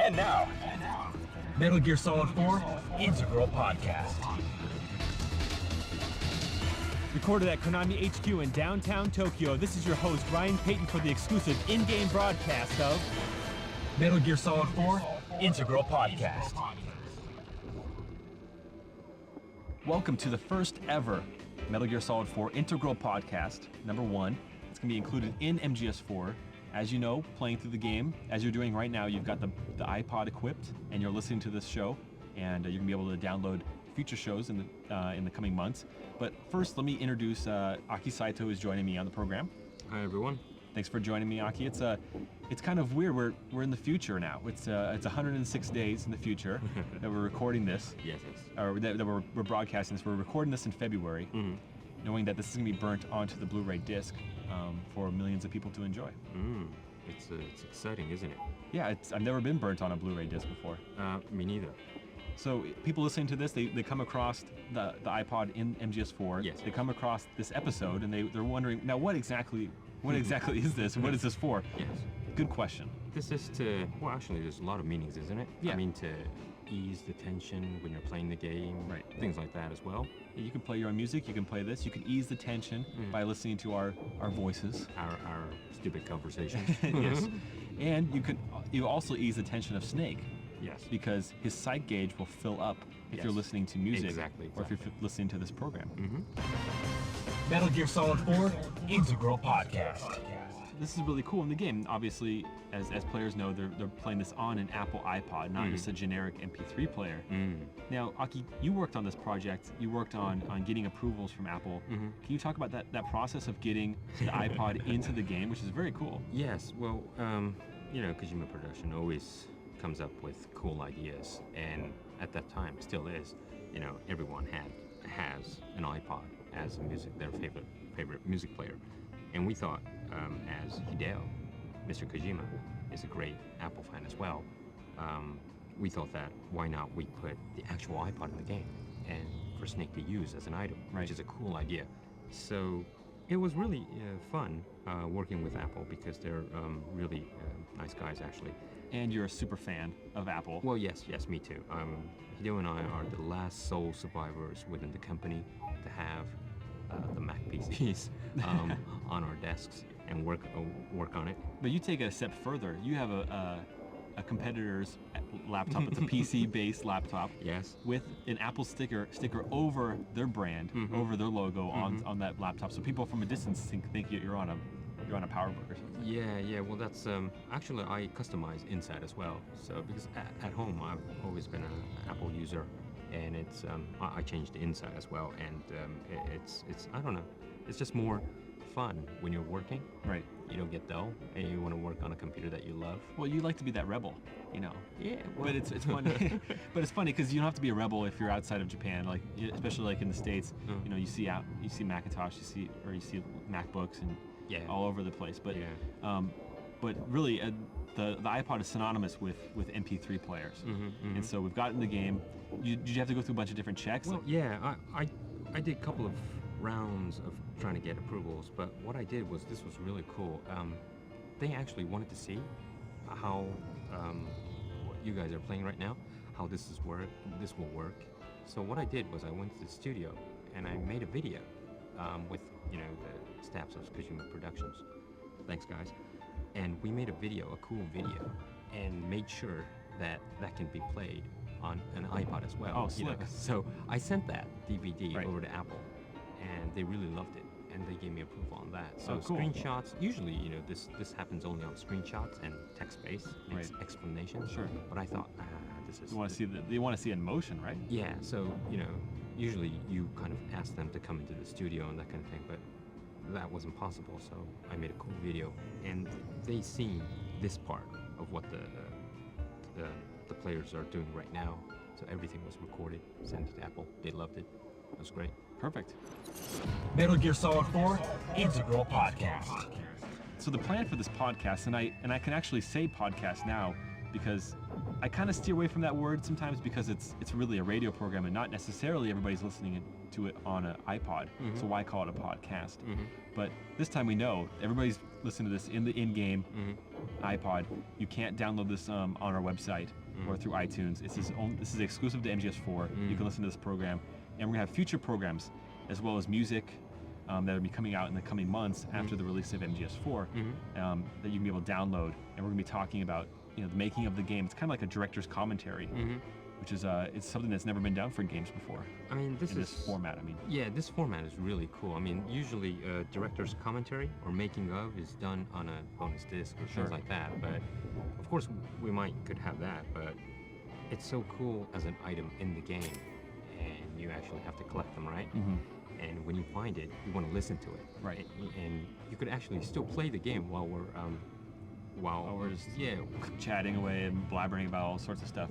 And now, Metal Gear Solid 4 Integral Podcast. Recorded at Konami HQ in downtown Tokyo, this is your host, Ryan Payton, for the exclusive in-game broadcast of Metal Gear Solid 4 Integral Podcast. Welcome to the first ever Metal Gear Solid 4 Integral Podcast, number 1. It's going to be included in MGS4. As you know, playing through the game, as you're doing right now, you've got the iPod equipped, and you're listening to this show, and you're going to be able to download future shows in the coming months. But first, let me introduce Aki Saito, who's joining me on the program. Hi, everyone. Thanks for joining me, Aki. It's kind of weird. We're in the future now. It's 106 days in the future that we're recording this. Yes. Or that we're broadcasting this. We're recording this in February, knowing that this is going to be burnt onto the Blu-ray disc for millions of people to enjoy. It's exciting, isn't it? Yeah, I've never been burnt on a Blu-ray disc before. Me neither. So people listening to this, they come across the iPod in MGS4. Yes. They come across this episode and they're wondering, now what exactly is this? What is this for? Yes. Good question. This is well, actually, there's a lot of meanings, isn't it? Yeah. I mean, to ease the tension when you're playing the game. Right. Things like that as well. You can play your own music, you can play this, you can ease the tension by listening to our voices. Our stupid conversation. Yes. And you also ease the tension of Snake. Yes. Because his sight gauge will fill up if you're listening to music. Exactly. Or if you're listening to this program. Metal Gear Solid 4 Integral Podcast. This is really cool in the game. Obviously, as players know, they're playing this on an Apple iPod, not just a generic MP3 player. Now, Aki, you worked on this project. You worked on getting approvals from Apple. Can you talk about that process of getting the iPod into the game, which is very cool? Yes. Well, Kojima Production always comes up with cool ideas, and at that time still is. Everyone has an iPod as their favorite music player, and we thought, as Hideo, Mr. Kojima is a great Apple fan as well. We thought that why not we put the actual iPod in the game, and for Snake to use as an item, which is a cool idea. So it was really fun working with Apple because they're really nice guys, actually. And you're a super fan of Apple. Well, yes, me too. Hideo and I are the last sole survivors within the company to have the Mac PCs on our desks and work on it. But you take it a step further. You have a competitor's laptop. It's a PC-based laptop. Yes. With an Apple sticker over their brand, over their logo on that laptop, so people from a distance think you're on a PowerBook or something. Yeah. Well, that's actually I customize inside as well. So because at home I've always been an Apple user, and it's I changed the inside as well, and it's I don't know, it's just more fun when you're working. Right. You don't get dull, and you want to work on a computer that you love. Well, you like to be that rebel, Yeah. Well. But it's funny. But it's funny because you don't have to be a rebel if you're outside of Japan, like especially like in the States. You see Macintosh, you see MacBooks and all over the place. But but really the iPod is synonymous with MP3 players. And so we've gotten the game. Did you have to go through a bunch of different checks? Well, I did a couple of rounds of trying to get approvals, but what I did was, this was really cool. They actually wanted to see how what you guys are playing right now, how this will work. So what I did was I went to the studio and I made a video with the staffs of Kojima Productions. Thanks, guys. And we made a cool video, and made sure that can be played on an iPod as well. Oh, slick. So I sent that DVD over to Apple, and they really loved it, and they gave me approval on that. So cool. Screenshots, usually, this happens only on screenshots and text-based explanations. Sure. But I thought, this is... You want to see it in motion, right? Yeah, so, usually you kind of ask them to come into the studio and that kind of thing, but that wasn't possible, so I made a cool video, and they seen this part of what the players are doing right now. So everything was recorded, sent it to Apple. They loved it. It was great. Perfect. Metal Gear Solid 4 Integral Podcast. So the plan for this podcast, and I can actually say podcast now because I kind of steer away from that word sometimes because it's really a radio program and not necessarily everybody's listening to it on an iPod. So why call it a podcast? But this time we know everybody's listening to this in the in-game iPod, you can't download this on our website or through iTunes. This is exclusive to MGS4. You can listen to this program, and we're gonna have future programs as well as music that will be coming out in the coming months after the release of MGS4 that you can be able to download. And we're gonna be talking about the making of the game. It's kind of like a director's commentary, which is it's something that's never been done for games before. I mean, this format. Yeah, this format is really cool. I mean, usually director's commentary or making of is done on a bonus disc or things like that. But of course, we could have that. But it's so cool as an item in the game, and you actually have to collect them, right? And when you find it, you want to listen to it, right? And you could actually still play the game while we're just chatting away and blabbering about all sorts of stuff.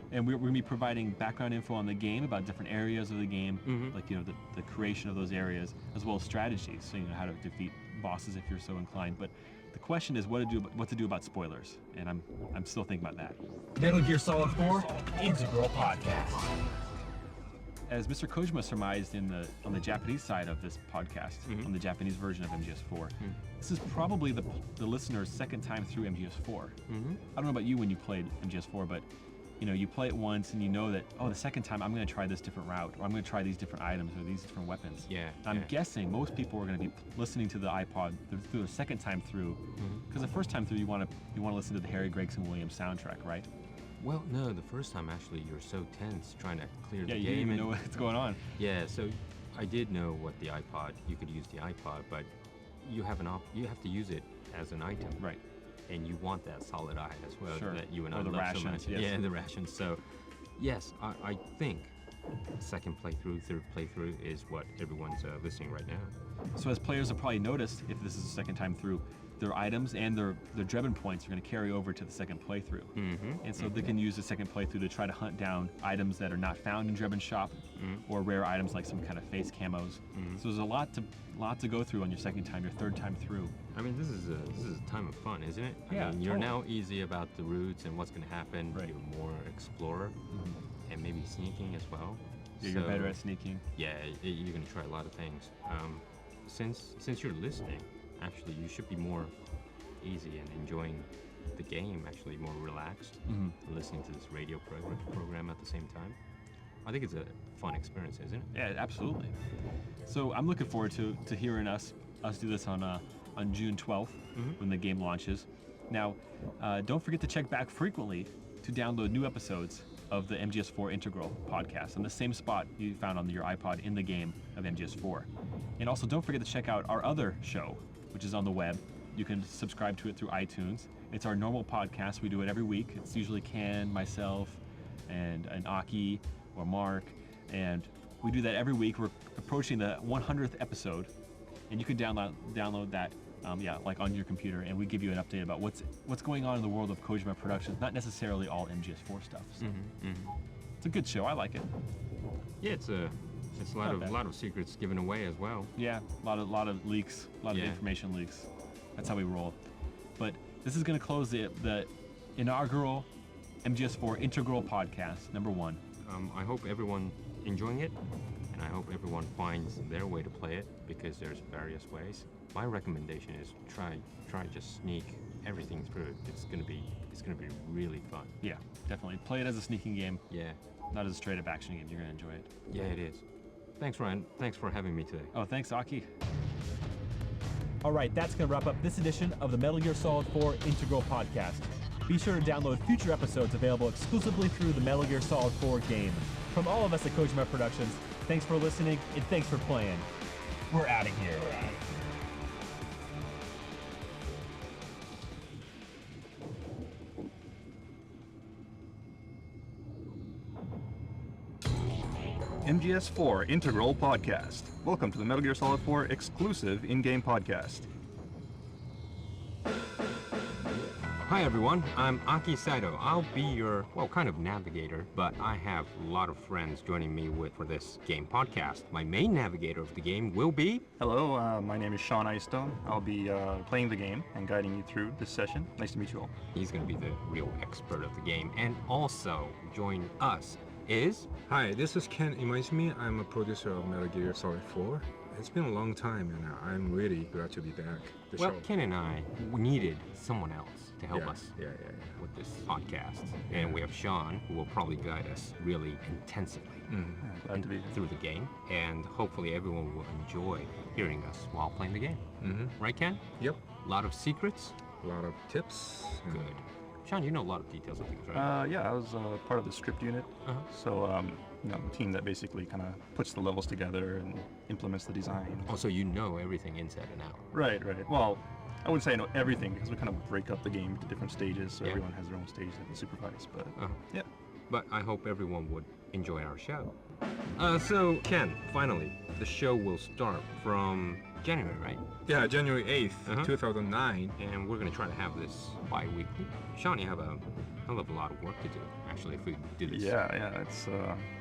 And we're going to be providing background info on the game about different areas of the game, like the creation of those areas, as well as strategies, so how to defeat bosses if you're so inclined. But the question is what to do about spoilers, and I'm still thinking about that. Metal Gear Solid 4 Integral Podcast. As Mr. Kojima surmised on the Japanese side of this podcast, on the Japanese version of MGS4, this is probably the listener's second time through MGS4. I don't know about you when you played MGS4, but you play it once and you know that, the second time I'm going to try this different route, or I'm going to try these different items or these different weapons. I'm guessing most people are going to be listening to the iPod through the second time through, because the first time through you want to listen to the Harry Gregson Williams soundtrack, right? Well, no, the first time actually you're so tense trying to clear the game. Yeah, you didn't even know what's going on. Yeah, so I did know what you could use the iPod, but you have to use it as an item. Right. And you want that solid eye as well that you and I the love rations, so much. yes. Yeah, the rations. So, yes, I think second playthrough, third playthrough is what everyone's listening right now. So as players have probably noticed, if this is the second time through, their items and their Drebin points are going to carry over to the second playthrough. And so they can use the second playthrough to try to hunt down items that are not found in Drebin's shop, or rare items like some kind of face camos. So there's a lot to go through on your second time, your third time through. I mean, this is a time of fun, isn't it? Yeah, I mean, you're now easy about the routes and what's going to happen. Right. You're more explorer and maybe sneaking as well. Yeah, you're better at sneaking. Yeah, you're going to try a lot of things. Since you're listening, actually, you should be more easy and enjoying the game, actually more relaxed, listening to this radio program at the same time. I think it's a fun experience, isn't it? Yeah, absolutely. So I'm looking forward to hearing us do this on June 12th when the game launches. Now, don't forget to check back frequently to download new episodes of the MGS4 Integral podcast on the same spot you found on your iPod in the game of MGS4. And also don't forget to check out our other show, which is on the web. You can subscribe to it through iTunes. It's our normal podcast. We do it every week. It's usually Ken, myself, and Aki or Mark, and we do that every week. We're approaching the 100th episode, and you can download that like on your computer, and we give you an update about what's going on in the world of Kojima Productions, not necessarily all MGS4 stuff. So it's a good show. I like it. Yeah, it's a lot of secrets given away as well. Yeah, a lot of leaks, a lot of information leaks. That's how we roll. But this is going to close the inaugural MGS4 Integral Podcast, number 1. I hope everyone enjoying it, and I hope everyone finds their way to play it, because there's various ways. My recommendation is try just sneak everything through. It's gonna be really fun. Yeah, definitely. Play it as a sneaking game. Yeah. Not as a straight up action game. You're gonna enjoy it. Yeah, it is. Thanks, Ryan. Thanks for having me today. Oh, thanks, Aki. All right, that's going to wrap up this edition of the Metal Gear Solid 4 Integral Podcast. Be sure to download future episodes available exclusively through the Metal Gear Solid 4 game. From all of us at Kojima Productions, thanks for listening and thanks for playing. We're out of here. MGS4 Integral Podcast. Welcome to the Metal Gear Solid 4 exclusive in-game podcast. Hi everyone, I'm Aki Saito. I'll be your, kind of navigator, but I have a lot of friends joining me for this game podcast. My main navigator of the game will be... Hello, my name is Sean Icestone. I'll be playing the game and guiding you through this session. Nice to meet you all. He's going to be the real expert of the game. And also, join us is... Hi, this is Ken Imaizumi. I'm a producer of Metal Gear Solid 4, it's been a long time, and I'm really glad to be back. The Well, show. Ken and I needed someone else to help us Yeah. with this podcast. And we have Sean, who will probably guide us really intensively Glad to be here. through the game. And hopefully everyone will enjoy hearing us while playing the game. Right, Ken? Yep. A lot of secrets? A lot of tips. and- Good. Sean, you know a lot of details of things, right? Yeah, I was part of the script unit. So, the team that basically kind of puts the levels together and implements the design. Also, you know everything inside and out. Right. Well, I wouldn't say I know everything because we kind of break up the game into different stages, so Yeah. everyone has their own stage that they supervise. But yeah. But I hope everyone would enjoy our show. So, Ken, finally, the show will start from January, right? Yeah, January 8th, Uh-huh. 2009. And we're going to try to have this bi-weekly. Sean, you have a hell of a lot of work to do, actually, if we do this. Yeah, it's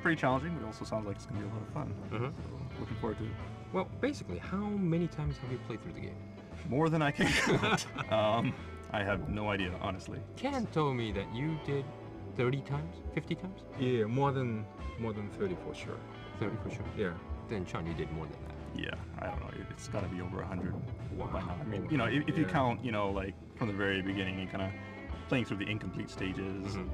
pretty challenging, but it also sounds like it's going to be a lot of fun. Uh-huh. So, looking forward to it. Well, basically, how many times have you played through the game? More than I can count. I have no idea, honestly. Ken told me that you did 30 times, 50 times? Yeah, more than 30 for sure. 30 for sure. Yeah. Then, Sean, you did more than that. Yeah, I don't know. It's got to be over 100 Wow. by now. I mean, if you Yeah. count, like from the very beginning, you kind of playing through the incomplete stages, and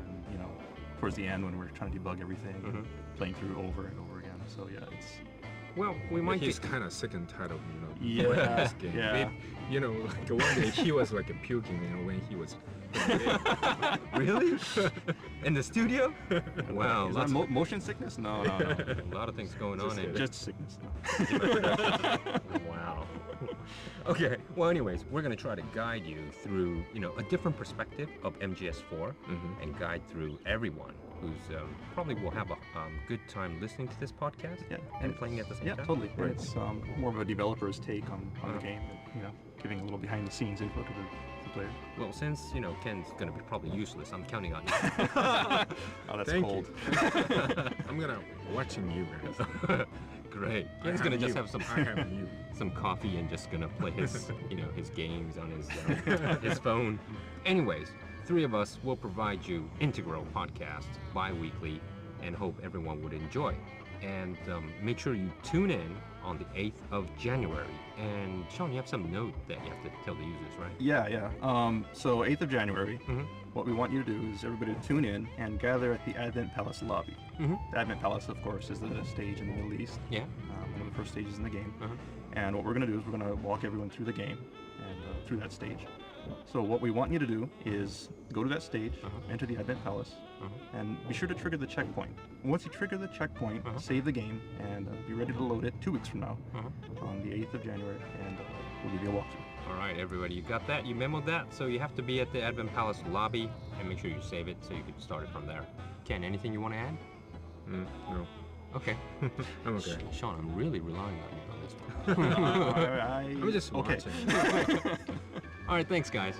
towards the end when we're trying to debug everything, playing through over and over again. So yeah, it's Well, we might He's get... kind of sick and tired of, Yeah, playing this game. yeah. Maybe, like one day he was like puking, when he was playing the game. Really? In the studio? Wow, is lots that motion sickness? No. a lot of things going on in Just sickness. No. Wow. Okay. Well, anyways, we're going to try to guide you through, a different perspective of MGS4 and guide through everyone who's probably will have a good time listening to this podcast Yeah, and playing at the same Yeah, time. totally. And it's more of a developer's take on the game, and, giving a little behind the scenes info to the player. Well, since, Ken's going to be probably useless, I'm counting on you. Oh, that's Thank cold. I'm gonna watching you guys. Great. I Ken's going to just you. have some I have you. some coffee and just gonna play his, his games on his phone. Anyways, three of us will provide you Integral podcast bi-weekly and hope everyone would enjoy. And make sure you tune in on the 8th of January. And Sean, you have some note that you have to tell the users, right? Yeah. So 8th of January, Mhm. what we want you to do is everybody to tune in and gather at the Advent Palace lobby. Mhm. The Advent Palace, of course, is the stage in the Middle East, Yeah. one of the first stages in the game. Uh-huh. And what we're going to do is we're going to walk everyone through the game and through that stage. So what we want you to do is go to that stage, enter the Advent Palace, and be sure to trigger the checkpoint. Once you trigger the checkpoint, save the game, and be ready to load it 2 weeks from now on the 8th of January, and we'll give you a walkthrough. All right, everybody, you got that? You memoed that? So you have to be at the Advent Palace lobby and make sure you save it so you can start it from there. Ken, anything you want to add? No, Okay. I'm okay. Sean, I'm really relying on you on this one. I'm just okay. watching. All right, thanks, guys.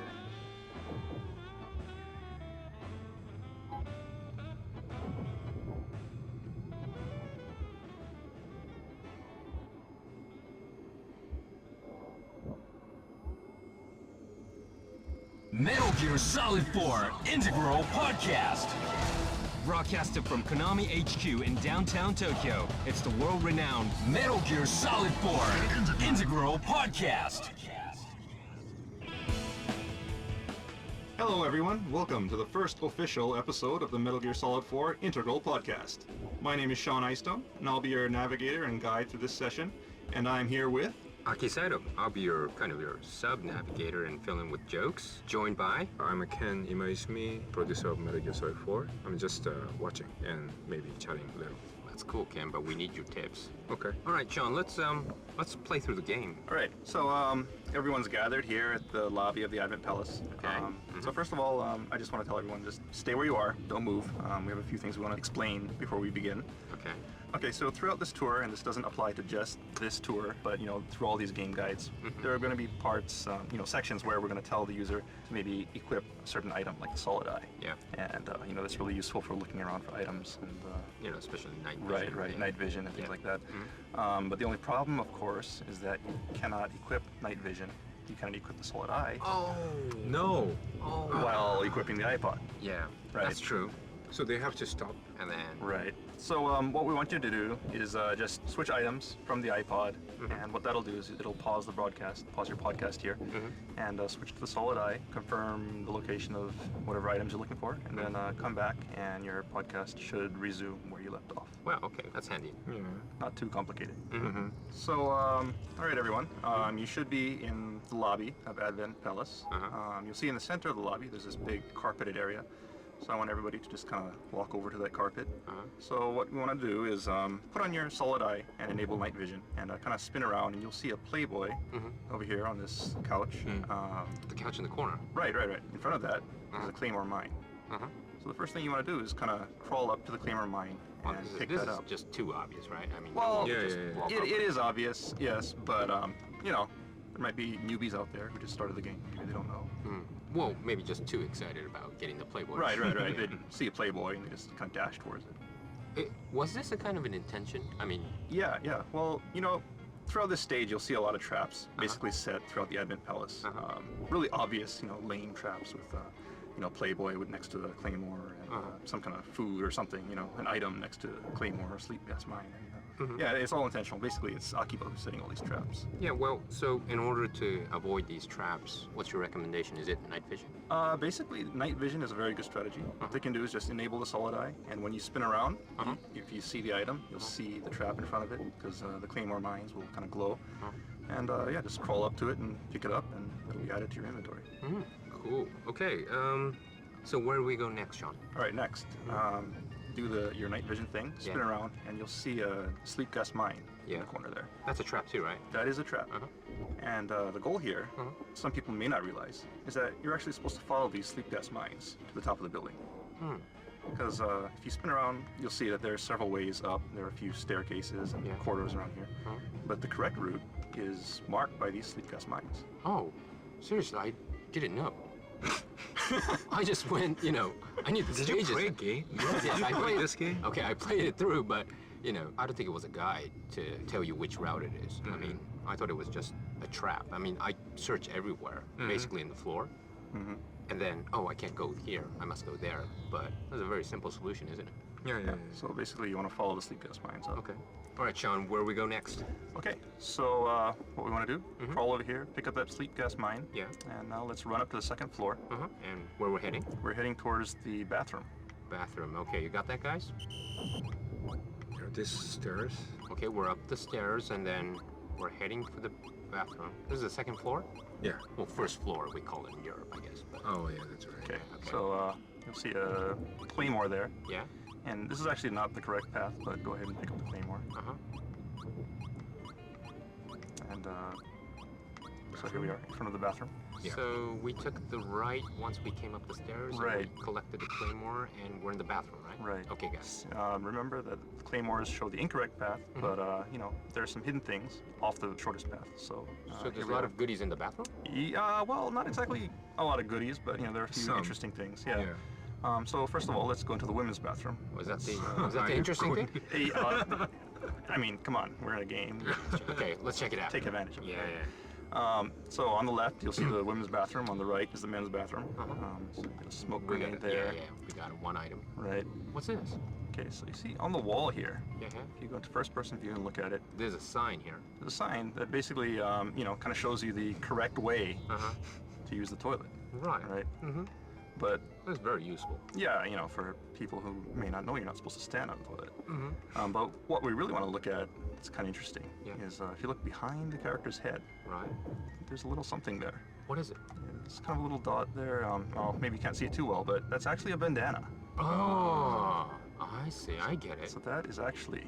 Metal Gear Solid 4 Integral Podcast. Broadcasted from Konami HQ in downtown Tokyo, it's the world-renowned Metal Gear Solid 4 Integral Podcast. Hello everyone, welcome to the first official episode of the Metal Gear Solid 4 Integral Podcast. My name is Sean Eystone, and I'll be your navigator and guide through this session, and I'm here with... Aki Saito. I'll be your sub-navigator and fill in with jokes, joined by... I'm Ken Imaizumi, producer of Metal Gear Solid 4. I'm just watching and maybe chatting a little. That's cool, Ken, but we need your tips. Okay. All right, Sean, let's play through the game. Alright, so everyone's gathered here at the lobby of the Advent Palace. Okay. So first of all, I just want to tell everyone, just stay where you are, don't move. We have a few things we want to explain before we begin. Okay. Okay, so throughout this tour, and this doesn't apply to just this tour, but through all these game guides, there are going to be parts, sections where we're going to tell the user to maybe equip a certain item, like the solid eye. Yeah. And that's really useful for looking around for items and especially night vision. right, night vision and things Yeah. like that. But the only problem, of course, is that you cannot equip night vision. You cannot equip the solid eye Oh. No. Oh. while equipping the iPod. Yeah, Right. that's true. So they have to stop. and then Right. So what we want you to do is just switch items from the iPod, and what that'll do is it'll pause the broadcast, pause your podcast here, and switch to the solid eye, confirm the location of whatever items you're looking for, and then come back, and your podcast should resume where you left off. well, okay, that's handy. Yeah. Not too complicated. So, all right, everyone. You should be in the lobby of Advent Palace. You'll see in the center of the lobby, there's this big carpeted area. So I want everybody to just kind of walk over to that carpet. So what we want to do is put on your solid eye and enable night vision, and kind of spin around, and you'll see a Playboy over here on this couch. The couch in the corner. Right. In front of that is a Claymore mine. So the first thing you want to do is kind of crawl up to the Claymore mine and pick This that is up. just too obvious, right? I mean, Well, you Yeah, just yeah, yeah. walk It over. is obvious, yes, but you know, there might be newbies out there who just started the game. Maybe they don't know. Well, maybe just too excited about getting the Playboy. Right. They see a Playboy and they just kind of dash towards it. Was this a kind of an intention? I mean, Yeah. Well, you know, throughout this stage, you'll see a lot of traps basically set throughout the Advent Palace. Really obvious, you know, lane traps with, you know, Playboy with next to the Claymore and some kind of food or something, you know, an item next to Claymore or Sleep Gas Mine. Yeah, it's all intentional. Basically, it's Akiba who's setting all these traps. yeah, well, so in order to avoid these traps, what's your recommendation? Is it night vision? Basically, night vision is a very good strategy. What they can do is just enable the solid eye, and when you spin around, if you see the item, you'll see the trap in front of it, because the Claymore mines will kind of glow. And yeah, just crawl up to it and pick it up, and it'll be added to your inventory. Cool. Okay, so where do we go next, Sean? All right, next, do your night vision thing, spin Yeah. around, and you'll see a Sleep Gas Mine in Yeah. the corner there. That's a trap too, right? That is a trap. And the goal here, some people may not realize, is that you're actually supposed to follow these Sleep Gas Mines to the top of the building. Because if you spin around, you'll see that there are several ways up. There are a few staircases and corridors around here. But the correct route is marked by these Sleep Gas Mines. Oh, seriously, I didn't know. I just went, you know, I knew the Did you stages. play a game? Yes, I Play played this game? Okay, I played it through, but you know, I don't think it was a guide to tell you which route it is. I mean, I thought it was just a trap. I mean, I searched everywhere, basically in the floor, and then, oh, I can't go here. I must go there. But that's a very simple solution, isn't it? Yeah. So basically, you want to follow the Sleep Gas Mines up. Okay. All right, Sean, where we go next? Okay, so what we want to do, crawl over here, pick up that Sleep Gas Mine, Yeah. and now let's run up to the second floor. And where we're heading? We're heading towards the bathroom. Bathroom. Okay, you got that, guys? There are these stairs. Okay, we're up the stairs, and then we're heading for the bathroom. This is the second floor? Yeah. Well, first floor, we call it in Europe, I guess. But Oh yeah, that's right. Okay, so you'll see a Claymore there. yeah. And this is actually not the correct path, but go ahead and pick up the Claymore. And so here we are, in front of the bathroom. Yeah. So we took the right once we came up the stairs. Right. And we collected the Claymore, and we're in the bathroom, right? Right. Okay, guys. Remember that the Claymores show the incorrect path, but you know, there are some hidden things off the shortest path. So, So here there's a we lot are. of goodies in the bathroom? Well, not exactly a lot of goodies, but you know, there are a few Some. interesting things. Yeah. So first of all, let's go into the women's bathroom. Was that the interesting thing? Hey, I mean, come on, we're in a game. Okay, let's check it out. Take advantage of it. Yeah. So on the left, you'll see the women's bathroom. On the right is the men's bathroom. So a bit of smoke We got grenade it. there. Yeah. We got one item. Right. What's this? Okay, so you see on the wall here, Yeah. if you go into first-person view and look at it, There's a sign here. there's a sign that basically, you know, kind of shows you the correct way to use the toilet. Right. Right. But That's very useful. yeah, you know, for people who may not know, you're not supposed to stand on the toilet. But what we really want to look at, it's kind of interesting, is if you look behind the character's head, Right. there's a little something there. What is it? It's kind of a little dot there. Well, maybe you can't see it too well, but that's actually a bandana. Oh, I see. I get it. So that is actually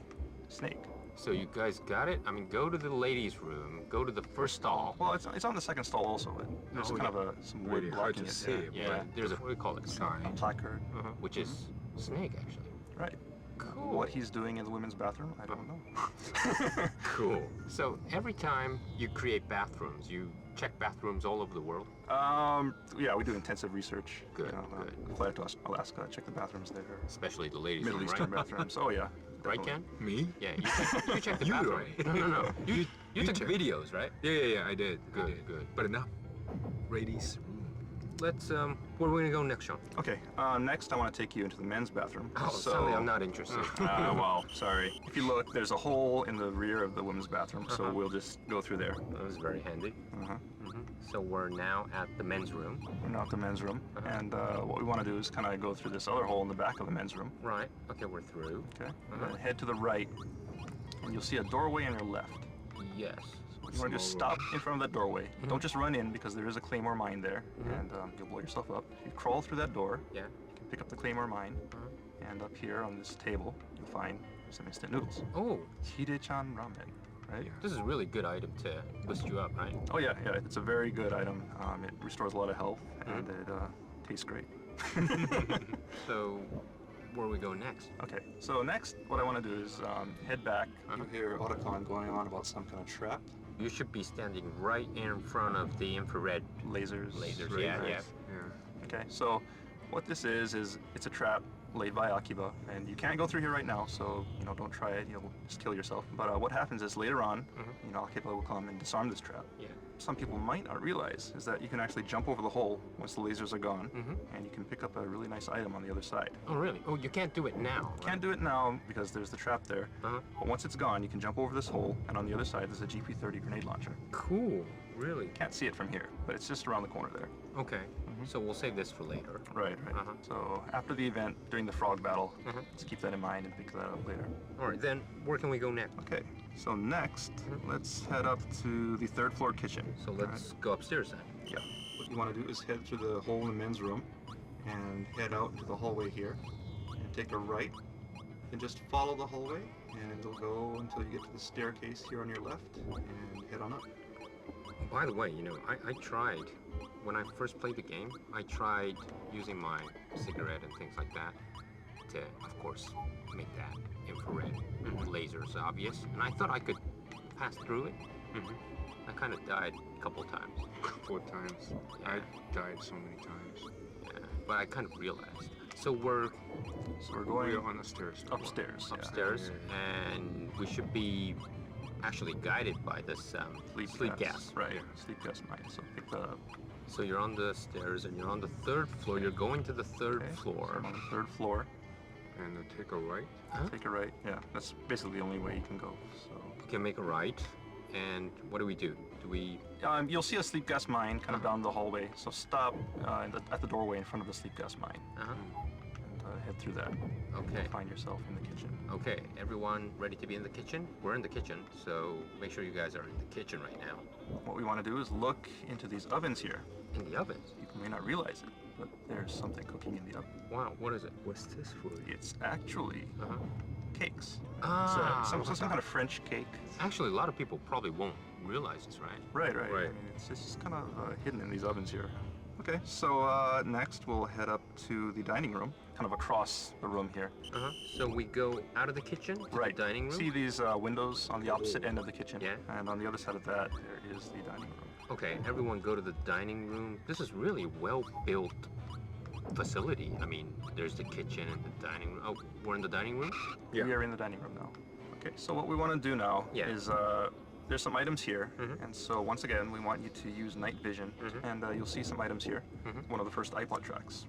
Snake. So you guys got it? I mean, go to the ladies' room. Go to the first stall. Well, it's on the second stall also, but there's Oh, kind of some wood Really hard blocking to it see, there. Yeah. There's a what do we call it? Sign. A placard. Which is snake, actually. Right. Cool. What he's doing in the women's bathroom, I don't know. Cool. So every time you create bathrooms, you check bathrooms all over the world. Yeah, we do intensive research. Good, good. Fly out to Alaska, check the bathrooms there. Especially the ladies' Middle room, Eastern right? bathrooms. Oh yeah. Right, definitely. Ken? Me? Yeah, you check the You, bathroom. right? No. You took check. videos, right? Yeah, I did. Good, I did. good. But enough. Ladies room. let's, where are we gonna go next, Sean? Okay, next I want to take you into the men's bathroom. Oh, sorry, I'm not interested. Well, sorry. If you look, there's a hole in the rear of the women's bathroom, so we'll just go through there. That was very handy. Uh-huh. So we're now at the men's room. We're now at the men's room, and what we want to do is kind of go through this other hole in the back of the men's room. Right, okay, we're through. Okay, then head to the right, and you'll see a doorway on your left. Yes. You want to just stop in front of that doorway. Don't just run in because there is a claymore mine there, and you'll blow yourself up. You crawl through that door. Yeah. You can pick up the claymore mine, and up here on this table, you'll find some instant noodles. Oh, Hide-chan ramen, right? this is a really good item to boost you up, right? Oh yeah, it's a very good item. It restores a lot of health, and it tastes great. So, where we go next? Okay, so next, what I want to do is head back. You hear Otacon going on about some kind of trap. You should be standing right in front of the infrared Lasers. lasers. right, Yeah, right. yeah. Okay, so what this is it's a trap laid by Akiba, and you can't go through here right now, so don't try it. You'll just kill yourself. But what happens is later on, Akiba will come and disarm this trap. Yeah. Some people might not realize is that you can actually jump over the hole once the lasers are gone, and you can pick up a really nice item on the other side. Oh, really? Oh, you can't do it now. Can't do it now because there's the trap there. But once it's gone, you can jump over this hole, and on the other side there's a GP30 grenade launcher. Cool. Really? Can't see it from here, but it's just around the corner there. Okay. So we'll save this for later. Right. So after the event, during the frog battle, just keep that in mind and pick that up later. All right, then where can we go next? Okay, so next, let's head up to the third floor kitchen. So let's go upstairs then. Yeah. What you want to do is head through the hole in the men's room and head out into the hallway here and take a right and just follow the hallway and it'll go until you get to the staircase here on your left and head on up. By the way, I tried, when I first played the game, I tried using my cigarette and things like that to, of course, make that infrared lasers obvious. And I thought I could pass through it. I kind of died a couple times. 4 times. Yeah. I died so many times. Yeah, but I kind of realized. So we're going We're on the stairs. upstairs. Yeah. upstairs, and we should be actually guided by this sleep gas. Right. Sleep gas mine. So pick that up. So you're on the stairs and you're on the 3rd floor. You're going to the 3rd Okay, floor. So I'm on the 3rd floor. And take a right. Take a right. Yeah, that's basically the only way you can go. So. You can make a right. And what do we do? Do we... You'll see a sleep gas mine kind of down the hallway. So stop at the doorway in front of the sleep gas mine and head through that. Okay. You'll find yourself in the kitchen. Okay, everyone ready to be in the kitchen? We're in the kitchen, so make sure you guys are in the kitchen right now. What we want to do is look into these ovens here. In the ovens? People may not realize it, but there's something cooking in the oven. Wow, what is it? What's this for? It's actually cakes. Ah, Some kind of French cake. actually, a lot of people probably won't realize this, right? Right. Right. I mean, it's just kind of hidden in these ovens here. Okay, so next we'll head up to the dining room, kind of across the room here. So we go out of the kitchen to the dining room? See these windows on the opposite end of the kitchen? Yeah. And on the other side of that, there is the dining room. Okay, everyone go to the dining room. This is really a well-built facility. I mean, there's the kitchen and the dining room. Oh, we're in the dining room? Yeah. We are in the dining room now. Okay, so what we want to do now is there's some items here, and so once again we want you to use night vision, and you'll see some items here. One of the first iPod tracks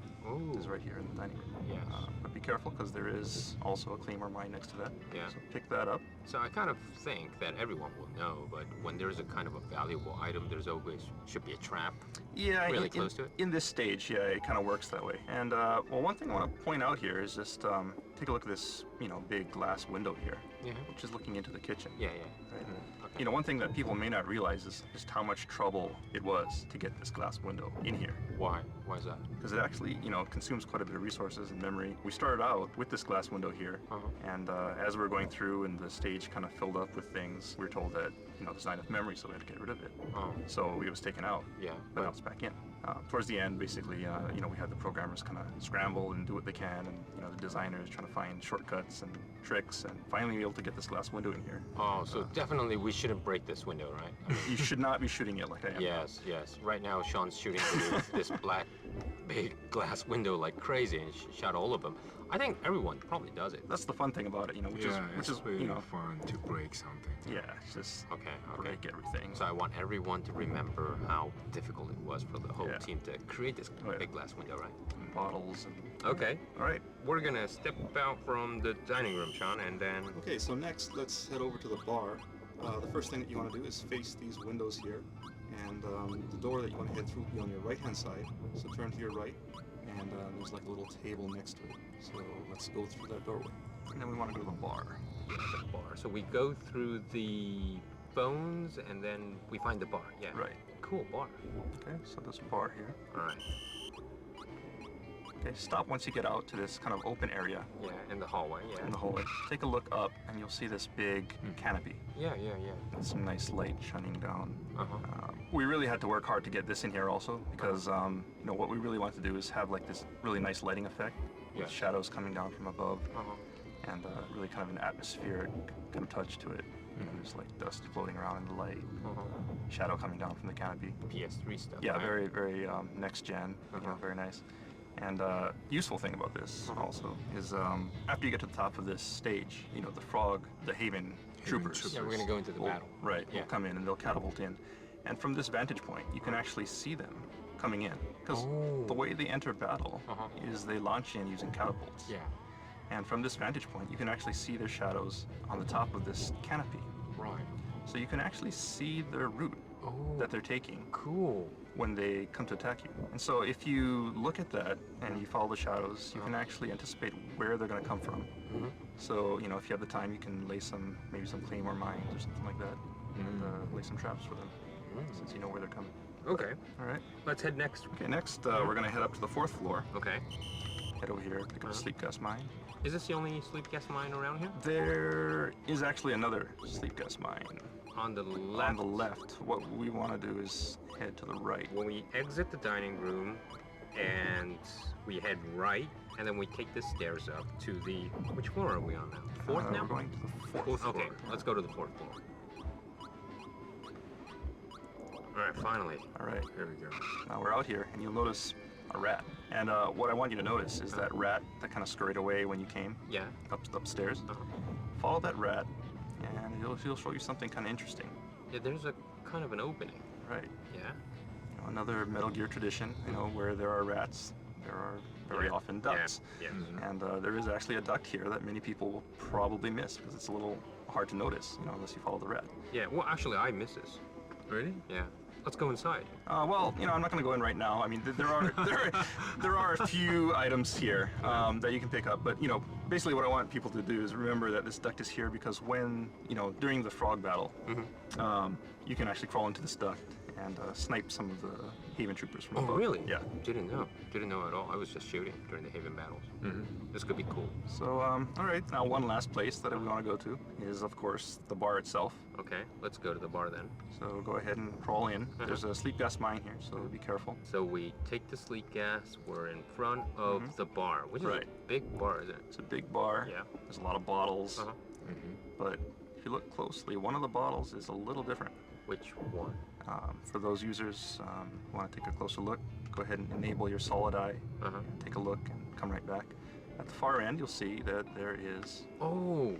is right here in the dining room. Yes. But be careful because there is also a claymore mine next to that. Yeah. So pick that up. So I kind of think that everyone will know, but when there's a kind of a valuable item, there's always should be a trap. Yeah, really close to it. In this stage, yeah, it kind of works that way. And well, one thing I want to point out here is just take a look at this, big glass window here, which is looking into the kitchen. Yeah. Right? Okay. One thing that people may not realize is just how much trouble it was to get this glass window in here. Why? Why is that? Because it actually, consumes quite a bit of resources and memory. We started out with this glass window here, and as we were going through and the stage kind of filled up with things, we were told that, there's not enough memory, so we had to get rid of it. So it was taken out. Yeah. But now it's back in. Towards the end, basically, we had the programmers kind of scramble and do what they can, and the designers trying to find shortcuts and tricks, and finally be able to get this glass window in here. Oh, so definitely we shouldn't break this window, right? You should not be shooting it like I am. Yes. Right now, Sean's shooting through this black big glass window like crazy and shut all of them. I think everyone probably does it. That's the fun thing about it, you know, which it's is really you know, fun to break something. yeah, it's just Okay. break everything. So I want everyone to remember how difficult it was for the whole Yeah. team to create this Oh, yeah. big glass window, right? Bottles and Okay. all right. We're gonna step out from the dining room, Sean, and then Okay, so next let's head over to the bar. The first thing that you want to do is face these windows here, and the door that you want to head through will be on your right-hand side. So turn to your right, and there's like a little table next to it. So let's go through that doorway, and then we want to go to the bar. the bar. So we go through the phones and then we find the bar. Yeah. Right. Cool bar. Okay, so there's a bar here. All right. Okay, stop once you get out to this kind of open area Yeah, in the hallway. Yeah. in the hallway. Take a look up, and you'll see this big canopy. Yeah. With some nice light shining down. Uh-huh. We really had to work hard to get this in here also because you know what we really want to do is have like this really nice lighting effect with Yes. shadows coming down from above Uh-huh. and really kind of an atmospheric kind of touch to it. You know, there's like dust floating around in the light, Uh-huh. shadow coming down from the canopy. PS3 stuff. Yeah, right? very next gen. You know, very nice. And useful thing about this also is after you get to the top of this stage, you know, the Haven troopers. Yeah, we're gonna go into the will- battle. Right, Yeah. will come in and they'll catapult in. And from this vantage point, you can actually see them coming in. Because the way they enter battle is they launch in using catapults. Yeah. And from this vantage point, you can actually see their shadows on the top of this canopy. Right. So you can actually see their route that they're taking Cool. when they come to attack you. And so if you look at that and you follow the shadows, you can actually anticipate where they're going to come from. So, you know, if you have the time, you can lay maybe some claymore mines or something like that, and lay some traps for them, since you know where they're coming. Okay. All right. Let's head next. Okay, next we're going to head up to the 4th floor. Okay. Head over here, pick up a sleep gas mine. Is this the only sleep gas mine around here? There is actually another sleep gas mine On the left. on the left. What we want to do is head to the right. When we exit the dining room and we head right, and then we take the stairs up to the... Which floor are we on now? 4th now? We're going to the 4th floor. Okay, let's go to the 4th floor. All right, finally. All right. Here we go. Now we're out here, and you'll notice a rat. And what I want you to notice is that rat that kind of scurried away when you came Yeah. upstairs. Follow that rat, and he'll show you something kind of interesting. Yeah, there's a kind of an opening. Right. Yeah. You know, another Metal Gear tradition. You know, where there are rats, there are very often ducks. Yeah. And there is actually a duct here that many people will probably miss because it's a little hard to notice, you know, unless you follow the rat. Yeah. Well, actually, I miss this. Ready? Yeah. Let's go inside. Well, you know, I'm not going to go in right now. I mean, there are a few items here that you can pick up, but you know, basically what I want people to do is remember that this duct is here because when, you know, during the frog battle, you can actually crawl into this duct and snipe some of the Haven troopers from above. Oh, really? Yeah. Didn't know. Didn't know at all. I was just shooting during the Haven battles. This could be cool. So, all right. Now, one last place that we want to go to is, of course, the bar itself. Okay, let's go to the bar then. So go ahead and crawl in. There's a sleep gas mine here, so be careful. So we take the sleep gas. We're in front of the bar, which is Right. a big bar, isn't it? It's a big bar. Yeah. There's a lot of bottles. Uh-huh. But if you look closely, one of the bottles is a little different. Which one? For those users who want to take a closer look, go ahead and enable your solid eye. Take a look and come right back. At the far end, you'll see that there is Oh,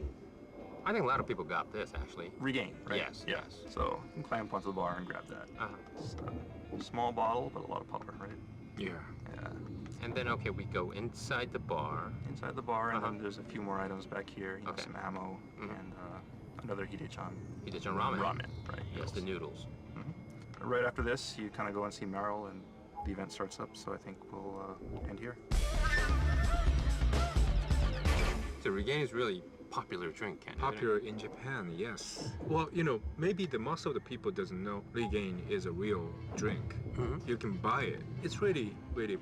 I think a lot of people got this actually. regain, right? Yes, Yeah. yes. So you can climb up onto the bar and grab that. Uh-huh. It's a small bottle, but a lot of power, right? Yeah. Yeah. And then okay, we go inside the bar. Inside the bar, and then there's a few more items back here. You know, Okay. some ammo and another Hide-chan. Hide-chan ramen. Ramen, right? Yes, the noodles. Right after this, you kind of go and see Meryl, and the event starts up. So I think we'll end here. So regain is really popular drink, Ken. isn't it? Popular in Japan, yes. Well, you know, maybe the most of the people doesn't know Regain is a real drink. You can buy it. It's really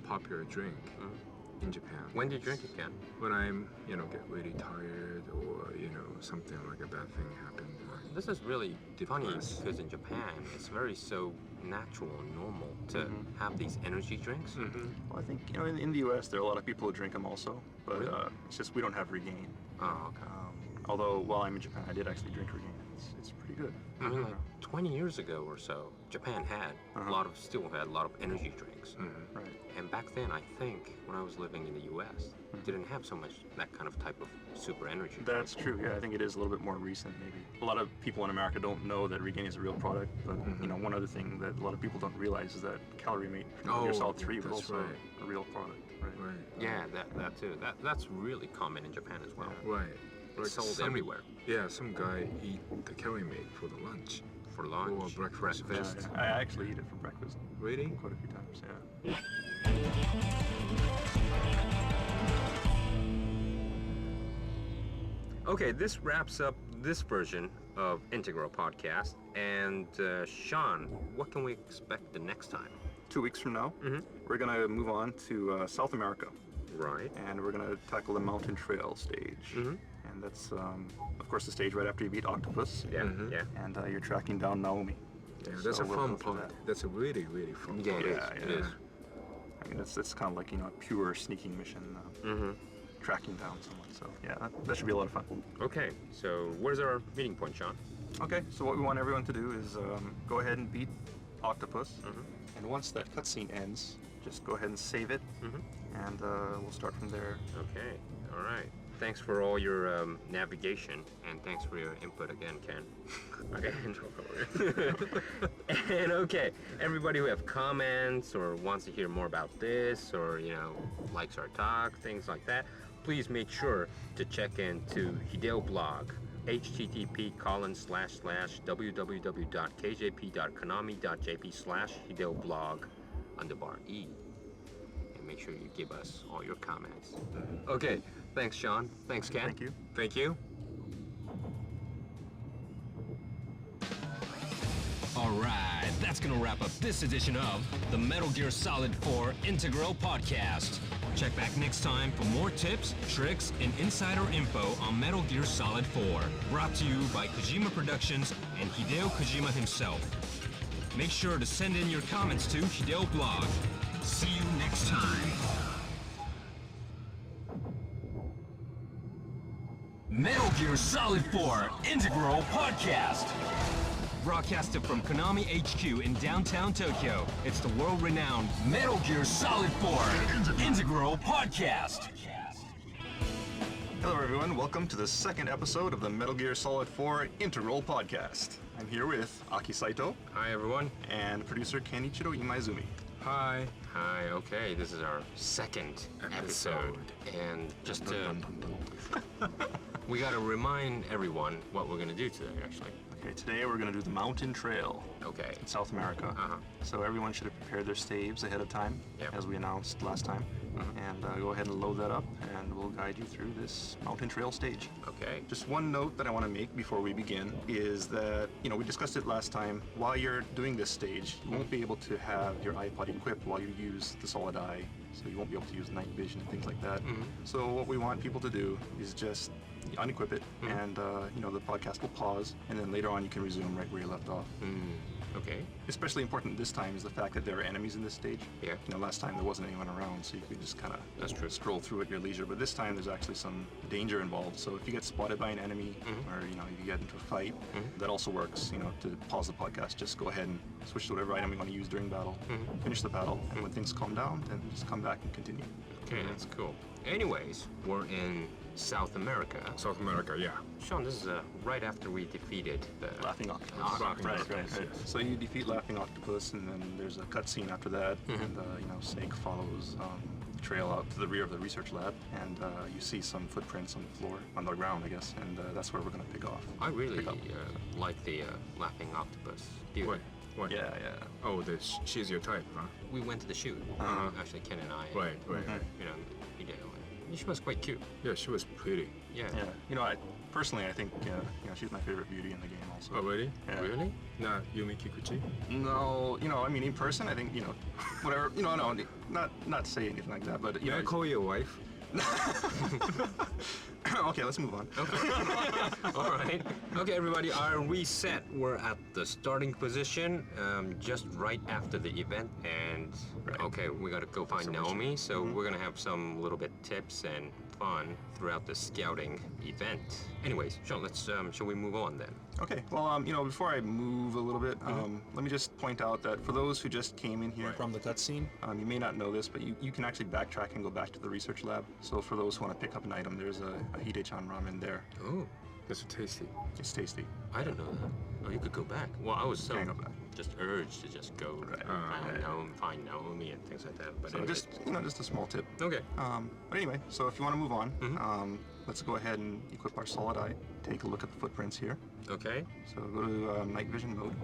popular drink in Japan. When do you drink it, Ken? When I'm, you know, get really tired or, you know, something like a bad thing happened. This is really funny Depressed. because in Japan, it's very so natural and normal to have these energy drinks. Well, I think you know in the U.S. there are a lot of people who drink them also, but it's just we don't have Regain. Oh, okay. Although while I'm in Japan, I did actually drink Regain. It's pretty good. I mean, like 20 years ago or so, Japan had still had a lot of energy drinks. Right. And back then, I think, when I was living in the U.S., didn't have so much that kind of type of super energy drink. That's true. Yeah, I think it is a little bit more recent, maybe. A lot of people in America don't know that Regain is a real product, but you know, one other thing that a lot of people don't realize is that Calorie Mate Metal Gear Solid 3 was that's also right. a real product. Right. Yeah, that too. That's really common in Japan as well. Right. It's sold Some- everywhere. Yeah, some guy eat the Calorie Mate for the lunch. For lunch, Or breakfast. Yeah, I actually eat it for breakfast Really? quite a few times. Yeah. Okay, this wraps up this version of Integral Podcast. And Sean, what can we expect the next time? 2 weeks from now, we're gonna move on to South America, Right. and we're gonna tackle the Mountain Trail stage. And that's, of course, the stage right after you beat Octopus. Yeah, yeah. And you're tracking down Naomi. Yeah, that's So a we'll fun go through part. that. That's a really, really fun Yeah, part. it is. Yeah, It yeah. is. I mean, that's kind of like, you know, a pure sneaking mission, tracking down someone. So yeah, that should be a lot of fun. Okay, so where's our meeting point, Sean? Okay, so what we want everyone to do is go ahead and beat Octopus, and once that cutscene ends, just go ahead and save it, and we'll start from there. Okay, all right. Thanks for all your navigation, and thanks for your input again, Ken. Okay. And okay, everybody who have comments or wants to hear more about this, or you know, likes our talk, things like that, please make sure to check into Hideo blog, http://www.kjp.konami.jp/Hideo blog _E. Make sure you give us all your comments. Okay, thanks, Sean. Thanks, Ken. Thank you. Thank you. All right, that's gonna wrap up this edition of the Metal Gear Solid 4 Integral Podcast. Check back next time for more tips, tricks, and insider info on Metal Gear Solid 4. Brought to you by Kojima Productions and Hideo Kojima himself. Make sure to send in your comments to Hideo blog. See you next time. Metal Gear Solid 4 Integral Podcast. Broadcasted from Konami HQ in downtown Tokyo, it's the world-renowned Metal Gear Solid 4 Integral Podcast. Hello, everyone. Welcome to the second episode of the Metal Gear Solid 4 Integral Podcast. I'm here with Aki Saito Hi, everyone. and producer Kenichiro Imaizumi. Hi. Hi, okay, this is our second episode. And just we gotta remind everyone what we're gonna do today, actually. Okay, today we're going to do the Mountain Trail Okay. in South America. So everyone should have prepared their saves ahead of time, Yep. as we announced last time. And go ahead and load that up, and we'll guide you through this Mountain Trail stage. Okay. Just one note that I want to make before we begin is that, you know, we discussed it last time. While you're doing this stage, you won't be able to have your iPod equipped while you use the Solid Eye. So you won't be able to use night vision and things like that. So what we want people to do is just unequip it, and you know, the podcast will pause, and then later on you can resume right where you left off. Okay. Especially important this time is the fact that there are enemies in this stage. Yeah. You know, last time there wasn't anyone around, so you could just kind That's true. of stroll through at your leisure. But this time there's actually some danger involved. So if you get spotted by an enemy, or you know, you get into a fight, that also works. You know, to pause the podcast, just go ahead and switch to whatever item you want to use during battle, finish the battle, and when things calm down, then just come back and continue. Okay, that's cool. Anyways, we're in South America. South America, yeah. Sean, this is right after we defeated the Laughing Octopus. Laughing right, Octopus, right. So you defeat Laughing Octopus, and then there's a cutscene after that, and you know, Snake follows the trail out to the rear of the research lab, and you see some footprints on the floor, on the ground, I guess, and that's where we're gonna pick off. I really Pick up. like the Laughing Octopus. Dude, What? Yeah. Oh, she's your type, huh? we went to the shoot. Actually, Ken and I. Right. You know, you know, and she was quite cute. Yeah, she was pretty. Yeah. Yeah. You know, I think you know, she's my favorite beauty in the game also. Oh, really? Yeah. Really? Nah, Yumi Kikuchi? No, you know, I mean, in person, I think, you know, whatever, you know, no, not to say anything like that, but you May I know. call your wife? Okay, let's move on. All right. Okay, everybody, are we set? We're at the starting position, just right after the event, and okay, we gotta go find Naomi. So we're gonna have some little bit tips and fun throughout the scouting event. Anyways, Sean, let's shall we move on then? Okay, well, before I move a little bit, let me just point out that for those who just came in here from the cutscene, you may not know this, but you can actually backtrack and go back to the research lab. So for those who want to pick up an item, there's a Hide-chan ramen there. Oh, It's tasty. It's tasty. I didn't know that. Oh, you could go back. Well, I was so Can't go back. just urged to just go find Naomi and things like that. But So anyways. just a small tip. Okay. But anyway, so if you want to move on, let's go ahead and equip our solid eye. Take a look at the footprints here. Okay. So go to night vision mode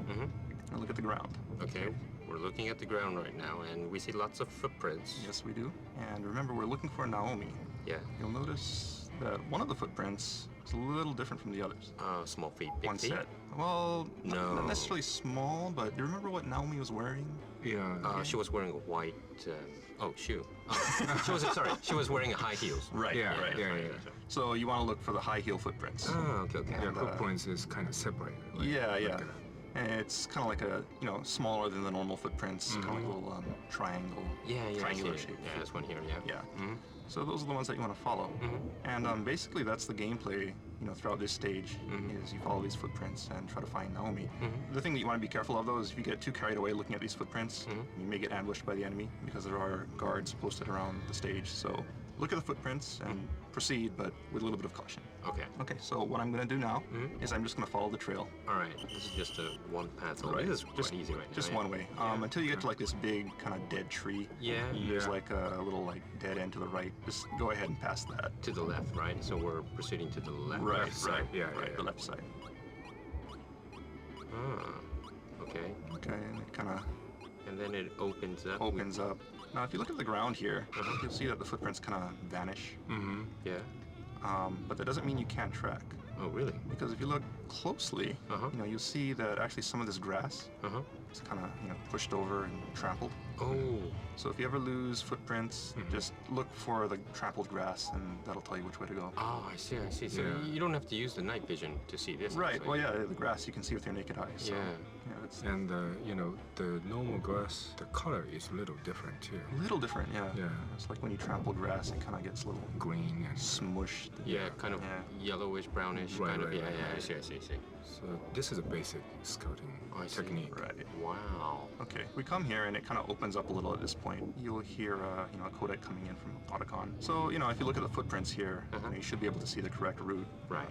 and look at the ground. Okay. We're looking at the ground right now, and we see lots of footprints. Yes, we do. And remember, we're looking for Naomi. Yeah. You'll notice that one of the footprints is a little different from the others. Small feet, big One feet. set. Well, No. not necessarily small, but do you remember what Naomi was wearing? Yeah. She was wearing a white shoe. She was wearing high heels. Right. Yeah, right. yeah, Right, yeah. that's right. So you want to look for the high heel footprints. Oh, okay. Yeah, And, footprints is kind of separated. like- Yeah, yeah. like And it's kind of like a, smaller than the normal footprints, kind of like a little triangle, Yeah, I triangular see it. shape. Yeah, there's one here. Yeah. Yeah. Mhm. So those are the ones that you want to follow. And basically that's the gameplay, throughout this stage, is you follow these footprints and try to find Naomi. The thing that you want to be careful of, though, is if you get too carried away looking at these footprints, you may get ambushed by the enemy because there are guards posted around the stage. So look at the footprints and proceed, but with a little bit of caution. Okay. Okay, so what I'm going to do now is I'm just going to follow the trail. All right. This is just a one path. Oh, Right. this is Just, quite easy right now. just yeah. one way. Until you get to like this big kind of dead tree. Yeah. There's Yeah. like a little like dead end to the right. Just go ahead and pass that. To the left, right? So we're proceeding to the left. Right, side, yeah, right, yeah. the left side. Okay. Okay, and it kind of And then it opens up. opens up. Now, if you look at the ground here, you'll see that the footprints kind of vanish. Yeah. But that doesn't mean you can't track. Oh, really? Because if you look closely, you'll see that actually some of this grass is kind of, pushed over and trampled. Oh. So if you ever lose footprints, just look for the trampled grass, and that'll tell you which way to go. Oh, I see. So Yeah. you don't have to use the night vision to see this. Right. actually. Well, yeah, the grass you can see with your naked eye. So, Yeah. it's And the normal grass, the color is a little different too. a little different. Yeah. Yeah. It's like when you trample grass, it kind of gets a little Green and smushed. Yeah, kind of Yeah. yellowish, brownish, Right, kind of. right, Yeah, right, yeah. right. I see. so this is a basic scouting I see. technique. Right. Wow. Okay, we come here and it kind of opens up a little at this point. You'll hear, a codec coming in from Otacon. So, if you look at the footprints here, you should be able to see the correct route. Right.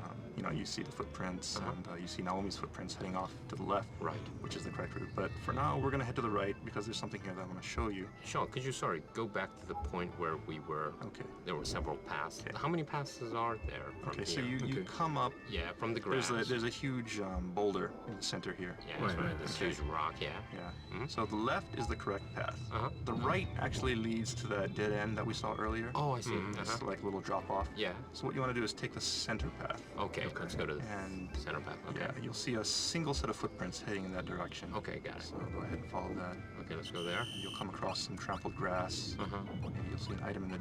You see the footprints, and you see Naomi's footprints heading off to the left, Right. which is the correct route. But for now, we're gonna head to the right because there's something here that I'm gonna show you. Sean, could you, go back to the point where we were? Okay. There were several paths. Okay. How many passes are there from Okay, here? so you Okay. come up. Yeah, from the grass. There's a huge boulder in the center here. Yeah, that's Right, right. This okay. huge rock. Yeah. Yeah. So the left is the correct path. The Uh-huh. right actually leads to that dead end that we saw earlier. Oh, I see. It's like a little drop off. Yeah. So what you want to do is take the center path. Okay. Let's go to the And center path. Okay. yeah, you'll see a single set of footprints heading in that direction. Okay, got it. So go ahead and follow that. Okay, let's go there. You'll come across some trampled grass. And you'll see an item in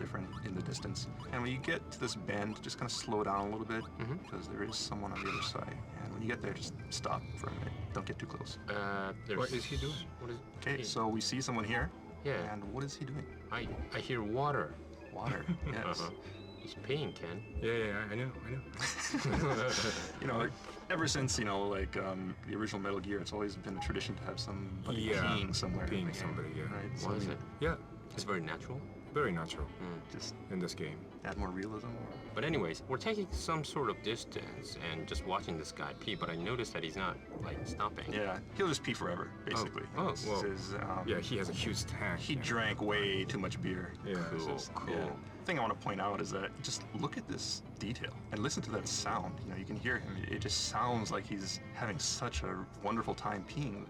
the distance. And when you get to this bend, just kind of slow down a little bit because there is someone on the other side. And when you get there, just stop for a minute. Don't get too close. There's, What is he doing? What is? Okay, so we see someone here. Yeah. And what is he doing? I hear water. Water. Yes. He's peeing, Ken. Yeah, I know. Ever since the original Metal Gear, it's always been a tradition to have somebody Yeah, peeing somewhere. in the peeing game, somebody, yeah. Right. Why is we it? Yeah, It's very natural. very natural Just in this game. add more realism. But anyways, we're taking some sort of distance and just watching this guy pee, but I noticed that he's not, stopping. Yeah, he'll just pee forever, basically. Oh, This well, is, Yeah, he has a huge tank. He drank way too much beer. Yeah. It's Cool, just- cool. yeah. The thing I want to point out is that just look at this detail and listen to that sound. You can hear him. It just sounds like he's having such a wonderful time peeing.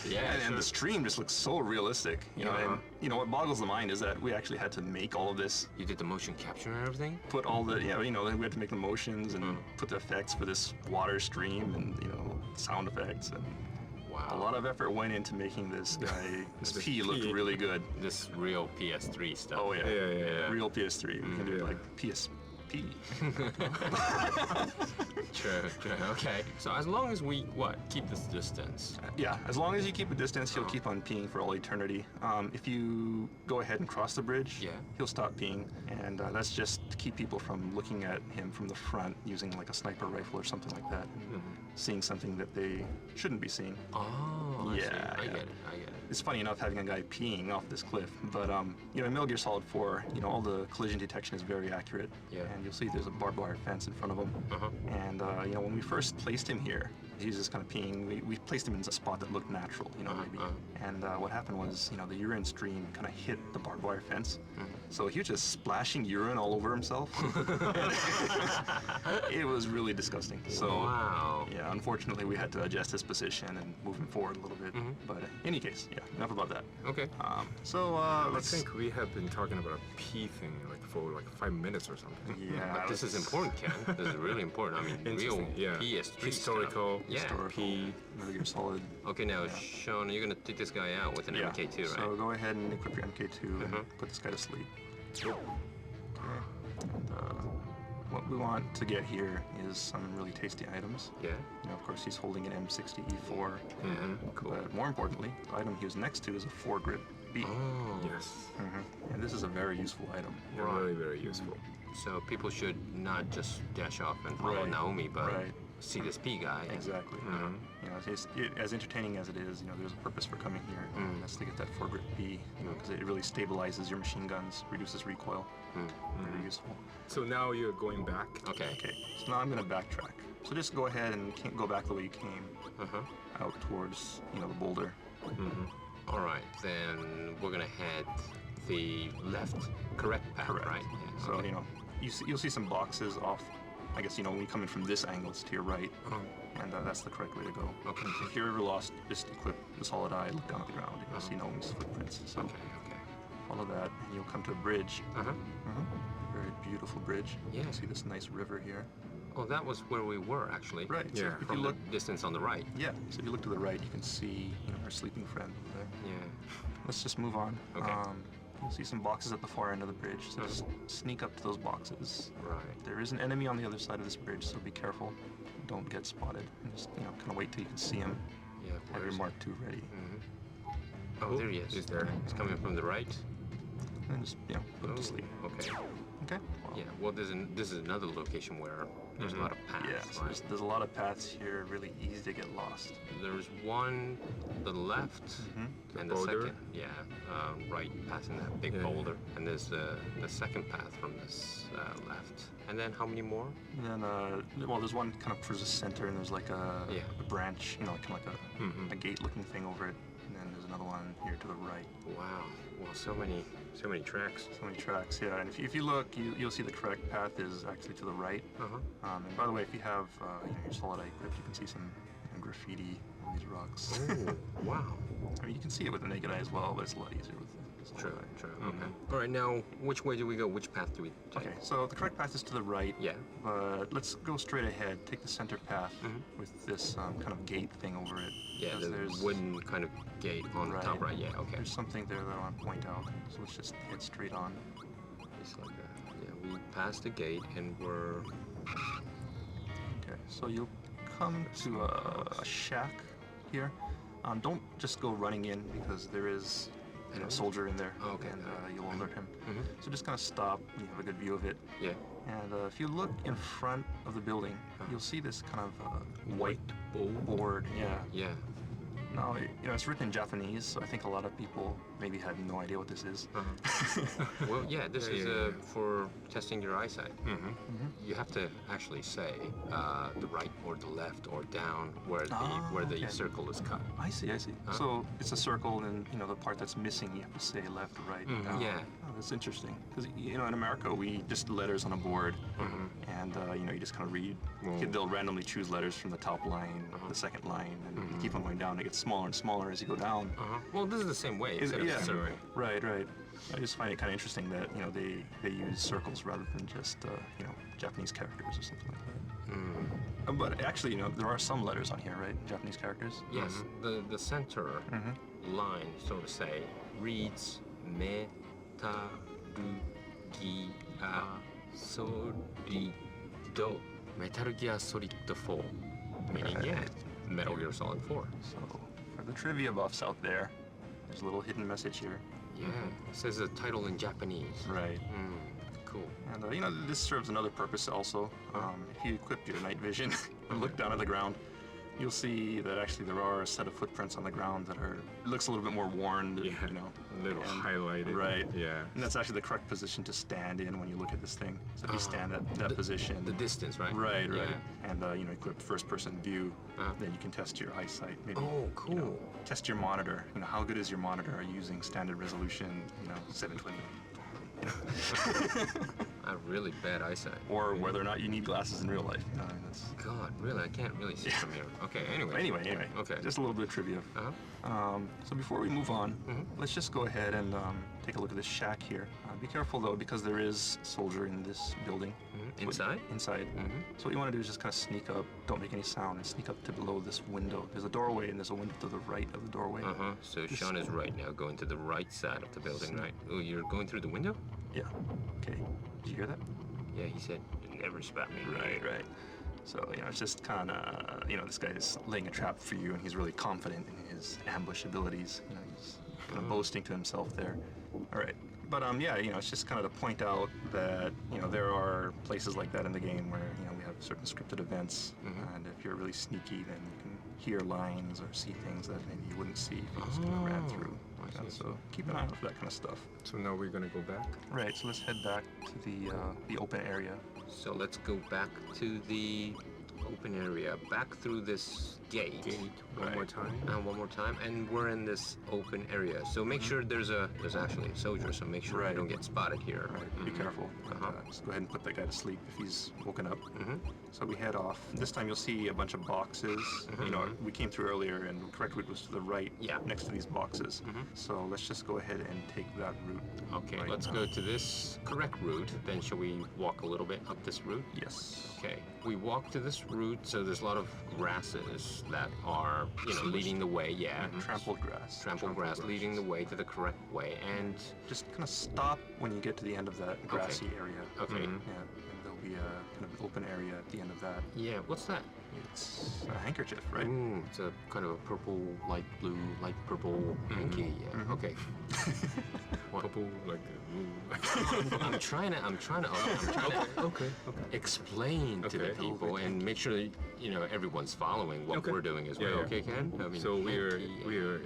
Yeah, and the stream just looks so realistic. And what boggles the mind is that we actually had to make all of this, You did the motion capture and everything? put all the, we had to make the motions and put the effects for this water stream and sound effects and. Wow. A lot of effort went into making this guy, this pee look really good. This real PS3 stuff. Oh yeah. Yeah. Real PS3. We can do yeah. like pee. True. Okay. So as long as we keep this distance. Yeah, as long as you keep a distance, he'll keep on peeing for all eternity. If you go ahead and cross the bridge, Yeah. he'll stop peeing, and that's just to keep people from looking at him from the front using like a sniper rifle or something like that, and seeing something that they shouldn't be seeing. Oh, I see. Yeah, I yeah. get it. It's funny enough having a guy peeing off this cliff, but in Metal Gear Solid 4, all the collision detection is very accurate. Yeah. And you'll see there's a barbed wire fence in front of him. And when we first placed him here, he was just kind of peeing. We placed him in a spot that looked natural, maybe. And what happened was, the urine stream kind of hit the barbed wire fence. So he was just splashing urine all over himself. It was really disgusting. So Wow. yeah, unfortunately we had to adjust his position and move him forward a little bit. But in any case, yeah, enough about that. Okay. I Let's think we have been talking about a pee thing for 5 minutes or something. Yeah, But this is let's- important, Ken. This is really important. I mean, real Interesting, yeah. PS3 Historical. stuff. Yeah. Historical, P. Metal Gear Solid. Okay, now, Sean, you're gonna take this guy out with an Yeah. MK2, right? So go ahead and equip your MK2 and put this guy to sleep. Okay. And, what we want to get here is some really tasty items. Yeah. Of course, he's holding an M60E4. Cool. But more importantly, the item he was next to is a 4-grip B. Oh. Yes. And this is a very useful item. Very, very useful. So people should not just dash off and follow Right. Naomi, but Right. see this P guy. Exactly. As entertaining as it is, there's a purpose for coming here. And that's to get that 4-grip B, because it really stabilizes your machine guns, reduces recoil. Very useful. So now you're going back. Okay. Okay, so now I'm going to backtrack. So just go ahead and go back the way you came, out towards, the boulder. All right, then we're gonna head the correct path, Correct. right? Yeah. So, okay. you'll see some boxes off. I guess, when you come in from this angle, it's to your right, and that's the correct way to go. Okay. If you're ever lost, just equip the solid eye, look down at the ground, and you'll see Naomi's footprints. So Okay. follow that, and you'll come to a bridge. Very beautiful bridge. Yeah. You can see this nice river here. Oh, that was where we were actually. Right. So Yeah. if you From look, the distance on the right. yeah. So if you look to the right, you can see our sleeping friend over there. Yeah. Let's just move on. Okay. You'll see some boxes at the far end of the bridge. So just sneak up to those boxes. Right. There is an enemy on the other side of this bridge, so be careful. Don't get spotted. And just kind of wait till you can see him. Yeah. Have where your is Mark II ready. Oh, there he is. He's there. He's coming from the right. And just put him to sleep. Okay. Okay. Well, Yeah. Well, this is another location where there's a lot of paths. Yeah. So right? there's a lot of paths here. Really easy to get lost. There's one the left and the boulder? second, right, passing that big Yeah. boulder, and there's the second path from this left. And then how many more? And then, there's one kind of towards the center, and there's like a branch, kind of like a gate-looking thing over it. And then there's another one here to the right. Wow. Well, so many tracks. So many tracks, yeah. And if you look, you'll see the correct path is actually to the right. And by the way, if you have your solid eye equipped, you can see some graffiti on these rocks. Oh, wow. I mean, you can see it with the naked eye as well, but it's a lot easier with the solid True. eye. True. Okay. All right. Now, which way do we go? Which path do we take? Okay, so the correct path is to the right. Yeah. But let's go straight ahead. Take the center path with this kind of gate thing over it. Yeah. because The wooden kind of gate on the top right. Yeah. Okay. There's something there that I want to point out. So let's just head straight on. It's like we passed the gate and we're. Okay, so you'll come to a shack here. Don't just go running in because there is a soldier in there. Okay. And you'll alert him. So just kind of stop. You have a good view of it. Yeah. And if you look in front of the building, you'll see this kind of white board. Yeah. Yeah. Now, it's written in Japanese, so I think a lot of people maybe had no idea what this is. Well, yeah, this is for testing your eyesight. You have to actually say the right or the left or down where the okay. circle is cut. I see. So it's a circle, and the part that's missing, you have to say left or right. Yeah. Oh, that's interesting. Because in America, we just letters on a board, and you just kind of read. They'll randomly choose letters from the top line, the second line, and you keep on going down. It gets smaller and smaller as you go down. Well, this is the same way. Except Yeah. it's a circle. Right. I just find it kind of interesting that they use circles rather than just Japanese characters or something like that. But actually, there are some letters on here, right? Japanese characters. Yes, the center line, so to say, reads me ta ru gi a Solido. Metal Gear Solid 4. Meaning, yeah, Metal Gear Solid 4. So, for the trivia buffs out there, there's a little hidden message here. Yeah, it says the title in Japanese. Right. Cool. And, this serves another purpose also. If you equip your night vision and look down at the ground, you'll see that actually there are a set of footprints on the ground that looks a little bit more worn, A little highlighted. Right. Yeah. And that's actually the correct position to stand in when you look at this thing. So if you stand at that position. The distance, right? Right. Yeah. And, equip first-person view, then you can test your eyesight. Maybe, Oh, cool. test your monitor. How good is your monitor? Are you using standard resolution, 720? I have really bad eyesight. Or whether or not you need glasses in real life. That's... God, really, I can't really see from here. Okay, anyway. Anyway. Okay. Just a little bit of trivia. So before we move on, let's just go ahead and take a look at this shack here. Be careful though, because there is a soldier in this building. Inside? Inside. So what you want to do is just kind of sneak up, don't make any sound, and sneak up to below this window. There's a doorway, and there's a window to the right of the doorway. So Sean is right now, going to the right side of the building, right? Oh, you're going through the window? Yeah. Okay. Did you hear that? Yeah, he said, never spot me. Right. So, it's just kind of, this guy is laying a trap for you, and he's really confident in his ambush abilities. He's kind of boasting to himself there. All right. But, it's just kind of to point out that, there are places like that in the game where, we have certain scripted events, and if you're really sneaky, then you can hear lines or see things that maybe you wouldn't see if you just kind of ran through. So keep an eye out for that kind of stuff. So now we're gonna go back. Right. So let's head back to the open area. So let's go back to the open area, back through this gate. One more time. And one more time, and we're in this open area. So make sure there's actually a soldier. So make sure you don't get spotted here. Right. Be careful. Just go ahead and put that guy to sleep if he's woken up. So we head off. This time you'll see a bunch of boxes. We came through earlier, and the correct route was to the right, next to these boxes. So let's just go ahead and take that route. Okay, right let's now. go to this correct route. Then shall we walk a little bit up this route? Yes. Okay, we walk to this route. So there's a lot of grasses that are, leading the way. Yeah. Trampled grass. Trampled grass leading the way to the correct way, and just kind of stop when you get to the end of that grassy area. Okay. Yeah, and there'll be a kind of open area at the end of that. Yeah, what's that? It's a handkerchief, right? Ooh, it's a kind of a purple, light blue, light purple hanky. Yeah. Okay. Purple like the I'm trying to Okay. explain to the people and make sure that, everyone's following what we're doing as well. Yeah. Okay, Ken? I mean, So we're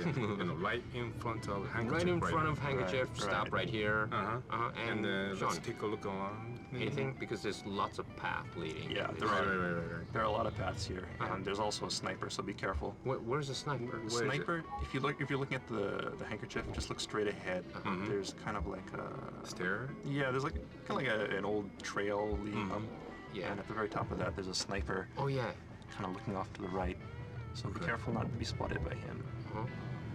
hanky, right in front of handkerchief. right in front of now. handkerchief. Stop right here. And And let's Sean, take a look around. anything, because there's lots of path leading. Yeah, to there this. are. There are a lot of paths here, and there's also a sniper, so be careful. Where's the sniper? Where is it? Sniper, if you're looking at the handkerchief, just look straight ahead. There's kind of like a Stair. yeah, there's like kind of like an old trail leading up. Yeah. And at the very top of that, there's a sniper Oh yeah. kind of looking off to the right. So be careful not to be spotted by him.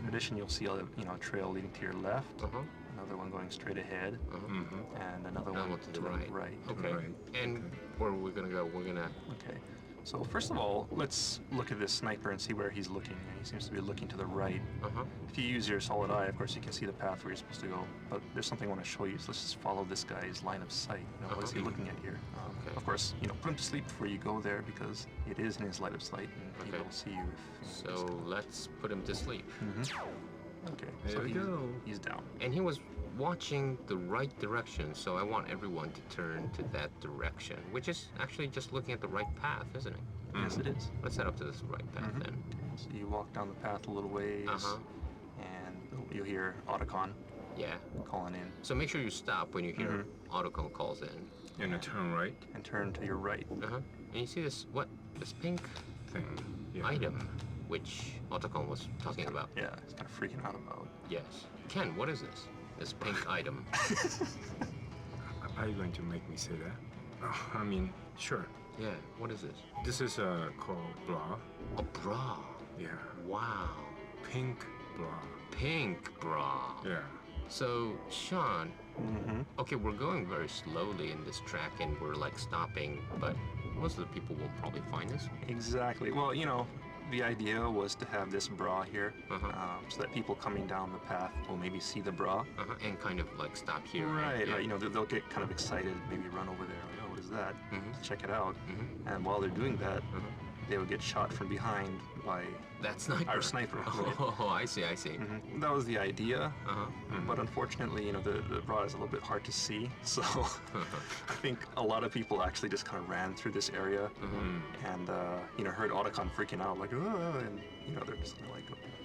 In addition, you'll see a trail leading to your left, another one going straight ahead, and another one to the right. Okay. Right. And where are we gonna go? We're gonna. Okay. So first of all, let's look at this sniper and see where he's looking. He seems to be looking to the right. If you use your solid eye, of course, you can see the path where you're supposed to go. But there's something I want to show you. So let's just follow this guy's line of sight. What is he looking at here? Okay. Of course, put him to sleep before you go there, because it is in his line of sight, and he Okay. will see you if. So let's put him to sleep. Okay. There so we go. he's down. And he was watching the right direction, so I want everyone to turn to that direction, which is actually just looking at the right path, isn't it? Yes, it is. Let's head up to this right path then. So you walk down the path a little ways, and you'll hear Otacon Yeah. calling in, So make sure you stop when you hear Autocon calls in. And a turn right and turn to your right. And you see this pink thing. Yeah. item, which Autocon was talking about. Yeah, he's kind of freaking out about. Yes. Ken, what is this? This pink item. Are you going to make me say that? Oh, I mean, sure. Yeah. What is this? This is called bra. A bra. Yeah. Wow. Pink bra. Pink bra. Yeah. So, Sean, okay, we're going very slowly in this track and we're like stopping, but most of the people won't probably find us. Exactly. Well, The idea was to have this bra here, Uh-huh. so that people coming down the path will maybe see the bra. And kind of like stop here. Right, Yeah. right. You know, they'll get kind of excited, maybe run over there. Like, oh, what is that? Mhm. Check it out. Mhm. And while they're doing that, Uh-huh. they would get shot from behind by That sniper. our sniper. Right? Oh, I see. Mhm. That was the idea. Uh-huh. But unfortunately, you know, the bra is a little bit hard to see. So I think a lot of people actually just kind of ran through this area and, you know, heard Otacon freaking out, like, and, you know, they're just kinda like,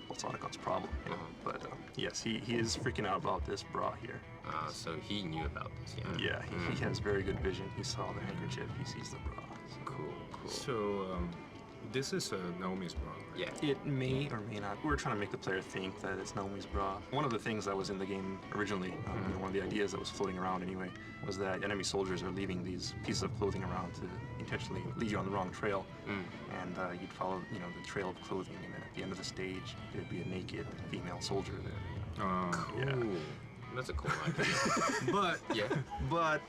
what's Otacon's problem? You know? But yes, he is freaking out about this bra here. So he knew about this, yeah? Yeah, he has very good vision. He saw the handkerchief, he sees the bra. So. Cool. So this is Naomi's bra, right? Yeah. It may or may not. We're trying to make the player think that it's Naomi's bra. One of the things that was in the game originally, you know, one of the ideas that was floating around anyway, was that enemy soldiers are leaving these pieces of clothing around to intentionally lead you on the wrong trail. And you'd follow, you know, the trail of clothing, and then at the end of the stage, there'd be a naked female soldier there. Cool. That's a cool idea. But Yeah. But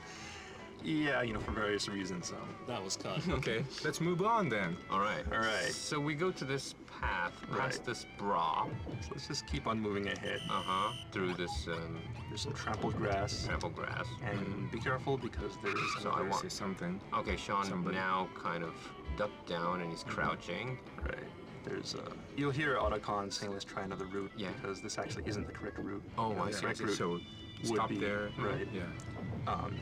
yeah, you know, for various reasons, that was cut. okay, let's move on then. All right. All right. So we go to this path past Right. this bra. So let's just keep on moving ahead. Through this There's some trampled grass. trampled grass. And be careful because there is So I another. want- See something. Okay, Sean Somebody. now kind of ducked down and he's crouching. Right. There's you'll hear Otacon saying let's try another route Yeah. because this actually isn't the correct route. Oh, You know, I the see. correct route So would stop be there. right Yeah.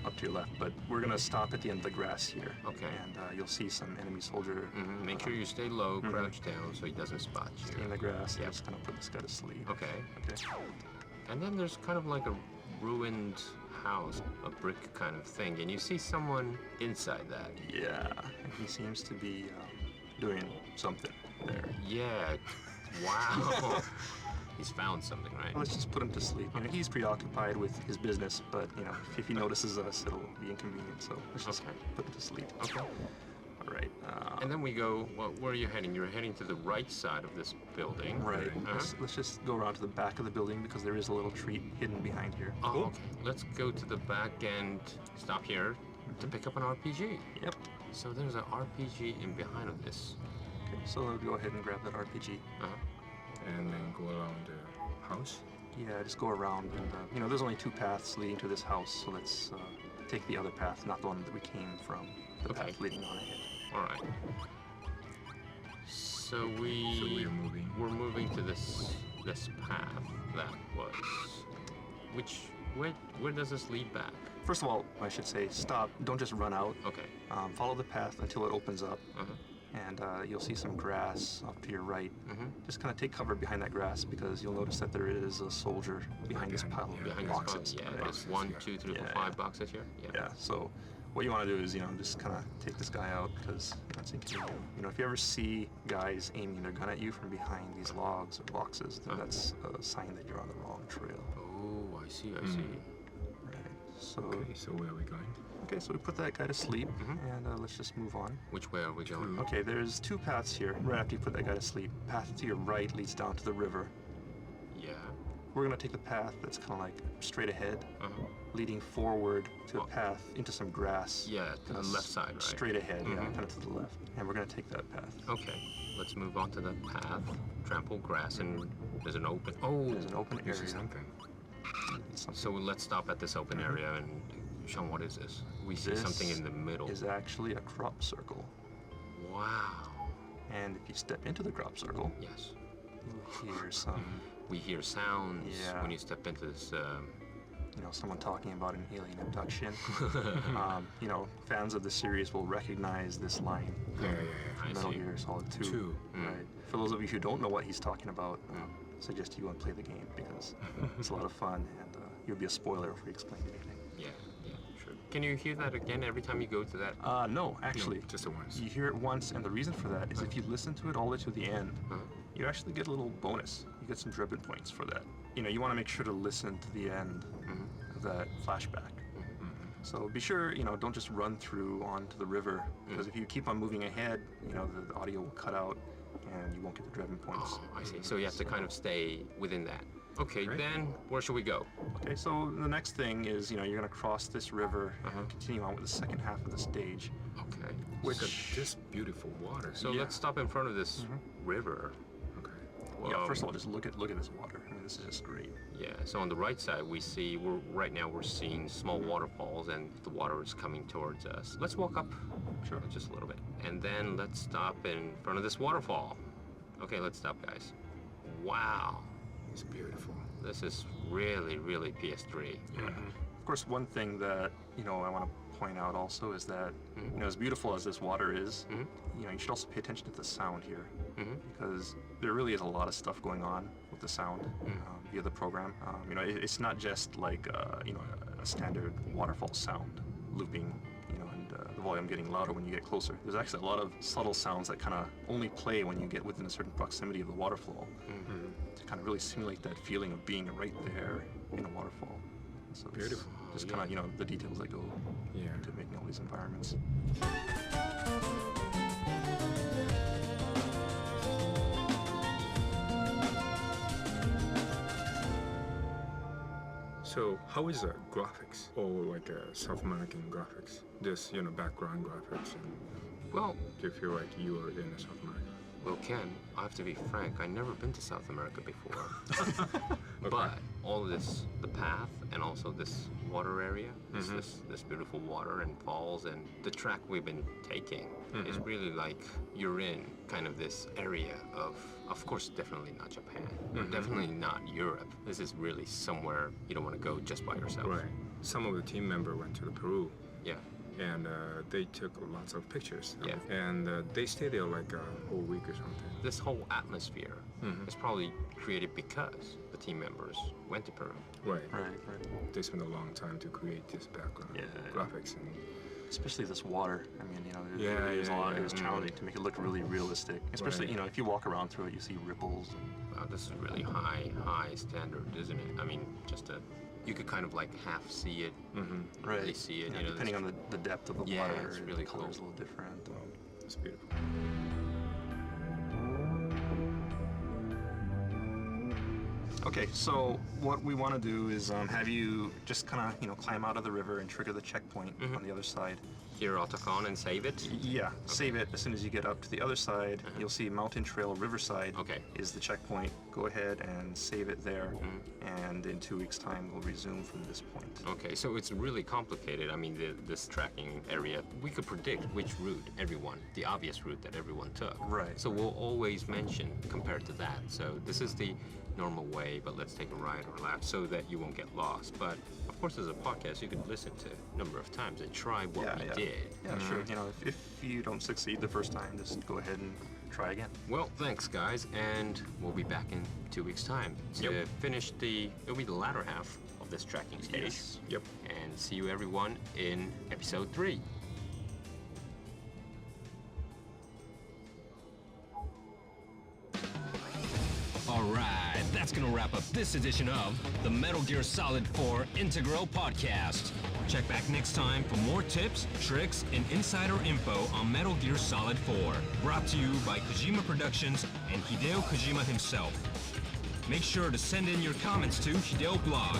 up to your left, but we're gonna stop at the end of the grass here. Okay. And you'll see some enemy soldier Make sure you stay low, crouch down so he doesn't spot stay in you. the grass. Yep. And just kind of put this guy to sleep. Okay. Okay. And then there's kind of like a ruined house, a brick kind of thing, and you see someone inside that. Yeah. And he seems to be doing something there. Yeah. Wow. He's found something, right? Let's just put him to sleep. You know, he's preoccupied with his business, but you know, if he notices us, it'll be inconvenient. So let's just Okay. put him to sleep. Okay. All right. And then we go, well, where are you heading? You're heading to the right side of this building. Right. Uh-huh. Let's just go around to the back of the building because there is a little treat hidden behind here. Oh, okay. Let's go to the back and stop here to pick up an RPG. Yep. So there's an RPG in behind of this. Okay, so go ahead and grab that RPG. Uh-huh. And then go around the house. Yeah, just go around and, you know, there's only two paths leading to this house, so let's take the other path, not the one that we came from. The Okay. path leading on ahead. All right. So So we're moving. we're moving to this path that was. Where does this lead back? First of all, I should say, stop. Don't just run out. Okay. Follow the path until it opens up, Uh-huh. and you'll see some grass off to your right. Mhm. Just kind of take cover behind that grass because you'll notice that there is a soldier behind this pile of Behind boxes. this box, yeah, right? there's 1, 2, 3, 4, Yeah, 5 yeah. boxes here. Yeah, so what you want to do is, you know, just kind of take this guy out because that's inconvenient. You know, if you ever see guys aiming their gun at you from behind these logs or boxes, then that's a sign that you're on the wrong trail. Oh, I see. I see. Right. So, Okay, so where are we going? okay, so we put that guy to sleep, and let's just move on. Which way are we going? Okay, there's two paths here. Right after you put that guy to sleep, path to your right leads down to the river. Yeah. We're gonna take the path that's kind of like straight ahead, Uh-huh. leading forward to a path into some grass. Yeah, to the Kinda left side, right? Straight ahead, yeah, kind of to the left. And we're gonna take that path. Okay. Let's move on to the path. Trample grass and there's an open. Oh. There's an open This area. is something. Something So let's stop at this open area and Sean, what is this? We see something This in the middle. is actually a crop circle. Wow. And if you step into the crop circle, Yes. you hear some, We hear sounds Yeah. when you step into this. you know, someone talking about an alien abduction. You know, fans of the series will recognize this line Yeah, yeah, I from Metal see. Gear Solid 2. Two. Right. For those of you who don't know what he's talking about, I suggest you go and play the game because it's a lot of fun and you'll be a spoiler if we explain anything. Yeah, sure. Can you hear that again every time you go to that? No, actually. No, just the once. You hear it once, and the reason for that is if you listen to it all the way to the end, Uh-huh. you actually get a little bonus. You get some driven points for that. You know, you want to make sure to listen to the end of that flashback. So be sure, you know, don't just run through onto the river, because if you keep on moving ahead, you know, the audio will cut out, and you won't get the driven points. Oh, I see. So you have to kind of stay within that. Okay, Right. then where should we go? Okay, so the next thing is, you're going to cross this river and continue on with the second half of the stage. Okay. Look at this beautiful water. So Yeah. let's stop in front of this river. Okay. Yeah, first of all, just look at this water. I mean, this is just great. Yeah, so on the right side we see, right now we're seeing small waterfalls and the water is coming towards us. Let's walk up just a little bit. And then let's stop in front of this waterfall. Okay, let's stop, guys. Wow, It's beautiful. this is really, really PS3. Of course, one thing that, I want to point out also is that, as beautiful as this water is, you should also pay attention to the sound here. Because there really is a lot of stuff going on with the sound via the program. It's not just like, a standard waterfall sound looping, and the volume getting louder when you get closer. There's actually a lot of subtle sounds that kind of only play when you get within a certain proximity of the waterfall to kind of really simulate that feeling of being right there in a waterfall. So it's Beautiful. just kind of, the details that go Yeah. into making all these environments. So how is the graphics or like South American graphics? This, background graphics. And Well, do you feel like you are in South America? Well, Ken, I have to be frank, I've never been to South America before. But all this, the path and also this water area, this beautiful water and falls and the track we've been taking is really like you're in kind of this area of course, definitely not Japan, or definitely not Europe. This is really somewhere you don't want to go just by yourself. Right. Some of the team member went to Peru. Yeah. And they took lots of pictures. Yeah. And they stayed there like a whole week or something. This whole atmosphere is probably created because the team members went to Peru. Right. Right. They spent a long time to create this background graphics. And Especially this water. I mean, Yeah, it was yeah, it was challenging to make it look really realistic. Especially, Right. If you walk around through it, you see ripples. Wow, this is really high standard, isn't it? I mean, you could kind of like half see it, really see it. Yeah, depending on the depth of the Yeah, water, it's really the color's cool. a little different. it's beautiful. Okay, so what we want to do is have you just kind of, climb out of the river and trigger the checkpoint on the other side. Here, Otacon, and save it. Yeah, save it. As soon as you get up to the other side, you'll see Mountain Trail Riverside Okay. is the checkpoint. Go ahead and save it there, and in 2 weeks' time, we'll resume from this point. Okay, so it's really complicated. I mean, this tracking area, we could predict which route the obvious route that everyone took. Right. So we'll always mention compared to that. So this is the normal way, but let's take a right or left so that you won't get lost. But of course, as a podcast, you can listen to a number of times and try what we did. Yeah, sure. If you don't succeed the first time, just go ahead and try again. Well, thanks, guys, and we'll be back in 2 weeks' time to finish it'll be the latter half of this tracking stage. Yes. Yep. And see you, everyone, in episode 3. Alright, that's gonna wrap up this edition of the Metal Gear Solid 4 Integral Podcast. Check back next time for more tips, tricks, and insider info on Metal Gear Solid 4. Brought to you by Kojima Productions and Hideo Kojima himself. Make sure to send in your comments to Hideo Blog.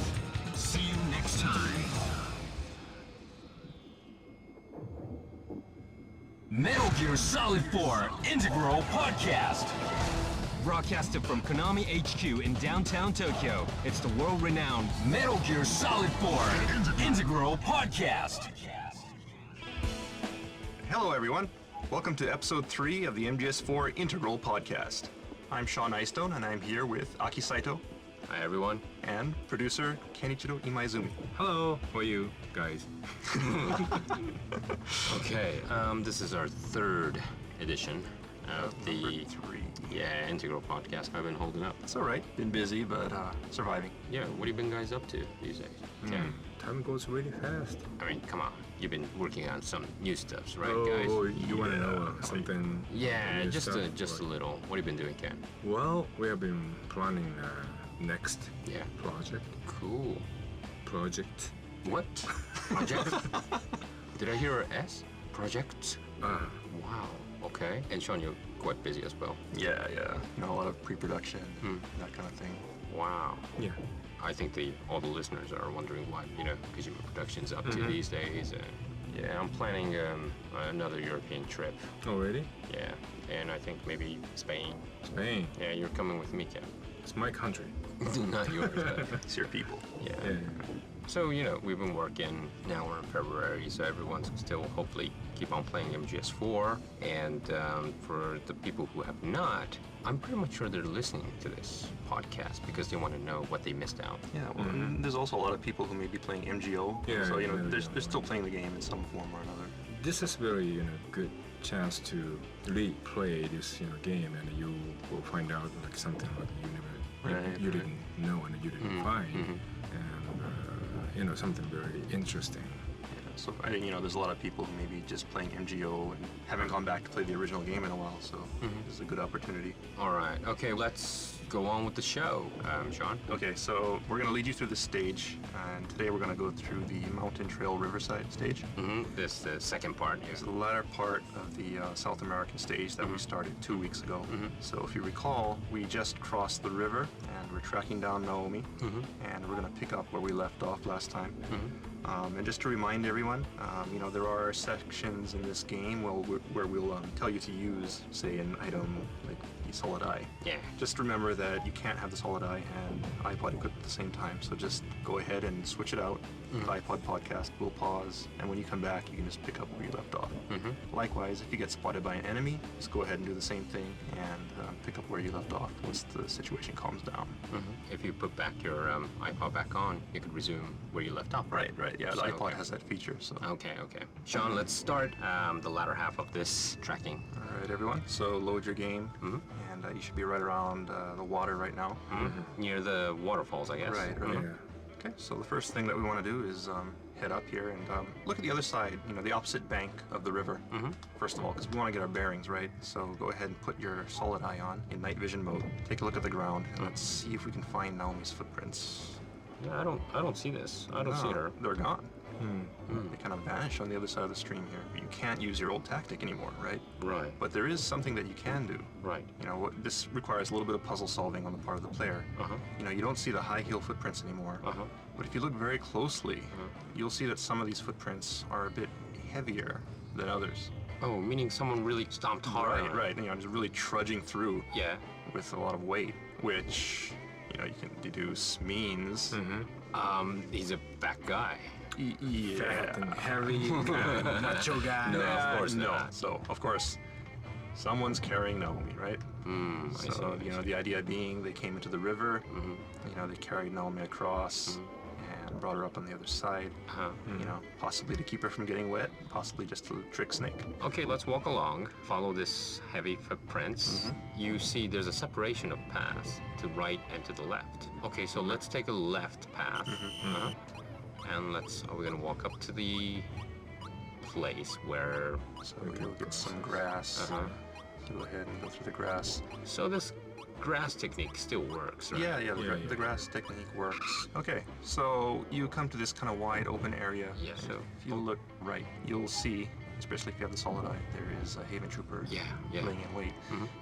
See you next time. Metal Gear Solid 4 Integral Podcast. Broadcasted from Konami HQ in downtown Tokyo, it's the world-renowned Metal Gear Solid 4 Integral Podcast. Hello, everyone. Welcome to episode 3 of the MGS4 Integral Podcast. I'm Sean Eystone, and I'm here with Aki Saito Hi, everyone. and producer Kenichiro Imaizumi. Hello. How are you guys? Okay, this is our 3rd edition of the Number 3. Integral Podcast. I've been holding up. It's all right. Been busy, but surviving. Yeah, what have you been guys up to these days? Yeah. Time goes really fast. I mean, come on. You've been working on some new stuffs, right, Oh, guys? you want to know something? Yeah, new just stuff? a little. What have you been doing, Ken? Well, we have been planning next Yeah. project. Cool. Project. What? Project? Did I hear a S? Project? Wow. Okay. And Sean, you're quite busy as well. Yeah. A lot of pre-production, that kind of thing. Wow. Yeah. I think all the listeners are wondering what, Kojima Productions up to these days. Yeah, I'm planning another European trip. Oh, really? Yeah, and I think maybe Spain. Spain. Yeah, you're coming with me, Kev. It's my country. Not yours. It's your people. Yeah. Yeah. So, we've been working, now we're in February, so everyone's still hopefully keep on playing MGS4. And for the people who have not, I'm pretty much sure they're listening to this podcast because they want to know what they missed out. Yeah, well, and there's also a lot of people who may be playing MGO. Yeah, so, yeah, they're still playing the game in some form or another. This is very good chance to really play this game, and you will find out like something like you didn't know and you didn't find, and something very interesting. So, there's a lot of people who may be just playing MGO and haven't gone back to play the original game in a while, so this is a good opportunity. All right. Okay, let's go on with the show, Sean. Okay, so we're going to lead you through this stage, and today we're going to go through the Mountain Trail Riverside stage. This the second part. It's the latter part of the South American stage that we started 2 weeks ago. So if you recall, we just crossed the river, and we're tracking down Naomi, and we're going to pick up where we left off last time. And just to remind everyone, there are sections in this game where we'll tell you to use, say, an item like the solid eye. Yeah. Just remember that you can't have the solid eye and iPod equipped at the same time, so just go ahead and switch it out. The iPod podcast will pause, and when you come back, you can just pick up where you left off. Likewise, if you get spotted by an enemy, just go ahead and do the same thing and pick up where you left off once the situation calms down. If you put back your iPod back on, you could resume where you left off, right? Right, yeah, the So, iPod okay. has that feature, so. Okay. Sean, let's start the latter half of this tracking. All right, everyone, so load your game, and you should be right around the water right now. Near the waterfalls, I guess. Right. Yeah. Okay, so the first thing that we want to do is head up here and look at the other side, the opposite bank of the river, first of all, because we want to get our bearings right. So go ahead and put your solid eye on in night vision mode. Take a look at the ground, and let's see if we can find Naomi's footprints. Yeah, I don't see this. I don't see her. They're gone. They kind of vanish on the other side of the stream here. You can't use your old tactic anymore, right? Right. But there is something that you can do. Right. This requires a little bit of puzzle solving on the part of the player. You don't see the high heel footprints anymore. But if you look very closely, you'll see that some of these footprints are a bit heavier than others. Oh, meaning someone really stomped hard. on it. Right. Just really trudging through Yeah. with a lot of weight, which, you can deduce means. He's a fat guy. Fat and heavy, macho guy. No, of course no. not. So, of course, someone's carrying Naomi, right? I see. The idea being they came into the river, they carried Naomi across and brought her up on the other side, possibly to keep her from getting wet, possibly just to trick Snake. Okay, let's walk along. Follow this heavy footprints. You see there's a separation of paths to right and to the left. Okay, so let's take a left path. And we're gonna walk up to the place where... So you'll get some grass. Go ahead and go through the grass. So this grass technique still works, right? Yeah, the grass technique works. Okay, so you come to this kind of wide open area. Yeah. So if you look right, you'll see, especially if you have the solid eye, there is a Haven Trooper laying in wait.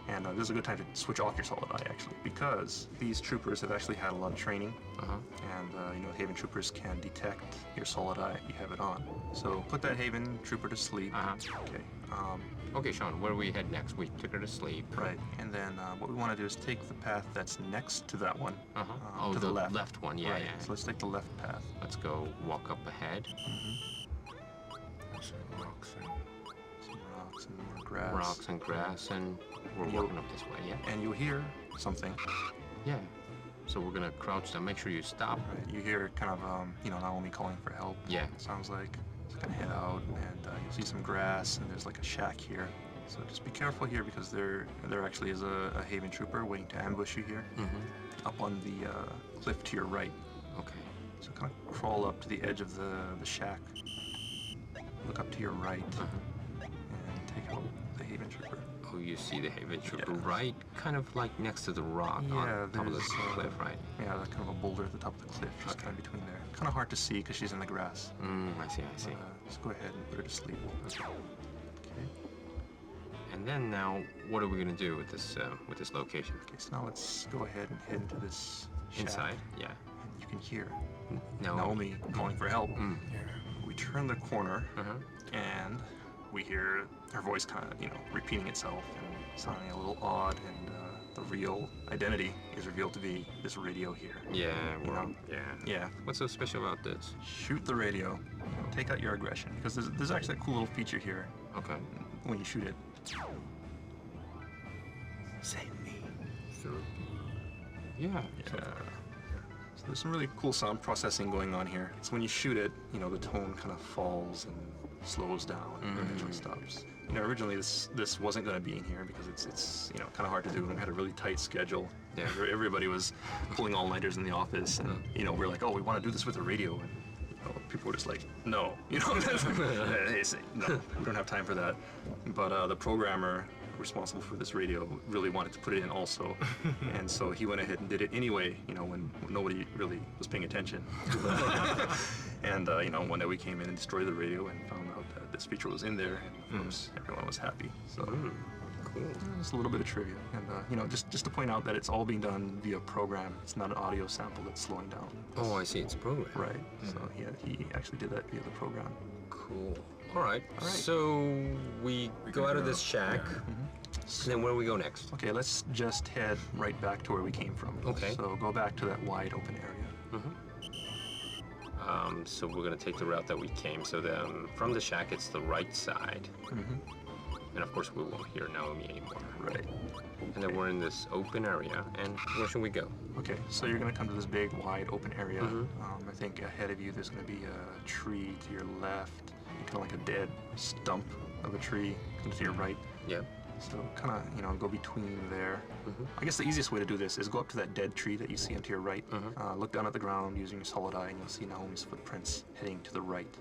And this is a good time to switch off your solid eye, actually, because these troopers have actually had a lot of training. And Haven Troopers can detect your solid eye if you have it on. So put that Haven Trooper to sleep. Okay. Okay, Sean, where do we head next? We took her to sleep. Right, and then what we want to do is take the path that's next to that one, Oh, to the left. left one, yeah, Right, yeah. so let's take the left path. Let's go walk up ahead. Some rocks and Some rocks and more grass. Rocks and grass, and we're walking up this way, yeah? And you'll hear something. Yeah. So we're gonna crouch down, make sure you stop. Right, you hear kind of, Naomi calling for help. Yeah. It sounds like. So kind of head out, and you'll see some grass, and there's like a shack here. So just be careful here because there actually is a Haven Trooper waiting to ambush you here. Up on the cliff to your right. Okay. So kind of crawl up to the edge of the shack. Look up to your right, and take out the Haven Trooper. Oh, you see the Haven Trooper Yeah. right, kind of like next to the rock on top of the there's, cliff, right? Yeah, kind of a boulder at the top of the cliff, just kind of between there. Kind of hard to see because she's in the grass. I see. Just go ahead and put her to sleep. Okay. And then now, what are we gonna do with this location? Okay, so now let's go ahead and head into this shack. Inside? Yeah. And you can hear No. Naomi calling for help. Mm. We turn the corner, Uh-huh. and we hear her voice kind of, repeating itself and sounding a little odd, and the real identity is revealed to be this radio here. Yeah, You well, know? yeah. Yeah. What's so special about this? Shoot the radio, take out your aggression, because there's actually a cool little feature here Okay. when you shoot it. Save me. Yeah. Yeah. So there's some really cool sound processing going on here. So when you shoot it, the tone kind of falls and slows down and eventually stops. Originally this wasn't going to be in here because it's kind of hard to do, and we had a really tight schedule. Yeah. Everybody was pulling all-nighters in the office, and we're like, oh, we want to do this with the radio, and people were just like, no, they say, no, we don't have time for that. But the programmer responsible for this radio really wanted to put it in also, and so he went ahead and did it anyway, when nobody really was paying attention. And one day we came in and destroyed the radio and found out that this feature was in there, and of course everyone was happy. So Cool. just a little bit of trivia, and just to point out that it's all being done via program. It's not an audio sample that's slowing down. Oh, I see. It's programmed. Right. So he actually did that via the program. Cool. All right. All right. So we go out of this shack, and then where do we go next? Okay, let's just head right back to where we came from. Okay. So go back to that wide open area. So we're gonna take the route that we came. So from the shack, it's the right side, and of course we won't hear Naomi anymore. Right. And then we're in this open area, and where should we go? Okay, so you're gonna come to this big, wide open area. I think ahead of you there's gonna be a tree to your left, kind of like a dead stump of a tree to your right. Yeah. So kind of, go between there. I guess the easiest way to do this is go up to that dead tree that you see to your right. Look down at the ground using your solid eye, and you'll see Naomi's footprints heading to the right.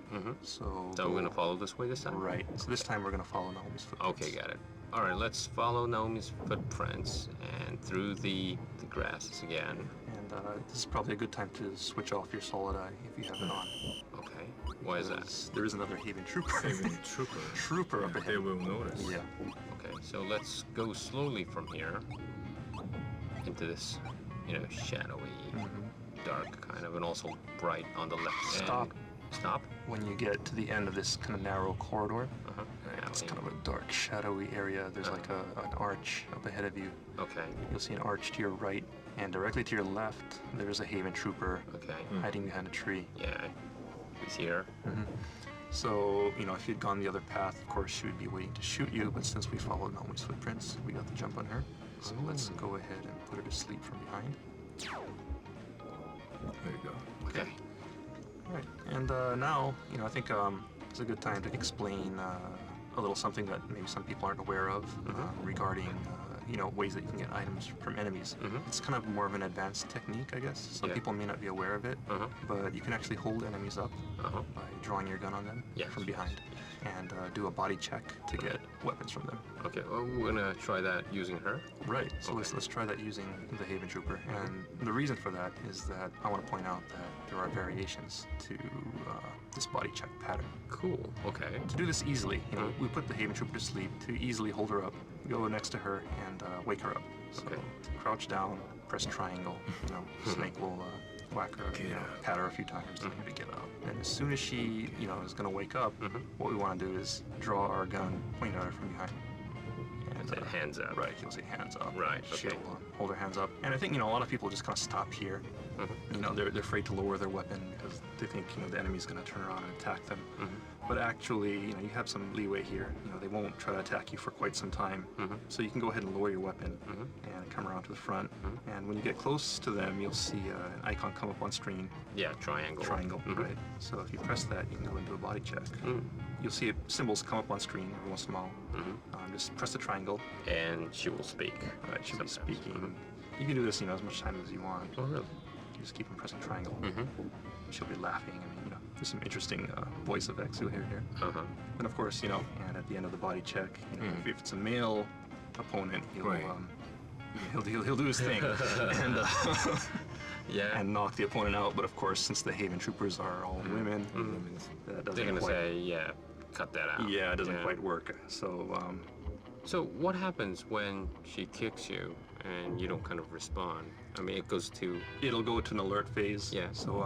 So So we're gonna follow this way this time? Right. So this time we're gonna follow Naomi's footprints. Okay, got it. All right, let's follow Naomi's footprints and through the grasses again. And this is probably a good time to switch off your solid eye if you have it on. Okay. Why is that? Because there is another Haven trooper. Even trooper. Trooper up ahead. They will notice. Yeah. Okay, so let's go slowly from here into this, shadowy, dark kind of, and also bright on the left. Stop. Stop? When you get to the end of this kind of narrow corridor, Uh-huh. it's kind of a dark, shadowy area. There's like an arch up ahead of you. Okay. You'll see an arch to your right, and directly to your left, there's a Haven trooper Okay. hiding behind a tree. Yeah. He's here. So, if you'd gone the other path, of course, she would be waiting to shoot you, but since we followed Naomi's footprints, we got the jump on her. So let's go ahead and put her to sleep from behind. There you go. Okay. All right. And now, I think it's a good time to explain a little something that maybe some people aren't aware of regarding, ways that you can get items from enemies. It's kind of more of an advanced technique, I guess. Some Yeah. people may not be aware of it, but you can actually hold enemies up by drawing your gun on them from behind and do a body check to get weapons from them. Okay, well, we're gonna try that using her. Right. So let's try that using the Haven Trooper. And the reason for that is that I want to point out that there are variations to this body check pattern. Cool. Okay. To do this easily, we put the Haven Trooper to sleep. To easily hold her up, go next to her and wake her up. So Okay. crouch down, press triangle. Snake will whack her, pat her a few times to get her to get up. And as soon as she, is going to wake up, what we want to do is draw our gun, point at her from behind. And, Say hands up. Right, you'll say hands up. Right, okay. She'll hold her hands up. And I think, a lot of people just kind of stop here. They're afraid to lower their weapon because they think, the enemy's going to turn around and attack them. But actually, you have some leeway here. They won't try to attack you for quite some time. So you can go ahead and lower your weapon and come around to the front. And when you get close to them, you'll see an icon come up on screen. Yeah, triangle. Triangle, right? So if you press that, you can go into a body check. You'll see symbols come up on screen every once in a while. Just press the triangle. And she will speak. Right, she'll be sometimes. speaking. You can do this, as much time as you want. Oh, really? You just keep on pressing triangle. She'll be laughing. There's some interesting voice effects you'll hear here. And of course, and at the end of the body check, if it's a male opponent, he'll Right. he'll do his thing and Yeah. and knock the opponent out. But of course, since the Haven Troopers are all women, that They're doesn't gonna quite. say, yeah, cut that out. Yeah, it doesn't quite work. So So what happens when she kicks you and you don't kind of respond. I mean, it goes to It'll go to an alert phase. Yeah. So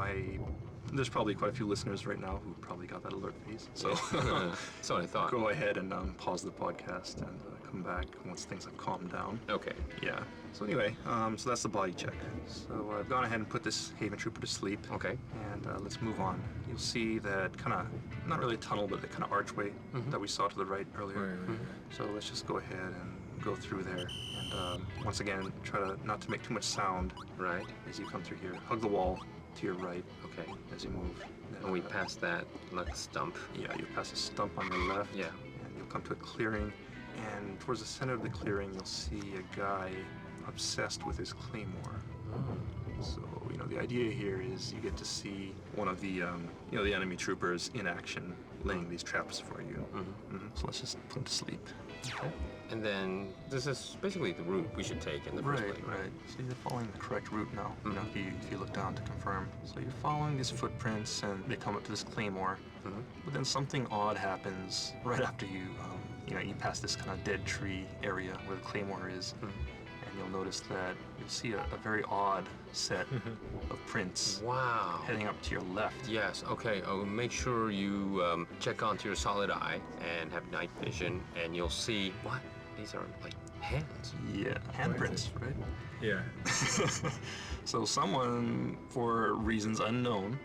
there's probably quite a few listeners right now who probably got that alert phase. So that's what I thought. go ahead and pause the podcast and come back once things have calmed down. Okay. Yeah. So anyway, so that's the body check. So I've gone ahead and put this Haven Trooper to sleep. Okay. And let's move on. You'll see that kind of, not really a tunnel, but the kind of archway that we saw to the right earlier. So let's just go ahead and go through there. And once again, try not to make too much sound. Right. As you come through here. Hug the wall to your right. Okay. As you move. And we pass that like a stump. Yeah, you pass a stump on your left. Yeah. And you'll come to a clearing. And towards the center of the clearing, you'll see a guy obsessed with his claymore. So, the idea here is you get to see one of the, the enemy troopers in action, laying these traps for you. So let's just put him to sleep. Okay. And then this is basically the route we should take in the first place. Right. So you're following the correct route now. If you look down to confirm. So you're following these footprints, and they come up to this claymore. But then something odd happens right after you pass this kind of dead tree area where the claymore is. And you'll notice that you'll see a very odd set of prints. Wow. Heading up to your left. Yes, okay. Make sure you check onto your solid eye and have night vision, and you'll see, what? These are like hands. Yeah, handprints, right? Yeah. So someone, for reasons unknown,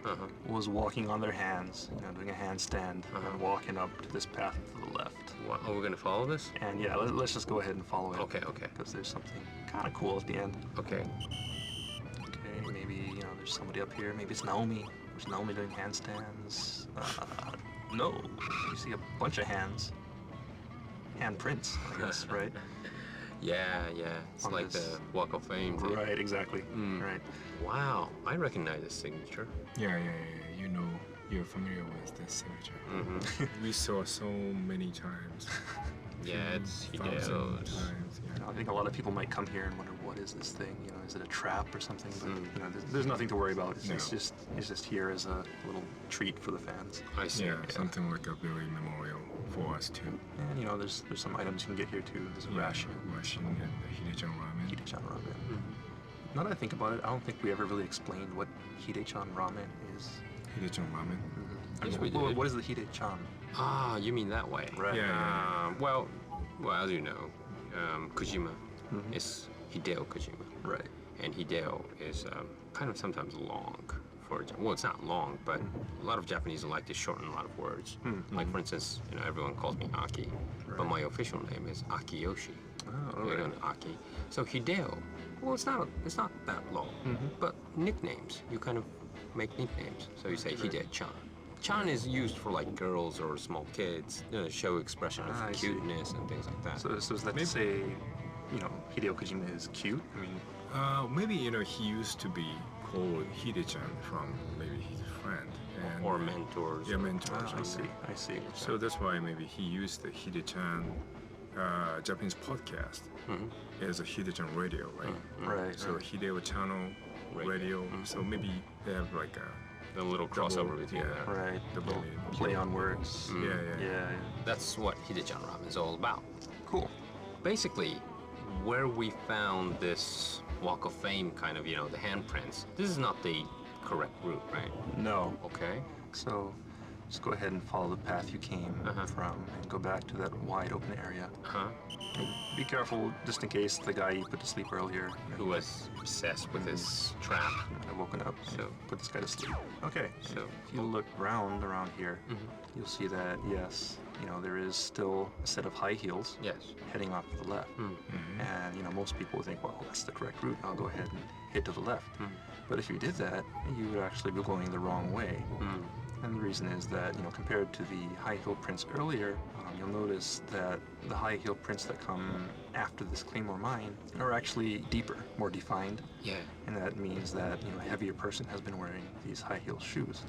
was walking on their hands, doing a handstand and walking up to this path to the left. What, are we going to follow this? And yeah, let's just go ahead and follow it. Okay. Because there's something kind of cool at the end. Okay. Okay, maybe, there's somebody up here. Maybe it's Naomi. There's Naomi doing handstands. No. You see a bunch of hands. Handprints, I guess, right? Yeah. It's On like this. the Walk of Fame thing. Right, exactly. Right. Wow, I recognize this signature. Yeah. You're familiar with this signature. We saw so many times. Yeah, it's Thousand Hideo's. times. Yeah. I think a lot of people might come here and wonder, what is this thing? Is it a trap or something? But there's nothing to worry about. It's just here as a little treat for the fans. I see. Yeah, something like a very memorial for us too. And there's some items you can get here too. There's a ration, Ration and the Hidechan ramen. Hidechan ramen. Now that I think about it, I don't think we ever really explained what Hidechan ramen is. Hidechan ramen. Yes, we Well, did. what is the Hidechan? Ah, you mean that way? Right. Yeah. Well, as you know, Kojima is Hideo Kojima. Right. And Hideo is kind of sometimes long for, well, it's not long, but a lot of Japanese like to shorten a lot of words. Like, for instance, everyone calls me Aki, but my official name is Akiyoshi. Oh, We're right. going to Aki. So Hideo, well, it's not that long, but nicknames, you kind of make nicknames. So you say Hide-chan. Chan is used for like girls or small kids, show expression of I see. cuteness and things like that. So is that to say, Hideo Kojima is cute? I mean, Maybe he used to be called Hide-chan from maybe his friend and or mentors. yeah, mentors. I see. So that's why maybe he used the Hide-chan Japanese podcast as a Hide-chan radio, right? Right. So Hideo channel radio. So maybe they have like The little crossover between yeah. that. Right. Double Little meaning. play on words. Yeah. That's what Hide-chan ramen is all about. Cool. Basically, where we found this Walk of Fame kind of, the handprints, this is not the correct route, right? No. Okay. So just go ahead and follow the path you came from and go back to that wide open area. And be careful, just in case the guy you put to sleep earlier Who was obsessed with this trap. had woken up. So- put this guy to sleep. Okay. So- if you look around here, you'll see that yes, there is still a set of high heels Yes. heading off to the left. And most people would think, well, that's the correct route. I'll go ahead and head to the left. But if you did that, you would actually be going the wrong way. And the reason is that, compared to the high heel prints earlier, you'll notice that the high heel prints that come after this Claymore mine are actually deeper, more defined. Yeah. And that means that, a heavier person has been wearing these high heel shoes.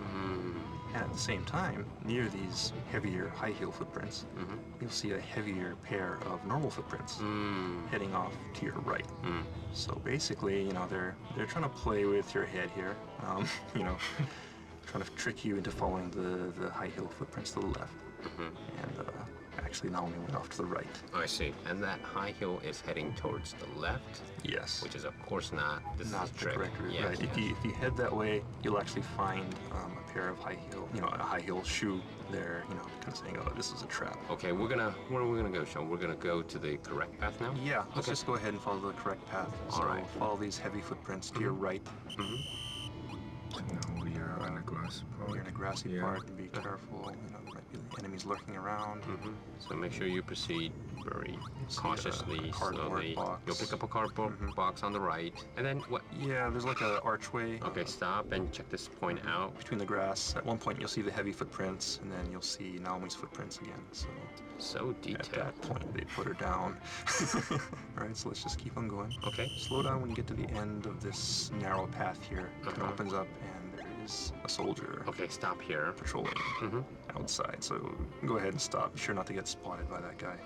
And at the same time, near these heavier high heel footprints, you'll see a heavier pair of normal footprints heading off to your right. So basically, they're trying to play with your head here. Trying to trick you into following the high heel footprints to the left. And actually Naomi went off to the right. I see. And that high heel is heading towards the left, Yes. which is of course not. This Not is a the trick. correct route, Yes, right? yes. If you head that way, you'll actually find a pair of high heel, a high heel shoe there, kind of saying, oh, this is a trap. Okay, where are we gonna go, Sean? We're gonna go to the correct path now? Yeah, let's Okay. just go ahead and follow the correct path. So Alright. follow these heavy footprints to your right. Now we are on a grass You're in a grassy Yeah. part, and be careful. There might be enemies lurking around. So make sure you proceed very See a cautiously, cardboard slowly. box. You'll pick up a cardboard box on the right, and then what? Yeah, there's like an archway. Okay, stop and check this point out. Between the grass. At one point, you'll see the heavy footprints, and then you'll see Naomi's footprints again. So So at detailed. that point, they put her down. All right, so let's just keep on going. Okay. Slow down when you get to the end of this narrow path here. It Uh-huh. opens up, and there is a soldier Okay, stop here. patrolling outside. So go ahead and stop. Be sure not to get spotted by that guy.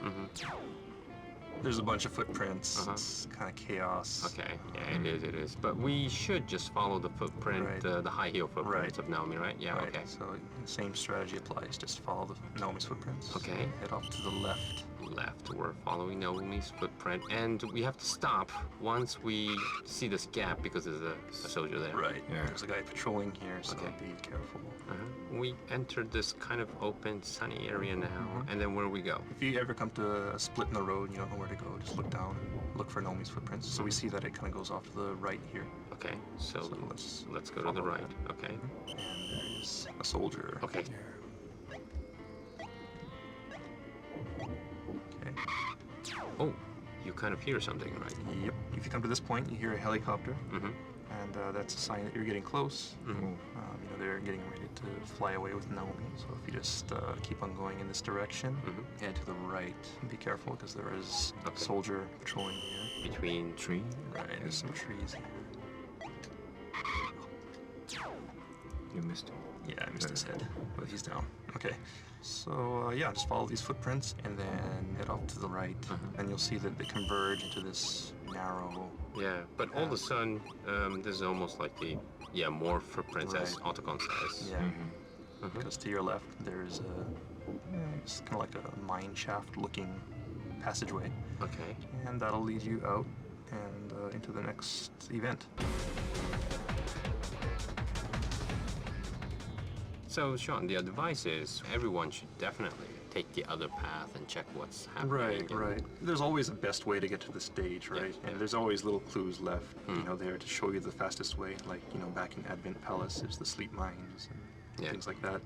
There's a bunch of footprints. It's kind of chaos. Okay, yeah, it is. But we should just follow the footprint, Right. the high heel footprints Right. of Naomi, right? Yeah, Right, okay. so the same strategy applies. Just follow Naomi's footprints. Okay. Head off to the left. Left, we're following Naomi's footprint, and we have to stop once we see this gap because there's a soldier there. Right. Yeah. There's a guy patrolling here, so Okay. be careful. We entered this kind of open, sunny area now, and then where do we go? If you ever come to a split in the road and you don't know where to go, just look down and look for Naomi's footprints. So we see that it kind of goes off to the right here. Okay, so So let's go to the follow right. that. Okay. And there is a soldier. Okay. Okay. Oh, you kind of hear something, right? Yep. If you come to this point, you hear a helicopter, Mm-hmm. and that's a sign that you're getting close. They're getting ready to fly away with Naomi. So if you just keep on going in this direction, head to the right. Be careful because there is a Okay. soldier patrolling here. Between tree. Right. There's some trees here. You missed him. Yeah, I missed his head, but he's down. Okay. So yeah, just follow these footprints and then head off to the right, and you'll see that they converge into this narrow. Yeah, but all of a sudden, this is almost like more footprints as Right. Autocon says. Yeah. Because to your left there's it's kind of like a mine shaft looking passageway, Okay. and that'll lead you out and into the next event. So, Sean, the advice is everyone should definitely take the other path and check what's happening. Right, and- right. There's always a best way to get to the stage, right? yeah. And there's always little clues left, there to show you the fastest way. Like, back in Advent Palace, there's the sleep mines and Yeah. things like that.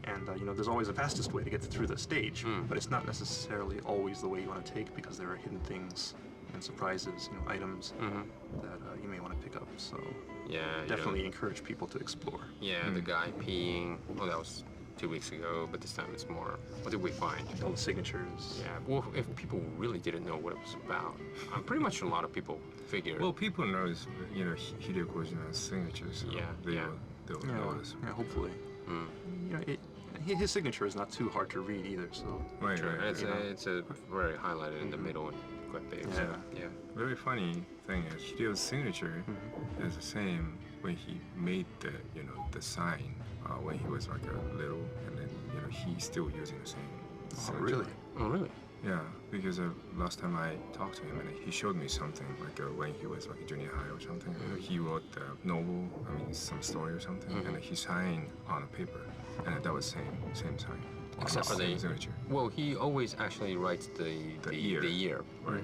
And, there's always a fastest way to get through the stage, but it's not necessarily always the way you want to take because there are hidden things and surprises, items that you may want to pick up. So Yeah, definitely encourage people to explore. Yeah, the guy peeing. Well, that was 2 weeks ago, but this time it's more. What did we find? All the signatures. Yeah. Well, if people really didn't know what it was about, I'm pretty much a lot of people figured. Well, people knows, Hideko's signature, so Yeah, they yeah. will Yeah, notice. yeah, hopefully. His signature is not too hard to read either, so Right, Sure, right. it's a very highlighted in the middle and quite big. So, Yeah. yeah. Very funny thing is Hideo's signature is the same when he made the sign when he was like a little, and then he's still using the same. Oh, signature. really? Oh, really? Yeah, because last time I talked to him and he showed me something like when he was like junior high or something. He wrote the novel, some story or something, and he signed on a paper, and that was same sign. Except for the same signature. Well, he always actually writes the year Right.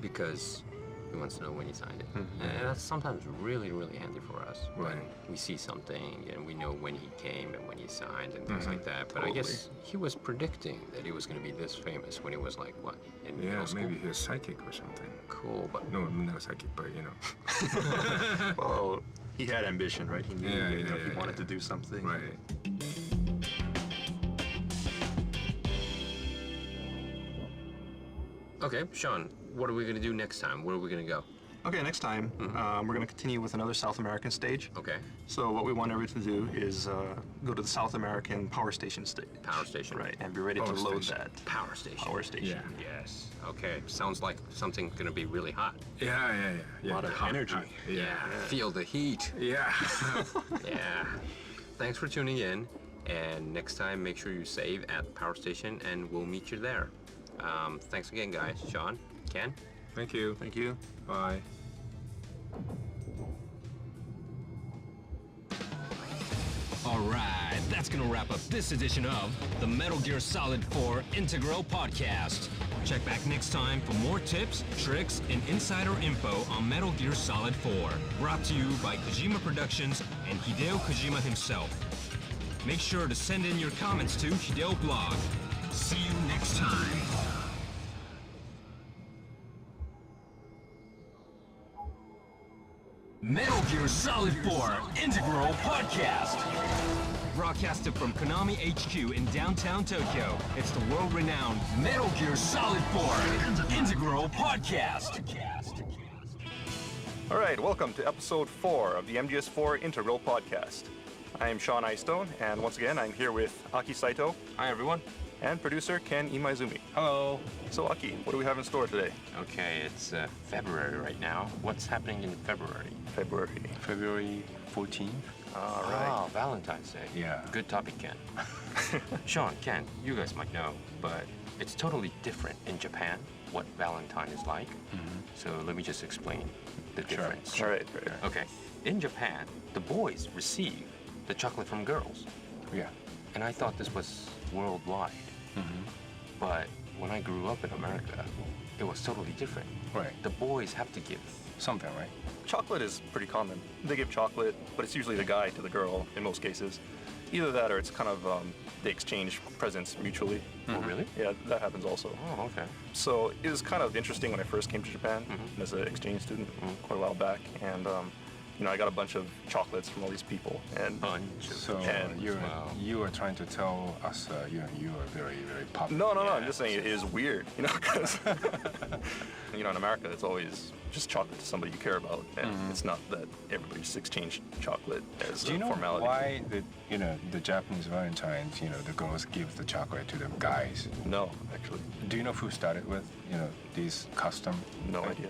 because he wants to know when he signed it, and that's sometimes really, really handy for us when Right. we see something and we know when he came and when he signed and things like that. But I guess he was predicting that he was going to be this famous when he was like what in Yeah, middle school. maybe he's psychic or something. Cool, but No, not psychic, but Well, he had ambition, right? He knew Yeah, he yeah, wanted yeah. to do something. right. okay, Sean, what are we going to do next time? Where are we going to go? Okay, next time we're going to continue with another South American stage. Okay, So what we want everyone to do is go to the South American power station stage. power station. Right, and be ready to Power load station. that Power station. power station. Yes. Okay. Sounds like something going to be really hot. Yeah. A lot of energy. Yeah. Feel the heat. Yeah. Yeah. Thanks for tuning in. And next time, make sure you save at the power station, and we'll meet you there. Thanks again, guys. Sean, Ken. Thank you. Thank you. Bye. Alright, that's gonna wrap up this edition of the Metal Gear Solid 4 Integral Podcast. Check back next time for more tips, tricks, and insider info on Metal Gear Solid 4. Brought to you by Kojima Productions and Hideo Kojima himself. Make sure to send in your comments to Hideo Blog. See you next time. Metal Gear Solid 4 Integral Podcast. Broadcasted from Konami HQ in downtown Tokyo, it's the world-renowned Metal Gear Solid 4 Integral Podcast. All right, welcome to episode 4 of the MGS4 Integral Podcast. I am Sean Eystone, and once again, I'm here with Aki Saito. Hi, everyone. And producer Ken Imaizumi. Hello. So Aki, what do we have in store today? Okay, it's February right now. What's happening in February? February 14th. All right. Oh, Valentine's Day. Yeah. Good topic, Ken. Sean, Ken, you guys might know, but it's totally different in Japan what Valentine is like. So let me just explain the difference. All right. Okay. In Japan, the boys receive the chocolate from girls. Yeah. And I thought this was worldwide. But when I grew up in America, it was totally different. Right. The boys have to give. Something, right? Chocolate is pretty common. They give chocolate, but it's usually the guy to the girl in most cases. Either that or it's kind of they exchange presents mutually. Oh, really? Yeah, that happens also. Oh, okay. So it was kind of interesting when I first came to Japan as an exchange student quite a while back, and I got a bunch of chocolates from all these people. And So And- you were trying to tell us you are very, very popular. no, I'm just saying it is weird, because in America it's always just chocolate to somebody you care about, and it's not that everybody just exchanged chocolate as Do you a know formality. why the Japanese Valentines, the girls give the chocolate to the guys? No, actually, Do you know who started with, this custom? no thing? idea.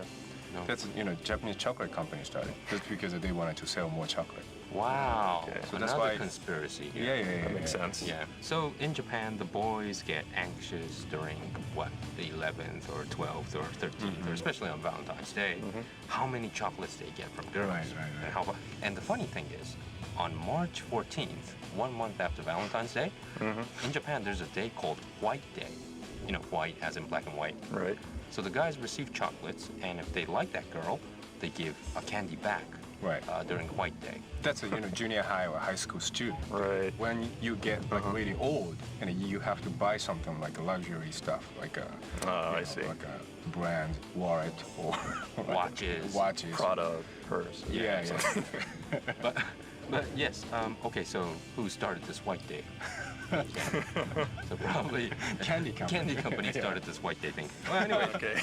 No. That's, Japanese chocolate company started just because they wanted to sell more chocolate. Wow. Okay. So that's Another why- conspiracy Yeah, here. yeah, yeah. That makes sense. Yeah. So in Japan, the boys get anxious during the 11th or 12th or 13th, or especially on Valentine's Day, how many chocolates they get from girls. Right. And the funny thing is, on March 14th, 1 month after Valentine's Day, in Japan there's a day called White Day. White as in black and white. Right. So the guys receive chocolates, and if they like that girl, they give a candy back. Right. During White Day. That's a junior high or high school student. Right. When you get really old, and you have to buy something like luxury stuff, like a I see. like a brand wallet or Watches. Prada, purse. Yeah. But yes, okay, so who started this White Day? So probably Candy company. started this White Day thing. Well, anyway, Okay.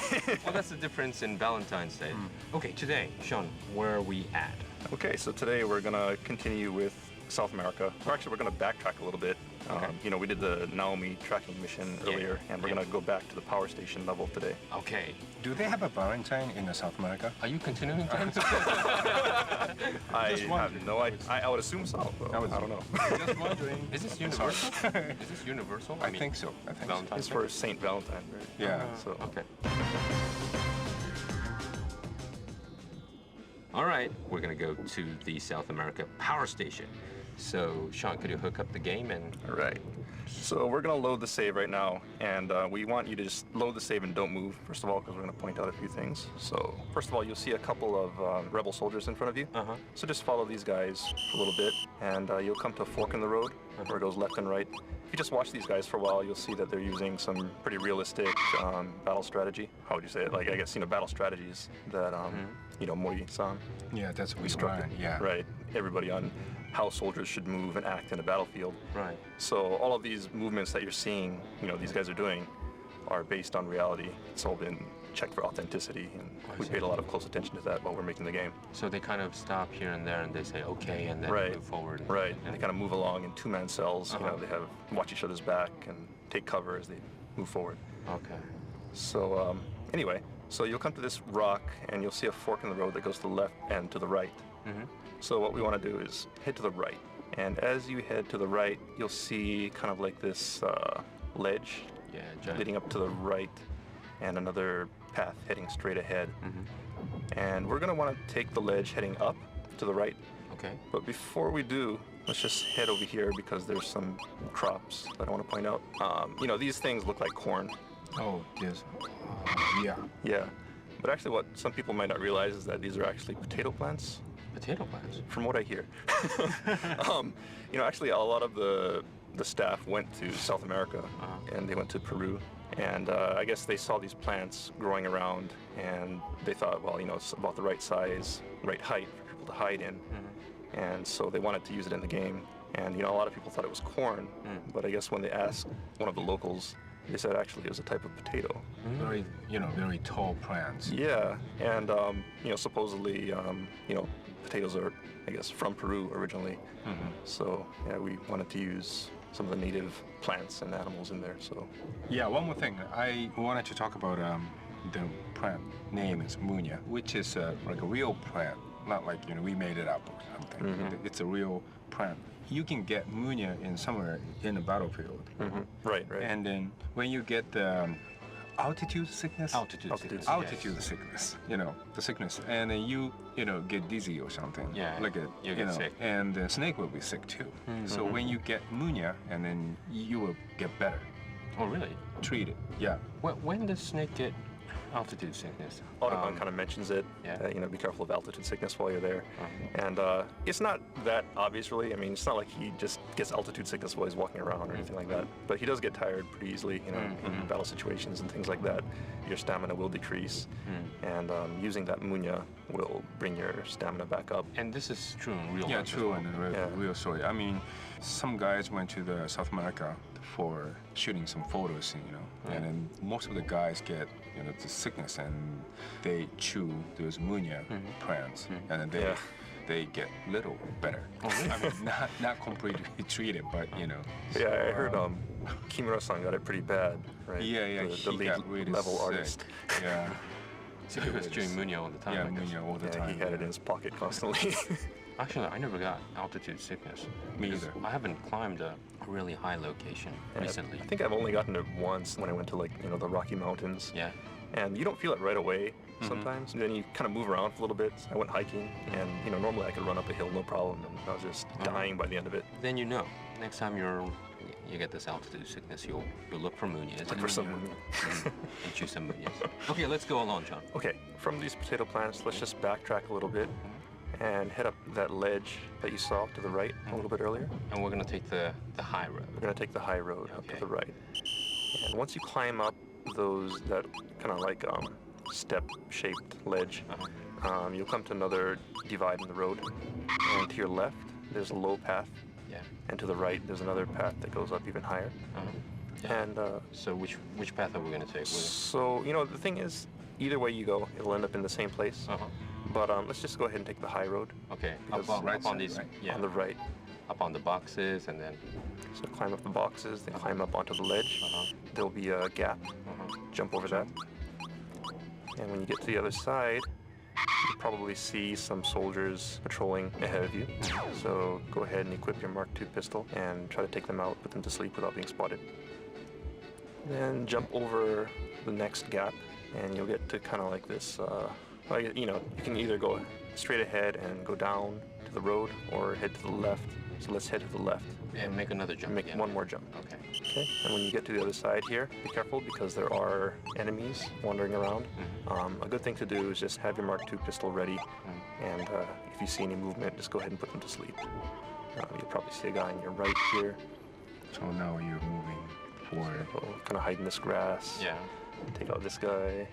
well, that's the difference in Valentine's Day. Okay, today, Sean, where are we at? Okay, so today we're gonna continue with South America. Or actually, we're gonna backtrack a little bit. Okay. We did the Naomi tracking mission earlier, and we're gonna go back to the power station level today. Okay, Do they have a Valentine in South America? are you continuing to answer? I Just have wondering. no idea. I would assume so, but I don't know. Just wondering. Is this universal? Is this universal? I think so. I think so. Valentine's It's Day? for Saint Valentine, right? Yeah. So Okay. All right, we're gonna go to the South America power station. So, Sean, could you hook up the game and? all right. So we're gonna load the save right now, and we want you to just load the save and don't move, first of all, because we're gonna point out a few things. So first of all, you'll see a couple of rebel soldiers in front of you. So just follow these guys for a little bit, and you'll come to a fork in the road where it goes left and right. If you just watch these guys for a while, you'll see that they're using some pretty realistic battle strategy. How would you say it? Like, I guess, battle strategies that, Mori-san Yeah, that's what we instructed. learned. Yeah. Right. Everybody on how soldiers should move and act in a battlefield. Right. So all of these movements that you're seeing, these guys are doing, are based on reality. It's all been checked for authenticity, and we paid a lot of close attention to that while we're making the game. So they kind of stop here and there, and they say okay, and then Right. move forward. Right. And they kind of move along in two-man cells. They have watch each other's back and take cover as they move forward. Okay. So anyway, so you'll come to this rock, and you'll see a fork in the road that goes to the left and to the right. So what we want to do is head to the right. And as you head to the right, you'll see kind of like this ledge leading up to the right, and another path heading straight ahead. And we're gonna want to take the ledge heading up to the right. Okay. But before we do, let's just head over here because there's some crops that I want to point out. You know, these things look like corn. Oh, yes. Yeah. Yeah. But actually what some people might not realize is that these are actually potato plants. Potato plants? From what I hear. You know, actually a lot of the staff went to South America and they went to Peru. And I guess they saw these plants growing around and they thought, well, you know, it's about the right size, right height for people to hide in. And so they wanted to use it in the game. And, you know, a lot of people thought it was corn, but I guess when they asked one of the locals, they said actually it was a type of potato. Very, you know, very tall plants. Yeah, and, you know, supposedly, you know, potatoes are, I guess, from Peru originally. So, yeah, we wanted to use some of the native plants and animals in there, so. Yeah, one more thing. I wanted to talk about the plant name is Munya, which is like a real plant, not like, you know, we made it up or something. It's a real plant. You can get Munya in somewhere in the battlefield. Right, right. And then when you get the altitude sickness, you know, the sickness, and then you know, get dizzy or something. Yeah, like you get know, sick. and the snake will be sick too. So when you get Munya, and then you will get better. Oh, really? Treated. Yeah. When does snake get altitude sickness? Audubon kind of mentions it. Yeah. You know, be careful of altitude sickness while you're there. And it's not that obvious, really. I mean, it's not like he just gets altitude sickness while he's walking around or anything like that. But he does get tired pretty easily, you know, in battle situations and things like that. Your stamina will decrease, and using that Munya will bring your stamina back up. And this is true in real life. Yeah, true, as well. and real story. I mean, some guys went to the South America for shooting some photos, you know, and then most of the guys get, you know, the sickness, and they chew those Munya plants, and then they get little better. Oh, really? I mean, not completely treated, but you know. Yeah, I heard Kimura-san got it pretty bad, right? Yeah, The he lead got really level sick. artist. Yeah. So he was chewing Munya all the time. Yeah, I guess. Munya all the Yeah, time. he had it in his pocket constantly. Actually, I never got altitude sickness. Me because either. I haven't climbed a really high location recently. I think I've only gotten it once when I went to, like, you know, the Rocky Mountains. Yeah. And you don't feel it right away sometimes. Then you kind of move around for a little bit. I went hiking, and, you know, normally I could run up a hill no problem, and I was just dying by the end of it. Then you know, next time you get this altitude sickness, you'll look for Munyas. Look for some and choose some Munyas. Okay, let's go along, John. Okay, from these potato plants, let's just backtrack a little bit and head up that ledge that you saw to the right a little bit earlier. And we're gonna take the high road. We're gonna take the high road up to Okay. the right. And once you climb up that kind of like step-shaped ledge, you'll come to another divide in the road. And to your left, there's a low path. Yeah. And to the right, there's another path that goes up even higher. And So which path are we gonna take? so, you know, the thing is, either way you go, it'll end up in the same place. But let's just go ahead and take the high road Okay. Because- Up Right on side, these. right? Yeah. on the right. Up on the boxes and then. So climb up the boxes, then climb up onto the ledge. There'll be a gap. Jump over that. And when you get to the other side, you'll probably see some soldiers patrolling ahead of you. So go ahead and equip your Mark II pistol and try to take them out, put them to sleep without being spotted. Then jump over the next gap, and you'll get to kind of like this, you know, you can either go straight ahead and go down to the road or head to the left. So let's head to the left. And make another jump. Make again. one more jump. Okay. Okay, and when you get to the other side here, be careful because there are enemies wandering around. A good thing to do is just have your Mark II pistol ready, and if you see any movement, just go ahead and put them to sleep. You'll probably see a guy on your right here. So now you're moving forward. So kind of hide in this grass. Yeah. Take out this guy.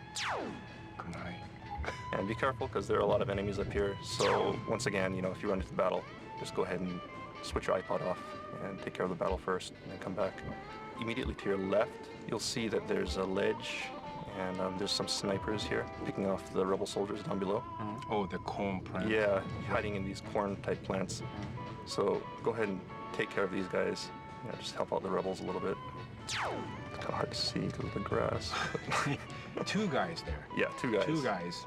Good night. And be careful because there are a lot of enemies up here. So once again, you know, if you run into battle, just go ahead and switch your iPod off and take care of the battle first and then come back. Immediately to your left, you'll see that there's a ledge and there's some snipers here picking off the rebel soldiers down below. Oh, the corn plant. Yeah, hiding in these corn type plants. So go ahead and take care of these guys. You know, just help out the rebels a little bit. It's kind of hard to see because of the grass. Two guys there. Yeah, two guys. Two guys.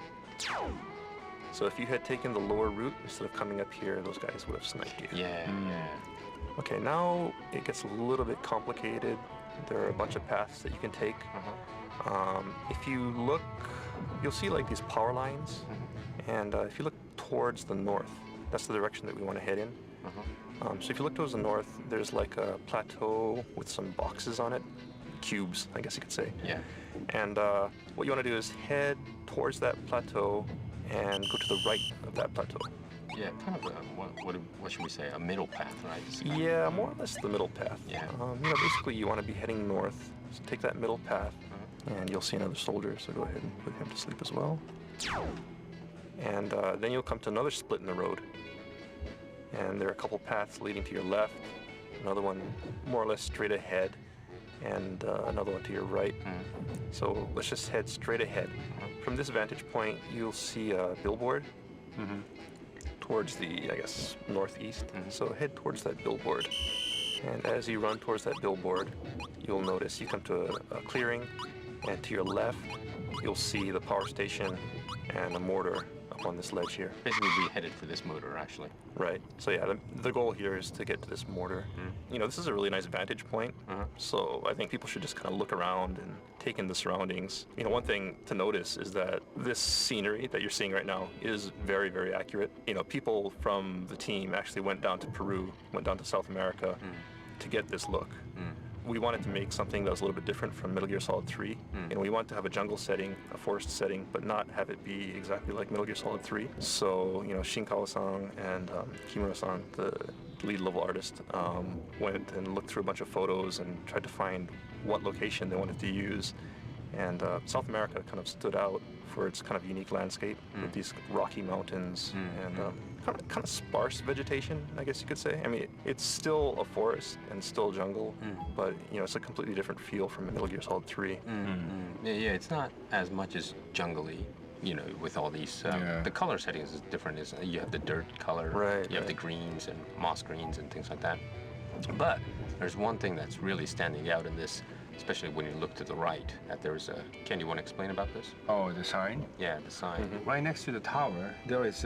So if you had taken the lower route instead of coming up here, those guys would have sniped you. Yeah, yeah. Okay, now it gets a little bit complicated. There are a bunch of paths that you can take. If you look, you'll see like these power lines, and if you look towards the north, that's the direction that we want to head in. So if you look towards the north, there's like a plateau with some boxes on it, cubes, I guess you could say. Yeah. And what you want to do is head towards that plateau and go to the right of that plateau. Yeah, kind of a, what should we say, a middle path, right? It's kind of- Yeah, more or less the middle path. Yeah. Basically you want to be heading north. So take that middle path, and you'll see another soldier, so go ahead and put him to sleep as well. And then you'll come to another split in the road. And there are a couple paths leading to your left, another one more or less straight ahead, and another one to your right. So let's just head straight ahead. From this vantage point, you'll see a billboard towards the, I guess, northeast. So head towards that billboard. And as you run towards that billboard, you'll notice you come to a clearing, and to your left, you'll see the power station and a mortar up on this ledge here. Basically, we headed for this motor, actually. Right. So yeah, the goal here is to get to this mortar. You know, this is a really nice vantage point. So I think people should just kind of look around and take in the surroundings. You know, one thing to notice is that this scenery that you're seeing right now is very, very accurate. You know, people from the team actually went down to Peru, went down to South America to get this look. We wanted to make something that was a little bit different from Metal Gear Solid 3. And we wanted to have a jungle setting, a forest setting, but not have it be exactly like Metal Gear Solid 3. So, you know, Shinkawa-san and Kimura-san, the lead level artist, went and looked through a bunch of photos and tried to find what location they wanted to use. And South America kind of stood out for its kind of unique landscape with these rocky mountains and kind of sparse vegetation, I guess you could say. I mean, it's still a forest and still jungle, but you know, it's a completely different feel from Metal Gear Solid 3. Yeah, it's not as much as jungly, you know, with all these. The color settings is different. You have the dirt color, you have the greens and moss greens and things like that. But there's one thing that's really standing out in this, especially when you look to the right, that there's a... Ken, you want to explain about this? Oh, the sign? Yeah, the sign. Right next to the tower, there is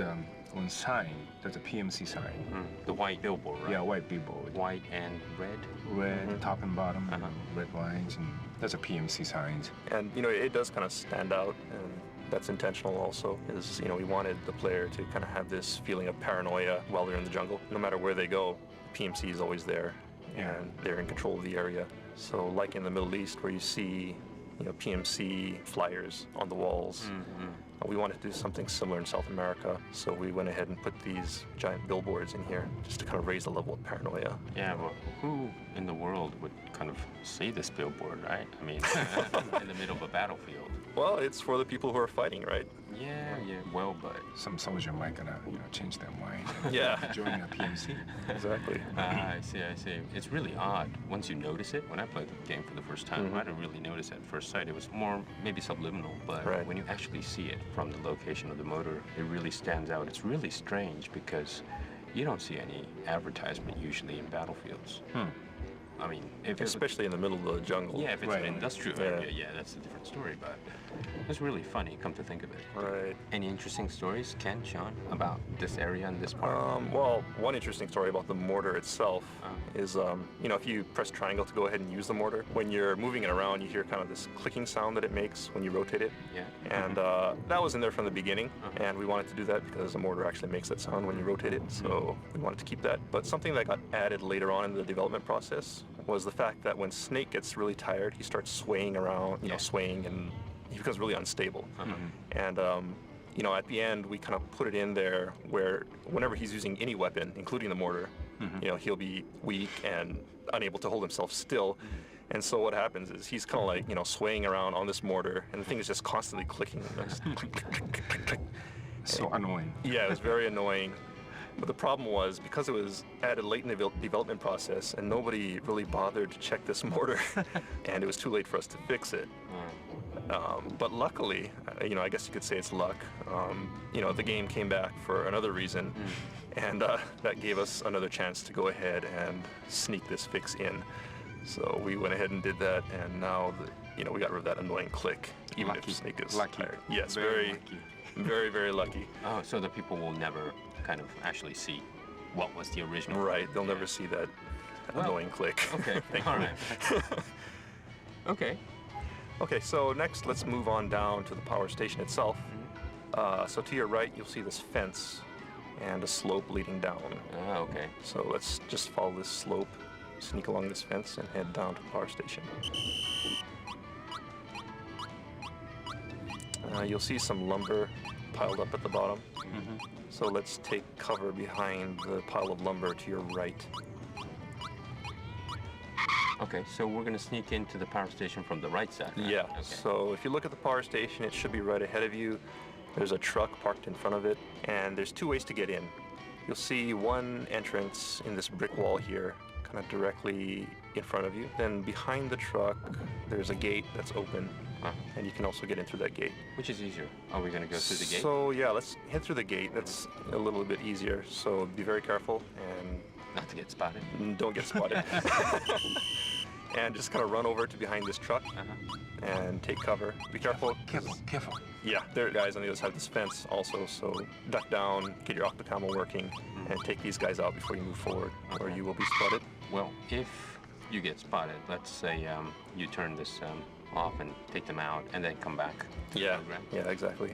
one sign. That's a PMC sign. The white billboard, right? Yeah, white billboard. White and red? Red, top and bottom, and red lines, and that's a PMC sign. And you know, it does kind of stand out, and that's intentional also, is, you know, we wanted the player to kind of have this feeling of paranoia while they're in the jungle. No matter where they go, PMC is always there, and they're in control of the area. So like in the Middle East, where you see, you know, PMC flyers on the walls, we wanted to do something similar in South America. So we went ahead and put these giant billboards in here just to kind of raise the level of paranoia. Yeah, well, who in the world would kind of see this billboard, right? I mean, in the middle of a battlefield. Well, it's for the people who are fighting, right? Yeah, well, but... Some soldier might gonna, you know, change their mind. Yeah. Join a PMC. Exactly. I see. It's really odd once you notice it. When I played the game for the first time, I didn't really notice at first sight. It was more maybe subliminal, but when you actually see it from the location of the motor, it really stands out. It's really strange because you don't see any advertisement usually in battlefields. I mean, especially in the middle of the jungle. Yeah, if it's an industrial area, that's a different story, but it's really funny, come to think of it. Right. Any interesting stories, Ken, Sean, about this area and this part? Well, one interesting story about the mortar itself is, you know, if you press triangle to go ahead and use the mortar, when you're moving it around, you hear kind of this clicking sound that it makes when you rotate it. Yeah. And that was in there from the beginning, and we wanted to do that because the mortar actually makes that sound when you rotate it, so we wanted to keep that. But something that got added later on in the development process was the fact that when Snake gets really tired, he starts swaying around, you know, swaying, and he becomes really unstable. And you know, at the end, we kind of put it in there where whenever he's using any weapon, including the mortar, you know, he'll be weak and unable to hold himself still. And so what happens is he's kind of like, you know, swaying around on this mortar, and the thing is just constantly clicking. Just click, click, click, click, click, click. So annoying. Yeah, it was very annoying. But the problem was, because it was added late in the development process and nobody really bothered to check this mortar, and it was too late for us to fix it. But luckily, you know, I guess you could say it's luck, you know, the game came back for another reason, and that gave us another chance to go ahead and sneak this fix in. So we went ahead and did that, and now we got rid of that annoying click, even Lucky. if Snake is Lucky. tired. Yes, Very lucky. very, very lucky. Oh, so the people will never kind of actually see what was the original. Right, they'll never see that Well, annoying click. Okay, Thank all you. right. Okay. Okay, so next let's move on down to the power station itself. So to your right, you'll see this fence and a slope leading down. Ah, okay. So let's just follow this slope, sneak along this fence, and head down to the power station. You'll see some lumber piled up at the bottom. So let's take cover behind the pile of lumber to your right. Okay, so we're gonna sneak into the power station from the right side. Right? Yeah, Okay. so if you look at the power station, it should be right ahead of you. There's a truck parked in front of it, and there's two ways to get in. You'll see one entrance in this brick wall here, kind of directly in front of you. Then behind the truck, there's a gate that's open, and you can also get in through that gate. Which is easier? Are we gonna go through the gate? So yeah, let's head through the gate. That's a little bit easier, so be very careful and Not to get spotted. don't get spotted. And just kind of run over to behind this truck and take cover. Be careful. Careful. Yeah, there are guys on the other side of this fence also, so duck down, get your octocamel working, and take these guys out before you move forward, or you will be spotted. Well, if you get spotted, let's say you turn this off and take them out, and then come back to the program. Yeah, exactly.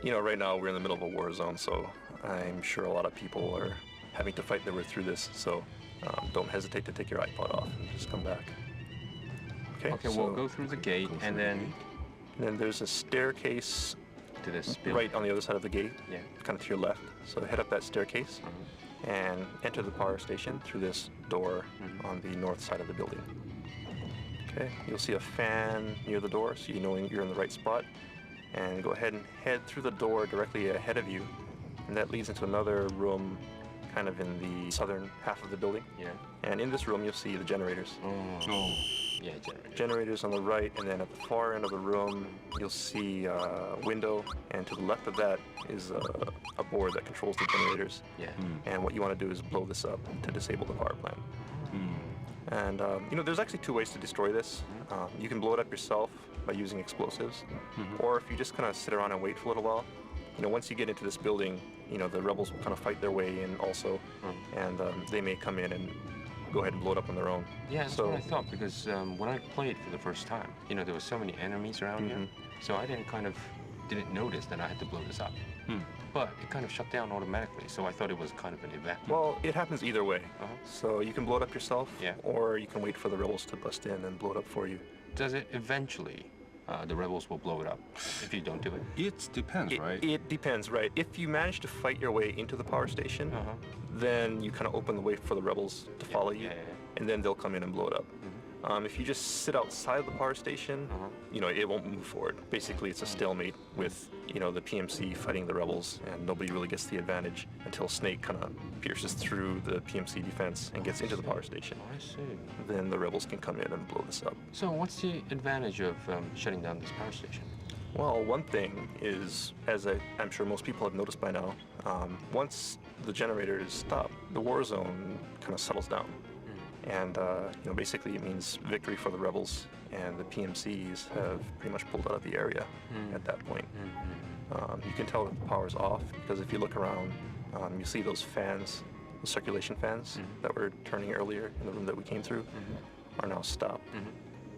Right now we're in the middle of a war zone, so I'm sure a lot of people are having to fight their way through this, so don't hesitate to take your iPod off and just come back. Okay, so we'll go through the gate, and then then there's a staircase to this building. right on the other side of the gate, Yeah. kind of to your left. So head up that staircase and enter the power station through this door on the north side of the building. Okay, you'll see a fan near the door, so you know you're in the right spot. And go ahead and head through the door directly ahead of you, and that leads into another room kind of in the southern half of the building. Yeah. And in this room, you'll see the generators. Oh. Yeah, generator. Generators on the right, and then at the far end of the room, you'll see a window, and to the left of that is a board that controls the generators. Yeah. And what you want to do is blow this up to disable the power plant. And there's actually two ways to destroy this. You can blow it up yourself by using explosives, or if you just kind of sit around and wait for a little while. Once you get into this building, the rebels will kind of fight their way in also, and they may come in and go ahead and blow it up on their own. Yeah, that's what I thought, because when I played for the first time, there were so many enemies around here, so I didn't notice that I had to blow this up. But it kind of shut down automatically, so I thought it was kind of an event. Well, it happens either way. So you can blow it up yourself, or you can wait for the rebels to bust in and blow it up for you. Does it eventually, the rebels will blow it up if you don't do it? It depends, right? It depends, right? If you manage to fight your way into the power station, then you kind of open the way for the rebels to follow you, and then they'll come in and blow it up. If you just sit outside the power station, it won't move forward. Basically, it's a stalemate with, the PMC fighting the rebels, and nobody really gets the advantage until Snake kind of pierces through the PMC defense and gets into the power station. I see. Then the rebels can come in and blow this up. So what's the advantage of shutting down this power station? Well, one thing is, as I'm sure most people have noticed by now, once the generators stop, the war zone kind of settles down. And, basically it means victory for the rebels, and the PMCs have pretty much pulled out of the area at that point. You can tell that the power's off, because if you look around, you see those fans, the circulation fans that were turning earlier in the room that we came through, are now stopped.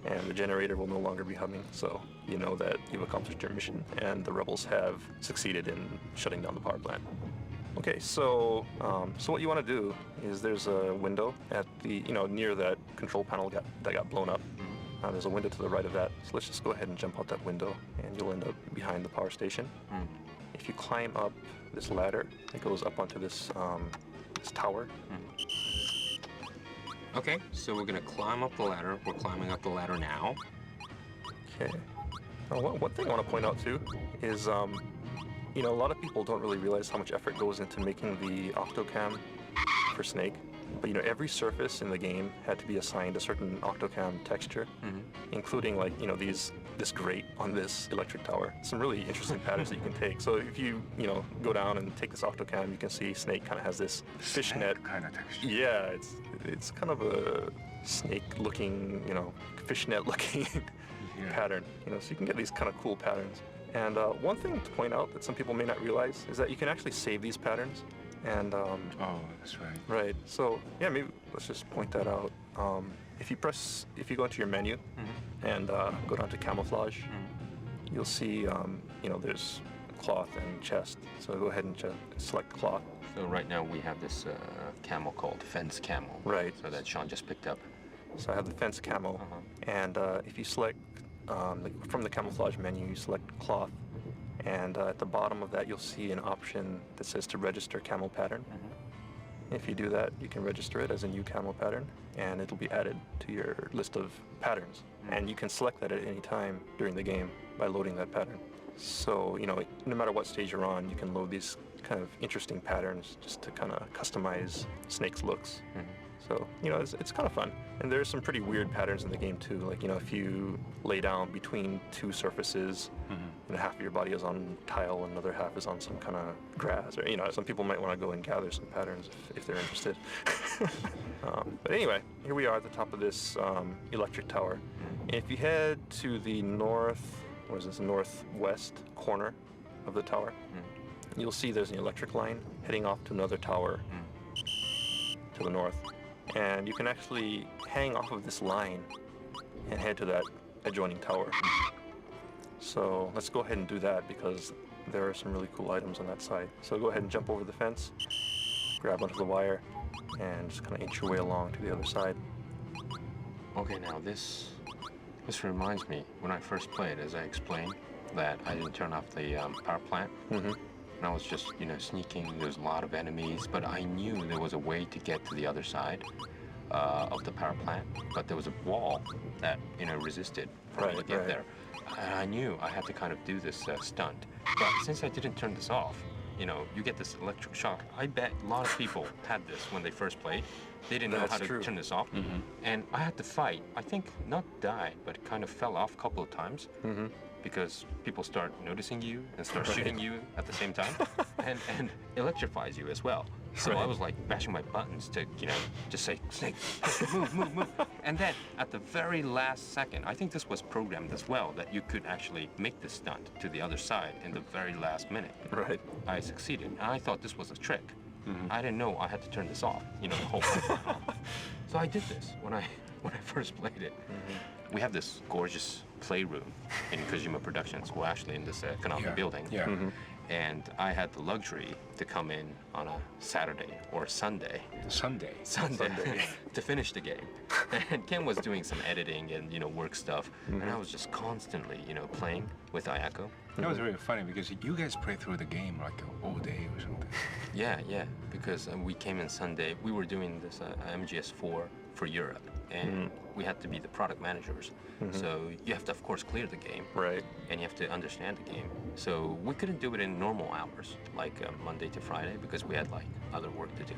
And the generator will no longer be humming, so you know that you've accomplished your mission, and the rebels have succeeded in shutting down the power plant. Okay, so what you want to do is there's a window at the near that control panel that got blown up. There's a window to the right of that. So let's just go ahead and jump out that window, and you'll end up behind the power station. If you climb up this ladder, it goes up onto this tower. Okay, so we're gonna climb up the ladder. We're climbing up the ladder now. Okay. One thing I want to point out too is a lot of people don't really realize how much effort goes into making the octocam for Snake. But every surface in the game had to be assigned a certain octocam texture, including this grate on this electric tower. Some really interesting patterns that you can take. So if you go down and take this octocam, you can see Snake kind of has this fishnet kind of texture. Yeah, it's kind of a snake-looking, fishnet-looking pattern. So you can get these kind of cool patterns. And one thing to point out that some people may not realize is that you can actually save these patterns. And Oh, that's right. right. So yeah, maybe let's just point that out. If you go into your menu and go down to camouflage, you'll see there's cloth and chest. So go ahead and select cloth. So right now we have this camel called fence camel. Right. So that Sean just picked up. So I have the fence camo, and if you select from the camouflage menu, you select cloth, and at the bottom of that you'll see an option that says to register camel pattern. If you do that, you can register it as a new camel pattern, and it'll be added to your list of patterns. And you can select that at any time during the game by loading that pattern. So, no matter what stage you're on, you can load these kind of interesting patterns just to kind of customize Snake's looks. So, it's kind of fun. And there's some pretty weird patterns in the game too. Like, if you lay down between two surfaces, half of your body is on tile and another half is on some kind of grass. Or, some people might want to go and gather some patterns if they're interested. But anyway, here we are at the top of this electric tower. And if you head to the northwest corner of the tower, you'll see there's an electric line heading off to another tower to the north. And you can actually hang off of this line and head to that adjoining tower. So let's go ahead and do that because there are some really cool items on that side. So go ahead and jump over the fence, grab onto the wire, and just kind of inch your way along to the other side. Okay, now this reminds me, when I first played, as I explained, that I didn't turn off the power plant. And I was just, sneaking. There's a lot of enemies, but I knew there was a way to get to the other side of the power plant. But there was a wall that, resisted for me to get there. And I knew I had to kind of do this stunt. But since I didn't turn this off, you get this electric shock. I bet a lot of people had this when they first played. They didn't know how to turn this off. And I had to fight. I think not die, but kind of fell off a couple of times. Because people start noticing you and start shooting you at the same time, and electrifies you as well. So I was like bashing my buttons to, just say, Snake, move. And then at the very last second, I think this was programmed as well, that you could actually make this stunt to the other side in the very last minute. I succeeded, and I thought this was a trick. I didn't know I had to turn this off, the whole time. So I did this when I first played it. We have this gorgeous playroom in Kojima Productions, well, actually in this Konami building. And I had the luxury to come in on a Saturday or Sunday. Sunday. To finish the game. And Ken was doing some editing and, work stuff. And I was just constantly, playing with Ayako. That was really funny because you guys played through the game like all day or something. Yeah, because we came in Sunday. We were doing this MGS4 for Europe, and we had to be the product managers. So you have to, of course, clear the game. And you have to understand the game. So we couldn't do it in normal hours, like Monday to Friday, because we had like other work to do.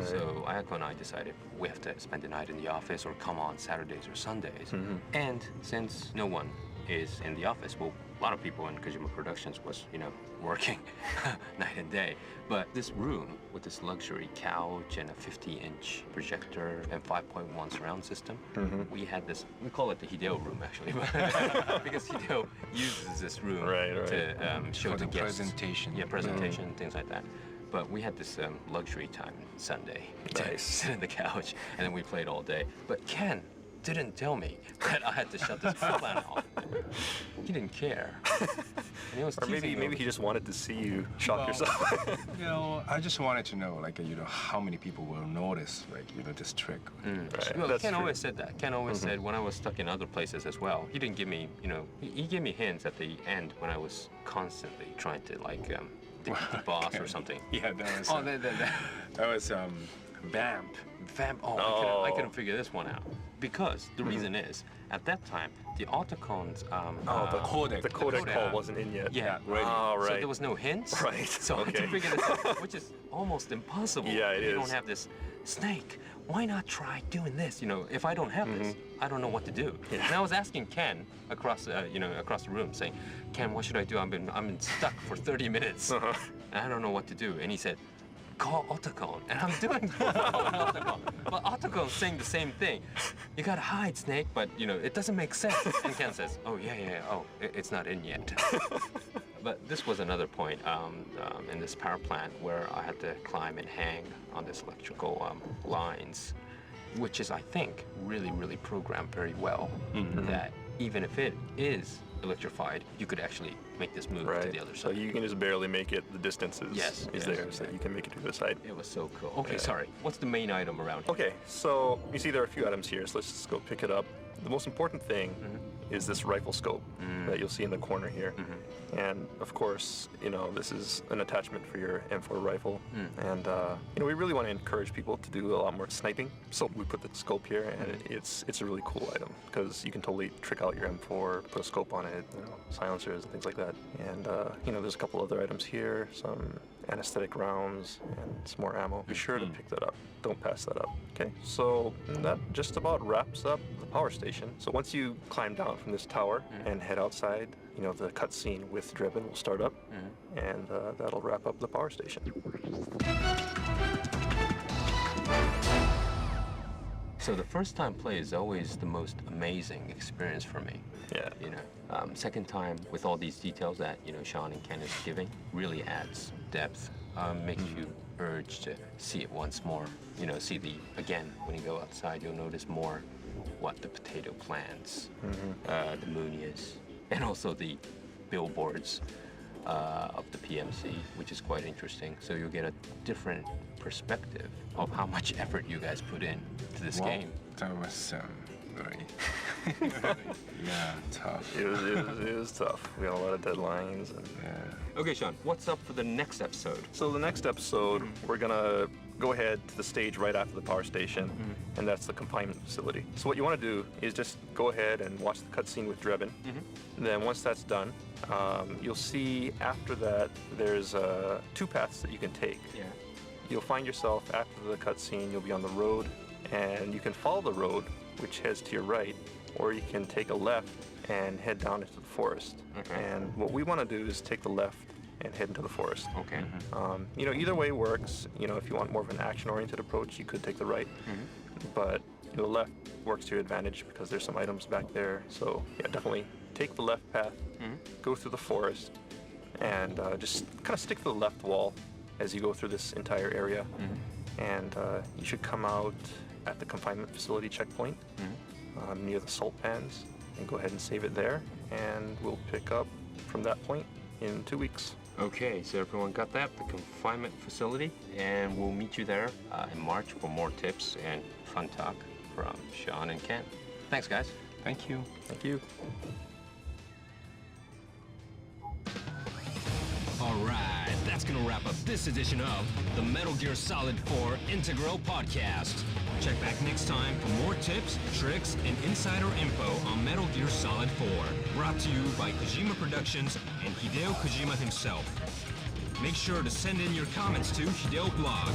So Ayako and I decided we have to spend the night in the office or come on Saturdays or Sundays. And since no one is in the office, well, a lot of people in Kojima Productions was, working night and day. But this room with this luxury couch and a 50-inch projector and 5.1 surround system, we had this, we call it the Hideo room actually, because Hideo uses this room to show for the guests. Presentation. Yeah, presentation, things like that. But we had this luxury time Sunday to sit on the couch, and then we played all day. But Ken didn't tell me that I had to shut this plant off. He didn't care. And he was Or maybe he just wanted to see you shock yourself. I just wanted to know, like, how many people will notice, like, this trick. Well, Ken always said that. Ken always said when I was stuck in other places as well. He didn't give me, he gave me hints at the end when I was constantly trying to, like, defeat the boss or something. Yeah, that was. That was Vamp. Vamp. Oh, I couldn't figure this one out. Because the reason is, at that time, the Autocon's the codec. The codec call wasn't in yet. Yeah, ready. So there was no hints. So I had to figure this out, which is almost impossible. Yeah, it if you is. don't have this Snake. Why not try doing this? If I don't have this, I don't know what to do. And I was asking Ken across, across the room, saying, "Ken, what should I do? I've been stuck for 30 minutes, and I don't know what to do." And he said, call Otacon. And I'm doing Otacon. But Otacon's saying the same thing. You gotta hide, Snake, but it doesn't make sense. And Ken says, oh, yeah, it's not in yet. But this was another point in this power plant where I had to climb and hang on this electrical lines, which is, I think, really, really programmed very well. That even if it is electrified, you could actually make this move to the other side. So you can just barely make it. The distances is there, so you can make it to the side. It was so cool. Okay, sorry. What's the main item around here? Okay, so you see there are a few items here, so let's just go pick it up. The most important thing is this rifle scope that you'll see in the corner here. And of course, this is an attachment for your M4 rifle. And we really want to encourage people to do a lot more sniping. So we put the scope here, and it's a really cool item because you can totally trick out your M4, put a scope on it, silencers and things like that. And there's a couple other items here, some anesthetic rounds and some more ammo. Be sure to pick that up. Don't pass that up. Okay, so that just about wraps up the power station. So once you climb down from this tower and head outside, the cutscene with Drebin will start up, and that'll wrap up the power station. So the first time play is always the most amazing experience for me. Yeah. Second time with all these details that Sean and Ken is giving really adds depth, makes you urge to see it once more. Again, when you go outside, you'll notice more what the potato plants, the Munias, and also the billboards of the PMC, which is quite interesting. So you'll get a different perspective of how much effort you guys put in to this game. That was very tough. It was tough. We had a lot of deadlines. Okay, Sean, what's up for the next episode? So the next episode, we're gonna go ahead to the stage right after the power station, and that's the confinement facility. So what you want to do is just go ahead and watch the cutscene with Drebin. Then once that's done, you'll see after that there's 2 paths that you can take. You'll find yourself after the cutscene, you'll be on the road, and you can follow the road, which heads to your right, or you can take a left and head down into the forest. And what we want to do is take the left and head into the forest. Okay. Either way works. If you want more of an action-oriented approach, you could take the right. But the left works to your advantage because there's some items back there. So yeah, definitely take the left path, go through the forest, and just kind of stick to the left wall as you go through this entire area. And you should come out at the confinement facility checkpoint near the salt pans and go ahead and save it there. And we'll pick up from that point in 2 weeks. Okay, so everyone got that, the confinement facility, and we'll meet you there in March for more tips and fun talk from Sean and Ken. Thanks, guys. Thank you. Thank you. All right, that's gonna wrap up this edition of the Metal Gear Solid 4 Integral Podcast. Check back next time for more tips, tricks, and insider info on Metal Gear Solid 4. Brought to you by Kojima Productions and Hideo Kojima himself. Make sure to send in your comments to Hideo Blog.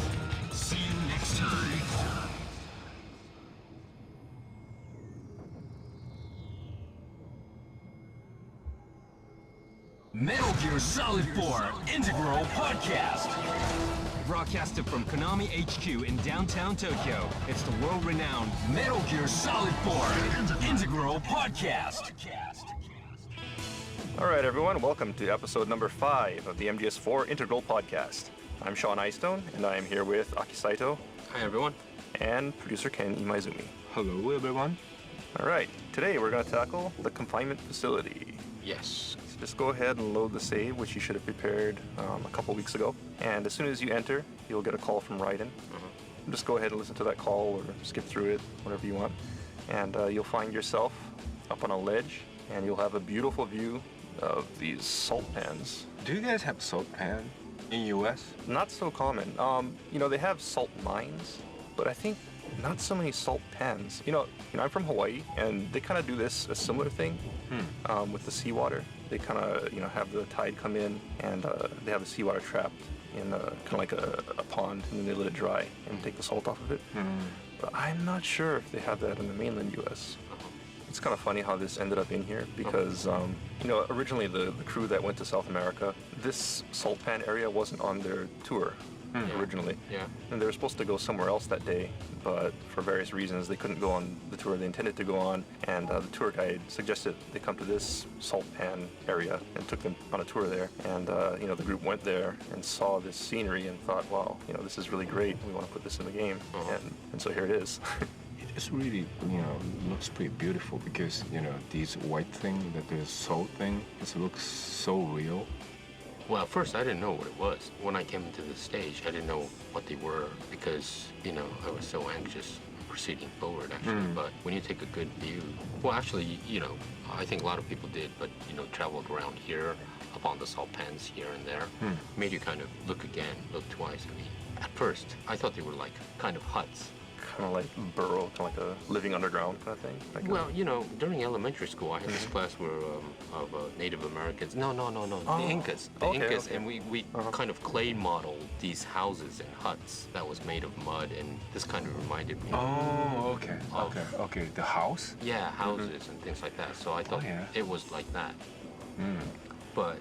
See you next time. Metal Gear Solid 4 Integral Podcast. Broadcasted from Konami HQ in downtown Tokyo, it's the world-renowned Metal Gear Solid 4 Integral Podcast. All right, everyone, welcome to episode number 5 of the MGS4 Integral Podcast. I'm Sean Eystone, and I am here with Aki Saito. Hi, everyone. And producer Ken Imaizumi. Hello, everyone. All right, today we're going to tackle the confinement facility. Yes. Just go ahead and load the save, which you should have prepared a couple weeks ago. And as soon as you enter, you'll get a call from Raiden. Just go ahead and listen to that call or skip through it, whatever you want. And you'll find yourself up on a ledge, and you'll have a beautiful view of these salt pans. Do you guys have salt pan in US? Not so common. They have salt mines, but I think not so many salt pans. I'm from Hawaii, and they kind of do a similar thing with the seawater. They kind of, have the tide come in, and they have the seawater trapped in kind of like a pond, and then they let it dry and take the salt off of it. But I'm not sure if they have that in the mainland U.S. It's kind of funny how this ended up in here because, originally the crew that went to South America, this salt pan area wasn't on their tour. originally. Yeah. And they were supposed to go somewhere else that day, but for various reasons they couldn't go on the tour they intended to go on. And the tour guide suggested they come to this salt pan area and took them on a tour there. And the group went there and saw this scenery and thought, wow, this is really great. We want to put this in the game. And so here it is. It's really, looks pretty beautiful because, these white thing, the salt thing, it looks so real. Well, at first I didn't know what it was. When I came into the stage, I didn't know what they were because, I was so anxious proceeding forward, actually. But when you take a good view, well, actually, I think a lot of people did, but, traveled around here, up on the salt pans here and there, made you kind of look again, look twice. I mean, at first, I thought they were like kind of huts. Kind of like burrow, kind of like a living underground kind of thing. Like during elementary school, I had this class where of Native Americans. No, the Incas. The Incas, and we kind of clay modeled these houses and huts that was made of mud, and this kind of reminded me. Oh, okay. The house? Yeah, houses and things like that. So I thought it was like that. But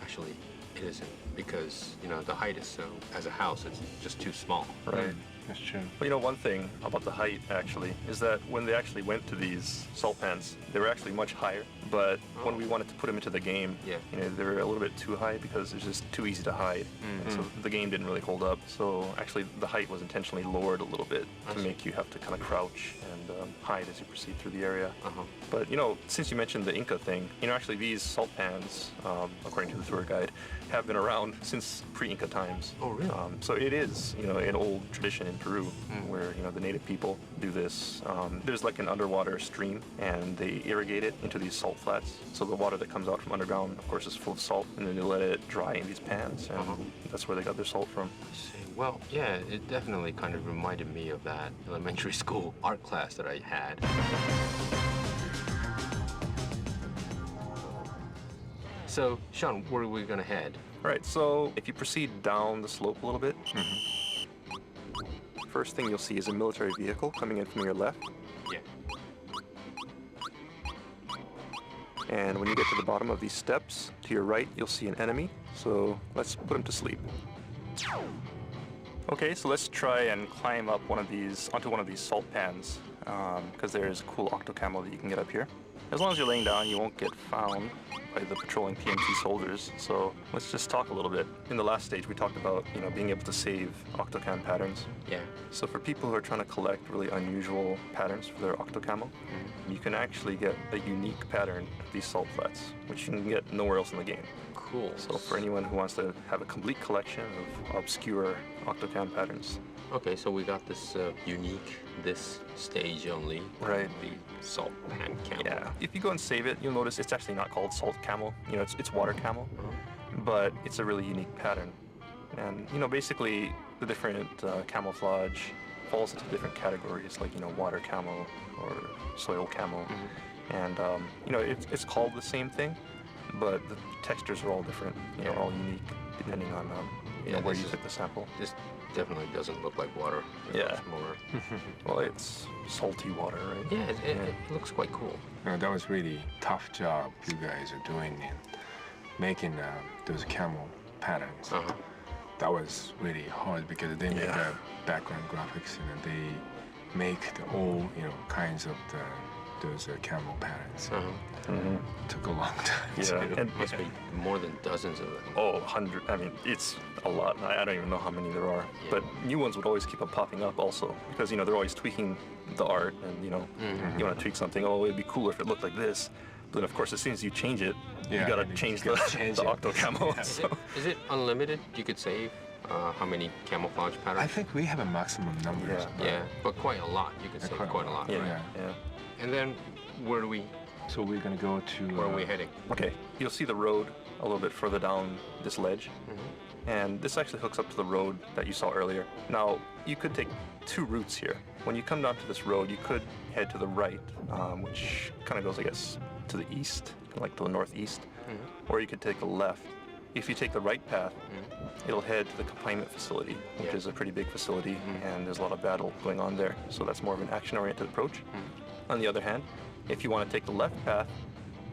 actually, it isn't because the height is so. As a house, it's just too small. Right. That's true. But one thing about the height actually is that when they actually went to these salt pans, they were actually much higher. But when we wanted to put them into the game, they were a little bit too high because it's just too easy to hide. And so the game didn't really hold up. So actually the height was intentionally lowered a little bit to make you have to kind of crouch and hide as you proceed through the area. But since you mentioned the Inca thing, actually these salt pans, according to the tour guide, have been around since pre-Inca times. Oh, really? So it is, an old tradition in Peru where, the native people do this. There's like an underwater stream and they irrigate it into these salt flats. So the water that comes out from underground, of course, is full of salt, and then they let it dry in these pans, and that's where they got their salt from. I see. Well, yeah, it definitely kind of reminded me of that elementary school art class that I had. So, Sean, where are we going to head? All right, so if you proceed down the slope a little bit, first thing you'll see is a military vehicle coming in from your left. Yeah. And when you get to the bottom of these steps, to your right, you'll see an enemy. So let's put him to sleep. Okay, so let's try and climb up onto one of these salt pans, because there's a cool octo camo that you can get up here. As long as you're laying down, you won't get found by the patrolling PMT soldiers. So let's just talk a little bit. In the last stage, we talked about, being able to save octocam patterns. Yeah. So for people who are trying to collect really unusual patterns for their octocamo, you can actually get a unique pattern of these salt flats, which you can get nowhere else in the game. Cool. So for anyone who wants to have a complete collection of obscure octocam patterns. Okay, so we got this unique, this stage only. Right. The salt pan camo. Yeah. If you go and save it, you'll notice it's actually not called salt camo. It's water camo, but it's a really unique pattern. And basically the different camouflage falls into different categories, like water camo or soil camo. And it's called the same thing, but the textures are all different. All unique depending on where you took the sample. This definitely doesn't look like water. Yeah. It's more. Well, it's salty water, right? Yeah, it looks quite cool. That was really tough job you guys are doing in making those camel patterns. That was really hard because they make the background graphics and they make all kinds of those camel patterns. Took a long time. Yeah, too. Must be more than dozens of them. Oh, 100. I mean, it's a lot. I don't even know how many there are. Yeah. But new ones would always keep on popping up also because, they're always tweaking the art and, you want to tweak something. Oh, it'd be cooler if it looked like this. But then, of course, as soon as you change it, you got to change the octo camo. Yeah. So. Is it unlimited? You could save how many camouflage patterns? I think we have a maximum number. Yeah, but quite a lot. You could save quite a lot. Yeah, Right? yeah. And then where do we? So we're gonna go to. Where are we heading? Okay, you'll see the road a little bit further down this ledge. And this actually hooks up to the road that you saw earlier. Now, you could take two routes here. When you come down to this road, you could head to the right, which kind of goes, I guess, to the east, like to the northeast. Or you could take the left. If you take the right path, it'll head to the confinement facility, which is a pretty big facility, and there's a lot of battle going on there. So that's more of an action-oriented approach. On the other hand, if you want to take the left path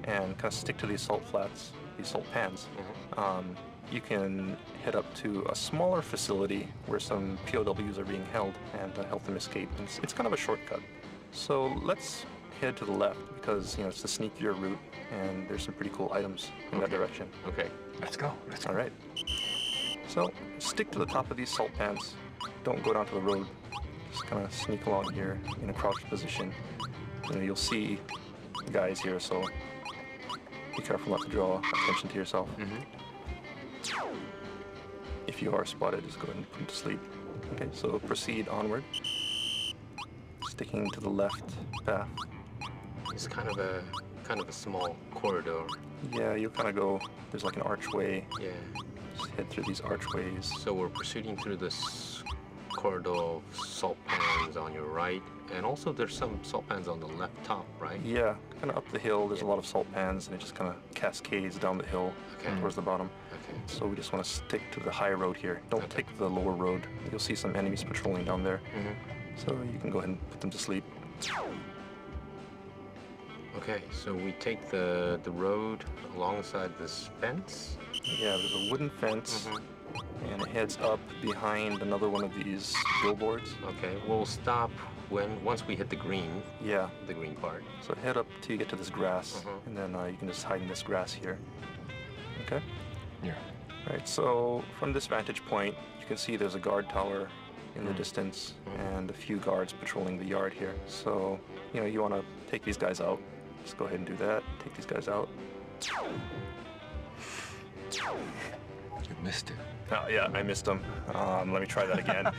and kind of stick to these salt flats, these salt pans, you can head up to a smaller facility where some POWs are being held and help them escape. It's kind of a shortcut. So let's head to the left because it's the sneakier route and there's some pretty cool items in that direction. Okay. Let's go. Let's go. All right. So stick to the top of these salt pans. Don't go down to the road. Just kind of sneak along here in a crouched position. You'll see guys here, so be careful not to draw attention to yourself. If you are spotted, just go ahead and put them to sleep. Okay, so proceed onward. Sticking to the left path. It's kind of a small corridor. Yeah, you'll kind of go, there's like an archway. Yeah. Just head through these archways. So we're proceeding through this corridor of salt pans on your right, and also there's some salt pans on the left top, right? Yeah, kind of up the hill, there's a lot of salt pans, and it just kind of cascades down the hill towards the bottom. Okay. So we just want to stick to the high road here. Don't take the lower road. You'll see some enemies patrolling down there. So you can go ahead and put them to sleep. Okay, so we take the road alongside this fence. Yeah, there's a wooden fence, and it heads up behind another one of these billboards. Okay, we'll stop once we hit the green. Yeah. The green part. So head up till you get to this grass, and then you can just hide in this grass here. Okay? Yeah. All right, so from this vantage point, you can see there's a guard tower in the distance and a few guards patrolling the yard here. So, you want to take these guys out. Just go ahead and do that. Take these guys out. You missed it. Oh, yeah, I missed them. Let me try that again.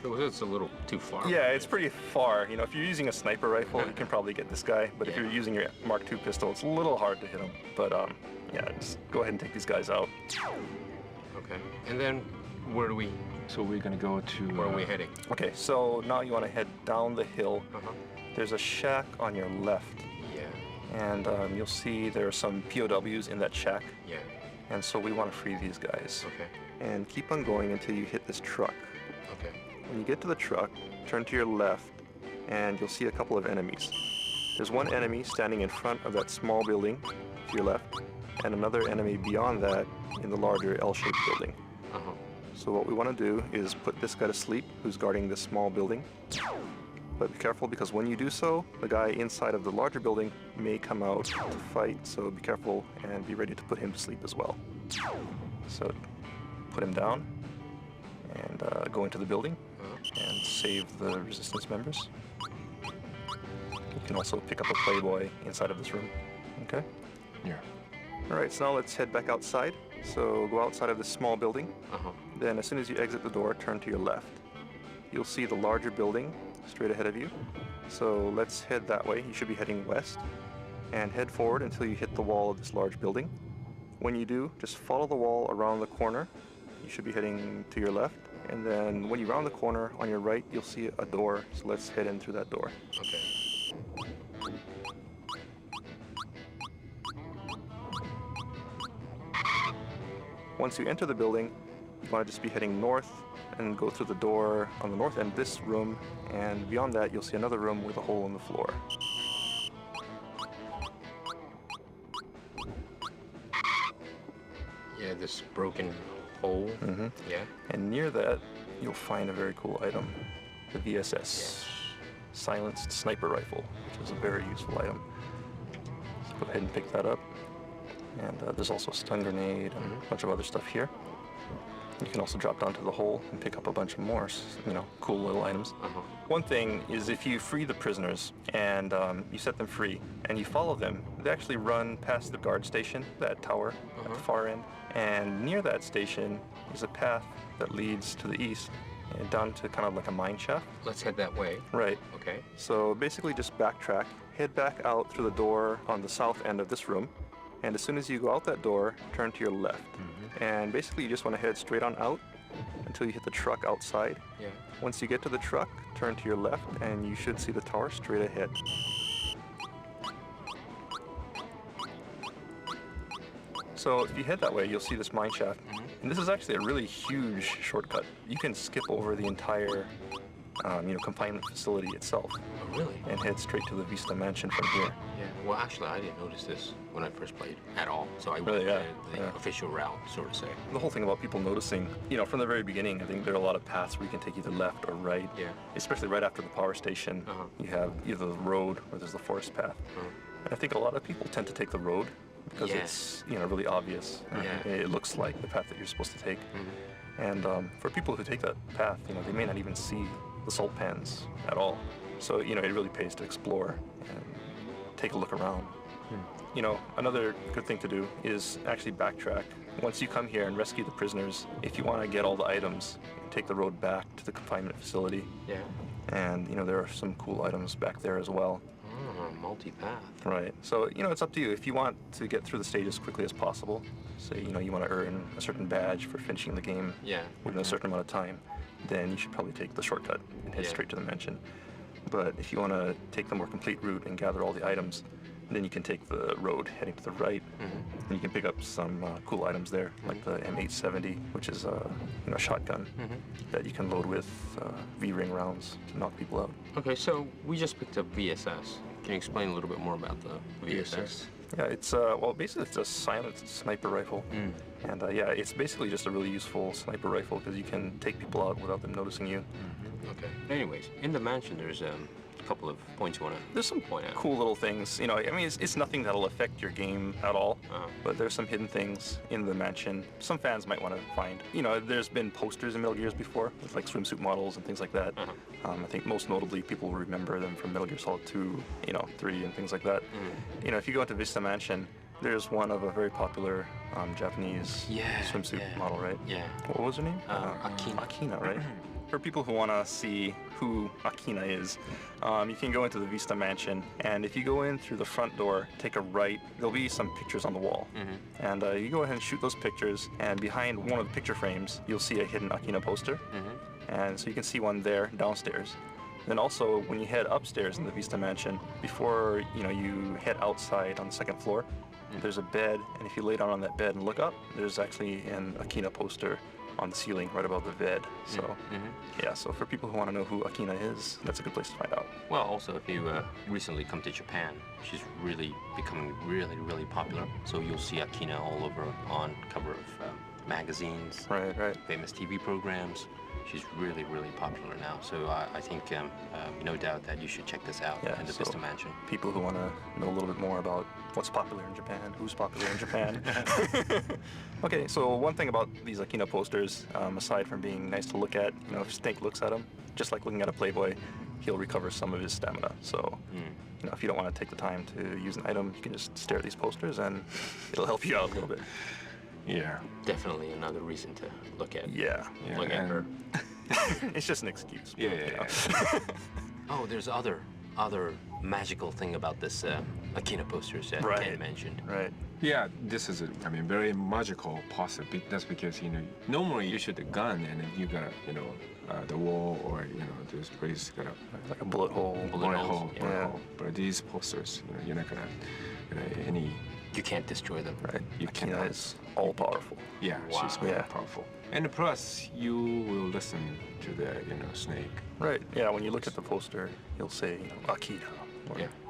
It's a little too far. Yeah, it's pretty far. If you're using a sniper rifle, you can probably get this guy. But if you're using your Mark II pistol, it's a little hard to hit him. But yeah, just go ahead and take these guys out. Okay. And then where do we? So we're gonna go to. Where are we heading? Okay, so now you want to head down the hill. There's a shack on your left. Yeah. And you'll see there are some POWs in that shack. Yeah. And so we want to free these guys. Okay. And keep on going until you hit this truck. Okay. When you get to the truck, turn to your left, and you'll see a couple of enemies. There's one enemy standing in front of that small building to your left, and another enemy beyond that in the larger L-shaped building. So what we want to do is put this guy to sleep who's guarding this small building. But be careful because when you do so, the guy inside of the larger building may come out to fight, so be careful and be ready to put him to sleep as well. So put him down and go into the building and save the resistance members. You can also pick up a Playboy inside of this room. Okay? Yeah. Alright, so now let's head back outside. So go outside of this small building. Then as soon as you exit the door, turn to your left. You'll see the larger building straight ahead of you. So let's head that way. You should be heading west. And head forward until you hit the wall of this large building. When you do, just follow the wall around the corner. You should be heading to your left. And then when you round the corner on your right, you'll see a door. So let's head in through that door. Okay. Once you enter the building, you want to just be heading north and go through the door on the north end of this room, and beyond that you'll see another room with a hole in the floor. Yeah, this broken hole. Yeah. And near that, you'll find a very cool item, the VSS silenced sniper rifle, which is a very useful item. So go ahead and pick that up. And there's also a stun grenade and a bunch of other stuff here. You can also drop down to the hole and pick up a bunch of more, cool little items. One thing is if you free the prisoners and you set them free and you follow them, they actually run past the guard station, that tower at the far end. And near that station is a path that leads to the east and down to kind of like a mine shaft. Let's head that way. Right. Okay. So basically just backtrack, head back out through the door on the south end of this room. And as soon as you go out that door, turn to your left. And basically you just want to head straight on out until you hit the truck outside. Yeah. Once you get to the truck, turn to your left and you should see the tower straight ahead. So if you head that way, you'll see this mine shaft. And this is actually a really huge shortcut. You can skip over the entire confinement facility itself. Oh, really? And head straight to the Vista Mansion from here. Yeah. Well, actually, I didn't notice this when I first played at all. So I Really, went yeah, the official route, so to say. The whole thing about people noticing, from the very beginning, I think there are a lot of paths where you can take either left or right. Yeah. Especially right after the power station, you have either the road or there's the forest path. And I think a lot of people tend to take the road because it's, really obvious. Yeah. It looks like the path that you're supposed to take. And for people who take that path, they may not even see the salt pans at all. So, it really pays to explore and take a look around. Another good thing to do is actually backtrack. Once you come here and rescue the prisoners, if you want to get all the items, take the road back to the confinement facility. Yeah. And, there are some cool items back there as well. Multi-path. Right. So, it's up to you. If you want to get through the stage as quickly as possible, say, you want to earn a certain badge for finishing the game within a certain amount of time, then you should probably take the shortcut and head straight to the mansion. But if you want to take the more complete route and gather all the items, then you can take the road heading to the right, and you can pick up some cool items there, like the M870, which is a shotgun that you can load with V-ring rounds to knock people out. Okay, so we just picked up VSS. Can you explain a little bit more about the VSS? Yeah, it's basically it's a silent sniper rifle, and it's basically just a really useful sniper rifle because you can take people out without them noticing you. Okay. Anyways, in the mansion, there's a couple of points you want to There's some point out. cool little things. It's nothing that'll affect your game at all, but there's some hidden things in the mansion some fans might want to find. There's been posters in Metal Gears before with like swimsuit models and things like that. I think most notably people will remember them from Metal Gear Solid 2, 3 and things like that. If you go into Vista Mansion, there's one of a very popular Japanese swimsuit model, right? Yeah. What was her name? Akina. Akina, right? For people who want to see who Akina is, you can go into the Vista Mansion, and if you go in through the front door, take a right, there'll be some pictures on the wall. And you go ahead and shoot those pictures, and behind one of the picture frames, you'll see a hidden Akina poster. And so you can see one there downstairs. Then also, when you head upstairs in the Vista Mansion, before you head outside on the second floor, there's a bed, and if you lay down on that bed and look up, there's actually an Akina poster on the ceiling right above the bed. So so for people who want to know who Akina is, that's a good place to find out. Well, also if you recently come to Japan, she's really becoming really popular. So you'll see Akina all over on cover of magazines, Right. famous TV programs. She's really popular now. So I think no doubt that you should check this out in the Vista Mansion. People who want to know a little bit more about what's popular in Japan, who's popular in Japan. Okay, so one thing about these Akina posters, aside from being nice to look at, if Snake looks at them, just like looking at a Playboy, he'll recover some of his stamina. So, if you don't want to take the time to use an item, you can just stare at these posters and it'll help you out a little bit. Yeah. Definitely another reason to look at. Yeah. Look at her. It's just an excuse. Yeah. Oh, there's other magical thing about this Akina posters that Ken mentioned. Right. Yeah, this is very magical possible. That's because normally you shoot a gun and then you got the wall or this place got like a bullet hole. bullet hole. But these posters, you're not gonna any. You can't destroy them. Right. You Akina cannot. is all powerful. Yeah, she's very powerful. And plus, you will listen to the Snake. Right. Yeah. When you look at the poster, you'll say Akina.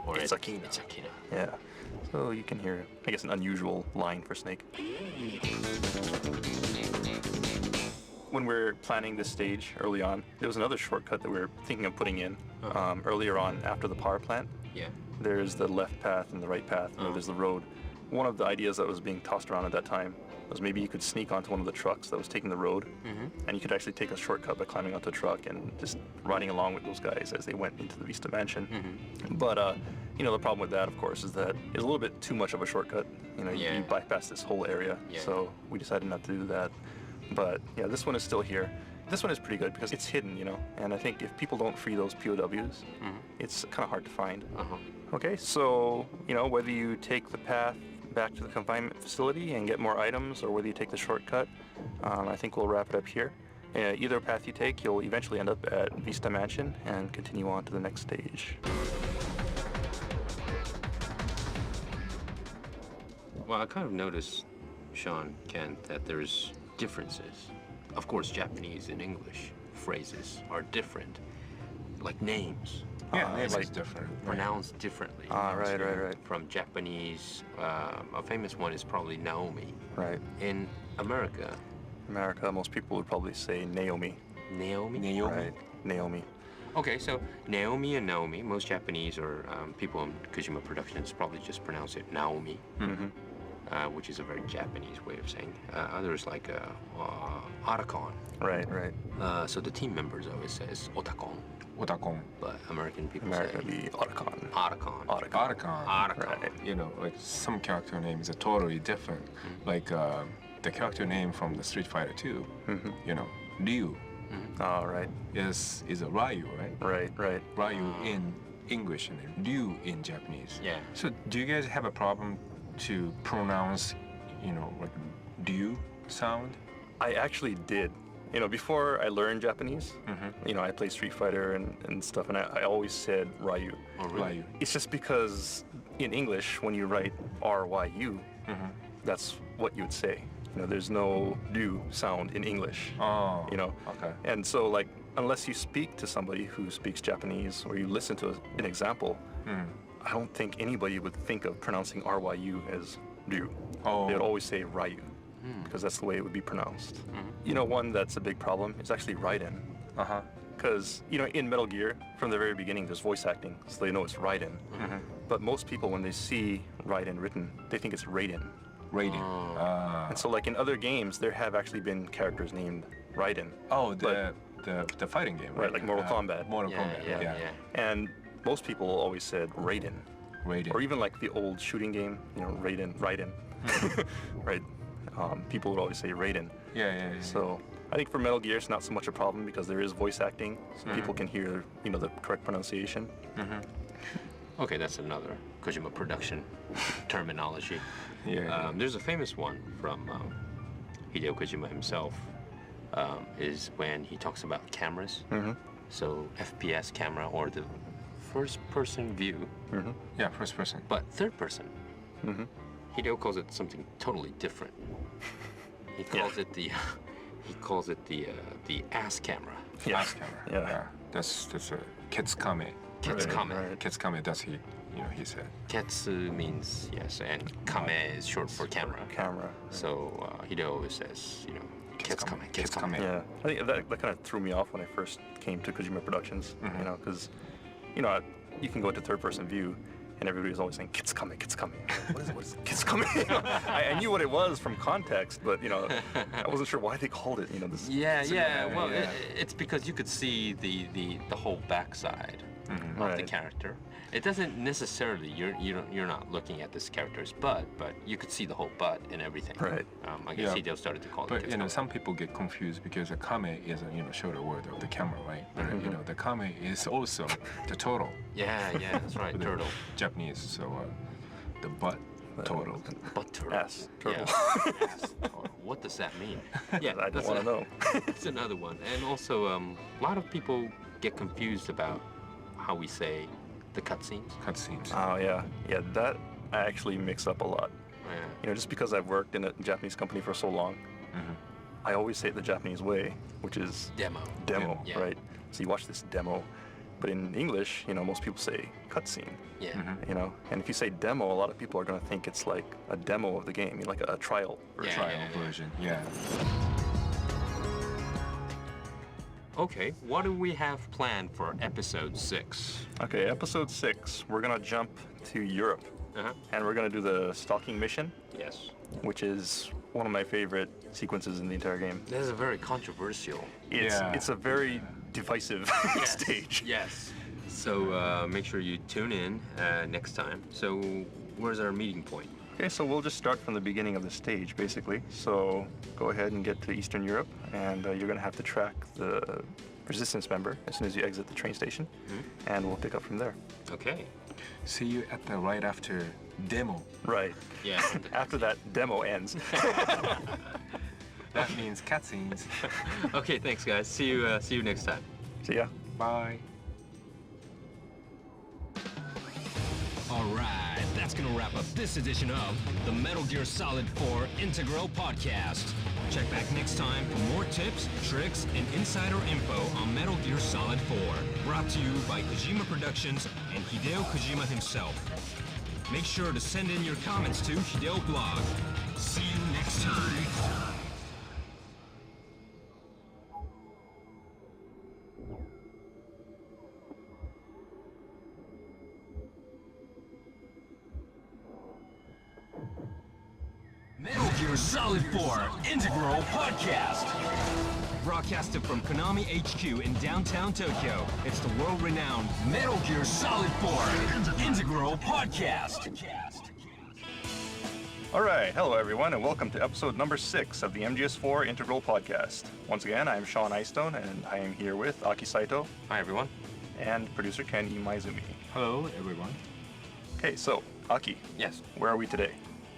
Or it's Akina. It's Akina. Yeah. So you can hear, I guess, an unusual line for Snake. When we're planning this stage early on, there was another shortcut that we were thinking of putting in earlier on after the power plant. Yeah. There's the left path and the right path, and there's the road. One of the ideas that was being tossed around at that time was maybe you could sneak onto one of the trucks that was taking the road, and you could actually take a shortcut by climbing onto a truck and just riding along with those guys as they went into the Vista Mansion. But the problem with that, of course, is that it's a little bit too much of a shortcut. You bypass this whole area, so we decided not to do that. But yeah, this one is still here. This one is pretty good because it's hidden, and I think if people don't free those POWs, it's kind of hard to find. Okay, so, whether you take the path back to the confinement facility and get more items, or whether you take the shortcut, I think we'll wrap it up here. Either path you take, you'll eventually end up at Vista Mansion and continue on to the next stage. Well, I kind of noticed, Sean, Ken, that there's differences. Of course, Japanese and English phrases are different, like names. Yeah, name like is different. pronounced differently. right. From Japanese, a famous one is probably Naomi. Right. In America, Most people would probably say Naomi. Naomi? Right. Naomi. Okay, so Naomi and Naomi, most Japanese or people in Kojima Productions probably just pronounce it Naomi, which is a very Japanese way of saying. Others like Otakon. Right. So the team members always says Otakon, Otakon. but American people America say would be Otakon. Otakon. Otakon. Otakon. Right. You know, like some character names are totally different. Like the character name from the Street Fighter 2, you know, Ryu Oh, right. is a Ryu, right? Right. Ryu in English and Ryu in Japanese. Yeah. So do you guys have a problem to pronounce, you know, like Ryu sound? I actually did. You know, before I learned Japanese, you know, I played Street Fighter and stuff, and I always said Ryu. Oh, really? Ryu. It's just because in English, when you write R-Y-U, that's what you would say. You know, there's no Ryu sound in English. Oh. You know? Okay. And so, like, unless you speak to somebody who speaks Japanese or you listen to an example, I don't think anybody would think of pronouncing R-Y-U as Ryu. Oh. They would always say Ryu, because that's the way it would be pronounced. You know, one that's a big problem is actually Raiden. Because, you know, in Metal Gear, from the very beginning, there's voice acting, so they know it's Raiden. But most people, when they see Raiden written, they think it's Raiden. Raiden. And so, like, in other games, there have actually been characters named Raiden. Oh, the fighting game, right? Right, like Mortal Kombat. Mortal Kombat, yeah. And most people always said Raiden. Raiden. Or even like the old shooting game, you know, Raiden. Right? People would always say Raiden. Yeah. So I think for Metal Gear, it's not so much a problem because there is voice acting, so people can hear, you know, the correct pronunciation. Okay, that's another Kojima production terminology. Yeah. There's a famous one from Hideo Kojima himself, is when he talks about cameras. So FPS camera or the first-person view, Yeah, first person. but third person. Hideo calls it something totally different. He calls it the the ass camera. Last camera. Yeah. That's a Ketskame. Ketskame. Right. Ketskame, that's he said. Ketsu means yes, and kame is short for camera. Camera. So Hideo always says, you know, Ketskame, Ketskame. Yeah, I think that kind of threw me off when I first came to Kojima Productions, you know, because, you know, you can go into third-person view, and everybody was always saying, "Kids coming." What is kids coming? You know, I knew what it was from context, but, you know, I wasn't sure why they called it, you know, this. Well, it's because you could see the whole backside of the character. It doesn't necessarily you're not looking at this character's butt, but you could see the whole butt and everything. Right. I guess Hideo started to call it. But you know, some people get confused because a kame is a shorter word of the camera, right? But you know, the kame is also the total. Yeah, that's right. Turtle. Japanese, so the butt total. Butt turtle. Ass turtle. Yeah. Ass turtle. What does that mean? Yeah, I don't want to know. That's another one. And also, a lot of people get confused about how we say the cutscenes. Cutscenes. Oh, yeah. Yeah, that I actually mix up a lot. Yeah. You know, just because I've worked in a Japanese company for so long, I always say it the Japanese way, which is Demo. Yeah. Right? So you watch this demo, but in English, you know, most people say cutscene. Yeah. You know, and if you say demo, a lot of people are going to think it's like a demo of the game, like a trial. Trial version. Yeah. Okay, what do we have planned for episode 6? Okay, episode 6, we're going to jump to Europe, and we're going to do the stalking mission, Yes. which is one of my favorite sequences in the entire game. This is a very controversial. It's a very divisive stage. Yes. So make sure you tune in next time. So where's our meeting point? Okay, so we'll just start from the beginning of the stage, basically. So go ahead and get to Eastern Europe, and you're going to have to track the resistance member as soon as you exit the train station, and we'll pick up from there. Okay. See you at the right after demo. Right. Yeah. After that demo ends. That means cutscenes. Okay, thanks guys. See you next time. See ya. Bye. All right, that's that's gonna wrap up this edition of the Metal Gear Solid 4 Integral Podcast. Check back next time for more tips, tricks, and insider info on Metal Gear Solid 4. Brought to you by Kojima Productions and Hideo Kojima himself. Make sure to send in your comments to Hideo Blog. See you next time. Metal Gear Solid 4 Integral Podcast. Broadcasted from Konami HQ in downtown Tokyo, it's the world-renowned Metal Gear Solid 4 Integral Podcast. All right, hello everyone, and welcome to episode number 6 of the MGS4 Integral Podcast. Once again, I'm Sean Eystone, and I am here with Aki Saito. Hi, everyone. And producer Ken Imaizumi. Hello, everyone. Okay, so, Aki. Yes. Where are we today?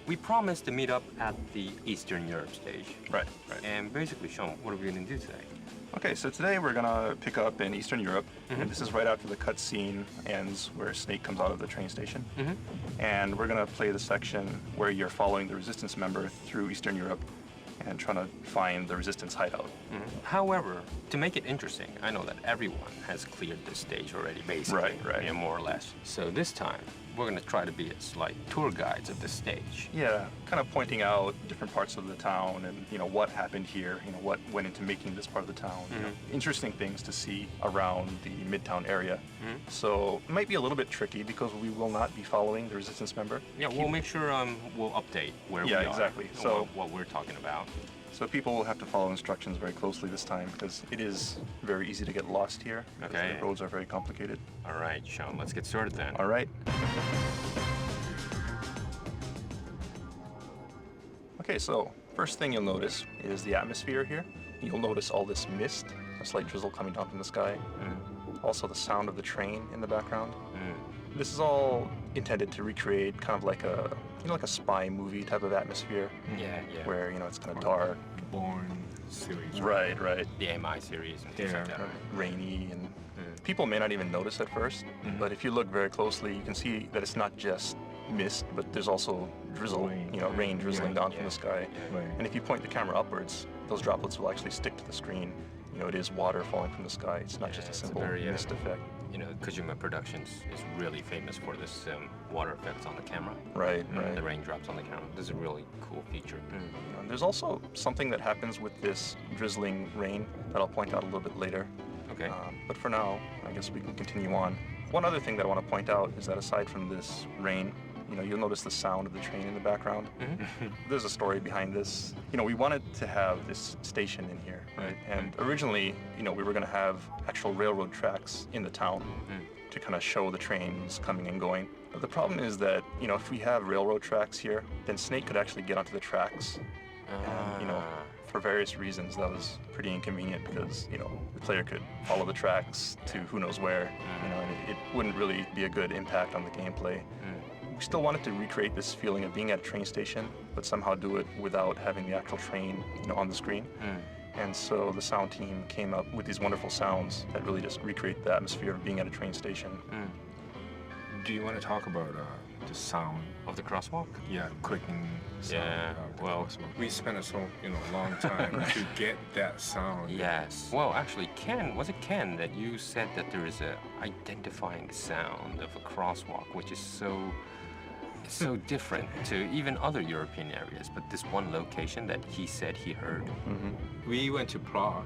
We promised to meet up at the Eastern Europe stage. Right. And basically, Sean, what are we going to do today? Okay, so today we're gonna pick up in Eastern Europe, and this is right after the cutscene ends where Snake comes out of the train station. And we're gonna play the section where you're following the Resistance member through Eastern Europe and trying to find the Resistance hideout. However, to make it interesting, I know that everyone has cleared this stage already, basically. Right. You know, more or less. So this time, we're going to try to be as like tour guides of this stage. Yeah, kind of pointing out different parts of the town and, you know, what happened here, you know, what went into making this part of the town. You know, interesting things to see around the Midtown area. So it might be a little bit tricky because we will not be following the Resistance member. Yeah, we'll make sure we'll update where we are. Yeah, exactly. And So what we're talking about. So people will have to follow instructions very closely this time because it is very easy to get lost here. Because Okay. The roads are very complicated. All right, Sean, let's get started then. All right. Okay, so first thing you'll notice is the atmosphere here. You'll notice all this mist, a slight drizzle coming down from the sky. Also the sound of the train in the background. This is all intended to recreate kind of like a, you know, like a spy movie type of atmosphere. Yeah. Where, you know, it's kind of dark. Born series. Right. The MI series and things like that. Rainy, and people may not even notice at first, but if you look very closely, you can see that it's not just mist, but there's also drizzle, rain drizzling down from the sky. Right. And if you point the camera upwards, those droplets will actually stick to the screen. You know, it is water falling from the sky. It's not just a it's simple very, mist effect. You know, Kojima Productions is really famous for this water effects on the camera. Right. The raindrops on the camera. This is a really cool feature. There's also something that happens with this drizzling rain that I'll point out a little bit later. Okay. But for now, I guess we can continue on. One other thing that I want to point out is that aside from this rain, you know, you'll notice the sound of the train in the background. There's a story behind this. You know, we wanted to have this station in here, right? And originally, you know, we were going to have actual railroad tracks in the town to kind of show the trains coming and going. But the problem is that, you know, if we have railroad tracks here, then Snake could actually get onto the tracks. And, you know, for various reasons, that was pretty inconvenient because, you know, the player could follow the tracks to who knows where, you know, and it wouldn't really be a good impact on the gameplay. We still wanted to recreate this feeling of being at a train station, but somehow do it without having the actual train, you know, on the screen. And so the sound team came up with these wonderful sounds that really just recreate the atmosphere of being at a train station. Do you want to talk about the sound? Of the crosswalk? Yeah, clicking sound. Yeah, of the well- crosswalk. We spent a long time to get that sound. Yes. Well, actually, was it Ken that you said that there is a identifying sound of a crosswalk, which is so different to even other European areas, but this one location that he said he heard. We went to Prague,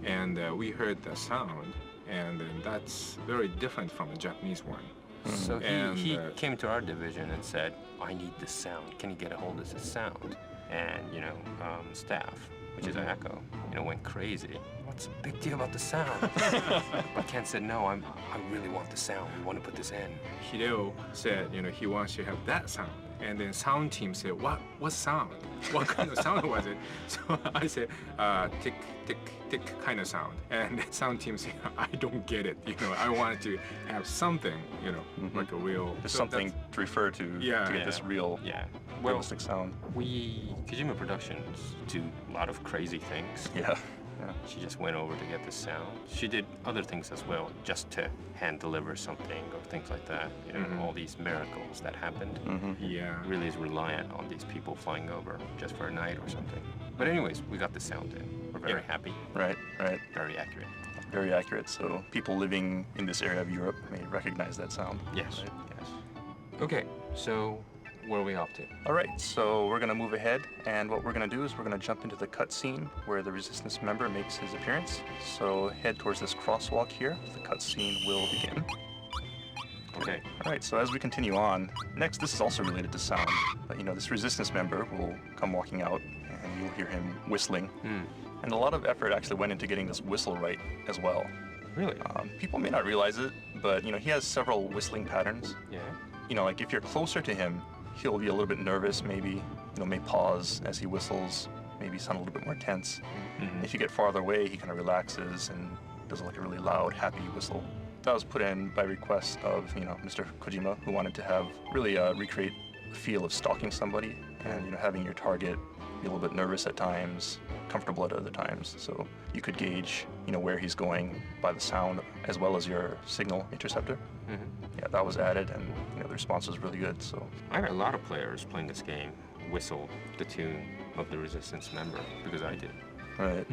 and we heard the sound, and that's very different from the Japanese one. So And, he came to our division and said, I need this sound. Can you get a hold of this sound? And, staff, which is Echo, went crazy. What's the big deal about the sound? But Ken said, no, I really want the sound. We want to put this in. Hideo said, he wants to have that sound. And then sound team said, what sound? What kind of sound was it? So I said, tick, tick, tick kind of sound. And the sound team said, I don't get it. I wanted to have something, like a real... Just something to refer to get this real, realistic sound. Kojima Productions do a lot of crazy things. Yeah. Yeah. She just went over to get the sound. She did other things as well, just to hand deliver something or things like that. You know, all these miracles that happened. Yeah. Really is reliant on these people flying over just for a night or something. But anyways, we got the sound in. We're very happy. Right. Very accurate. Very accurate. So people living in this area of Europe may recognize that sound. Yes. Right? Yes. Okay, so where are we off to? All right, so we're gonna move ahead, and what we're gonna do is we're gonna jump into the cutscene where the Resistance member makes his appearance. So head towards this crosswalk here. The cutscene will begin. Okay. All right, so as we continue on, next, this is also related to sound, but this Resistance member will come walking out, and you'll hear him whistling. And a lot of effort actually went into getting this whistle right as well. Really? People may not realize it, but he has several whistling patterns. Yeah. Like if you're closer to him, he'll be a little bit nervous, maybe, may pause as he whistles, maybe sound a little bit more tense. If you get farther away, he kind of relaxes and does like a really loud, happy whistle. That was put in by request of, Mr. Kojima, who wanted to have really recreate the feel of stalking somebody and, having your target be a little bit nervous at times, comfortable at other times. So you could gauge, where he's going by the sound as well as your signal interceptor. Yeah, that was added, and the response was really good. So I had a lot of players playing this game whistle the tune of the Resistance member because I did. right.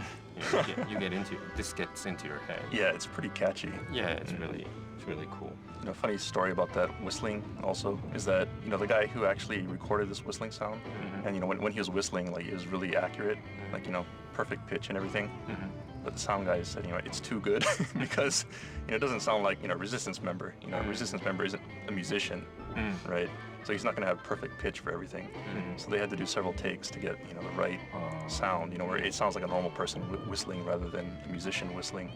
You get into this gets into your head. Yeah, it's pretty catchy. Yeah, it's really cool. Funny story about that whistling also is that the guy who actually recorded this whistling sound, and when he was whistling, like, it was really accurate, like perfect pitch and everything. But the sound guy said, it's too good because it doesn't sound like a Resistance member. Resistance member isn't a musician, right? So he's not going to have perfect pitch for everything. So they had to do several takes to get the right sound, where it sounds like a normal person whistling rather than a musician whistling.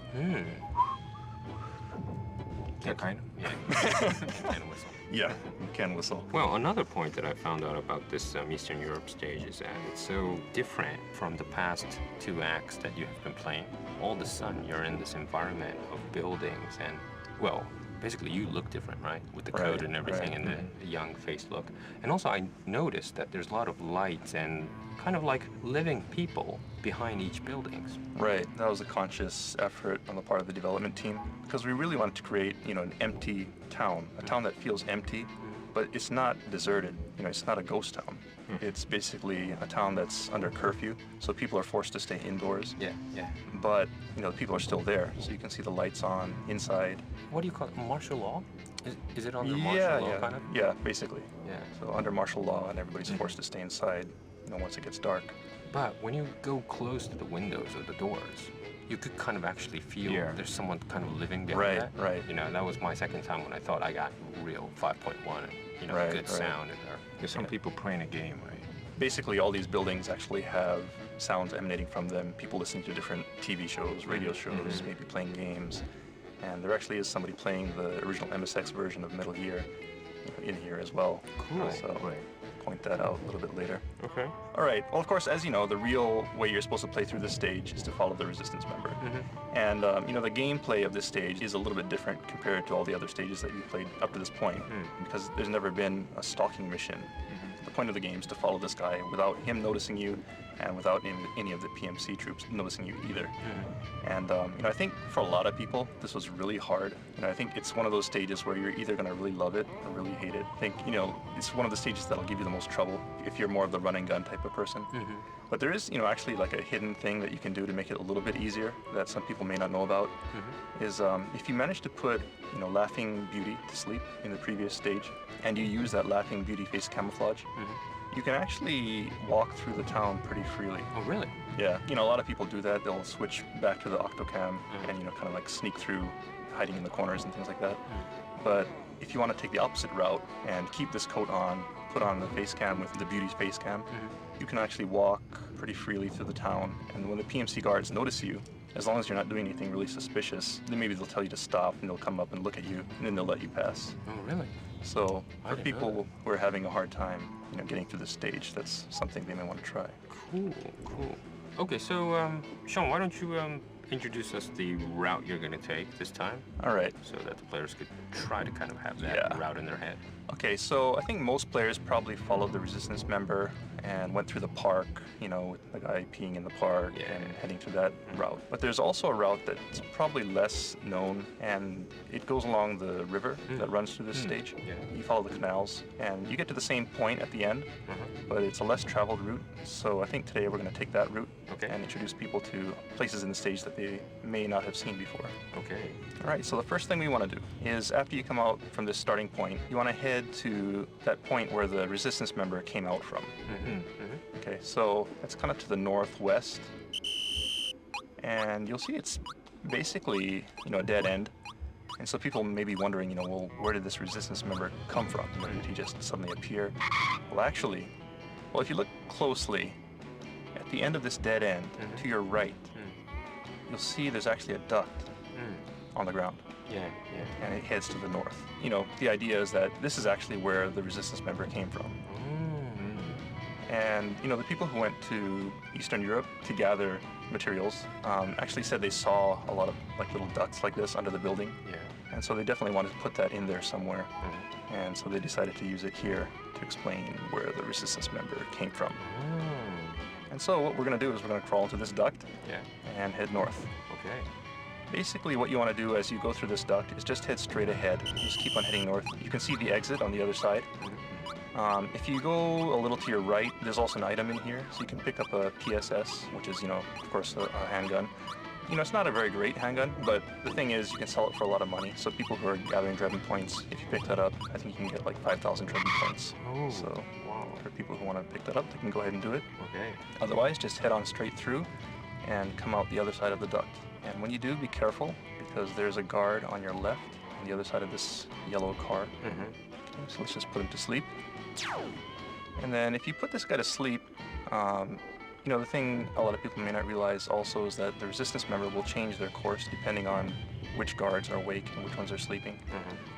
That kind of? Yeah. Kind of whistle. Yeah, you can whistle. Well, another point that I found out about this Eastern Europe stage is that it's so different from the past 2 acts that you have been playing. All of a sudden, you're in this environment of buildings and, well, basically you look different, right? With the code and everything and the young face look. And also I noticed that there's a lot of lights and kind of like living people behind each buildings. Right, that was a conscious effort on the part of the development team because we really wanted to create, an empty town, a town that feels empty, but it's not deserted. It's not a ghost town. It's basically a town that's under curfew, so people are forced to stay indoors. Yeah. But, the people are still there, so you can see the lights on inside. What do you call it? Martial law? Is it under martial law kind of? Yeah, basically. Yeah. So under martial law, and everybody's forced to stay inside, once it gets dark. But when you go close to the windows or the doors, you could kind of actually feel there's someone kind of living behind that. Right. That was my second time when I thought I got real 5.1 and, good sound in there. There's some people playing a game, right? Basically, all these buildings actually have sounds emanating from them, people listening to different TV shows, radio shows, maybe playing games. And there actually is somebody playing the original MSX version of Metal Gear in here as well. Cool. So point that out a little bit later. Okay. All right. Well, of course, as you know, the real way you're supposed to play through this stage is to follow the Resistance member. And, the gameplay of this stage is a little bit different compared to all the other stages that you've played up to this point because there's never been a stalking mission. The point of the game is to follow this guy without him noticing you and without any of the PMC troops noticing you either. And, I think for a lot of people, this was really hard. I think it's one of those stages where you're either going to really love it or really hate it. I think, it's one of the stages that'll give you the most trouble if you're more of the run and gun type of person. But there is, actually like a hidden thing that you can do to make it a little bit easier that some people may not know about is if you manage to put, Laughing Beauty to sleep in the previous stage and you use that Laughing Beauty face camouflage, you can actually walk through the town pretty freely. Oh, really? Yeah. A lot of people do that. They'll switch back to the Octocam and, kind of like sneak through, hiding in the corners and things like that. But if you want to take the opposite route and keep this coat on, put on the face cam with the Beauty's face cam, you can actually walk pretty freely through the town. And when the PMC guards notice you, as long as you're not doing anything really suspicious, then maybe they'll tell you to stop and they'll come up and look at you and then they'll let you pass. Oh, really? So for people who are having a hard time, getting through this stage, that's something they may want to try. Cool. Okay, so Sean, why don't you introduce us the route you're going to take this time? All right. So that the players could try to kind of have that route in their head. Okay, so I think most players probably follow the Resistance member and went through the park, with the guy peeing in the park and heading through that route. But there's also a route that's probably less known, and it goes along the river that runs through this stage. Yeah. You follow the canals, and you get to the same point at the end, but it's a less traveled route. So I think today we're going to take that route and introduce people to places in the stage that they may not have seen before. Okay. All right, so the first thing we want to do is after you come out from this starting point, you want to head to that point where the resistance member came out from. Okay, so it's kind of to the northwest, and you'll see it's basically, a dead end. And so people may be wondering, well, where did this resistance member come from? Did he just suddenly appear? Well, actually, if you look closely, at the end of this dead end, to your right, you'll see there's actually a duct on the ground. Yeah. And it heads to the north. The idea is that this is actually where the resistance member came from. And, the people who went to Eastern Europe to gather materials actually said they saw a lot of little ducts like this under the building. Yeah. And so they definitely wanted to put that in there somewhere. And so they decided to use it here to explain where the resistance member came from. And so what we're going to do is we're going to crawl into this duct and head north. Okay. Basically what you want to do as you go through this duct is just head straight ahead. Just keep on heading north. You can see the exit on the other side. If you go a little to your right, there's also an item in here. So you can pick up a PSS, which is, of course, a handgun. It's not a very great handgun, but the thing is you can sell it for a lot of money. So people who are gathering Drebin points, if you pick that up, I think you can get 5,000 Drebin points. Oh, so wow. for people who want to pick that up, they can go ahead and do it. Okay. Otherwise, just head on straight through and come out the other side of the duct. And when you do, be careful, because there's a guard on your left on the other side of this yellow car. Okay, so let's just put him to sleep. And then if you put this guy to sleep, the thing a lot of people may not realize also is that the resistance member will change their course depending on which guards are awake and which ones are sleeping.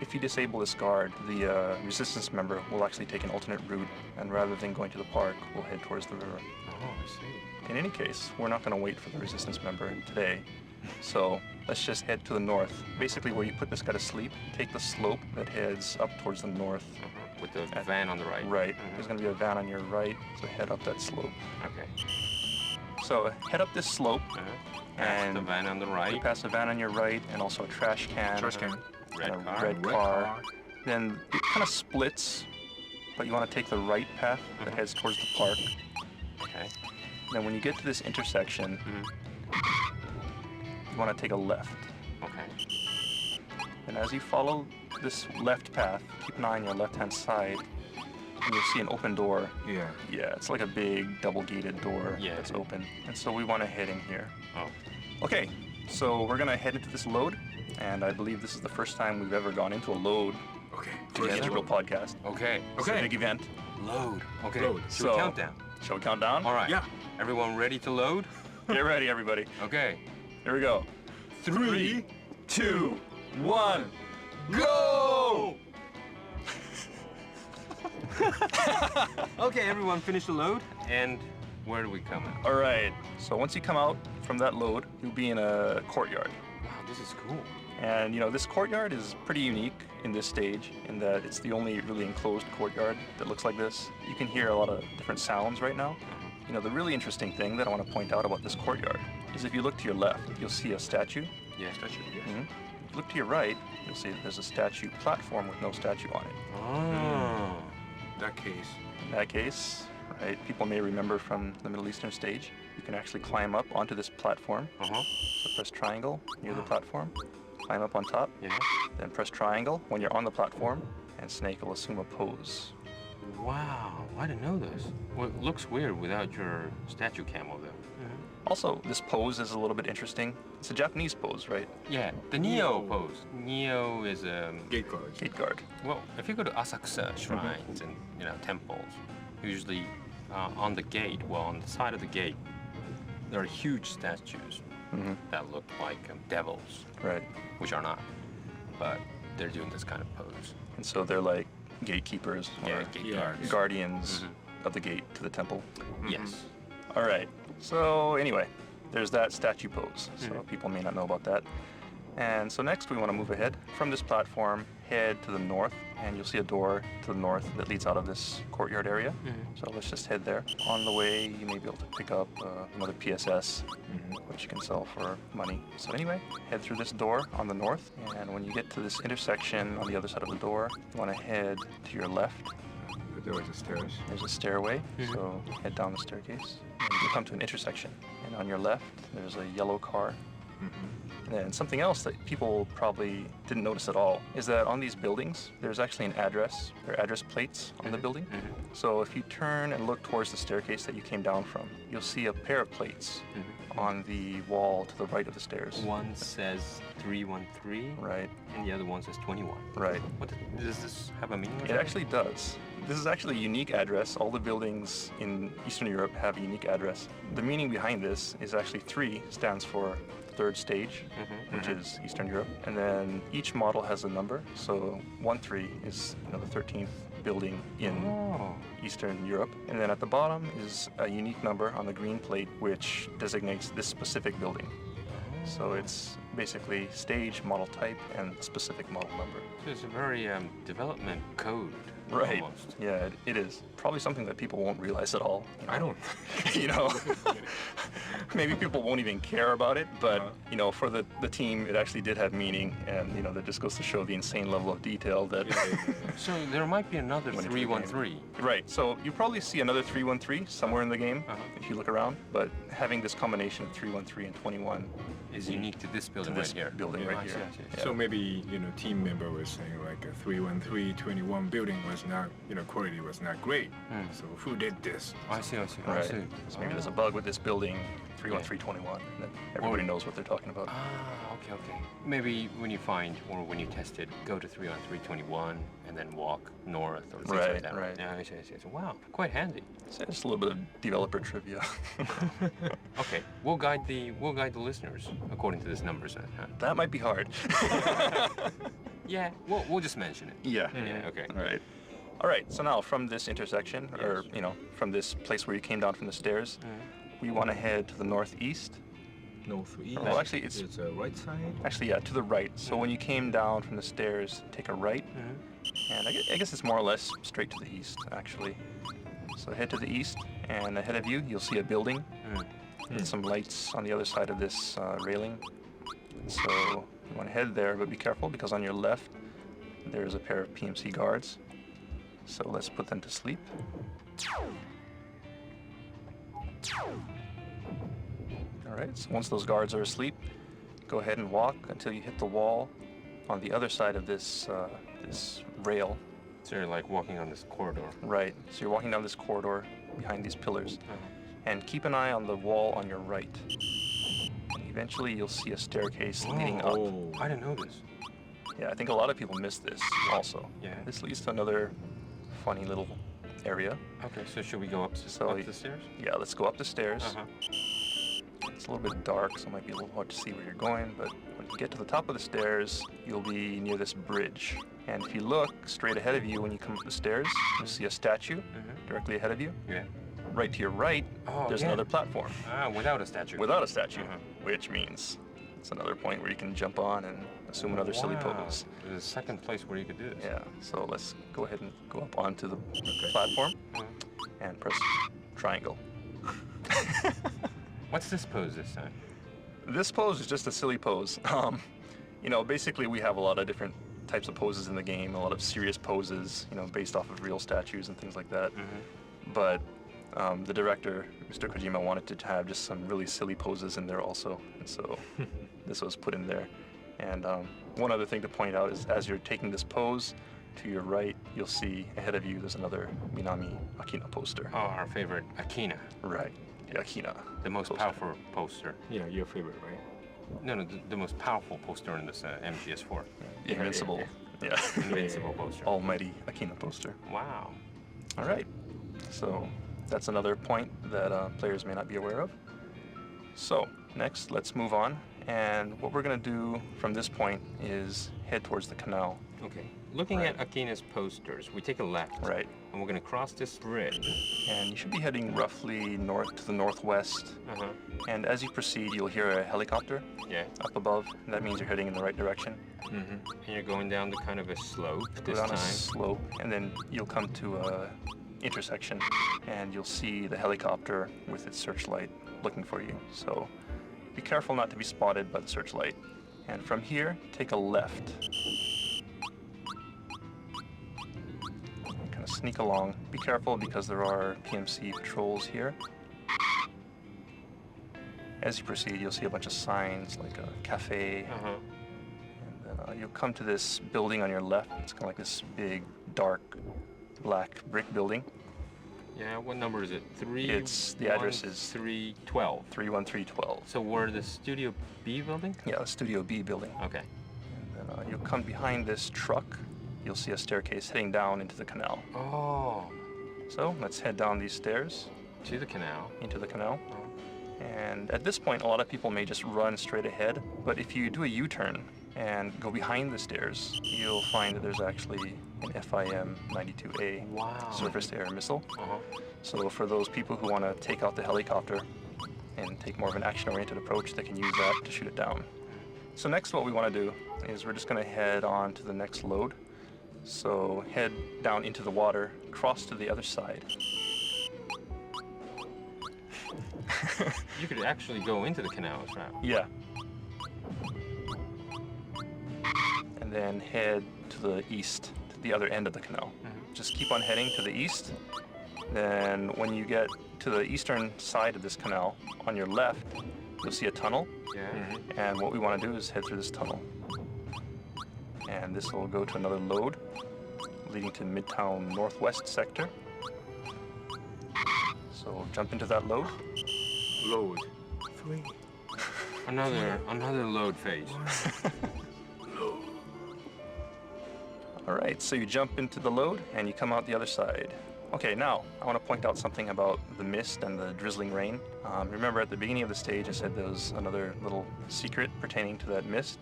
If you disable this guard, the resistance member will actually take an alternate route, and rather than going to the park, will head towards the river. Oh, I see. In any case, we're not going to wait for the resistance member today. So let's just head to the north. Basically where you put this guy to sleep, take the slope that heads up towards the north. With the van on the right. Right. There's going to be a van on your right, so head up that slope. Okay. So head up this slope. And the van on the right. Past the van on your right, and also a trash can. Red car. Then it kind of splits, but you want to take the right path that heads towards the park. Okay. Then when you get to this intersection, you want to take a left. Okay. And as you follow this left path, keep an eye on your left-hand side, and you'll see an open door. Yeah. Yeah, it's like a big double-gated door that's open. And so we want to head in here. Oh. Okay, so we're going to head into this load, and I believe this is the first time we've ever gone into a load to the Integral podcast. Okay. It's a big event. Load. Okay. Load. Shall we count down? Shall we count down? All right. Yeah. Everyone ready to load? Get ready, everybody. Okay. Here we go. 3, 2, 1, go! Okay, everyone finish the load, and where do we come in? All right, so once you come out from that load, you'll be in a courtyard. Wow, this is cool. And this courtyard is pretty unique in this stage in that it's the only really enclosed courtyard that looks like this. You can hear a lot of different sounds right now. The really interesting thing that I want to point out about this courtyard is if you look to your left, you'll see a statue. Yeah, statue. If you look to your right, you'll see that there's a statue platform with no statue on it. Oh. That case. In that case, right, people may remember from the Middle Eastern stage, you can actually climb up onto this platform. So press triangle near the platform, climb up on top, then press triangle when you're on the platform, and Snake will assume a pose. Wow, I didn't know this. Well, it looks weird without your statue camel, though. Also, this pose is a little bit interesting. It's a Japanese pose, right? Yeah, the Neo pose. Neo is Gate guard. Gate guard. well, if you go to Asakusa shrines and temples, usually on the gate, on the side of the gate, there are huge statues that look like devils, Right. which are not, but they're doing this kind of pose. And so they're like gatekeepers or Gate guards. guardians of the gate to the temple. Yes. All right. So anyway, there's that statue pose. So people may not know about that. And so next we want to move ahead from this platform, head to the north, and you'll see a door to the north that leads out of this courtyard area. So let's just head there. On the way, you may be able to pick up another PSS, which you can sell for money. So anyway, head through this door on the north, and when you get to this intersection on the other side of the door, you want to head to your left. There was the stairs. There's a stairway, so head down the staircase. And you come to an intersection, and on your left, there's a yellow car. And something else that people probably didn't notice at all is that on these buildings, there's actually an address. There are address plates on the building. So if you turn and look towards the staircase that you came down from, you'll see a pair of plates on the wall to the right of the stairs. One says 313, Right, and the other one says 21. right. Does this have a meaning? It actually does. This is actually a unique address. All the buildings in Eastern Europe have a unique address. The meaning behind this is actually 3 stands for third stage, which is Eastern Europe. And then each model has a number. So 13 is the 13th building in Eastern Europe. And then at the bottom is a unique number on the green plate, which designates this specific building. So it's basically stage, model type, and specific model number. So it's a very development code. Right. Almost. Yeah, it is. Probably something that people won't realize at all. I don't. Maybe people won't even care about it, but for the team, it actually did have meaning, and that just goes to show the insane level of detail that. So there might be another When it's 313. Right. So you probably see another 313 somewhere in the game if you look around, but having this combination of 313 and 21 Is unique to this building to this right here. building right I see, here. I see. Yeah. So maybe team member was saying like a 313, 21 building was not quality was not great. So who did this? I see. Right. So maybe there's a bug with this building, 31321, and then everybody knows what they're talking about. Okay. Maybe when you find or when you test it, go to 31321 and then walk north or things like that. Right. Yeah, I see. So, wow, quite handy. So just a little bit of developer trivia. Okay, we'll guide the listeners according to this numbers then, huh? That might be hard. Yeah, we'll just mention it. Yeah. Yeah, okay. All right. So now from this intersection, or from this place where you came down from the stairs, we want to head to the northeast. Northeast. Well, actually, it's a right side. actually to the right. So when you came down from the stairs, take a right, and I guess it's more or less straight to the east, actually. So head to the east, and ahead of you, you'll see a building with some lights on the other side of this railing. So you want to head there, but be careful because on your left, there's a pair of PMC guards. So let's put them to sleep. All right, so once those guards are asleep, go ahead and walk until you hit the wall on the other side of this this rail. So you're like walking on this corridor. Right, so you're walking down this corridor behind these pillars. And keep an eye on the wall on your right. Eventually you'll see a staircase leading up. I didn't know this. Yeah, I think a lot of people miss this also. Yeah. This leads to another funny little area. Okay, so should we go up the stairs? Yeah, let's go up the stairs. It's a little bit dark, so it might be a little hard to see where you're going, but when you get to the top of the stairs, you'll be near this bridge. And if you look straight ahead of you when you come up the stairs, you'll see a statue directly ahead of you. Yeah. Right to your right, there's another platform. Without a statue. Without a statue, which means it's another point where you can jump on and assume another silly pose. There's a second place where you could do this. Yeah, so let's go ahead and go up onto the platform and press triangle. What's this pose this time? This pose is just a silly pose. Basically we have a lot of different types of poses in the game, a lot of serious poses, based off of real statues and things like that. But the director, Mr. Kojima, wanted to have just some really silly poses in there also, and so this was put in there. And one other thing to point out is as you're taking this pose, to your right, you'll see ahead of you there's another Minami Akina poster. Oh, our favorite Akina. Right, the Akina. The most powerful poster. Yeah, your favorite, right? No, the most powerful poster in this MGS4. Invincible. Yeah. Invincible poster. Almighty Akina poster. Wow. All right. So that's another point that players may not be aware of. So next, let's move on. And what we're going to do from this point is head towards the canal. Okay. looking at Akina's posters, we take a left. Right. And we're going to cross this bridge. And you should be heading roughly north to the northwest. Uh-huh. And as you proceed, you'll hear a helicopter Yeah. up above. And that means you're heading in the right direction. Mm-hmm. And you're going down the kind of a slope Go this down time. a slope, and then you'll come to a intersection, and you'll see the helicopter with its searchlight looking for you. So be careful not to be spotted by the searchlight. And from here, take a left. Kind of sneak along. Be careful because there are PMC patrols here. As you proceed, you'll see a bunch of signs like a cafe. Uh-huh. And then you'll come to this building on your left. It's kind of like this big, dark, black brick building. Yeah, what number is it? The address is 312. 31312. So we're the Studio B building? Yeah, the Studio B building. Okay. And then you'll come behind this truck. You'll see a staircase heading down into the canal. Oh, So let's head down these stairs to the canal. into the canal. And at this point, a lot of people may just run straight ahead. But if you do a U-turn and go behind the stairs, you'll find that there's actually an FIM-92A Wow. surface-to-air missile. Uh-huh. So for those people who want to take out the helicopter and take more of an action-oriented approach, they can use that to shoot it down. So next what we want to do is we're just going to head on to the next load. So head down into the water, cross to the other side. You could actually go into the canal as well. Yeah. And then head to the east, to the other end of the canal. Just keep on heading to the east. Then when you get to the eastern side of this canal, on your left, you'll see a tunnel. Yeah. And what we want to do is head through this tunnel. And this will go to another load, leading to Midtown Northwest sector. So jump into that load. Load. 3. Another load phase. All right, so you jump into the load and you come out the other side. Okay, now I want to point out something about the mist and the drizzling rain. Remember at the beginning of the stage I said there was another little secret pertaining to that mist.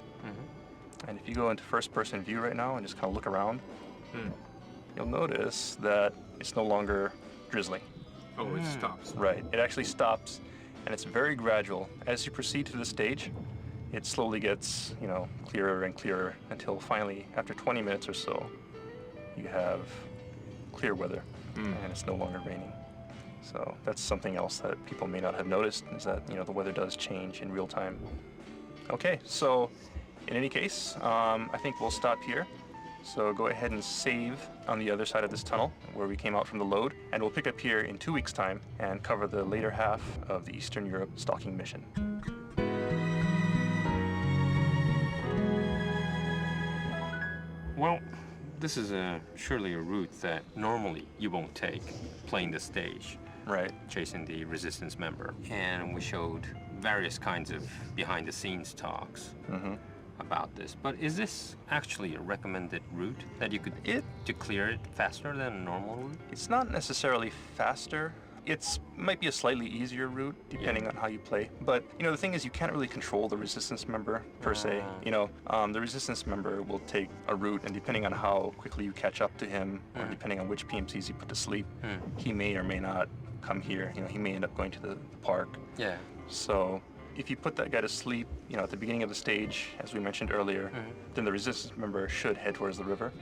And if you go into first-person view right now and just kind of look around, you'll notice that it's no longer drizzling. Oh, it stops. Right, it actually stops, and it's very gradual. As you proceed to the stage, it slowly gets, clearer and clearer until finally, after 20 minutes or so, you have clear weather, and it's no longer raining. So that's something else that people may not have noticed, is that, the weather does change in real time. Okay, so in any case, I think we'll stop here. So go ahead and save on the other side of this tunnel where we came out from the load, and we'll pick up here in 2 weeks' time and cover the later half of the Eastern Europe stalking mission. Well, this is surely a route that normally you won't take, playing the stage, Right. chasing the resistance member. And we showed various kinds of behind-the-scenes talks about this. But is this actually a recommended route that you could to clear it faster than a normal route? It's not necessarily faster. It might be a slightly easier route depending on how you play. But, the thing is you can't really control the resistance member per se. The resistance member will take a route, and depending on how quickly you catch up to him, or depending on which PMCs you put to sleep, he may or may not come here. He may end up going to the park. Yeah. So if you put that guy to sleep, at the beginning of the stage, as we mentioned earlier, then the resistance member should head towards the river.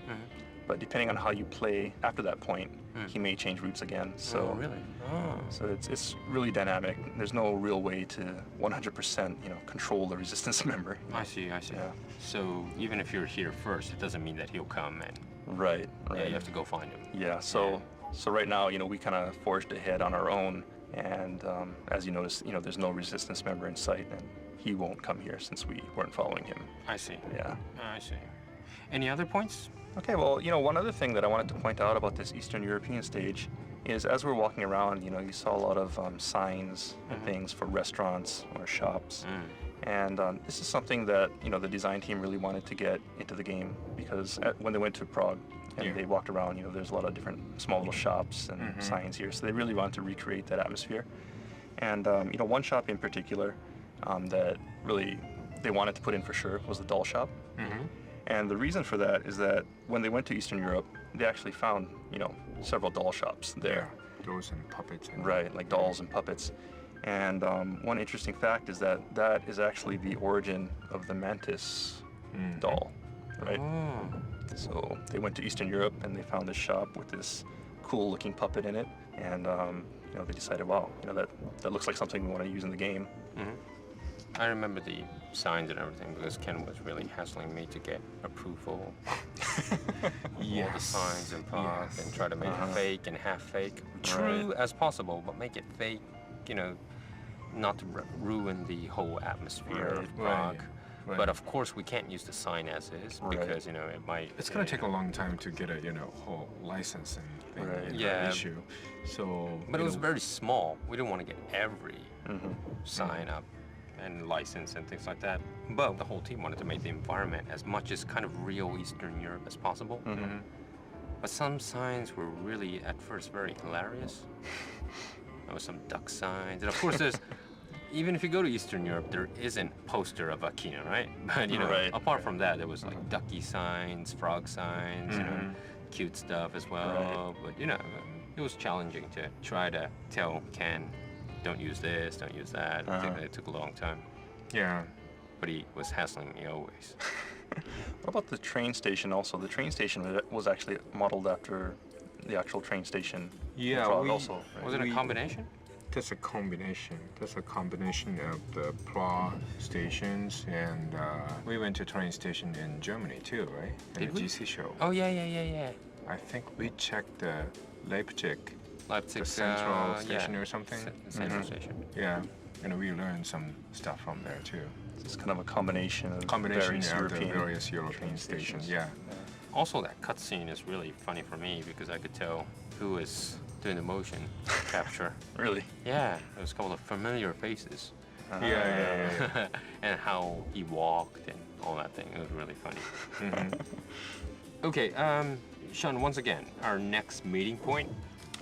But depending on how you play after that point, he may change routes again. So, Oh, really? Oh. so it's really dynamic. There's no real way to 100%, control the resistance member. I see. Yeah. So even if you're here first, it doesn't mean that he'll come, and Right. yeah, you have to go find him. Yeah. So right now, we kind of forged ahead on our own, and as you notice, there's no resistance member in sight, and he won't come here since we weren't following him. I see. Yeah. I see. Any other points? Okay, well, one other thing that I wanted to point out about this Eastern European stage is as we're walking around, you saw a lot of signs and things for restaurants or shops. And this is something that, the design team really wanted to get into the game, because when they went to Prague and they walked around, there's a lot of different small little shops and signs here. So they really wanted to recreate that atmosphere. And, one shop in particular that really they wanted to put in for sure was the doll shop. And the reason for that is that when they went to Eastern Europe, they actually found, several doll shops there. Dolls and puppets. And Right, like dolls and puppets. And one interesting fact is that is actually the origin of the mantis doll, right? Oh. So they went to Eastern Europe and they found this shop with this cool looking puppet in it. And, they decided, wow, that looks like something we want to use in the game. I remember the signs and everything because Ken was really hassling me to get approval. All the signs and parts and try to make it fake and half fake. True as possible, but make it fake, not to ruin the whole atmosphere of Prague. Right. But of course, we can't use the sign as is because it might. It's gonna take a long time to get a whole license and thing issue. So. But it was very small. We didn't want to get every sign up and license and things like that. But the whole team wanted to make the environment as much as kind of real Eastern Europe as possible. But some signs were really at first very hilarious. There was some duck signs, and of course there's. Even if you go to Eastern Europe, there isn't a poster of Akina, right? But apart from that, there was like ducky signs, frog signs, cute stuff as well. But it was challenging to try to tell Ken, don't use this, don't use that. It took a long time. Yeah. But he was hassling me always. What about the train station also? The train station was actually modeled after the actual train station in Prague also. Right? Was it a combination? That's a combination. That's a combination of the Prague stations, and we went to train station in Germany too, right? Did we? GC show. Oh yeah. I think we checked the Leipzig, Leipzig central station or something. Central station. Yeah, and we learned some stuff from there too. It's kind of a combination of various European stations. Yeah. Also, that cutscene is really funny for me because I could tell who is doing the motion capture. Really? Yeah, it was a couple of familiar faces. Yeah. And how he walked and all that thing. It was really funny. Okay, Sean, once again, our next meeting point.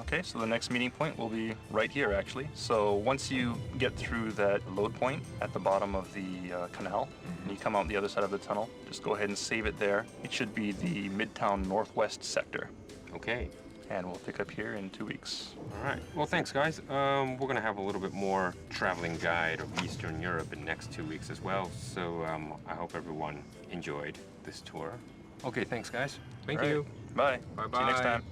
Okay, so the next meeting point will be right here, actually. So once you get through that load point at the bottom of the canal, and you come out the other side of the tunnel, just go ahead and save it there. It should be the Midtown Northwest sector. Okay. And we'll pick up here in 2 weeks. All right. Well, thanks, guys. We're going to have a little bit more traveling guide of Eastern Europe in the next 2 weeks as well. So I hope everyone enjoyed this tour. Okay, thanks, guys. Thank you. Bye. Bye-bye. See you next time.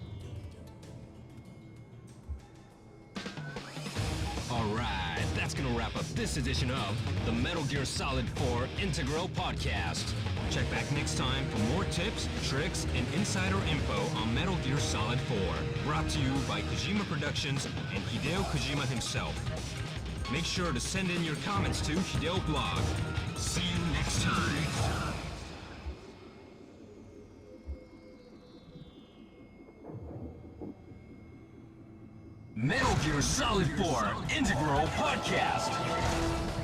All right, that's gonna wrap up this edition of the Metal Gear Solid 4 Integral Podcast. Check back next time for more tips, tricks, and insider info on Metal Gear Solid 4. Brought to you by Kojima Productions and Hideo Kojima himself. Make sure to send in your comments to Hideo Blog. See you next time. Metal Gear Solid 4 Integral Podcast.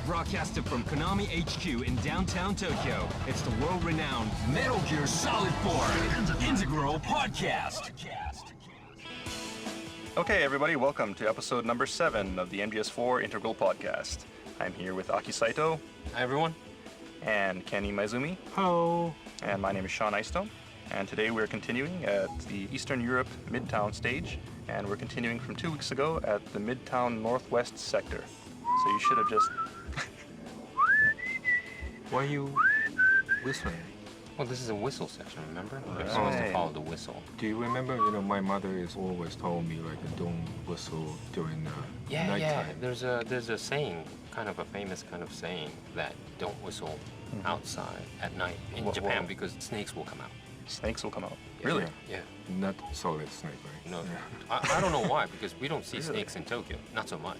Broadcasted from Konami HQ in downtown Tokyo, it's the world-renowned Metal Gear Solid 4 Integral Podcast. Okay, everybody, welcome to episode number 7 of the MGS4 Integral Podcast. I'm here with Aki Saito. Hi, everyone. And Kenny Maizumi. Hello. And my name is Sean Eistone. And today we're continuing at the Eastern Europe Midtown stage. And we're continuing from 2 weeks ago at the Midtown Northwest sector. So you should have just... Why are you whistling? Well, this is a whistle section, remember? We're supposed to follow the whistle. Do you remember, my mother is always told me, don't whistle during nighttime. Yeah. There's a saying, kind of a famous kind of saying, that don't whistle outside at night in Japan because snakes will come out. Snakes will come out. Yeah, Really? Yeah. Not solid snake, right? No. I don't know why, because we don't see snakes in Tokyo. Not so much.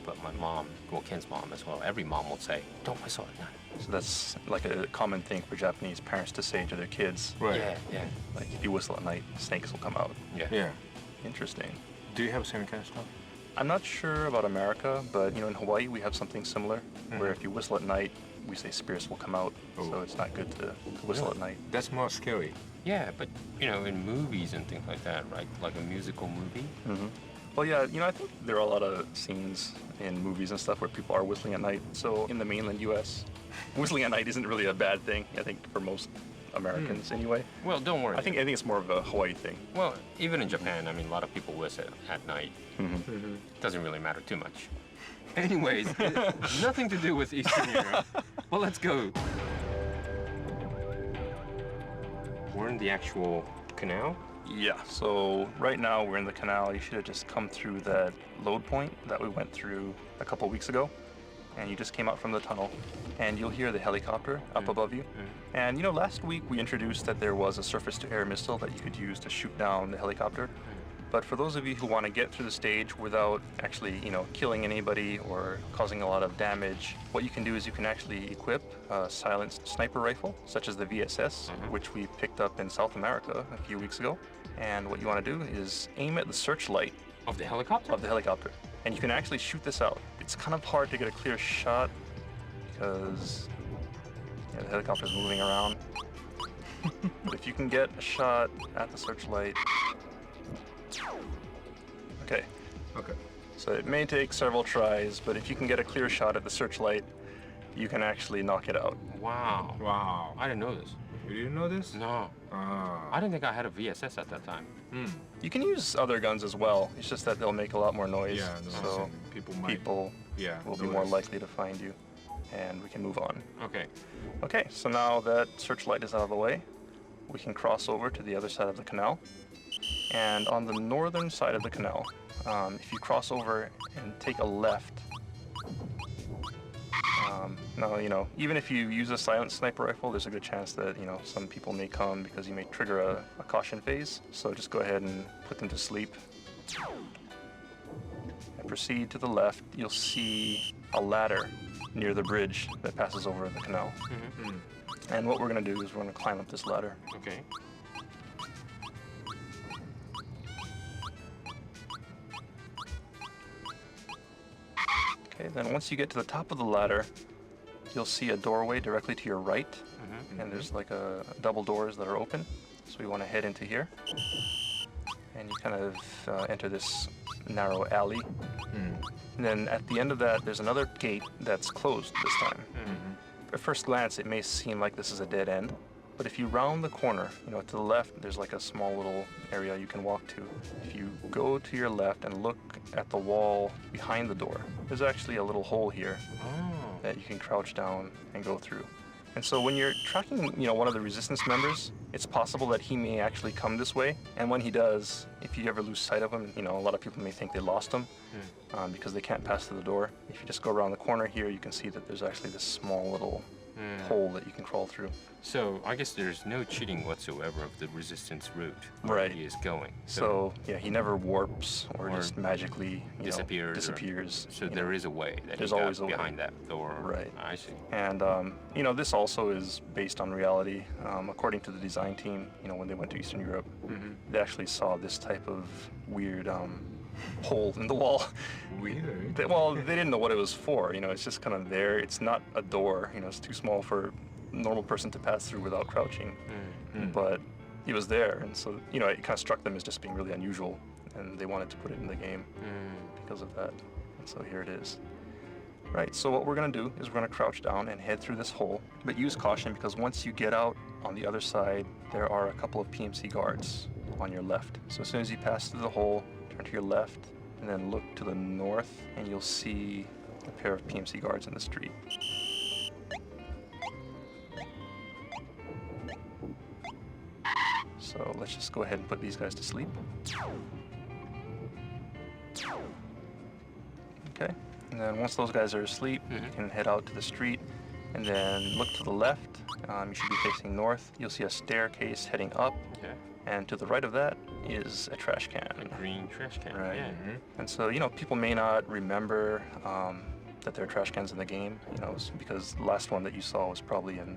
But my mom, Ken's mom as well, every mom will say, don't whistle at night. So that's like a common thing for Japanese parents to say to their kids. Right. Yeah. Like, if you whistle at night, snakes will come out. Yeah. Interesting. Do you have same kind of stuff? I'm not sure about America, but, in Hawaii we have something similar, where if you whistle at night, we say spirits will come out. So it's not good to whistle at night. That's more scary. Yeah, but, in movies and things like that, right? Like a musical movie. Well, yeah, I think there are a lot of scenes in movies and stuff where people are whistling at night. So in the mainland U.S., whistling at night isn't really a bad thing, I think, for most Americans anyway. Well, don't worry. I think it's more of a Hawaii thing. Well, even in Japan, I mean, a lot of people whistle at night. Doesn't really matter too much. Anyways, nothing to do with Eastern Europe. Well, let's go. We're in the actual canal. Yeah, so right now we're in the canal. You should have just come through that load point that we went through a couple weeks ago. And you just came out from the tunnel. And you'll hear the helicopter up above you. And you know, last week we introduced that there was a surface-to-air missile that you could use to shoot down the helicopter. But for those of you who want to get through the stage without actually, you know, killing anybody or causing a lot of damage, what you can do is you can actually equip a silenced sniper rifle, such as the VSS, which we picked up in South America a few weeks ago. And what you want to do is aim at the searchlight Of the helicopter? of the helicopter. And you can actually shoot this out. It's kind of hard to get a clear shot because the helicopter's moving around. But if you can get a shot at the searchlight. Okay. Okay. So it may take several tries, but if you can get a clear shot at the searchlight, you can actually knock it out. Wow. Wow. I didn't know this. You didn't know this? No. Ah. I didn't think I had a VSS at that time. You can use other guns as well. It's just that they'll make a lot more noise. Yeah, no, so people might. people Yeah. will be more notice. likely to find you. And we can move on. Okay. Okay, so now that searchlight is out of the way, we can cross over to the other side of the canal. And on the northern side of the canal, if you cross over and take a left, now, you know, even if you use a silent sniper rifle, there's a good chance that, you know, some people may come because you may trigger a caution phase. So just go ahead and put them to sleep. And proceed to the left. You'll see a ladder near the bridge that passes over the canal. And what we're going to do is we're going to climb up this ladder. Okay. Okay, then once you get to the top of the ladder, you'll see a doorway directly to your right. And there's like a double doors that are open. So we want to head into here. And you kind of enter this narrow alley. And then at the end of that, there's another gate that's closed this time. At first glance, it may seem like this is a dead end. But if you round the corner, you know, to the left, there's like a small little area you can walk to. If you go to your left and look at the wall behind the door, there's actually a little hole here that you can crouch down and go through. And so when you're tracking, you know, one of the resistance members, it's possible that he may actually come this way. And when he does, if you ever lose sight of him, you know, a lot of people may think they lost him because they can't pass through the door. If you just go around the corner here, you can see that there's actually this small little hole that you can crawl through. So I guess there's no cheating whatsoever of the resistance route Right. he is going. So yeah, he never warps or just magically disappears. So there is a way that There's he got always a way. behind that door. Right. I see. And you know, this also is based on reality. According to the design team, you know, when they went to Eastern Europe, they actually saw this type of weird hole in the wall. Weird. Well, they didn't know what it was for. You know, it's just kind of there. It's not a door. You know, it's too small for a normal person to pass through without crouching. But it was there, and so, you know, it kind of struck them as just being really unusual, and they wanted to put it in the game because of that. And so here it is. Right, so what we're going to do is we're going to crouch down and head through this hole, but use caution because once you get out on the other side, there are a couple of PMC guards on your left. So as soon as you pass through the hole, turn to your left, and then look to the north, and you'll see a pair of PMC guards in the street. So let's just go ahead and put these guys to sleep. Okay, and then once those guys are asleep, you can head out to the street and then look to the left. You should be facing north. You'll see a staircase heading up, and to the right of that is a trash can. A green trash can. Right. Yeah. And so, you know, people may not remember that there are trash cans in the game, you know, because the last one that you saw was probably in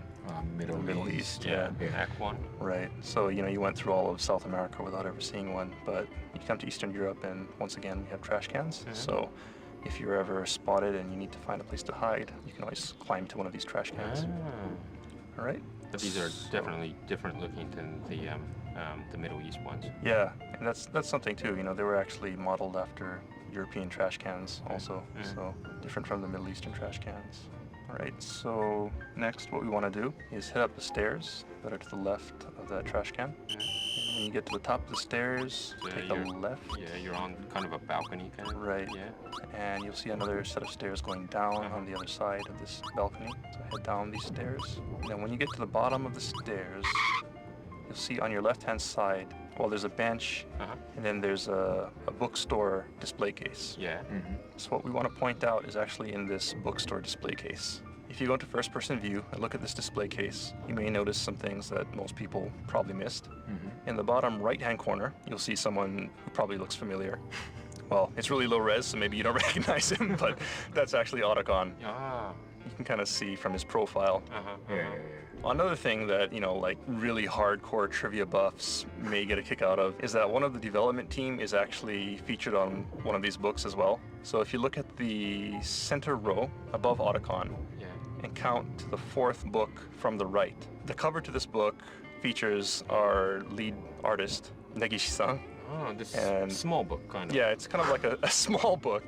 the Middle East. Yeah. Act 1. Right. So, you know, you went through all of South America without ever seeing one, but you come to Eastern Europe and once again we have trash cans. So if you're ever spotted and you need to find a place to hide, you can always climb to one of these trash cans. All right. But these are definitely different looking than the Middle East ones. Yeah, and that's something too. You know, they were actually modeled after European trash cans also, so different from the Middle Eastern trash cans. All right, so next what we want to do is head up the stairs that are to the left of that trash can. And when you get to the top of the stairs, take a left. Yeah, you're on kind of a balcony kind of. Right. Yeah. And you'll see another set of stairs going down on the other side of this balcony. So head down these stairs. And then when you get to the bottom of the stairs, you'll see on your left-hand side, well, there's a bench, and then there's a bookstore display case. Yeah. So what we want to point out is actually in this bookstore display case. If you go into first-person view and look at this display case, you may notice some things that most people probably missed. In the bottom right-hand corner, you'll see someone who probably looks familiar. Well, it's really low res, so maybe you don't recognize him, but that's actually Otacon. Ah. You can kind of see from his profile. Yeah. Another thing that, like really hardcore trivia buffs may get a kick out of is that one of the development team is actually featured on one of these books as well. So if you look at the center row above Otacon and count to the fourth book from the right, the cover to this book features our lead artist, Negishi-san. Oh, this And- small book kind of. Yeah, it's kind of like a small book.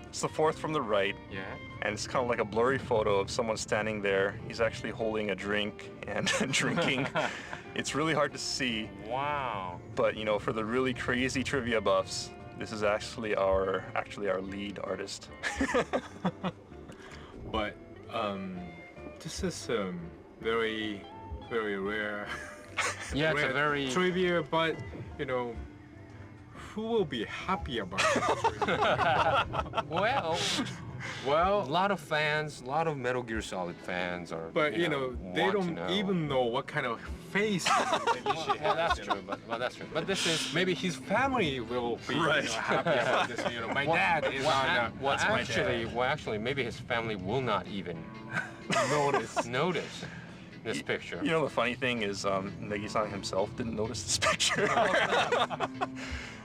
It's the fourth from the right. Yeah. And it's kind of like a blurry photo of someone standing there. He's actually holding a drink and drinking. It's really hard to see, Wow. but for the really crazy trivia buffs, this is actually our lead artist. But this is very, very rare. Yeah, it's a rare very trivia, but who will be happy about it? well. Well, A lot of fans, a lot of Metal Gear Solid fans are. but they they don't even know what kind of face Negishi has. Well, that's true. That's true. But this is Maybe his family will be Right. happy about this. My dad is on. Actually, maybe his family will not even notice this picture. The funny thing is, Negi-san himself didn't notice this picture.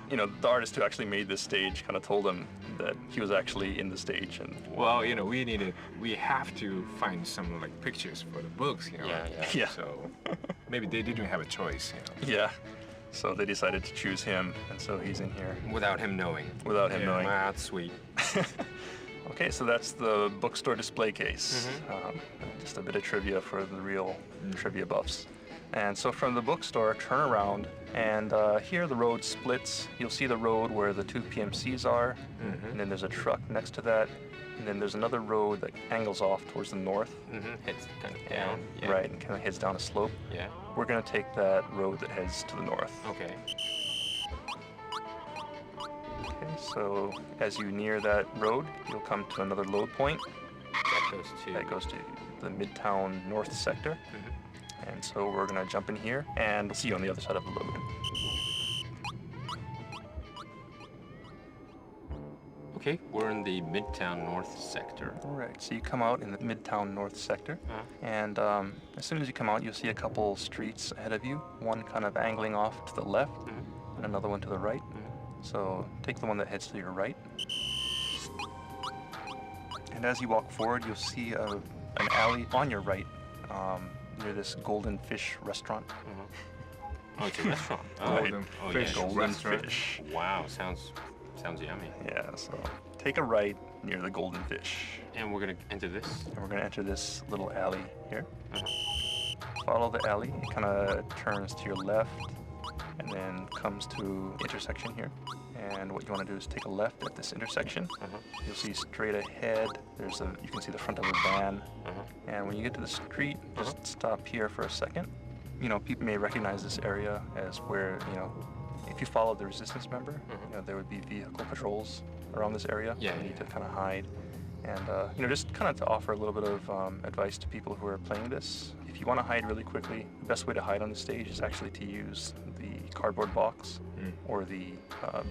The artist who actually made this stage kind of told him that he was actually in the stage, and Well, we have to find some pictures for the books. Yeah. So maybe they didn't have a choice. yeah. So they decided to choose him, and so he's in here Without him knowing. without him knowing. Wow, that's sweet. Okay, so that's the bookstore display case. Just a bit of trivia for the real trivia buffs. And so from the bookstore, turn around, and here the road splits. You'll see the road where the two PMCs are, and then there's a truck next to that, and then there's another road that angles off towards the north. Heads kind of down. Yeah. Right, and kind of heads down a slope. Yeah. We're going to take that road that heads to the north. Okay. Okay, so as you near that road, you'll come to another load point. That goes to. That goes to the Midtown North sector. And so we're going to jump in here and see you on the other side of the load. Okay, we're in the Midtown North sector. All right, so you come out in the Midtown North sector, and as soon as you come out, you'll see a couple streets ahead of you, one kind of angling off to the left, and another one to the right. So take the one that heads to your right. And as you walk forward, you'll see an alley on your right, near this Golden Fish restaurant. Oh, it's a restaurant. Golden Fish Golden restaurant. Fish. Wow, sounds yummy. Yeah, so take a right near the Golden Fish. And we're gonna enter this. And we're going to enter this little alley here. Follow the alley. It kind of turns to your left and then comes to intersection here. And what you want to do is take a left at this intersection. You'll see straight ahead, you can see the front of a van. And when you get to the street, just stop here for a second. People may recognize this area as where, if you follow the resistance member, there would be vehicle patrols around this area. Yeah, You need to kind of hide. And, just kind of to offer a little bit of advice to people who are playing this. If you want to hide really quickly, the best way to hide on the stage is actually to use the cardboard box or the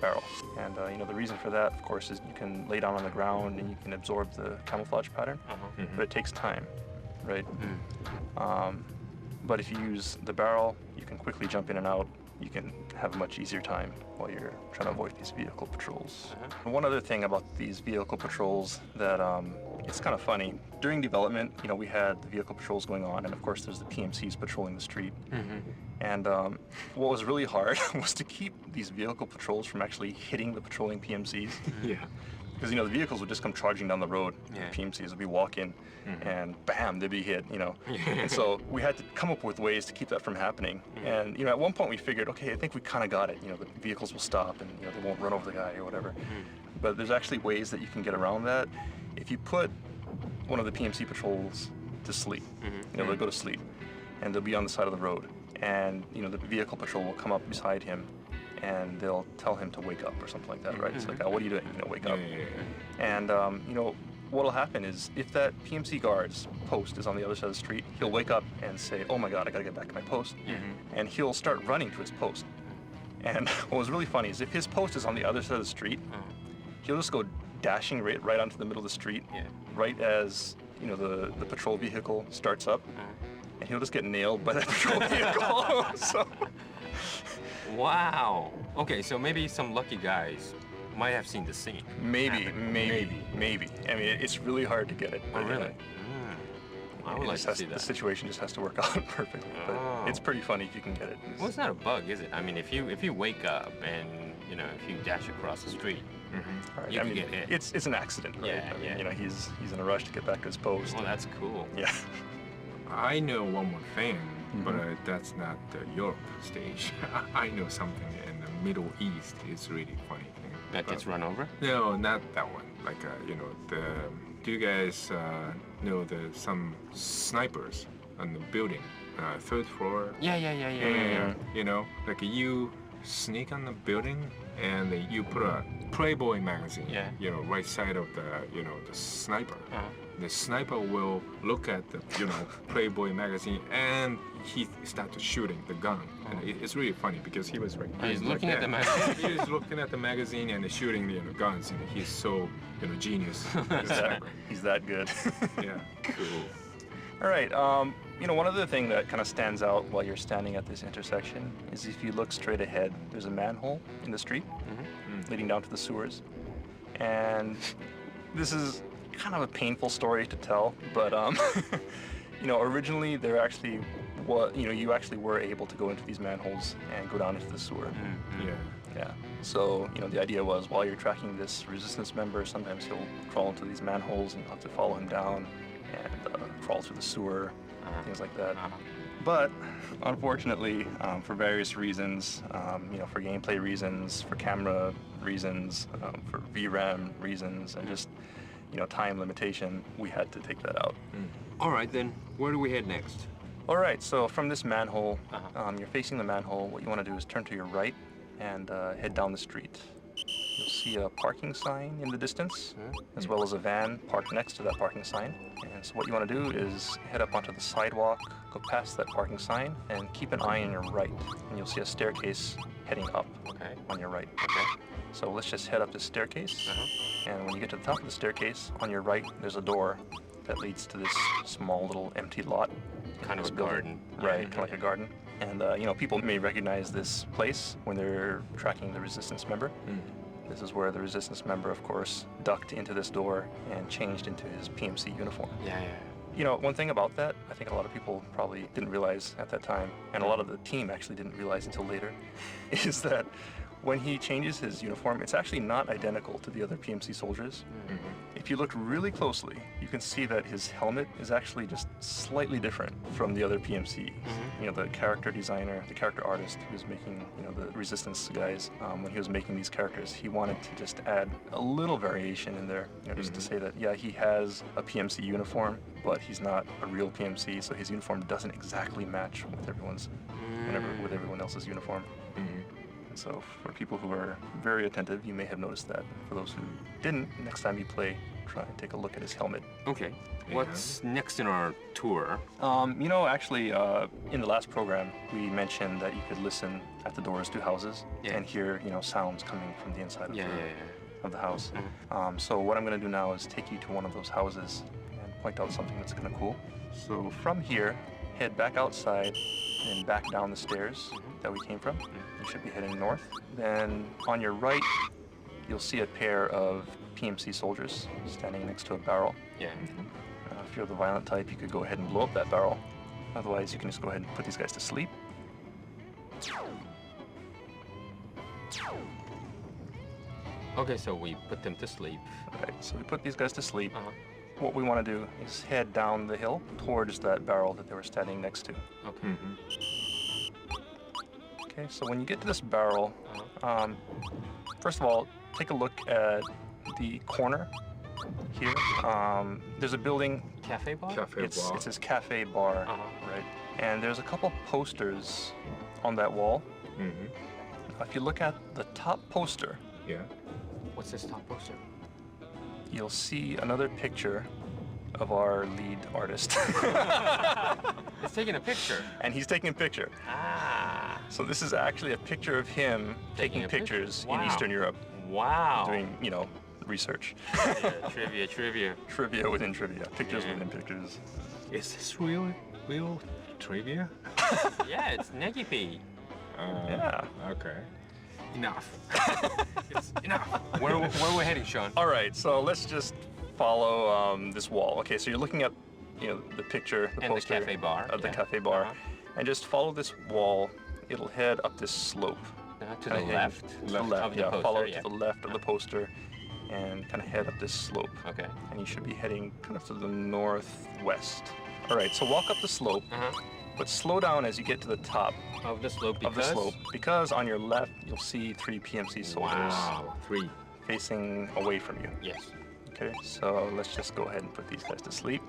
barrel. And, the reason for that, of course, is you can lay down on the ground and you can absorb the camouflage pattern, but it takes time, right? But if you use the barrel, you can quickly jump in and out. You can have a much easier time while you're trying to avoid these vehicle patrols. One other thing about these vehicle patrols that it's kind of funny. During development, we had the vehicle patrols going on, and of course there's the PMCs patrolling the street. And what was really hard was to keep these vehicle patrols from actually hitting the patrolling PMCs. Yeah. because the vehicles would just come charging down the road. Yeah. PMCs would be walking, and bam, they'd be hit. And so we had to come up with ways to keep that from happening. And at one point we figured, okay, I think we kind of got it. The vehicles will stop, and they won't run over the guy or whatever. But there's actually ways that you can get around that. If you put one of the PMC patrols to sleep, they'll go to sleep, and they'll be on the side of the road, and the vehicle patrol will come up beside him, and they'll tell him to wake up or something like that, right? It's like, oh, what are you doing? Wake up. And what'll happen is if that PMC guard's post is on the other side of the street, he'll wake up and say, oh my God, I gotta get back to my post. And he'll start running to his post. And what was really funny is if his post is on the other side of the street, he'll just go dashing right onto the middle of the street, right as the patrol vehicle starts up, and he'll just get nailed by that patrol vehicle. So. Wow. Okay, so maybe some lucky guys might have seen the scene. Maybe. I mean, it's really hard to get it. Oh, really? I would like to see that. The situation just has to work out perfectly, but it's pretty funny if you can get it. Well, it's not a bug, is it? I mean, if you wake up and if you dash across the street, you can get hit. It's an accident, right? Yeah. He's in a rush to get back to his post. Well, that's cool. Yeah. I know one more thing, but that's not the Europe stage. I know something in the Middle East. It's really funny thing. That gets run over? No, not that one. Like do you guys know some snipers on the building, 3rd floor? Yeah. Like you sneak on the building and you put a Playboy magazine, right side of the sniper. The sniper will look at the Playboy magazine and he started shooting the gun. And it's really funny because he was he's looking at the magazine. He's looking at the magazine and shooting the guns, and he's so genius. He's that good. Yeah. Cool. All right. One other thing that kind of stands out while you're standing at this intersection is if you look straight ahead, there's a manhole in the street leading down to the sewers. And this is kind of a painful story to tell, but originally there actually you actually were able to go into these manholes and go down into the sewer. Yeah. So the idea was while you're tracking this resistance member, sometimes he'll crawl into these manholes and you'll have to follow him down and crawl through the sewer, things like that. But unfortunately, for various reasons, for gameplay reasons, for camera reasons, for VRAM reasons, and just time limitation, we had to take that out. All right, then, where do we head next? All right, so from this manhole, you're facing the manhole. What you want to do is turn to your right and head down the street. You'll see a parking sign in the distance, as well as a van parked next to that parking sign. And so what you want to do is head up onto the sidewalk, go past that parking sign, and keep an eye on your right. And you'll see a staircase heading up on your right. So let's just head up this staircase. And when you get to the top of the staircase, on your right, there's a door that leads to this small little empty lot. Kind of a garden. Right, kind of like a garden. And, people may recognize this place when they're tracking the resistance member. This is where the resistance member, of course, ducked into this door and changed into his PMC uniform. One thing about that, I think a lot of people probably didn't realize at that time, and a lot of the team actually didn't realize until later, is that when he changes his uniform, it's actually not identical to the other PMC soldiers. If you look really closely, you can see that his helmet is actually just slightly different from the other PMC. The character designer, the character artist who was making, the resistance guys, when he was making these characters, he wanted to just add a little variation in there, just to say that, yeah, he has a PMC uniform, but he's not a real PMC, so his uniform doesn't exactly match with with everyone else's uniform. So for people who are very attentive, you may have noticed that. For those who didn't, next time you play, try and take a look at his helmet. Okay. What's next in our tour? Actually, in the last program, we mentioned that you could listen at the doors to houses and hear, sounds coming from the inside of the house. So what I'm going to do now is take you to one of those houses and point out something that's kind of cool. So from here, head back outside and back down the stairs that we came from. You should be heading north. Then on your right, you'll see a pair of PMC soldiers standing next to a barrel. If you're the violent type, you could go ahead and blow up that barrel. Otherwise, you can just go ahead and put these guys to sleep. Okay, so we put them to sleep. Right, so we put these guys to sleep. Uh-huh. What we want to do is head down the hill towards that barrel that they were standing next to. Okay. Okay, so when you get to this barrel, Uh-huh. first of all, take a look at the corner here. There's a building. Cafe bar? Cafe It bar. says cafe bar, Uh-huh. right? And there's a couple posters on that wall. If you look at the top poster, Yeah. What's this top poster? you'll see another picture of our lead artist. It's taking a picture. And he's taking a picture. Ah. So this is actually a picture of him taking Taking a picture? pictures in Wow. Eastern Europe, Wow. doing, research. Yeah, trivia. Trivia within trivia, pictures Yeah. within pictures. Is this real trivia? Yeah, it's Negipi. Yeah. Okay. Enough. It's enough. Where we're heading, Sean? All right, so let's just follow this wall. Okay, so you're looking at, the picture, the And the poster cafe bar, of the yeah. cafe bar, Uh-huh. and just follow this wall. It'll head up this slope. To the Kinda head left. To the left, of the yeah. poster, Follow yeah. to the left of the poster, and kind of head up this slope. Okay. And you should be heading kind of to the northwest. All right, so walk up the slope, Uh-huh. but slow down as you get to the top Of the slope because. of the slope, because on your left you'll see 3 PMC soldiers Wow. 3. facing away from you. Yes. Okay, so let's just go ahead and put these guys to sleep.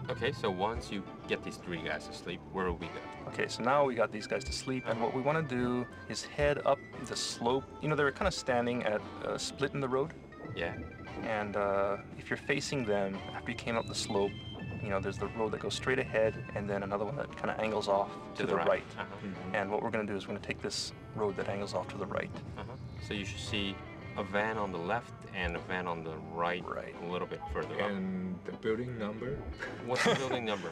Okay, so once you get these 3 guys to sleep, where will we go? Okay, so now we got these guys to sleep, and what we want to do is head up the slope. They're kind of standing at a split in the road, Yeah. and if you're facing them after you came up the slope, there's the road that goes straight ahead, and then another one that kind of angles off to the right. Uh-huh. And what we're going to do is we're going to take this road that angles off to the right. Uh-huh. So you should see a van on the left and a van on the right, Right. a little bit further up. And the building number? What's the building number?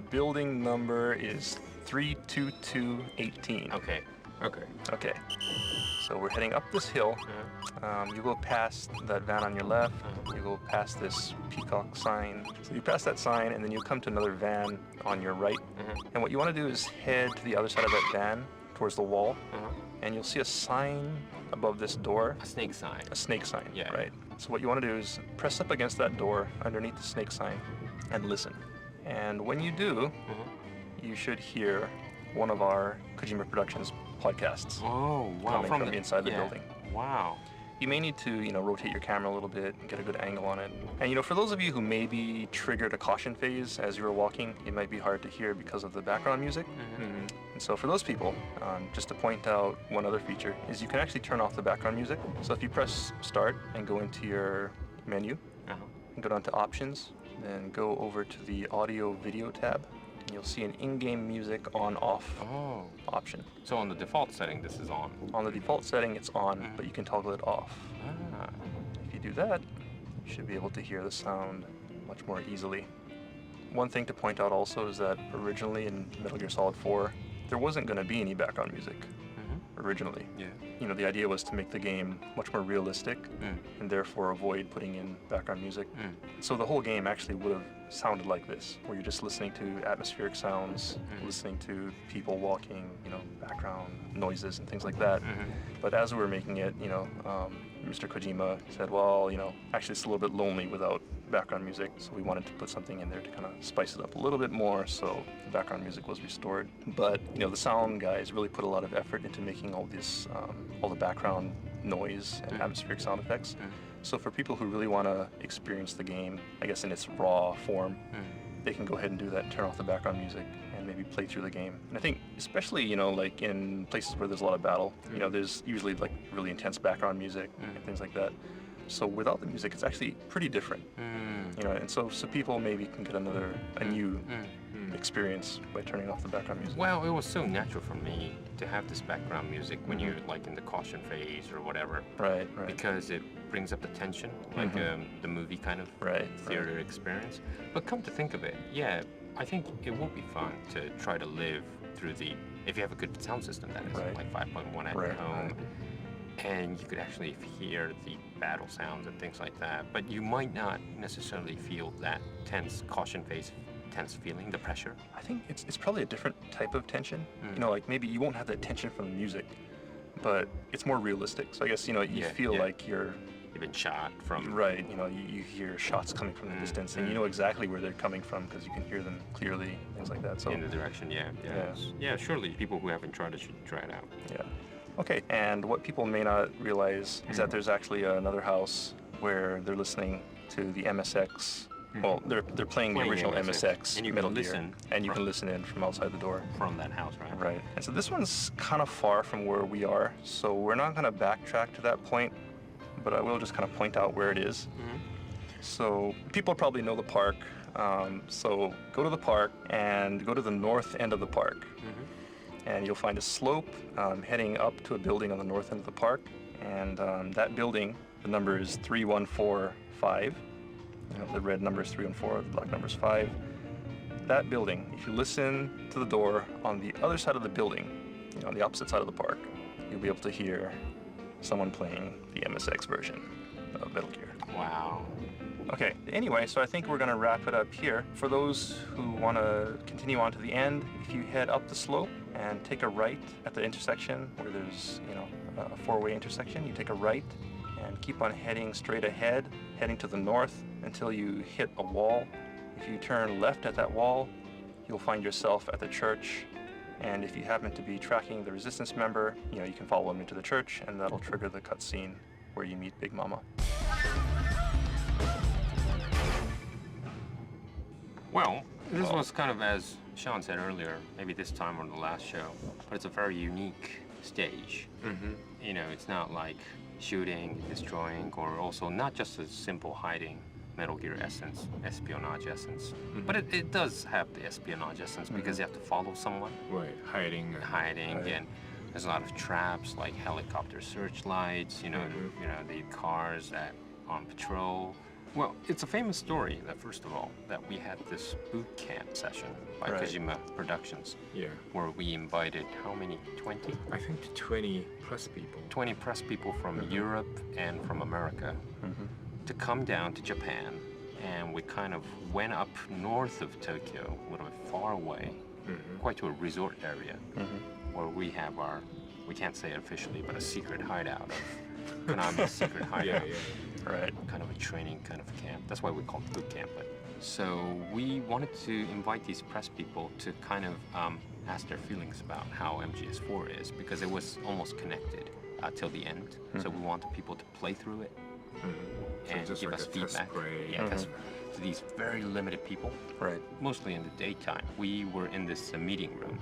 Building number is 32218. Okay. Okay. Okay. So we're heading up this hill. Uh-huh. You go past that van on your left. You go past this peacock sign. So you pass that sign, and then you come to another van on your right. Uh-huh. And what you want to do is head to the other side of that van, towards the wall, Uh-huh. and you'll see a sign above this door, A snake sign. a snake sign. Yeah. Right. So what you want to do is press up against that door underneath the snake sign and listen. And when you do, you should hear one of our Kojima Productions podcasts Oh, wow. coming from inside the yeah. building. Wow. You may need to, rotate your camera a little bit and get a good angle on it. And, for those of you who maybe triggered a caution phase as you were walking, it might be hard to hear because of the background music. And so for those people, just to point out one other feature, is you can actually turn off the background music. So if you press start and go into your menu, Uh-huh. and go down to options, then go over to the audio video tab, and you'll see an in-game music on-off Oh. option. So on the default setting, this is on. On the default setting, it's on, but you can toggle it off. Ah. If you do that, you should be able to hear the sound much more easily. One thing to point out also is that originally in Metal Gear Solid 4, there wasn't going to be any background music originally. Yeah. The idea was to make the game much more realistic Mm. and therefore avoid putting in background music. Mm. So the whole game actually would have sounded like this, where you're just listening to atmospheric sounds, listening to people walking, background noises and things like that. But as we were making it, Mr. Kojima said, well, actually it's a little bit lonely without background music, so we wanted to put something in there to kind of spice it up a little bit more, so the background music was restored. But, the sound guys really put a lot of effort into making all this, all the background noise and atmospheric sound effects. So for people who really want to experience the game, I guess in its raw form, they can go ahead and do that and turn off the background music and maybe play through the game. And I think especially, like in places where there's a lot of battle, there's usually like really intense background music and things like that. So without the music, it's actually pretty different. And so people maybe can get a new experience by turning off the background music. Well, it was so natural for me to have this background music when you're like in the caution phase or whatever. Right. Because it brings up the tension, like the movie kind of theater experience. But come to think of it, yeah, I think it will be fun to try to live through if you have a good sound system, that is, like 5.1 at home. And you could actually hear the battle sounds and things like that. But you might not necessarily feel that tense caution phase intense feeling, the pressure? I think it's probably a different type of tension. You know, like maybe you won't have that tension from the music, but it's more realistic. So I guess, you know, you feel like you've been shot from... Right, you know, you hear shots coming from the distance, and you know exactly where they're coming from because you can hear them clearly, things like that. So in the direction, yeah, surely people who haven't tried it should try it out. Yeah. Okay, and what people may not realize is that there's actually another house where they're listening to the MSX. Well, they're playing the original MSX and you Metal can Gear, listen and you can listen in from outside the door. From that house, right? Right. And so this one's kind of far from where we are, so we're not going to backtrack to that point, but I will just kind of point out where it is. So people probably know the park. So go to the park and go to the north end of the park. And you'll find a slope heading up to a building on the north end of the park. And that building, the number is 3145. You know, the red number is 3 and 4, the black number is 5. That building, if you listen to the door on the other side of the building, you know, on the opposite side of the park, you'll be able to hear someone playing the MSX version of Metal Gear. Wow. Okay, anyway, so I think we're going to wrap it up here. For those who want to continue on to the end, if you head up the slope and take a right at the intersection where there's, you know, a four-way intersection, you take a right and keep on heading straight ahead, heading to the north until you hit a wall. If you turn left at that wall, you'll find yourself at the church. And if you happen to be tracking the resistance member, you know, you can follow him into the church, and that'll trigger the cutscene where you meet Big Mama. Well, this was kind of, as Sean said earlier, maybe this time on the last show, but it's a very unique stage. You know, it's not like shooting, destroying, or also not just a simple hiding Metal Gear essence, espionage essence. But it does have the espionage essence because you have to follow someone. Right, hiding. And there's a lot of traps like helicopter searchlights, you know, the cars that on patrol. Well, it's a famous story that, first of all, that we had this boot camp session by Kojima Productions. Yeah. Where we invited, how many, 20? I think 20 plus people. 20 press people from Europe and from America to come down to Japan. And we kind of went up north of Tokyo, a little bit far away, quite to a resort area, where we have our, we can't say it officially, but a secret hideout of Konami's secret hideout. Right, kind of a training kind of camp. That's why we call it boot camp. But so we wanted to invite these press people to kind of ask their feelings about how MGS4 is, because it was almost connected till the end. So we wanted people to play through it and just give like us a feedback. test To these very limited people. Right. Mostly in the daytime. We were in this meeting room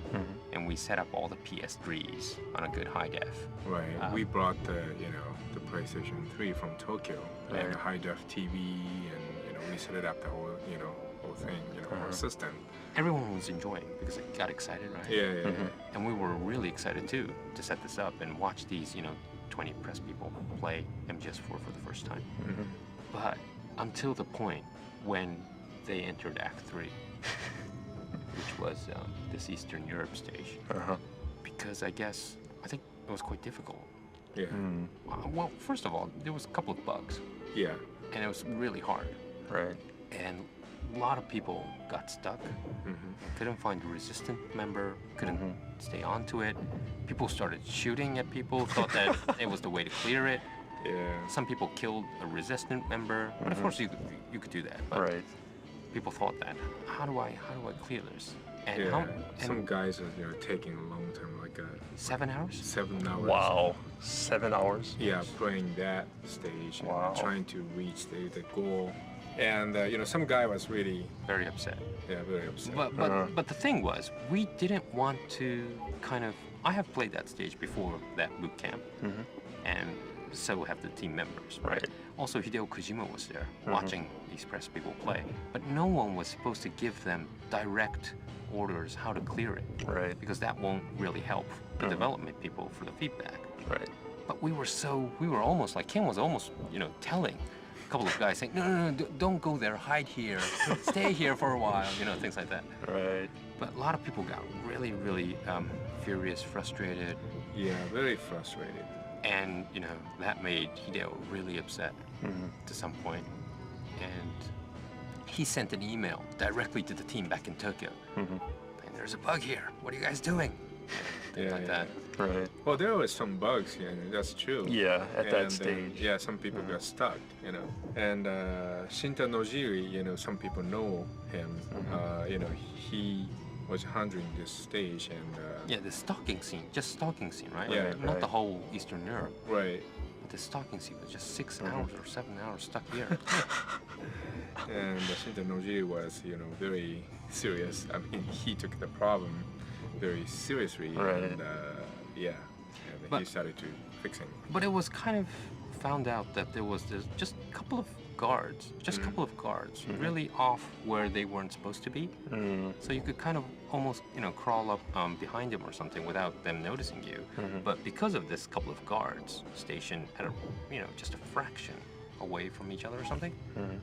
and we set up all the PS3s on a good high def. Right. We brought the, you know, the PlayStation 3 from Tokyo and a high def TV, and you know, we set it up the whole, you know, whole thing, you know, whole system. Everyone was enjoying because it got excited, right? Yeah. And we were really excited too to set this up and watch these, you know, 20 press people play MGS4 for the first time. But until the point when they entered Act 3, which was this Eastern Europe stage. Because I think it was quite difficult. Yeah. Well, first of all, there was a couple of bugs. Yeah. And it was really hard. Right. And a lot of people got stuck. Couldn't find a resistant member, couldn't stay onto it. People started shooting at people, thought that it was the way to clear it. Yeah. Some people killed a resistant member. But of course, you could do that. But people thought that, how do I clear this? And some guys are, you know, taking a long time, like 7 hours? 7 hours. Wow, 7 hours? Yeah, playing that stage and trying to reach the goal. And you know, some guy was really very upset. Yeah, very upset. But the thing was, we didn't want to kind of. I have played that stage before that boot camp, and so have the team members. Right. Also, Hideo Kojima was there watching these press people play, but no one was supposed to give them direct orders how to clear it. Right. Because that won't really help the development people for the feedback. Right. But we were almost like Kim was almost, you know, telling a couple of guys saying, no, don't go there, hide here, stay here for a while, you know, things like that. Right. But a lot of people got really, really furious, frustrated. Yeah, very frustrated. And, you know, that made Hideo really upset to some point. And he sent an email directly to the team back in Tokyo. And there's a bug here. What are you guys doing? Things like that. Right. Well, there was some bugs, that's true. Yeah, at that And, stage. yeah, some people got stuck, And Shinta Nojiri, some people know him. He was handling this stage and. Yeah, the stalking scene, just stalking scene, right? Yeah, Not the whole Eastern Europe. Right. But the stalking scene was just 6 hours or 7 hours stuck here. And Shinta Nojiri was, very serious. I mean, he took the problem very seriously. Right. And and But- he started to fix it. But it was kind of found out that there was just a couple of guards, really off where they weren't supposed to be. So you could kind of almost, crawl up behind them or something without them noticing you. But because of this couple of guards stationed at just a fraction away from each other or something,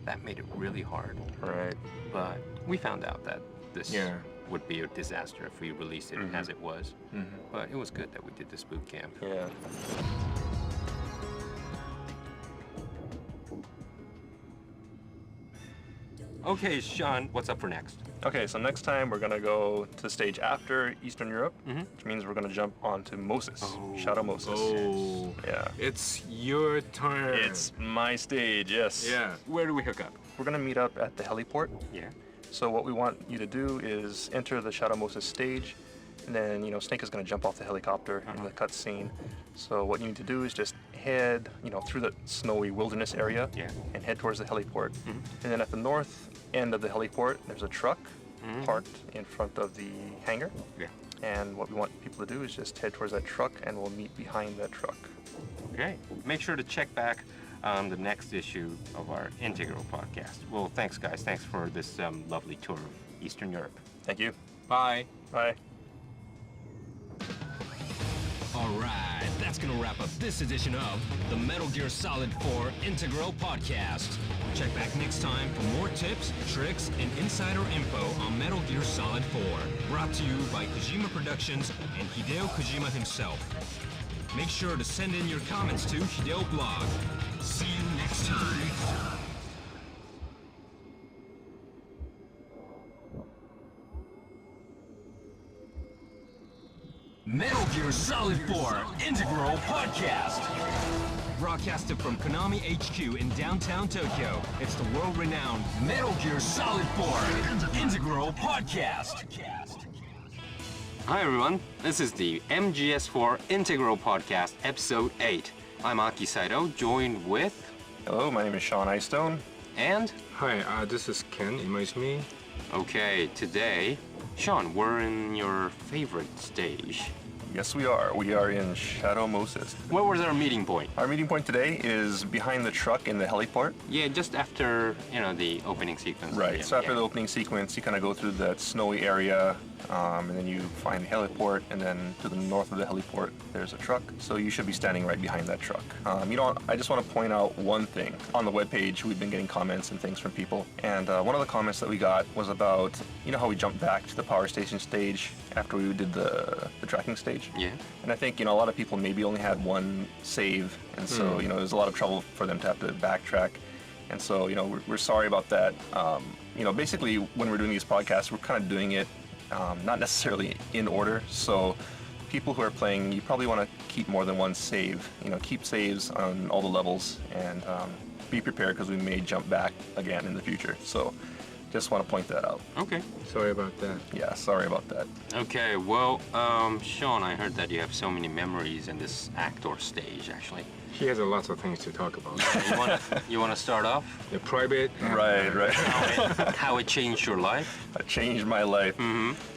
that made it really hard. Right. But we found out that this Yeah. would be a disaster if we released it as it was. But it was good that we did this boot camp. Yeah. Okay, Sean, what's up for next? Okay, so next time we're gonna go to the stage after Eastern Europe, which means we're gonna jump onto Moses, Shadow Moses. Oh. Yeah. It's your turn. It's my stage, yes. Yeah. Where do we hook up? We're gonna meet up at the heliport. Yeah. So what we want you to do is enter the Shadow Moses stage, and then Snake is gonna jump off the helicopter in the cutscene. So what you need to do is just head, through the snowy wilderness area, and head towards the heliport. And then at the north end of the heliport, there's a truck parked in front of the hangar. Yeah. And what we want people to do is just head towards that truck, and we'll meet behind that truck. Okay. Make sure to check back on the next issue of our Integral podcast. Well, thanks, guys. Thanks for this lovely tour of Eastern Europe. Thank you. Bye. Bye. Alright, that's gonna wrap up this edition of the Metal Gear Solid 4 Integral Podcast. Check back next time for more tips, tricks, and insider info on Metal Gear Solid 4. Brought to you by Kojima Productions and Hideo Kojima himself. Make sure to send in your comments to Hideo Blog. See you next time. Metal Gear Solid 4 Integral Podcast. Broadcasted from Konami HQ in downtown Tokyo, it's the world-renowned Metal Gear Solid 4 Integral Podcast. Hi, everyone. This is the MGS4 Integral Podcast, Episode 8. I'm Aki Saito, joined with... Hello, my name is Sean Eyestone. And... Hi, this is Ken. It's me. Okay, today, Sean, we're in your favorite stage. Yes, we are. We are in Shadow Moses. What was our meeting point? Our meeting point today is behind the truck in the heliport. Yeah, just after, the opening sequence. Right. Yeah, So after the opening sequence, you kind of go through that snowy area, and then you find the heliport, and then to the north of the heliport, there's a truck. So you should be standing right behind that truck. I just want to point out one thing. On the webpage, we've been getting comments and things from people, and one of the comments that we got was about, how we jumped back to the power station stage after we did the tracking stage. Yeah. And I think, a lot of people maybe only had one save, and so, there's a lot of trouble for them to have to backtrack. And so, we're sorry about that. Basically, when we're doing these podcasts, we're kind of doing it not necessarily in order. So people who are playing, you probably want to keep more than one save. Keep saves on all the levels, and be prepared because we may jump back again in the future. So just want to point that out. Okay. Sorry about that. Yeah, sorry about that. Okay, well, Sean, I heard that you have so many memories in this actor stage, actually. He has a lot of things to talk about. You wanna start off? The private. Right. How it changed your life? It changed my life.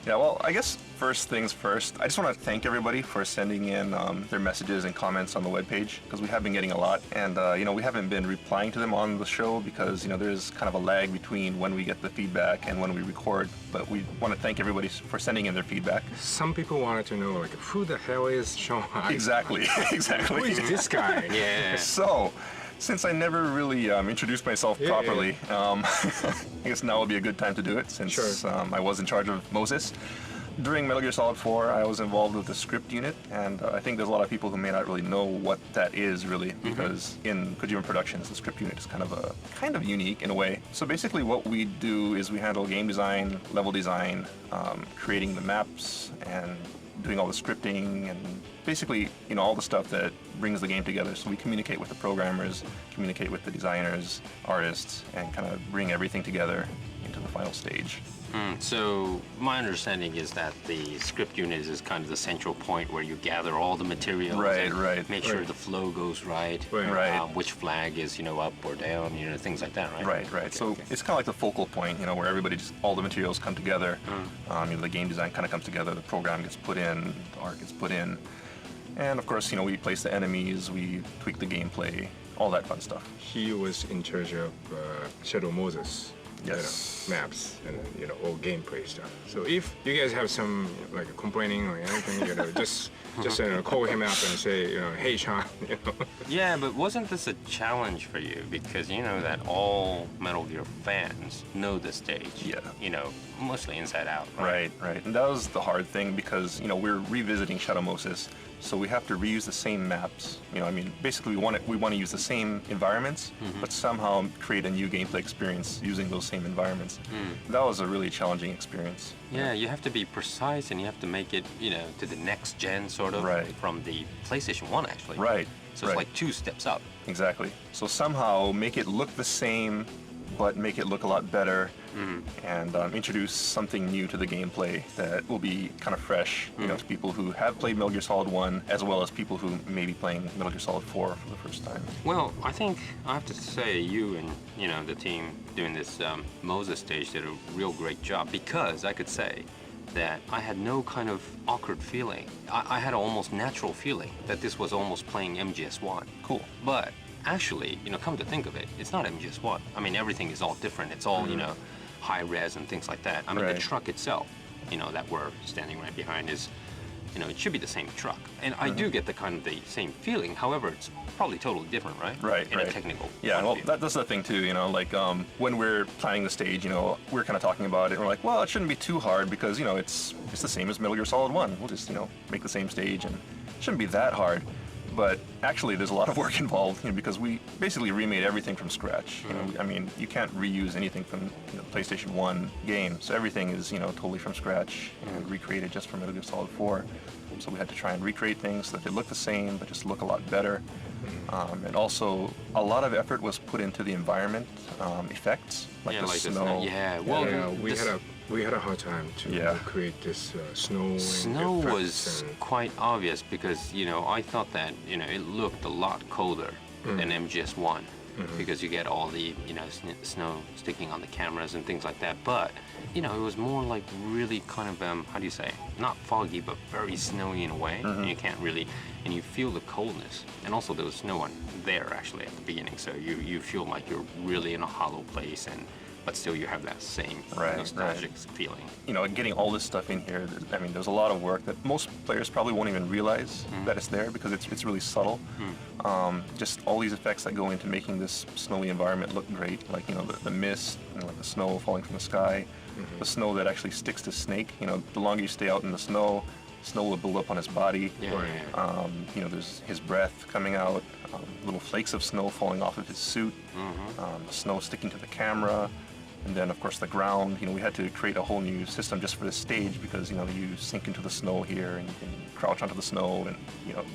Yeah, well, I guess first things first, I just want to thank everybody for sending in their messages and comments on the webpage, because we have been getting a lot. And, we haven't been replying to them on the show because, there's kind of a lag between when we get the feedback and when we record. But we want to thank everybody for sending in their feedback. Some people wanted to know, who the hell is Sean? Exactly. Who is this guy? Yeah. So, since I never really introduced myself properly, I guess now would be a good time to do it, since I was in charge of Moses. During Metal Gear Solid 4, I was involved with the script unit, and I think there's a lot of people who may not really know what that is really, because in Kojima Productions, the script unit is kind of unique in a way. So basically what we do is we handle game design, level design, creating the maps, and doing all the scripting, and basically, all the stuff that brings the game together. So we communicate with the programmers, communicate with the designers, artists, and kind of bring everything together into the final stage. So my understanding is that the script unit is kind of the central point where you gather all the materials, right, make sure the flow goes right, which flag is up or down, things like that, right? Right. So it's kind of like the focal point, where everybody all the materials come together. The game design kind of comes together, the program gets put in, the art gets put in, and of course, we place the enemies, we tweak the gameplay, all that fun stuff. He was in charge of Shadow Moses. Yes. Maps and all gameplay stuff. So if you guys have some complaining or anything, just call him up and say, hey Sean, Yeah, but wasn't this a challenge for you? Because you know that all Metal Gear fans know the stage. Yeah. Mostly inside out. Right. And that was the hard thing because we're revisiting Shadow Moses, so we have to reuse the same maps. Basically we want to use the same environments, but somehow create a new gameplay experience using those same environments. That was a really challenging experience. Yeah, you have to be precise and you have to make it, to the next gen sort of from the PlayStation 1 actually. Right. So it's like 2 steps up. Exactly. So somehow make it look the same, but make it look a lot better, and introduce something new to the gameplay that will be kind of fresh, to people who have played Metal Gear Solid 1, as well as people who may be playing Metal Gear Solid 4 for the first time. Well, I think I have to say you and the team doing this Moses stage did a real great job, because I could say that I had no kind of awkward feeling. I had an almost natural feeling that this was almost playing MGS1. Cool. But actually, come to think of it, it's not MGS1. Everything is all different. It's all, high res and things like that. The truck itself, that we're standing right behind is, it should be the same truck. And I do get the kind of the same feeling. However, it's probably totally different, right? Right. In a technical Yeah, point well, of view. that's the thing too, when we're planning the stage, we're kind of talking about it, and we're like, well, it shouldn't be too hard because, it's the same as Metal Gear Solid 1. We'll just, make the same stage, and it shouldn't be that hard. But actually, there's a lot of work involved, because we basically remade everything from scratch. You can't reuse anything from the PlayStation 1 game, so everything is, totally from scratch and recreated just for Metal Gear Solid 4. So we had to try and recreate things so that they look the same, but just look a lot better. And also, a lot of effort was put into the environment effects, like the snow. Yeah, well, we had a hard time to create this snow. Snow was quite obvious because I thought that it looked a lot colder than MGS1 because you get all the snow sticking on the cameras and things like that. But it was more like really kind of how do you say, not foggy but very snowy in a way. You can't really, and you feel the coldness. And also there was no one there actually at the beginning, so you feel like you're really in a hollow place, but still you have that same nostalgic feeling. Getting all this stuff in here, there's a lot of work that most players probably won't even realize that it's there because it's really subtle. Just all these effects that go into making this snowy environment look great, like, the mist, like the snow falling from the sky, the snow that actually sticks to Snake. The longer you stay out in the snow will build up on his body. There's his breath coming out, little flakes of snow falling off of his suit, the snow sticking to the camera. And then, of course, the ground. We had to create a whole new system just for this stage because, you sink into the snow here and you can crouch onto the snow. And,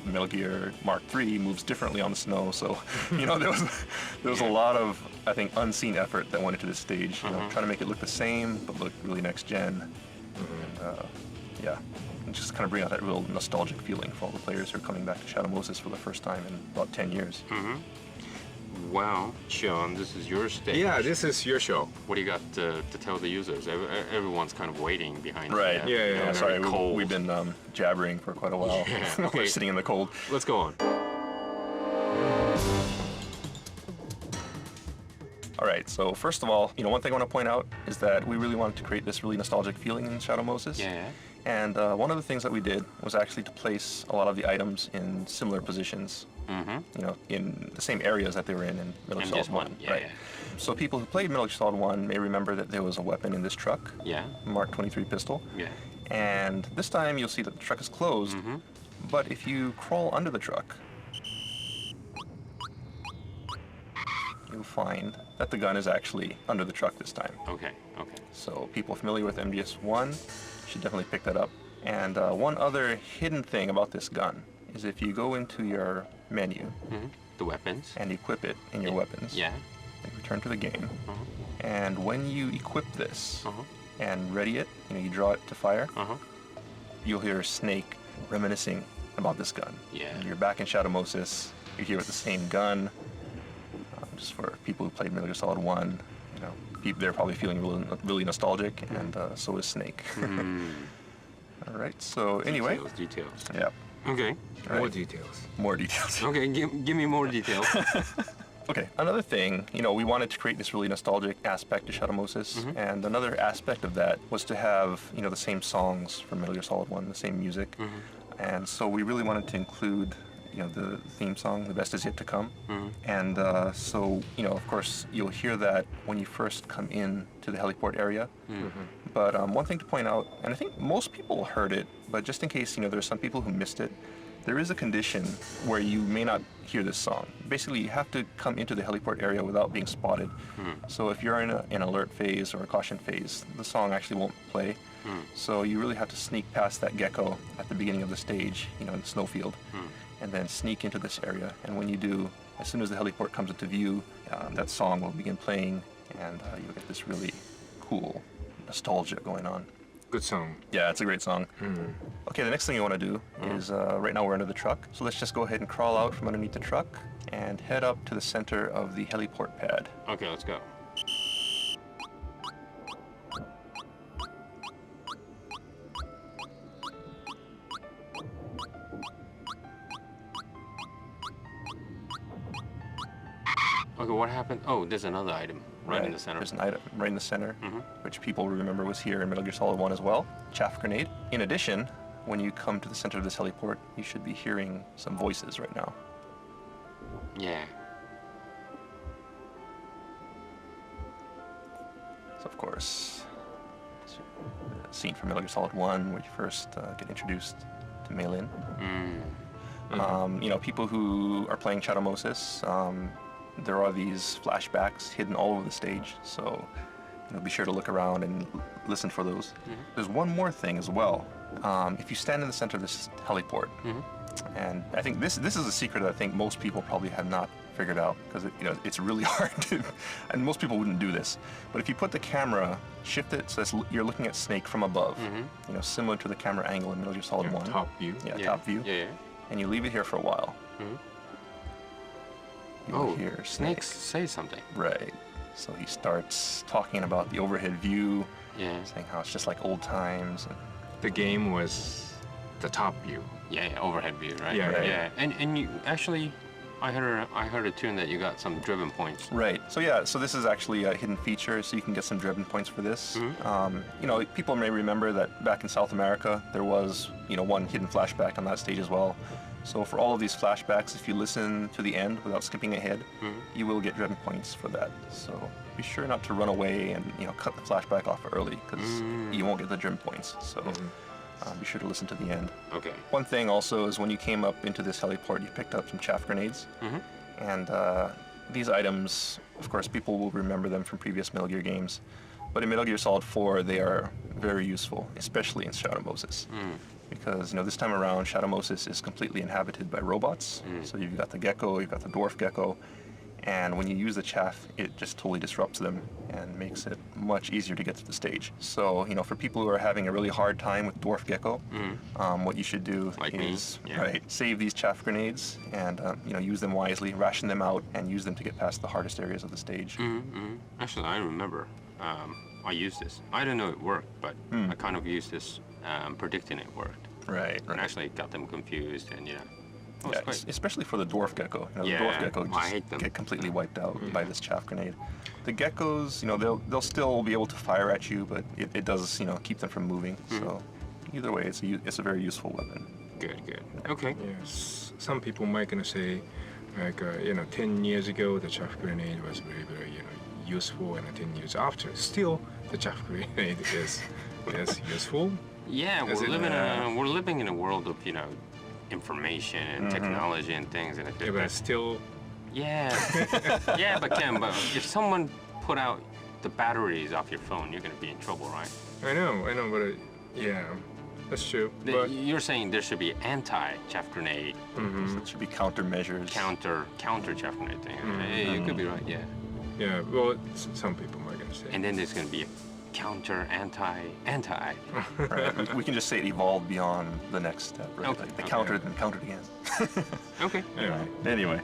Metal Gear Mark III moves differently on the snow. So, there was a lot of, I think, unseen effort that went into this stage. Trying to make it look the same but look really next gen. And just kind of bring out that real nostalgic feeling for all the players who are coming back to Shadow Moses for the first time in about 10 years. Well, Sean, this is your stage. Yeah, this is your show. What do you got to tell the users? Everyone's kind of waiting behind. Right. Yeah. Sorry, we've been jabbering for quite a while. Okay. We're sitting in the cold. Let's go on. All right, so first of all, one thing I want to point out is that we really wanted to create this really nostalgic feeling in Shadow Moses. Yeah. And one of the things that we did was actually to place a lot of the items in similar positions. In the same areas that they were in Metal Gear Solid 1. Yeah. So people who played Metal Gear Solid 1 may remember that there was a weapon in this truck. Yeah. Mark 23 pistol. Yeah. And this time you'll see that the truck is closed, but if you crawl under the truck, you'll find that the gun is actually under the truck this time. Okay. So people familiar with MGS1 should definitely pick that up. And one other hidden thing about this gun is if you go into your menu The weapons. and equip it in your weapons, Yeah. and return to the game, and when you equip this and ready it, you draw it to fire, you'll hear Snake reminiscing about this gun. Yeah. And you're back in Shadow Moses, you're here with the same gun. Just for people who played Metal Gear Solid 1, they're probably feeling really nostalgic, and so is Snake. All right, so anyway. Details. Yeah. Okay. More Right. details. More details. Okay, give me more details. Okay, another thing, we wanted to create this really nostalgic aspect to Shadow Moses, and another aspect of that was to have, the same songs from Metal Gear Solid 1, the same music, and so we really wanted to include, the theme song, The Best Is Yet to Come, and so, of course, you'll hear that when you first come in to the heliport area, but one thing to point out, and I think most people heard it, but just in case, there's some people who missed it, there is a condition where you may not hear this song. Basically, you have to come into the heliport area without being spotted. So if you're in an alert phase or a caution phase, the song actually won't play. So you really have to sneak past that gecko at the beginning of the stage, in the snowfield, and then sneak into this area. And when you do, as soon as the heliport comes into view, that song will begin playing, and you'll get this really cool nostalgia going on. Good song. Yeah, it's a great song. Okay, the next thing you want to do is, right now we're under the truck, so let's just go ahead and crawl out from underneath the truck and head up to the center of the heliport pad. Okay, let's go. Okay, what happened? Oh, there's another item right in the center. There's an item right in the center, which people remember was here in Metal Gear Solid 1 as well, chaff grenade. In addition, when you come to the center of this heliport, you should be hearing some voices right now. Yeah. So of course, it's a scene from Metal Gear Solid 1 where you first get introduced to Meilin. People who are playing Shadow Moses, there are these flashbacks hidden all over the stage, so be sure to look around and listen for those. There's one more thing as well. If you stand in the center of this heliport, and I think this is a secret that I think most people probably have not figured out, because it's really hard to, and most people wouldn't do this. But if you put the camera, shift it so that you're looking at Snake from above, similar to the camera angle in Metal Gear Solid 1. Top view. Yeah, top view. Yeah. And you leave it here for a while. You'll hear Snake say something. Right. So he starts talking about the overhead view, Yeah. saying how it's just like old times. And The game was the top view. Yeah, overhead view, right? Yeah, right. Yeah, and you actually, I heard a tune that you got some driven points. Right. So yeah, so this is actually a hidden feature, so you can get some driven points for this. People may remember that back in South America, there was, one hidden flashback on that stage as well. So for all of these flashbacks, if you listen to the end without skipping ahead, you will get driven points for that. So be sure not to run away and, cut the flashback off early, because you won't get the driven points. So be sure to listen to the end. Okay. One thing also is when you came up into this heliport, you picked up some chaff grenades. And these items, of course, people will remember them from previous Metal Gear games. But in Metal Gear Solid 4, they are very useful, especially in Shadow Moses. Because, this time around, Shadow Moses is completely inhabited by robots. So you've got the gecko, you've got the dwarf gecko, and when you use the chaff, it just totally disrupts them and makes it much easier to get to the stage. So, for people who are having a really hard time with dwarf gecko, what you should do is, save these chaff grenades and, use them wisely, ration them out, and use them to get past the hardest areas of the stage. Actually, I remember I used this. I don't know it worked, but I kind of used this predicting it worked. Right. And actually got them confused, and especially for the dwarf gecko. The dwarf gecko just get completely wiped out by this chaff grenade. The geckos, they'll still be able to fire at you, but it does, keep them from moving. So either way, it's a very useful weapon. Good. Okay. Yes. Some people might gonna say, 10 years ago the chaff grenade was very, very, useful, and 10 years after, still the chaff grenade is useful. Yeah, Is it, we're living in a world of information and technology and things, and Yeah, but still, yeah, yeah, but Ken, but if someone put out the batteries off your phone, you're gonna be in trouble, right? I know, but yeah, that's true. But You're saying there should be anti-chaff grenade, It should be countermeasures. counter chaff grenade thing. Hey, you could be right, yeah. yeah, well, some people might gonna say. And then there's gonna be a counter anti. Right. We can just say it evolved beyond the next step, right? Okay. Like they countered and countered again. Okay. Anyway, Anyway.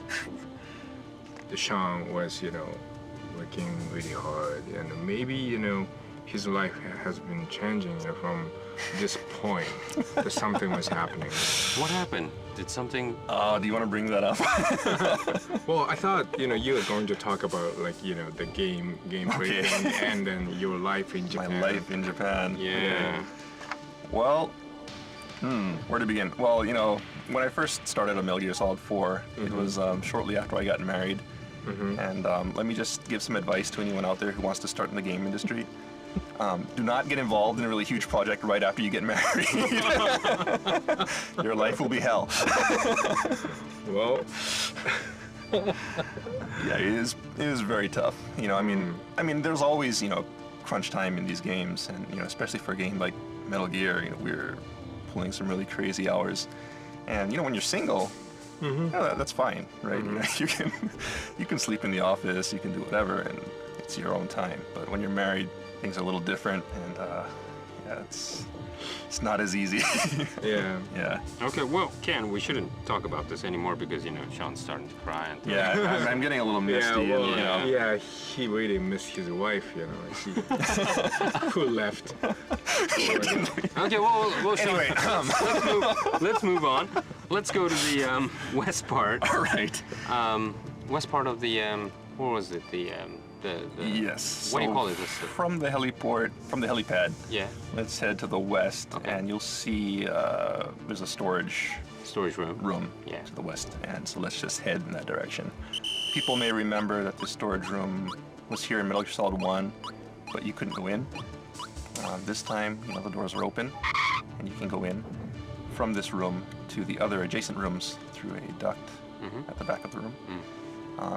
Sean was, working really hard, and maybe, his life has been changing from this point that something was happening. What happened? Did something? Do you want to bring that up? Well, I thought, you were going to talk about, like, the game Okay. thing, and then your life in My Japan. life in Japan. Yeah. Well, where to begin? Well, when I first started on Metal Gear Solid 4, it was shortly after I got married. And let me just give some advice to anyone out there who wants to start in the game industry. Do not get involved in a really huge project right after you get married. Your life will be hell. Well, Yeah, it is very tough. I mean, there's always, crunch time in these games, and especially for a game like Metal Gear, we're pulling some really crazy hours. And when you're single, that's fine, right? You can sleep in the office, you can do whatever, and it's your own time. But when you're married, things are a little different, and yeah, it's not as easy. yeah. Yeah. Okay. Well, Ken, we shouldn't talk about this anymore because Sean's starting to cry. And Yeah, I'm getting a little misty. Yeah, well, and, yeah, he really missed his wife, she, who left. Okay. Well, Sean, Anyway, let's move on. Let's go to the west part. all right. West part of the what was it? The Yes. What do you so call it? From the helipad, Yeah. let's head to the west, Okay. and you'll see there's a storage Storage room. Yeah. to the west, and so let's just head in that direction. People may remember that the storage room was here in Metal Gear Solid 1, but you couldn't go in. This time, the doors are open, and you can go in from this room to the other adjacent rooms through a duct at the back of the room.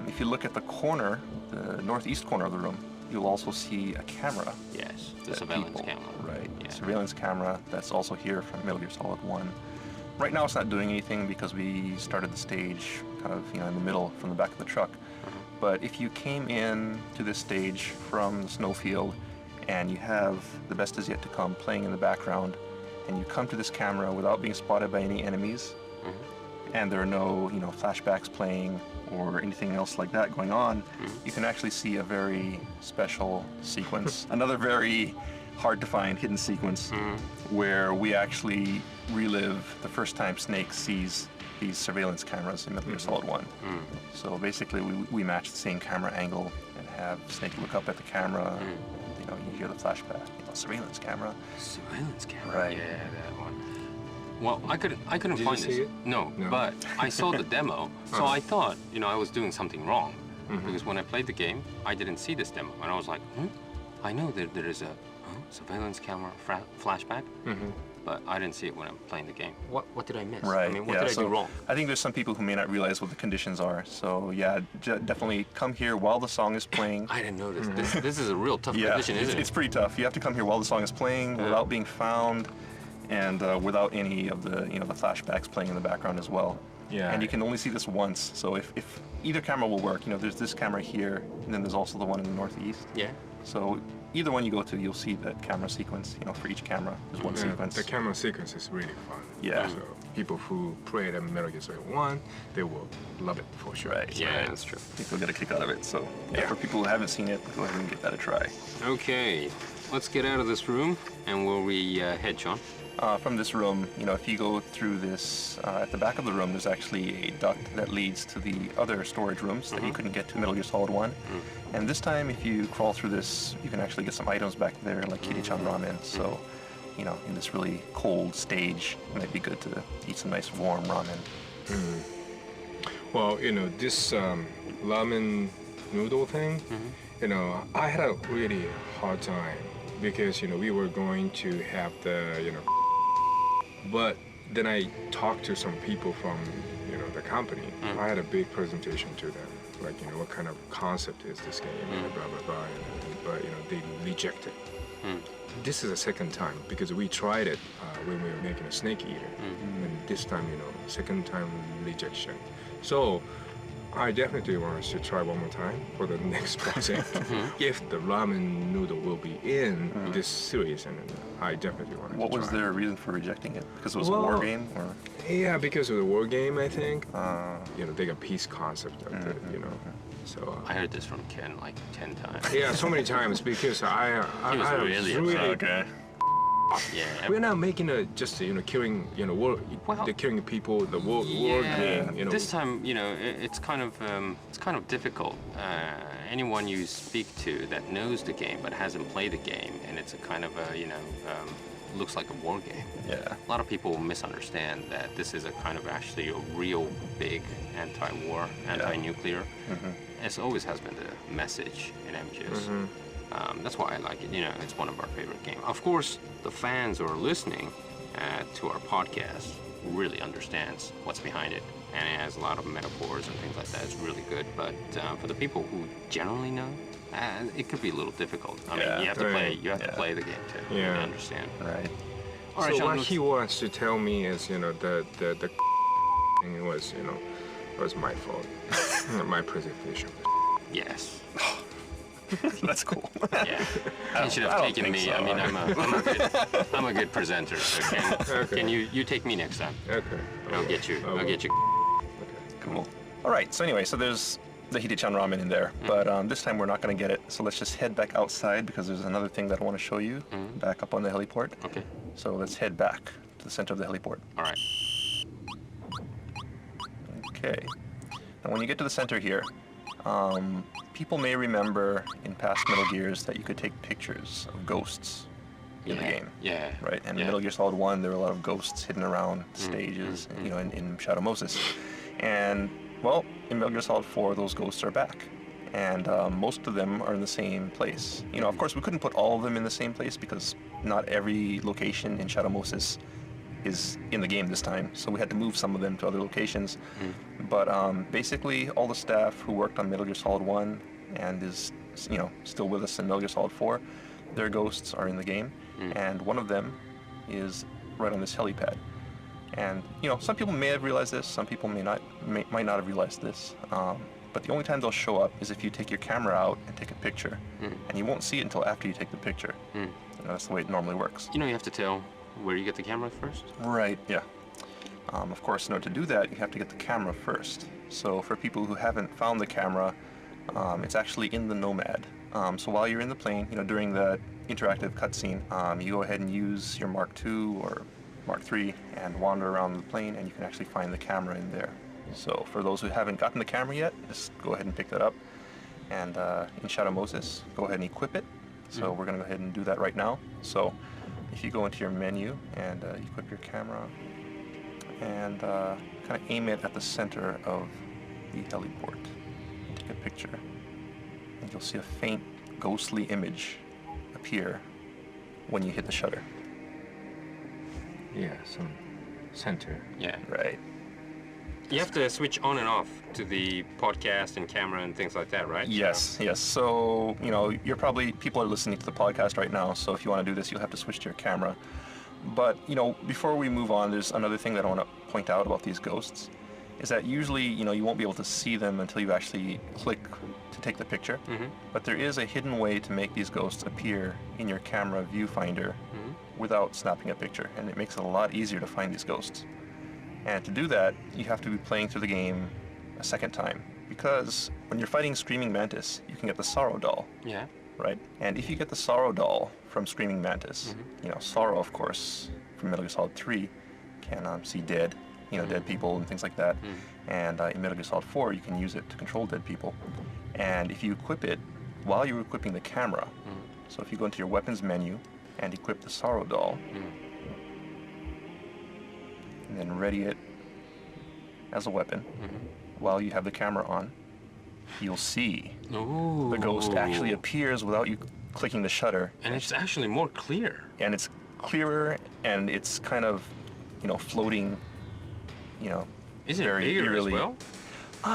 If you look at the corner, the northeast corner of the room, you'll also see a camera. Yes. The that surveillance people- camera. Right. Yeah. Surveillance camera that's also here from Metal Gear Solid 1. Right now it's not doing anything because we started the stage kind of in the middle from the back of the truck. But if you came in to this stage from the snowfield and you have The Best Is Yet to Come playing in the background, and you come to this camera without being spotted by any enemies, and there are no flashbacks playing or anything else like that going on, you can actually see a very special sequence. Another very hard to find hidden sequence where we actually relive the first time Snake sees these surveillance cameras in Metal Gear Solid 1. So basically we match the same camera angle and have Snake look up at the camera, and you hear the flashback, surveillance camera. Surveillance camera. Right. Yeah, that one. Well, I couldn't Did find you this. see it? No, No. but I saw the demo, so I thought, I was doing something wrong. Because when I played the game, I didn't see this demo. And I was like, I know that there is a surveillance camera flashback, but I didn't see it when I'm playing the game. What did I miss? Right. I mean, what yeah, did I so do wrong? I think there's some people who may not realize what the conditions are. So yeah, definitely come here while the song is playing. I didn't notice. This is a real tough Yeah, condition, isn't it's it? pretty tough. You have to come here while the song is playing without being found, and without any of the the flashbacks playing in the background as well. Yeah. And you can only see this once. So if either camera will work, there's this camera here, and then there's also the one in the northeast. Yeah. So either one you go to, you'll see that camera sequence. For each camera, there's one sequence. The camera sequence is really fun. Yeah. So people who played Metal Gear Solid 1, they will love it for sure. Right. Yeah, right. that's true. I think they'll get a kick out of it. So Yeah. for people who haven't seen it, go ahead and give that a try. Okay, let's get out of this room, and where we head, Sean? From this room, if you go through this, at the back of the room, there's actually a duct that leads to the other storage rooms that you couldn't get to Metal Gear Solid 1. And this time, if you crawl through this, you can actually get some items back there, like Kiri-chan ramen. So, in this really cold stage, it might be good to eat some nice warm ramen. Well, this ramen noodle thing, I had a really hard time because, we were going to have the, But then I talked to some people from, the company. I had a big presentation to them, like, what kind of concept is this game, blah, blah, blah. But, they rejected. This is the second time because we tried it when we were making a snake eater. And this time, second time rejection. So I definitely want us to try one more time for the next project. If the ramen noodle will be in this series, and I definitely want to try. What was their reason for rejecting it? Because it was a war game, or? Yeah, because of the war game, I think. They got peace concept of it, So I heard this from Ken like 10 times. yeah, so many times because I was really upset. Okay. Yeah. We're not making just killing war, Well, the killing people, the war game. This time, it's kind of difficult. Anyone you speak to that knows the game but hasn't played the game, and it's a kind of a looks like a war game. Yeah. A lot of people misunderstand that this is a kind of actually a real big anti-war, anti-nuclear. It always has been the message in MGS. That's why I like it. It's one of our favorite games. Of course, the fans who are listening to our podcast really understands what's behind it, and it has a lot of metaphors and things like that. It's really good. But for the people who generally know, it could be a little difficult. I mean, you have to play. You have to play the game to really understand. Right. All right, So Sean, what he wants to tell me is, the thing was my fault. My presentation. Yes. That's cool. Yeah. You should have taken me. So. I mean, I'm a good presenter. So can you take me next time? Okay. I'll get you. I'll get you. Cool. All right. So anyway, so there's the Hide-chan ramen in there, but this time we're not going to get it. So let's just head back outside because there's another thing that I want to show you back up on the heliport. Okay. So let's head back to the center of the heliport. All right. Okay. Now when you get to the center here, people may remember in past Metal Gears that you could take pictures of ghosts in the game. Yeah. Right, and in Metal Gear Solid 1, there were a lot of ghosts hidden around stages, in Shadow Moses. And, well, in Metal Gear Solid 4, those ghosts are back. And most of them are in the same place. Of course, we couldn't put all of them in the same place because not every location in Shadow Moses is in the game this time. So we had to move some of them to other locations. But basically, all the staff who worked on Metal Gear Solid 1 and is, still with us in Metal Gear Solid 4, their ghosts are in the game. And one of them is right on this helipad. And, some people may have realized this, some people might not have realized this. But the only time they'll show up is if you take your camera out and take a picture. And you won't see it until after you take the picture. That's the way it normally works. You have to tell where you get the camera first. Right, yeah. Of course, in order to do that, you have to get the camera first. So for people who haven't found the camera, it's actually in the Nomad. So while you're in the plane, during the interactive cutscene, you go ahead and use your Mark II or Mark III and wander around the plane, and you can actually find the camera in there. So for those who haven't gotten the camera yet, just go ahead and pick that up. And in Shadow Moses, go ahead and equip it. So we're going to go ahead and do that right now. So if you go into your menu and equip your camera and kind of aim it at the center of the heliport and take a picture, and you'll see a faint ghostly image appear when you hit the shutter. Yeah, some center. Yeah. Right. You have to switch on and off to the podcast and camera and things like that, right? Yes, yes. So, people are listening to the podcast right now, so if you want to do this, you'll have to switch to your camera. But, before we move on, there's another thing that I want to point out about these ghosts, is that usually, you won't be able to see them until you actually click to take the picture. But there is a hidden way to make these ghosts appear in your camera viewfinder without snapping a picture, and it makes it a lot easier to find these ghosts. And to do that, you have to be playing through the game a second time, because when you're fighting Screaming Mantis, you can get the Sorrow Doll. Yeah. Right? And if you get the Sorrow Doll from Screaming Mantis, Sorrow, of course, from Metal Gear Solid 3, can see dead, dead people and things like that. And in Metal Gear Solid 4, you can use it to control dead people. And if you equip it while you're equipping the camera, so if you go into your weapons menu and equip the Sorrow Doll, and then ready it as a weapon while you have the camera on, you'll see the ghost actually appears without you clicking the shutter. And it's actually more clear. And it's clearer, and it's kind of floating, Is it very bigger eerily. as well?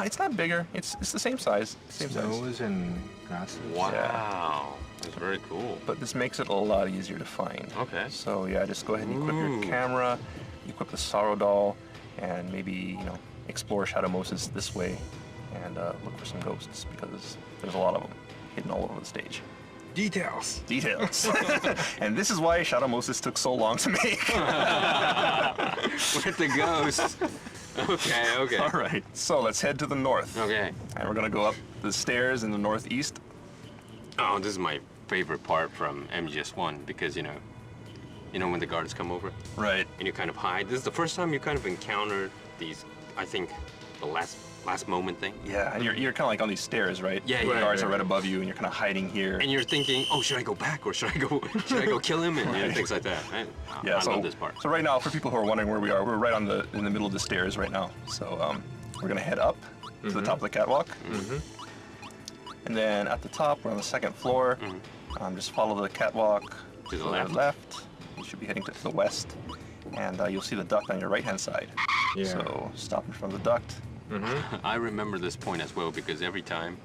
It's not bigger. It's the same size. Same size. Snows and grasses. Wow, that's very cool. But this makes it a lot easier to find. Okay. So yeah, just go ahead and equip your Ooh. camera, equip the Sorrow Doll, and maybe explore Shadow Moses this way, and look for some ghosts because there's a lot of them hidden all over the stage. Details. Details. And this is why Shadow Moses took so long to make. With the ghost. Okay. All right, so let's head to the north. Okay. And we're gonna go up the stairs in the northeast. Oh, this is my favorite part from MGS1 because when the guards come over Right. and you kind of hide. This is the first time you kind of encounter these. I think the last moment thing. Yeah, and you're kind of like on these stairs, right? Yeah, The yeah, guards yeah. are right above you, and you're kind of hiding here. And you're thinking, oh, should I go back or should I go kill him and Right. things like that. Yeah, I love this part. So right now, for people who are wondering where we are, we're right in the middle of the stairs right now. So we're gonna head up to the top of the catwalk, and then at the top, we're on the second floor. Just follow the catwalk To the left. You should be heading to the west, and you'll see the duct on your right-hand side. Yeah. So stop in front of the duct. I remember this point as well because every time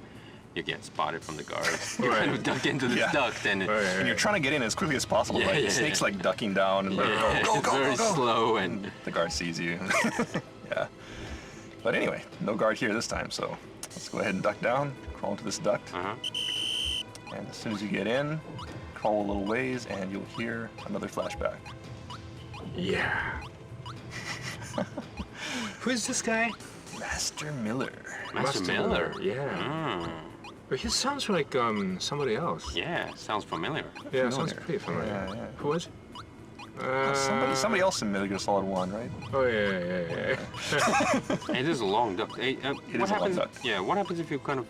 you get spotted from the guards, you Right. kind of duck into this Yeah. duct and And you're trying to get in as quickly as possible, Yeah, right? yeah, The snake's yeah. like ducking down and like, go, it's go, very go, go. slow and The guard sees you. Yeah. But anyway, no guard here this time, so let's go ahead and duck down, crawl into this duct. And as soon as you get in, crawl a little ways and you'll hear another flashback. Yeah. Who is this guy? Master Miller. Master Miller. Yeah. But he sounds like somebody else. Yeah, sounds familiar. Yeah, sounds Familiar. pretty familiar. Yeah, yeah. Who was it? Somebody else in Metal Gear Solid 1, right? Oh yeah. It is a long duct. Hey, It what is a long happens? duct. Yeah, what happens if you kind of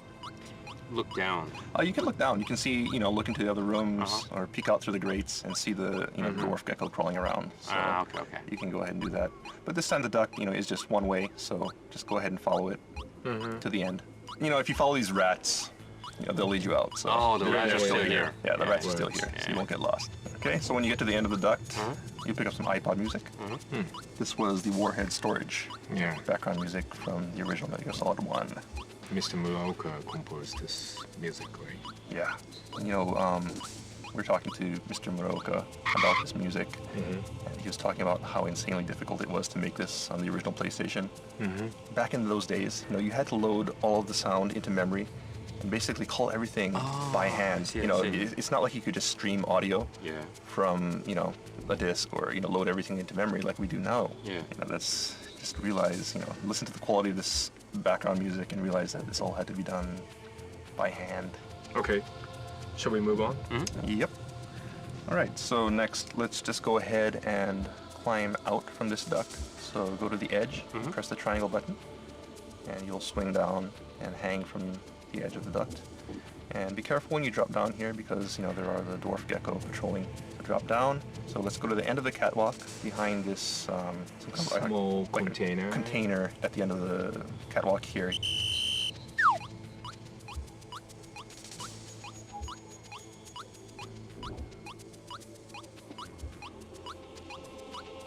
look down? You can look down. You can see, look into the other rooms or peek out through the grates and see the, dwarf gecko crawling around. So Okay. you can go ahead and do that. But this time the duct, is just one way, so just go ahead and follow it to the end. If you follow these rats, they'll lead you out. So Oh, the rats are yeah, still yeah, here. Yeah, the rats are Right. still here, so you Yeah. won't get lost. Okay, so when you get to the end of the duct, you pick up some iPod music. This was the Warhead storage Yeah. background music from the original Metal Gear Solid 1. Mr. Muraoka composed this music, right? Yeah. We're talking to Mr. Muraoka about this music, and he was talking about how insanely difficult it was to make this on the original PlayStation. Back in those days, you had to load all of the sound into memory and basically call everything by hand. I see. It's not like you could just stream audio Yeah. from, a disc or, load everything into memory like we do now. Yeah. That's just realize, listen to the quality of this background music and realize that this all had to be done by hand. Okay. Shall we move on? Yep. All right, so next let's just go ahead and climb out from this duct. So go to the edge, press the triangle button, and you'll swing down and hang from the edge of the duct. And be careful when you drop down here because, there are the dwarf gecko patrolling. So drop down. So let's go to the end of the catwalk behind this some kind of Small like a container. container at the end of the catwalk here.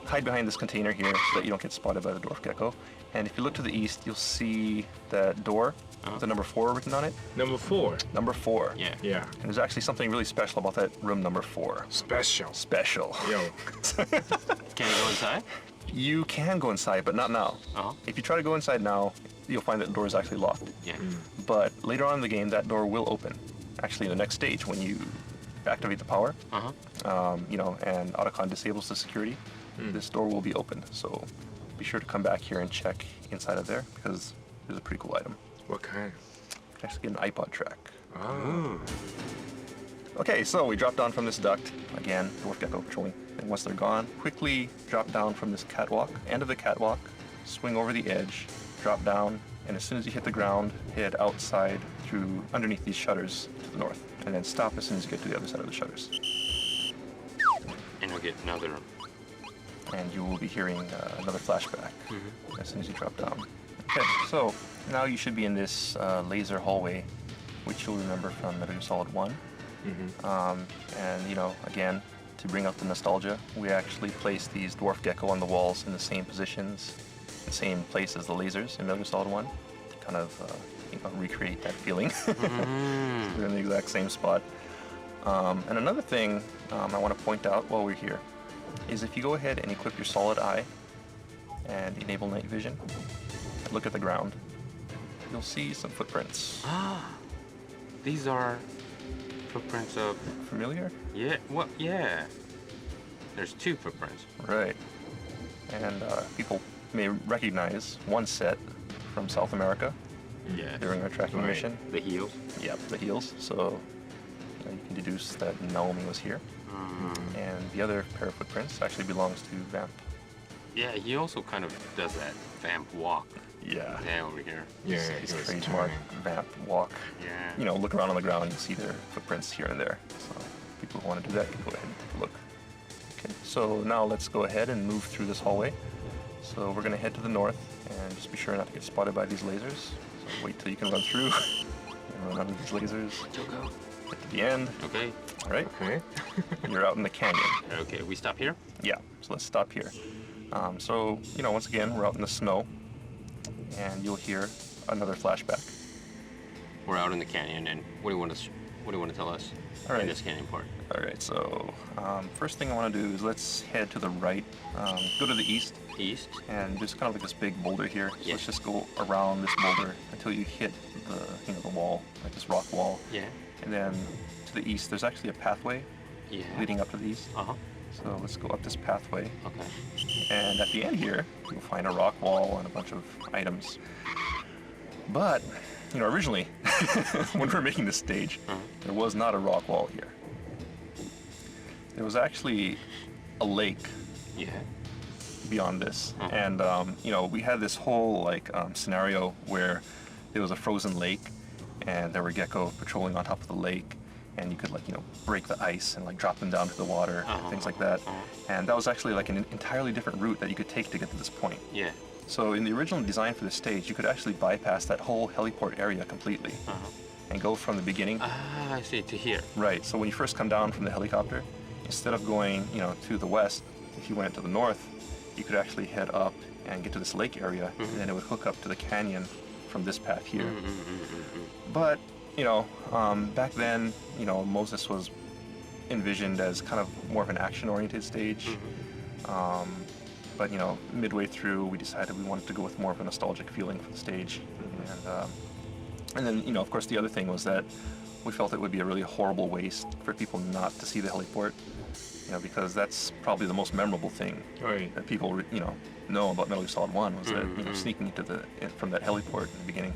Hide behind this container here so that you don't get spotted by the dwarf gecko. And if you look to the east, you'll see that door with the number 4 written on it. Number 4. Number 4. Yeah. Yeah. And there's actually something really special about that room number 4. Special. Special. Yo. Can you go inside? You can go inside, but not now. If you try to go inside now, you'll find that the door is actually locked. Yeah. But later on in the game, that door will open. Actually, in the next stage, when you activate the power, and Otacon disables the security, this door will be open. So be sure to come back here and check inside of there because there's a pretty cool item. What kind? Actually, get an iPod track. Oh. Okay, so we drop down from this duct. Again, dwarf gecko patrolling. And once they're gone, quickly drop down from this catwalk, end of the catwalk, swing over the edge, drop down, and as soon as you hit the ground, head outside through underneath these shutters to the north. And then stop as soon as you get to the other side of the shutters. And we'll get another. And you will be hearing another flashback as soon as you drop down. Okay, so now you should be in this laser hallway, which you'll remember from Metal Gear Solid 1. And, again, to bring out the nostalgia, we actually placed these dwarf gecko on the walls in the same positions, the same place as the lasers in Metal Gear Solid 1 to kind of recreate that feeling. They're in the exact same spot. And another thing I want to point out while we're here is if you go ahead and equip your solid eye and enable night vision, look at the ground, you'll see some footprints. Ah, these are footprints of... Familiar? Yeah, well, yeah. There's 2 footprints. Right. And people may recognize one set from South America Yeah. during our tracking mission. The heels. Yep, the heels. So you can deduce that Naomi was here. And the other pair of footprints actually belongs to Vamp. Yeah, he also kind of does that vamp walk. Yeah. Yeah, over here. Yeah, His he was trademark turning. Vamp walk. Yeah. Look around on the ground, you'll see their footprints here and there. So people who want to do that can go ahead and take a look. Okay, so now let's go ahead and move through this hallway. So we're going to head to the north and just be sure not to get spotted by these lasers. So wait till you can run through and run under these lasers. Go. Get to the end. Okay. All right, Okay. you're out in the canyon. Okay, we stop here? Yeah, so let's stop here. So, once again, we're out in the snow, and you'll hear another flashback. We're out in the canyon, and what do you want to tell us All right. in this canyon part? All right, so first thing I want to do is let's head to the right, go to the east, East? and there's kind of like this big boulder here. So Yeah. let's just go around this boulder until you hit the wall, like this rock wall. Yeah. And then to the east, there's actually a pathway Yeah. leading up to the east. Uh-huh. So let's go up this pathway. Okay. And at the end here, you'll find a rock wall and a bunch of items. But, originally, when we were making this stage, there was not a rock wall here. There was actually a lake Yeah. beyond this. And, we had this whole, scenario where there was a frozen lake and there were gecko patrolling on top of the lake. And you could break the ice and drop them down to the water, and things like that. And that was actually an entirely different route that you could take to get to this point. Yeah. So in the original design for this stage, you could actually bypass that whole heliport area completely and go from the beginning. Ah, I see, to here. Right. So when you first come down from the helicopter, instead of going, to the west, if you went to the north, you could actually head up and get to this lake area, and then it would hook up to the canyon from this path here. But back then, Moses was envisioned as kind of more of an action-oriented stage. But, midway through, we decided we wanted to go with more of a nostalgic feeling for the stage. And then, of course, the other thing was that we felt it would be a really horrible waste for people not to see the heliport, because that's probably the most memorable thing Right. that people, know about Metal Gear Solid 1 was that, sneaking from that heliport in the beginning.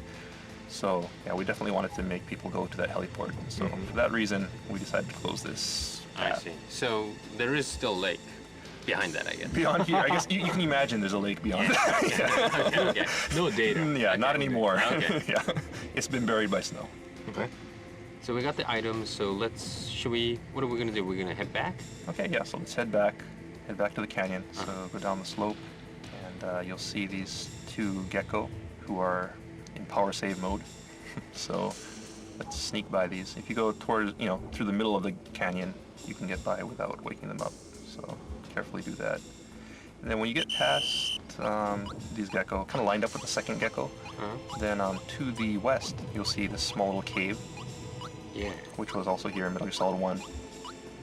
So, yeah, we definitely wanted to make people go to that heliport. So, for that reason, we decided to close this I path. see. So there is still lake behind that, I guess. Beyond here, I guess you can imagine there's a lake beyond that. Okay. No data. Yeah, not anymore. Okay. Yeah, it's been buried by snow. Okay. So we got the items, so what are we gonna do? We're gonna head back? Okay, yeah, so let's head back to the canyon. So go down the slope, and you'll see these 2 gecko who are in power save mode. So let's sneak by these. If you go towards, through the middle of the canyon, you can get by without waking them up. So carefully do that. And then when you get past these gecko, kind of lined up with the second gecko, then to the west, you'll see this small little cave, Yeah. which was also here in Metal Gear Solid 1.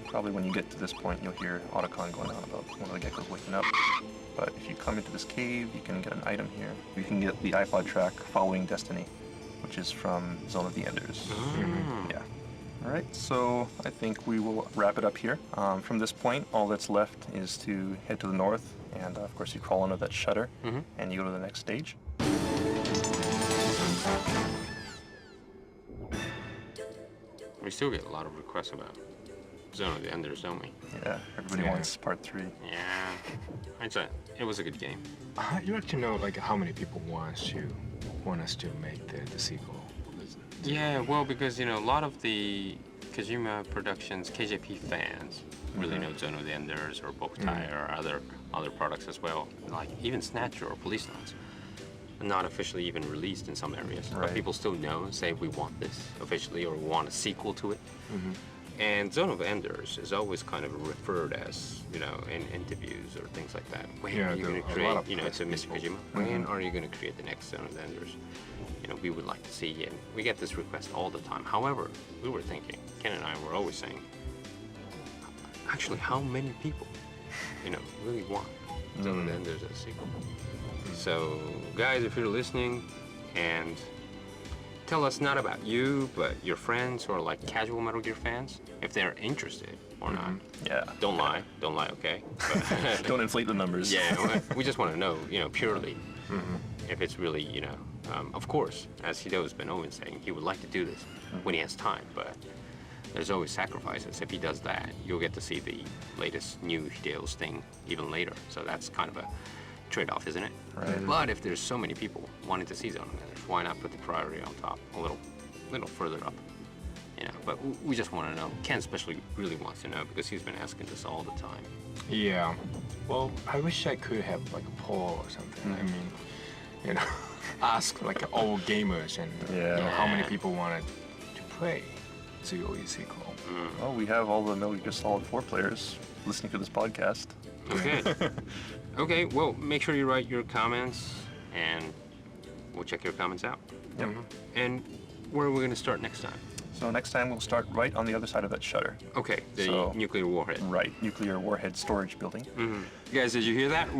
Probably when you get to this point, you'll hear Otacon going on about one of the geckos waking up. But if you come into this cave, you can get an item here. You can get the iPod track Following Destiny, which is from Zone of the Enders. Yeah. All right, so I think we will wrap it up here. From this point, all that's left is to head to the north, and of course you crawl under that shutter, and you go to the next stage. We still get a lot of requests about Zone of the Enders, don't we? Yeah, everybody Yeah. wants part 3. Yeah. It was a good game. You like to know how many people want us to make the sequel? Yeah, well, because a lot of the Kojima Productions KJP fans really know Zone of the Enders or Boktai or other products as well, like even Snatcher or Police Notes. Not officially even released in some areas, Right. but people still know, say we want this officially or we want a sequel to it. And Zone of Enders is always kind of referred as, in interviews or things like that. When are you going to create, to Mr. Kojima, when are you going to create the next Zone of Enders? We would like to see, and we get this request all the time. However, we were thinking, Ken and I were always saying, actually, how many people, really want Zone of Enders as a sequel? So, guys, if you're listening, and tell us not about you, but your friends who are like casual Metal Gear fans, if they're interested or not. Yeah. Don't lie, okay? But Don't inflate the numbers. yeah, we just want to know, purely, if it's really, of course, as Hideo's been always saying, he would like to do this when he has time, but there's always sacrifices. If he does that, you'll get to see the latest new Hideo's thing even later. So that's kind of a trade-off, isn't it? Right. But if there's so many people wanting to see Zone of Enders, why not put the priority on top, a little further up? But we just want to know. Ken especially really wants to know because he's been asking this all the time. Yeah. Well, I wish I could have like a poll or something. I mean, ask like all gamers and how many people wanted to play ZOE sequel. Well, we have all the Metal Gear Solid 4 players listening to this podcast. Okay. Okay, well, make sure you write your comments, and we'll check your comments out. Yep. And where are we going to start next time? So next time we'll start right on the other side of that shutter. Okay, the nuclear warhead. Right, nuclear warhead storage building. Guys, did you hear that?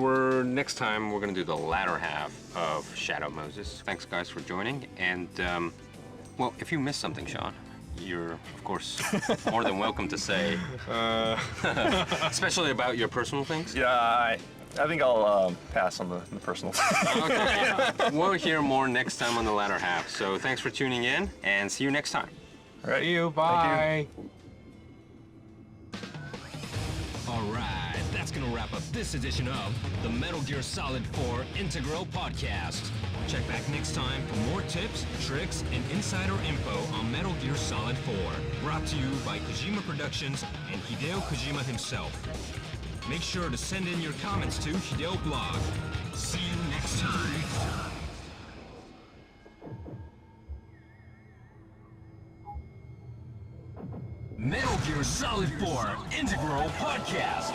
Next time we're going to do the latter half of Shadow Moses. Thanks, guys, for joining. And, well, if you missed something, Sean, you're, of course, more than welcome to say, especially about your personal things. Yeah, I think I'll pass on the personal. Okay. We'll hear more next time on the latter half. So thanks for tuning in, and see you next time. All right. See you. Bye. All right, that's going to wrap up this edition of the Metal Gear Solid 4 Integral Podcast. Check back next time for more tips, tricks, and insider info on Metal Gear Solid 4. Brought to you by Kojima Productions and Hideo Kojima himself. Make sure to send in your comments to Hideo Blog. See you next time. Metal Gear Solid 4 Integral Podcast.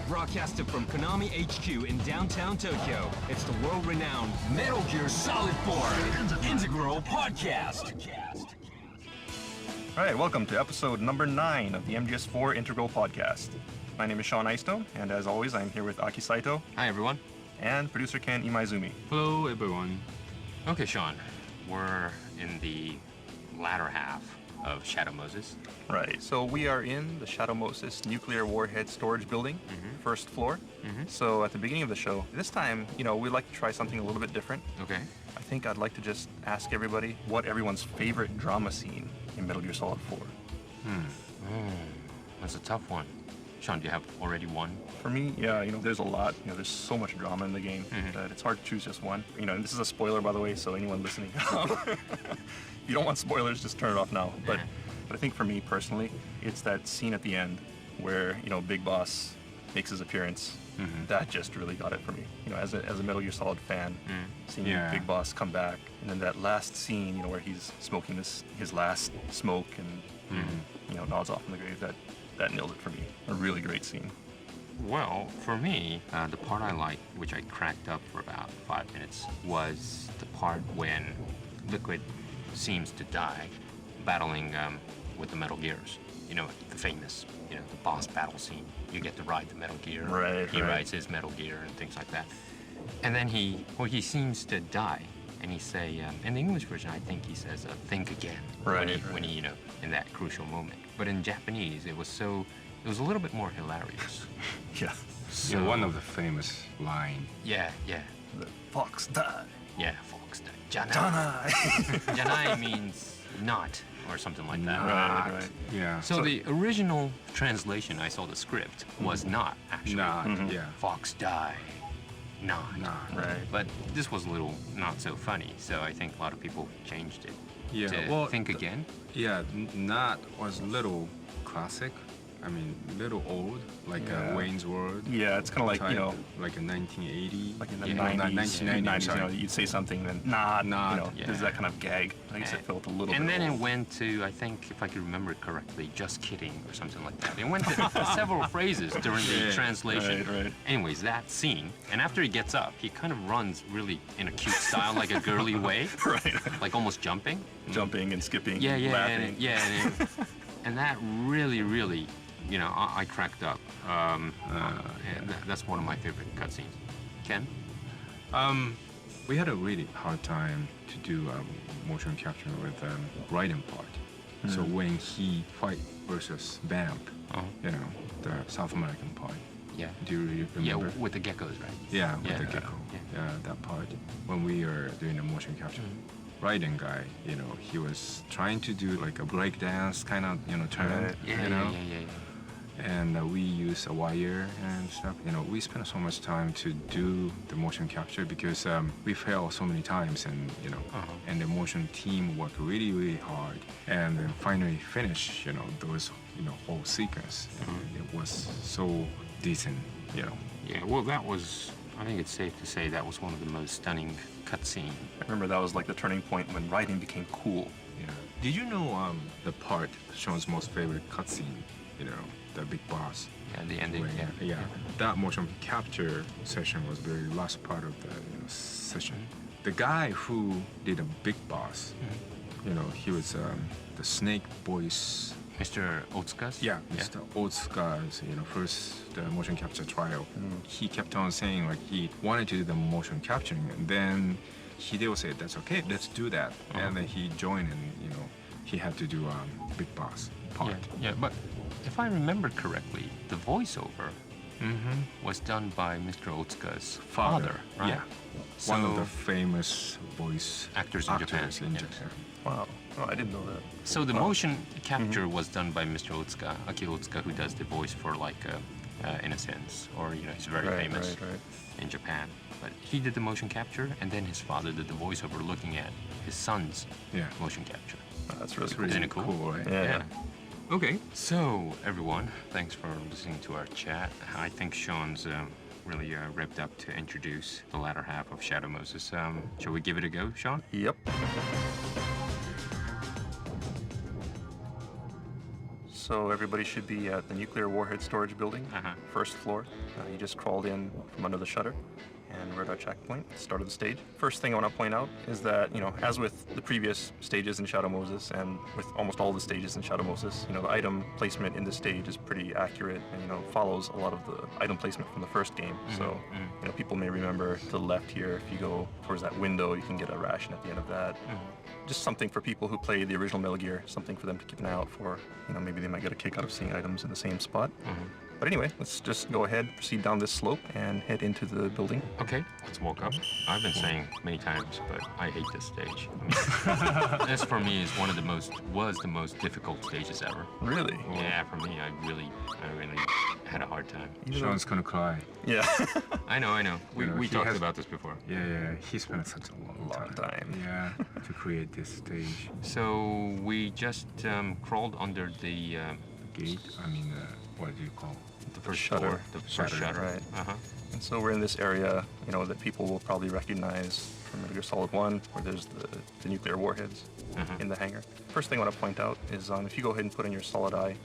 Broadcasted from Konami HQ in downtown Tokyo, it's the world-renowned Metal Gear Solid 4 Integral Podcast. All right, welcome to episode number 9 of the MGS4 Integral Podcast. My name is Sean Eystone, and as always, I'm here with Aki Saito Hi, everyone. and producer Ken Imaizumi. Hello, everyone. Okay, Sean, we're in the latter half of Shadow Moses. Right, so we are in the Shadow Moses nuclear warhead storage building, first floor. So at the beginning of the show, this time, we'd like to try something a little bit different. Okay. I think I'd like to just ask everybody what everyone's favorite drama scene in Metal Gear Solid 4. That's a tough one. Sean, do you have already one? For me, yeah, there's a lot. There's so much drama in the game that it's hard to choose just one. And this is a spoiler, by the way, so anyone listening, if you don't want spoilers, just turn it off now. But I think for me personally, it's that scene at the end where Big Boss makes his appearance. That just really got it for me. As a Metal Gear Solid fan, seeing Big Boss come back, and then that last scene, where he's smoking his last smoke and nods off in the grave. That nailed it for me. A really great scene. Well, for me, the part I liked, which I cracked up for about 5 minutes, was the part when Liquid seems to die, battling with the Metal Gears. The famous, the boss battle scene. You get to ride the Metal Gear. Right. He rides his Metal Gear and things like that. And then he seems to die, and he say, in the English version, I think he says, "think again." When he, in that crucial moment. But in Japanese, it was a little bit more hilarious. Yeah. So, One of the famous line. Yeah. The fox died. Yeah, fox died. Janai. Janai means not, or something like that. Right. Yeah. So the original translation, I saw the script, was not actually. Not. Yeah. Fox die. Not. Right. But this was a little not so funny, so I think a lot of people changed it Yeah. to Well, think again. Yeah. Not was little classic. I mean, little old, like Yeah. Wayne's World. Yeah, it's kind of like, type, you know, like a 1980. like in the yeah, 90s, not 1990, you know, sorry. you'd say something, then nod, you know, yeah. there's that kind of gag. I guess it felt a little And bit then old. it went to, I think, if I can remember it correctly, just kidding or something like that. It went to several phrases during the Yeah, translation. right. Anyways, that scene, and after he gets up, he kind of runs really in a cute style, like a girly way, Right. like almost jumping. Jumping and skipping, Yeah, yeah, laughing. and that really, really, you know, I cracked up. And that's one of my favorite cutscenes. Ken? We had a really hard time to do motion capture with writing part. So when he fight versus Vamp, you know, the South American part. Yeah. Do you Yeah, remember? with the geckos, right? Yeah, with Yeah, the gecko. yeah. Yeah, that part. When we were doing the motion capture, writing guy, you know, he was trying to do like a break dance kind of, you know, turn, Right. Yeah, you yeah, know. yeah. And we use a wire and stuff. You know, we spent so much time to do the motion capture because we failed so many times, and you know, and the motion team worked really, really hard, and then finally finish, you know, those, you know, whole sequence. It was so decent, you know. Yeah, well, that was, I think it's safe to say that was one of the most stunning cutscenes. I remember that was like the turning point when writing became cool. Yeah. Did you know the part Sean's most favorite cutscene? You know, the big boss. Yeah, the ending, Where- yeah. That motion capture session was the very last part of the, you know, session. The guy who did a big boss, you know, he was the Snake voice. Mr. Otsuka's? Yeah, Mr. Otsuka's, you know, first motion capture trial. He kept on saying like he wanted to do the motion capturing, and then Hideo said, "That's okay, let's do that." And then he joined, and you know, he had to do big boss part. Yeah, but if I remember correctly, the voiceover was done by Mr. Otsuka's father, right? Yeah, one of So- the famous voice Actors in Japan, in yes. Japan. Wow. Oh, I didn't know that. So the motion capture was done by Mr. Otsuka, Aki Otsuka, who does the voice for like in a sense, or you know, he's very famous Right. in Japan. But he did the motion capture, and then his father did the voiceover, looking at his son's Yeah. motion capture. That's really Really Isn't it cool? right? Yeah. Okay. So everyone, thanks for listening to our chat. I think Sean's really ripped up to introduce the latter half of Shadow Moses. Shall we give it a go, Sean? Yep. So everybody should be at the nuclear warhead storage building, first floor. You just crawled in from under the shutter, and we're at our checkpoint, start of the stage. First thing I want to point out is that, you know, as with the previous stages in Shadow Moses, and with almost all the stages in Shadow Moses, you know, the item placement in this stage is pretty accurate, and, you know, follows a lot of the item placement from the first game. So, you know, people may remember to the left here, if you go towards that window, you can get a ration at the end of that. Just something for people who play the original Metal Gear, something for them to keep an eye out for. You know, maybe they might get a kick out of seeing items in the same spot. But anyway, let's just go ahead, proceed down this slope, and head into the building. Okay, let's walk up. I've been saying many times, but I hate this stage. I mean, this for me is was the most difficult stages ever. Really? Yeah, for me, I really had a hard time. Sean's gonna cry. Yeah. I know. We You know, he talked has- about this before. Yeah, he spent such a long time. Yeah, to create this stage. So we just crawled under the Gate, I mean, what do you call? the first Shutter. door, the first Shutter, shutter. right. Uh-huh. And so we're in this area, you know, that people will probably recognize from Metal Gear Solid 1, where there's the nuclear warheads in the hangar. First thing I want to point out is if you go ahead and put in your solid eye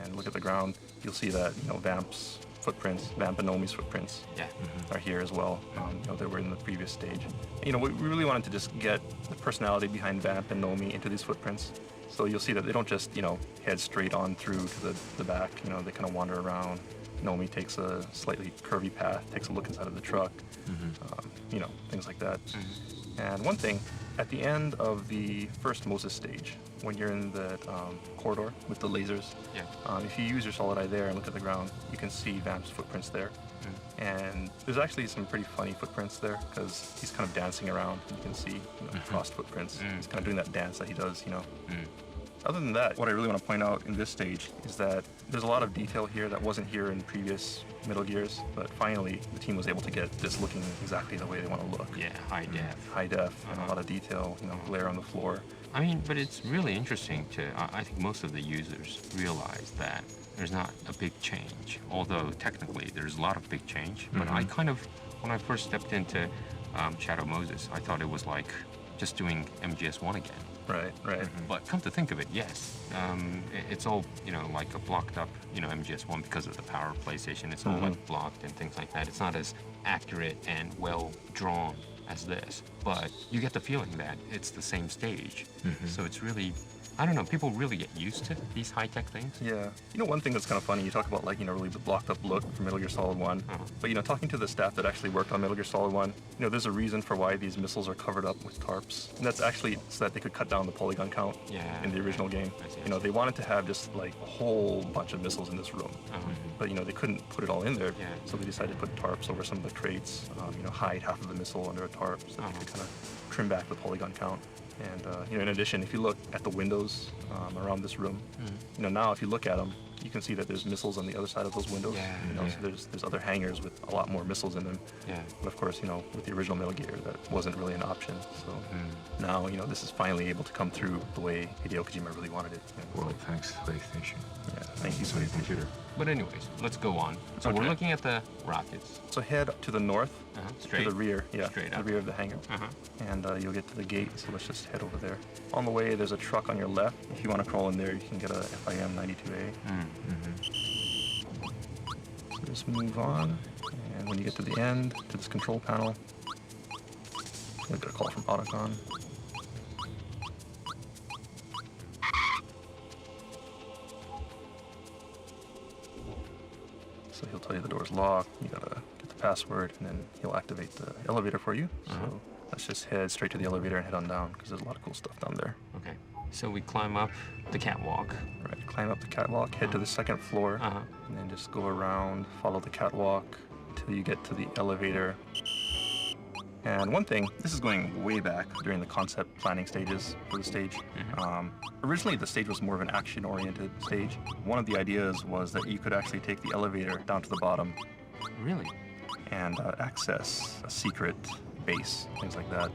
and look at the ground, you'll see that, you know, Vamp's footprints, Vamp and Nomi's footprints Yeah. are here as well. You know, they were in the previous stage. You know, we really wanted to just get the personality behind Vamp and Nomi into these footprints. So you'll see that they don't just, you know, head straight on through to the back. You know, they kind of wander around. Nomi takes a slightly curvy path, takes a look inside of the truck, you know, things like that. And one thing, at the end of the first Moses stage, when you're in the corridor with the lasers, if you use your solid eye there and look at the ground, you can see Vamp's footprints there. And there's actually some pretty funny footprints there because he's kind of dancing around. And you can see, you know, Frost footprints. He's kind of doing that dance that he does, you know. Other than that, what I really want to point out in this stage is that there's a lot of detail here that wasn't here in previous Metal Gears, but finally the team was able to get this looking exactly the way they want to look. Yeah, high def. High def and a lot of detail, you know, glare on the floor. I mean, but it's really interesting to, I think most of the users realize that there's not a big change. Although technically there's a lot of big change. But I kind of, when I first stepped into Shadow Moses, I thought it was like just doing MGS1 again. Right. But come to think of it, yes, it's all like a blocked up MGS1 because of the power of PlayStation. It's all like blocked and things like that. It's not as accurate and well drawn as this, but you get the feeling that it's the same stage. So it's really, I don't know, people really get used to these high-tech things. Yeah. One thing that's kind of funny, you talk about like, really the blocked up look from Metal Gear Solid 1, but talking to the staff that actually worked on Metal Gear Solid 1, there's a reason for why these missiles are covered up with tarps. And that's actually so that they could cut down the polygon count in the original game. They wanted to have just like a whole bunch of missiles in this room, but they couldn't put it all in there, so they decided to put tarps over some of the crates, hide half of the missile under a tarp so they could kind of trim back the polygon count. And in addition, if you look at the windows around this room, now if you look at them, you can see that there's missiles on the other side of those windows. So there's other hangars with a lot more missiles in them. But of course, with the original Metal Gear, that wasn't really an option. So now, this is finally able to come through the way Hideo Kojima really wanted it. Well, thanks, PlayStation. Yeah, thank you, PlayStation. But anyways, let's go on. So we're looking at the rockets. So head to the north, straight to the rear, straight the up. rear of the hangar, and you'll get to the gate. So let's just head over there. On the way, there's a truck on your left. If you want to crawl in there, you can get a FIM 92A. So just move on, and when you get to the end, to this control panel, you'll get a call from Otacon. So he'll tell you the door's locked, you gotta get the password, and then he'll activate the elevator for you. So let's just head straight to the elevator and head on down, because there's a lot of cool stuff down there. Okay. So we climb up the catwalk. Right, climb up the catwalk, head to the second floor, and then just go around, follow the catwalk until you get to the elevator. And one thing, this is going way back during the concept planning stages for the stage. Originally, the stage was more of an action-oriented stage. One of the ideas was that you could actually take the elevator down to the bottom. Really? And access a secret base, things like that.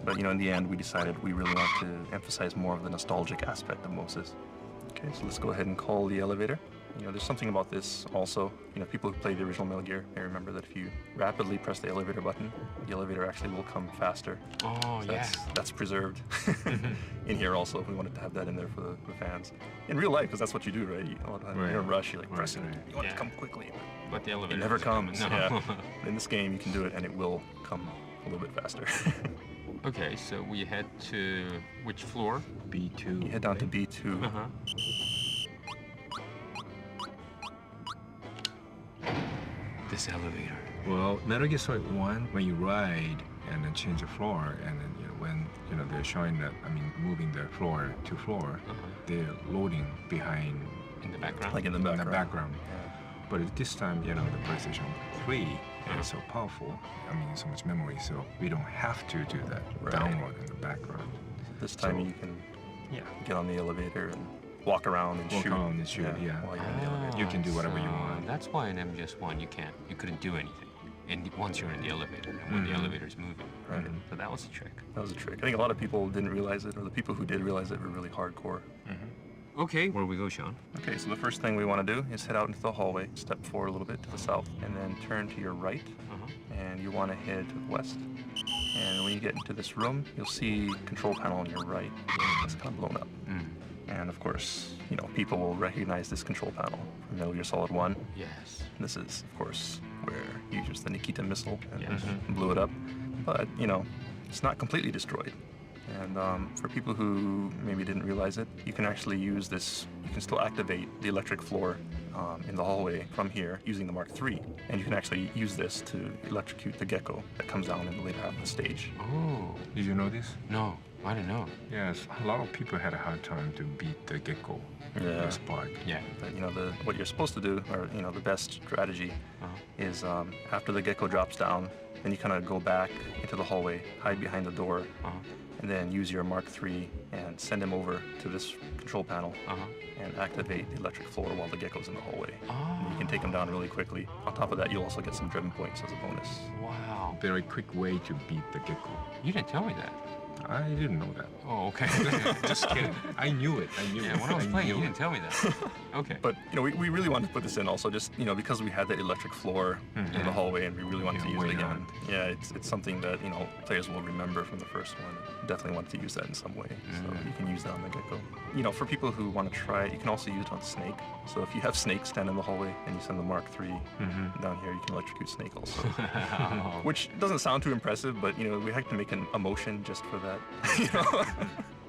But in the end, we decided we really want to emphasize more of the nostalgic aspect of Moses. Okay, so let's go ahead and call the elevator. There's something about this also. People who played the original Metal Gear may remember that if you rapidly press the elevator button, the elevator actually will come faster. Oh, so that's preserved in here also. We wanted to have that in there for the fans. In real life, because that's what you do, right? You're in a rush, you're like pressing it. You want it to come quickly, but the elevator it never comes. No. Yeah. In this game, you can do it, and it will come a little bit faster. Okay, so we head to which floor? B2. You head down to B2. This elevator. Well, Metal Gear Solid 1, when you ride and then change the floor, and then when they're showing that, moving the floor to floor, they're loading behind in the background. Like in the background. But at this time, the PlayStation 3 is so powerful. So much memory, so we don't have to do that download in the background. This time you can get on the elevator and walk around and shoot. While you're in the elevator. You can do whatever you want. That's why in MGS1 you couldn't do anything. And once you're in the elevator, and when the elevator's moving. Right. So that was a trick. That was a trick. I think a lot of people didn't realize it, or the people who did realize it were really hardcore. Okay, where we go, Sean? Okay, so the first thing we want to do is head out into the hallway, step forward a little bit to the south, and then turn to your right, and you want to head to the west. And when you get into this room, you'll see control panel on your right. It's kind of blown up. And of course, people will recognize this control panel from Metal Gear Solid 1. Yes. This is, of course, where you used the Nikita missile and blew it up. But, it's not completely destroyed. And for people who maybe didn't realize it, you can actually use this, you can still activate the electric floor in the hallway from here using the Mark III. And you can actually use this to electrocute the gecko that comes down in the later half of the stage. Oh. Did you know this? No, I didn't know. Yes, a lot of people had a hard time to beat the gecko. This part. Yeah. But, what you're supposed to do, or, the best strategy is after the gecko drops down, then you kind of go back into the hallway, hide behind the door, and then use your Mark III and send him over to this control panel and activate the electric floor while the gecko's in the hallway. And you can take him down really quickly. On top of that, you'll also get some driven points as a bonus. Wow. Very quick way to beat the gecko. You didn't tell me that. I didn't know that. Oh, okay. Just kidding. I knew it. Yeah, when I was playing, you didn't tell me that. Okay. But we really wanted to put this in also just because we had that electric floor in the hallway and we really wanted to use it why again. not? Yeah, it's something that players will remember from the first one. Definitely wanted to use that in some way. So you can use that on the gecko. For people who want to try it, you can also use it on Snake. So if you have Snake stand in the hallway and you send the Mark III down here, you can electrocute Snake also. Which doesn't sound too impressive, but we had to make a motion just for that.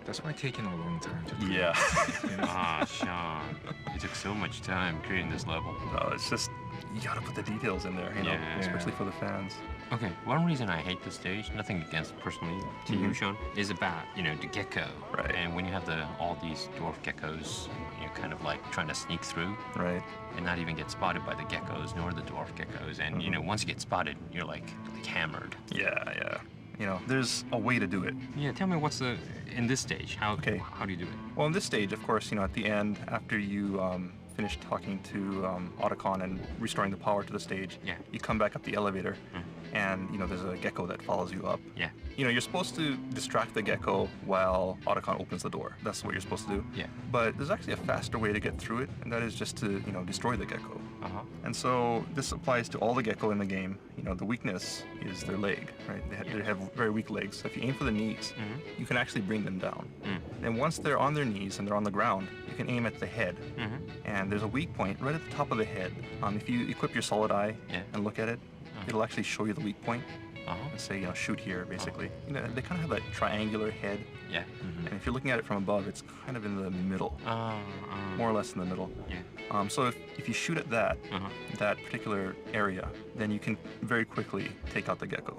That's why taking a long time to do. Yeah. Ah, Sean, it took so much time creating this level. No, it's just you gotta put the details in there, Yeah. especially for the fans. Okay, one reason I hate this stage, nothing against personally to you, Sean, is about, the gecko. Right. And when you have all these dwarf geckos, you're kind of like trying to sneak through Right. and not even get spotted by the geckos nor the dwarf geckos. And, once you get spotted, you're like hammered. Yeah. There's a way to do it. Yeah, tell me what's in this stage, how do you do it? Well, in this stage, of course, at the end, after you finish talking to Otacon and restoring the power to the stage, Yeah. you come back up the elevator, and there's a gecko that follows you up. Yeah. You're supposed to distract the gecko while Otacon opens the door. That's what you're supposed to do. Yeah. But there's actually a faster way to get through it, and that is just to destroy the gecko. Uh-huh. And so this applies to all the gecko in the game. The weakness is their leg, right? They have very weak legs. So if you aim for the knees, you can actually bring them down. And once they're on their knees and they're on the ground, you can aim at the head. And there's a weak point right at the top of the head. If you equip your solid eye and look at it, it'll actually show you the weak point and say, shoot here, basically. They kind of have that triangular head. Yeah. And if you're looking at it from above, it's kind of in the middle, more or less in the middle. Yeah. So if you shoot at that particular area, then you can very quickly take out the gecko.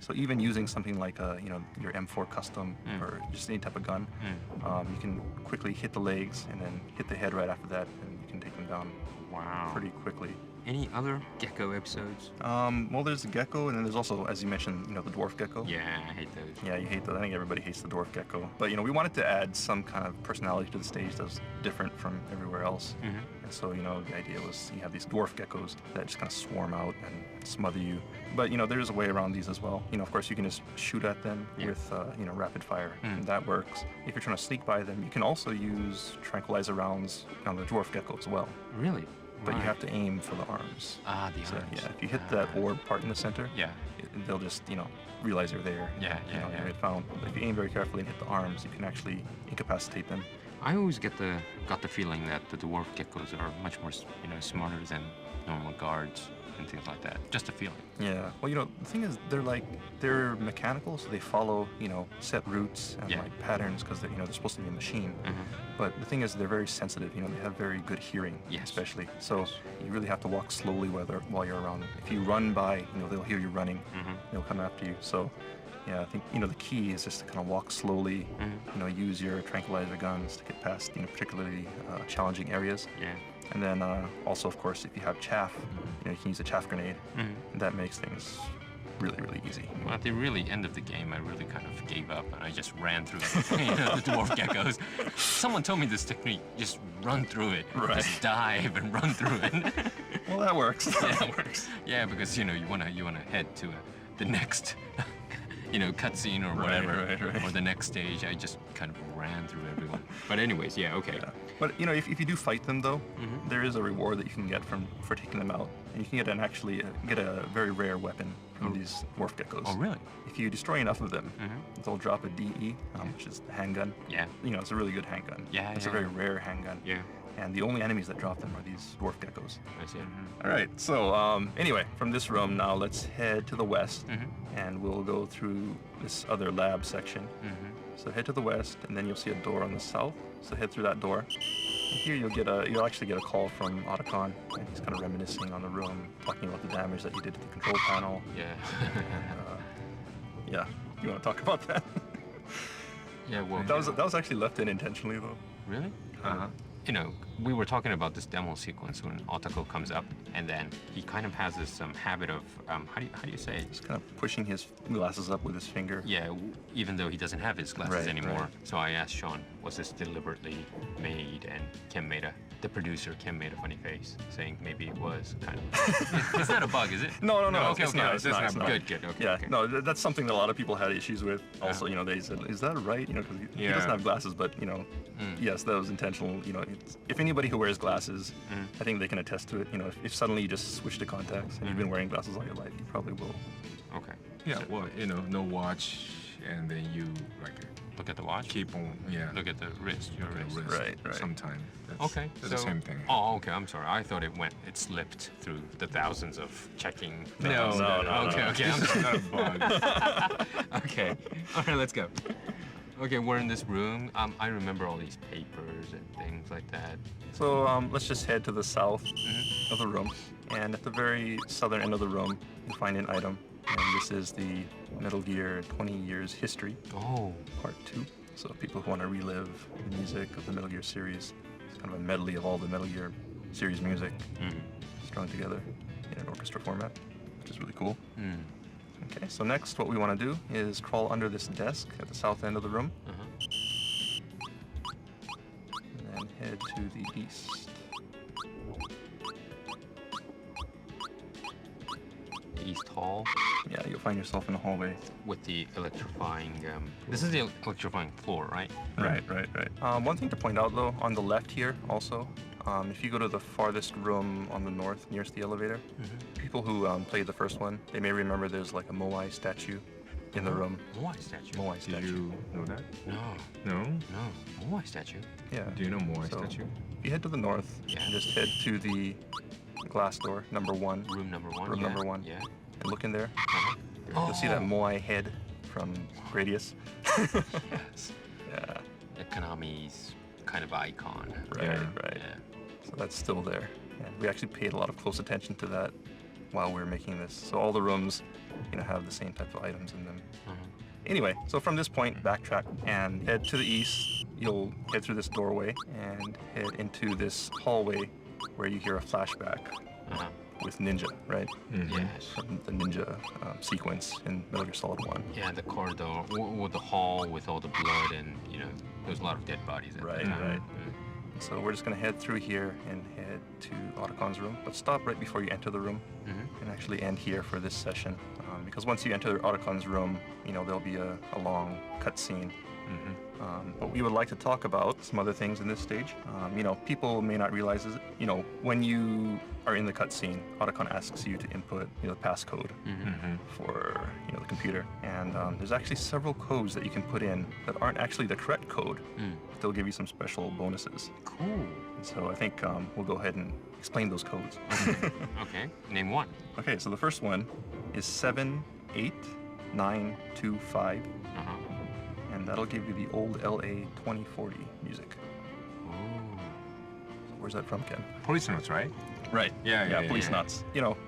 So even using something like your M4 custom or just any type of gun, you can quickly hit the legs and then hit the head right after that, and you can take them down pretty quickly. Any other gecko episodes? Well, there's the gecko, and then there's also, as you mentioned, the dwarf gecko. Yeah, I hate those. Yeah, you hate those. I think everybody hates the dwarf gecko. But we wanted to add some kind of personality to the stage that was different from everywhere else. And so the idea was you have these dwarf geckos that just kind of swarm out and smother you. But there's a way around these as well. Of course, you can just shoot at them with rapid fire, and that works. If you're trying to sneak by them, you can also use tranquilizer rounds on the dwarf gecko as well. Really? But you have to aim for the arms. Ah, the So, arms. yeah, if you hit that orb part in the center, they'll just, realize you're there. Yeah. You get found. But if you aim very carefully and hit the arms, you can actually incapacitate them. I always got the feeling that the dwarf geckos are much more, smarter than normal guards and things like that. Just a feeling. Yeah. Well, the thing is, they're mechanical, so they follow, set routes and like patterns because they're supposed to be a machine. But the thing is, they're very sensitive. They have very good hearing, especially. So you really have to walk slowly while you're around them. If you run by, they'll hear you running. They'll come after you. So. Yeah, I think the key is just to kind of walk slowly. Use your tranquilizer guns to get past particularly challenging areas. Yeah. And then also, of course, if you have chaff, you can use a chaff grenade. And that makes things really, really easy. Well, at the really end of the game, I really kind of gave up and I just ran through the dwarf geckos. Someone told me this technique: just run through it, just dive and run through it. Well, that works. That works. Yeah, because you wanna head to the next. Cutscene or whatever, or the next stage. I just kind of ran through everyone. But anyways, okay. Yeah. But if you do fight them though, there is a reward that you can get for taking them out, and you can get a very rare weapon from these dwarf geckos. Oh, really? If you destroy enough of them, they'll drop a DE, which is the handgun. Yeah. It's a really good handgun. Yeah. It's a very rare handgun. Yeah. And the only enemies that drop them are these dwarf geckos. I see. All right, so anyway, from this room now, let's head to the west, and we'll go through this other lab section. So head to the west, and then you'll see a door on the south. So head through that door. And here you'll actually get a call from Otacon, and he's kind of reminiscing on the room, talking about the damage that you did to the control panel. Yeah. And, yeah, you want to talk about that? Yeah. Well. That was actually left in intentionally though. Really? We were talking about this demo sequence when Otako comes up, and then he kind of has this habit of how do you say it? Just kind of pushing his glasses up with his finger. Yeah, even though he doesn't have his glasses anymore. Right. So I asked Sean, was this deliberately made? And the producer, Kim made a funny face, saying maybe it was kind of. It's not a bug, is it? No. Okay, it's not. Good. Okay. Yeah, okay. no, that's something that a lot of people had issues with. Also, they said, is that right? Because he doesn't have glasses, but yes, that was intentional. if anybody who wears glasses, I think they can attest to it. You know, if suddenly you just switch to contacts and you've been wearing glasses all your life, you probably will. Okay. Yeah, well, you know, no watch, and then you like Look at the watch. keep on, yeah, Look at the wrist. Your wrist. Right, right. Sometime. That's, Okay. that's the same thing. Oh, okay. I'm sorry. I thought it slipped through the thousands of checking. No, things. no, no, Okay, no. okay. This is not a bug. Okay. All right, let's go. Okay, we're in this room. I remember all these papers and things like that. So let's just head to the south of the room, and at the very southern end of the room, you find an item, and this is the Metal Gear 20 Years History, Oh. Part 2. So people who want to relive the music of the Metal Gear series, it's kind of a medley of all the Metal Gear series music strung together in an orchestra format, which is really cool. Okay, so next what we want to do is crawl under this desk at the south end of the room, and then head to the east. East Hall Yeah, you'll find yourself in a hallway. with the electrifying. This is the electrifying floor, right? Right. One thing to point out though, on the left here also, if you go to the farthest room on the north nearest the elevator, people who played the first one, they may remember there's like a Moai statue in the room. Moai statue. Moai Do statue. you know that? No, No? no. Moai statue. Yeah. Do you know Moai So- statue? If you head to the north, Yeah. and just head to the glass door, number 1, Room number 1. Room yeah. number 1. Yeah. and look in there. Uh-huh. You'll see that Oh. Moai head from Gradius. Yes. Yeah, The Konami's kind of icon. right, Yeah. right. Yeah. So that's still there. And we actually paid a lot of close attention to that while we were making this. So all the rooms, have the same type of items in them. Anyway, so from this point, backtrack and head to the east. You'll head through this doorway and head into this hallway where you hear a flashback Uh-huh. with Ninja, right? Yes. From the Ninja sequence in Metal Gear Solid 1. Yeah, the corridor, or the hall with all the blood and, there's a lot of dead bodies. At Right, there. right. So we're just going to head through here and head to Otacon's room, but stop right before you enter the room and actually end here for this session. Because once you enter Otacon's room, there'll be a long cutscene. But we would like to talk about some other things in this stage. People may not realize is, when you are in the cutscene, Otacon asks you to input, the passcode for, the computer. And there's actually several codes that you can put in that aren't actually the correct code, but they'll give you some special bonuses. Cool. And so I think we'll go ahead and explain those codes. Okay, name one. Okay, so the first one is 78925. Uh-huh. And that'll give you the old LA 2040 music. Ooh. Where's that from, Ken? Police notes, right? Right. Yeah, Police yeah. Knots.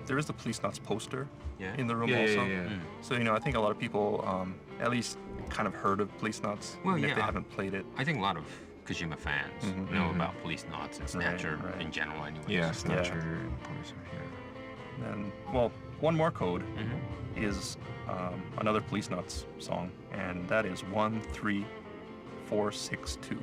There is the Police Knots poster Yeah. in the room Yeah, also. yeah. So, I think a lot of people at least kind of heard of Police Knots, Well, even if yeah, they haven't played it. I think a lot of Kojima fans know about Police Knots and Snatcher right. in general anyway. Yeah, Snatcher and Police are here. And, well, one more code is another Police Knots song, and that is 13462.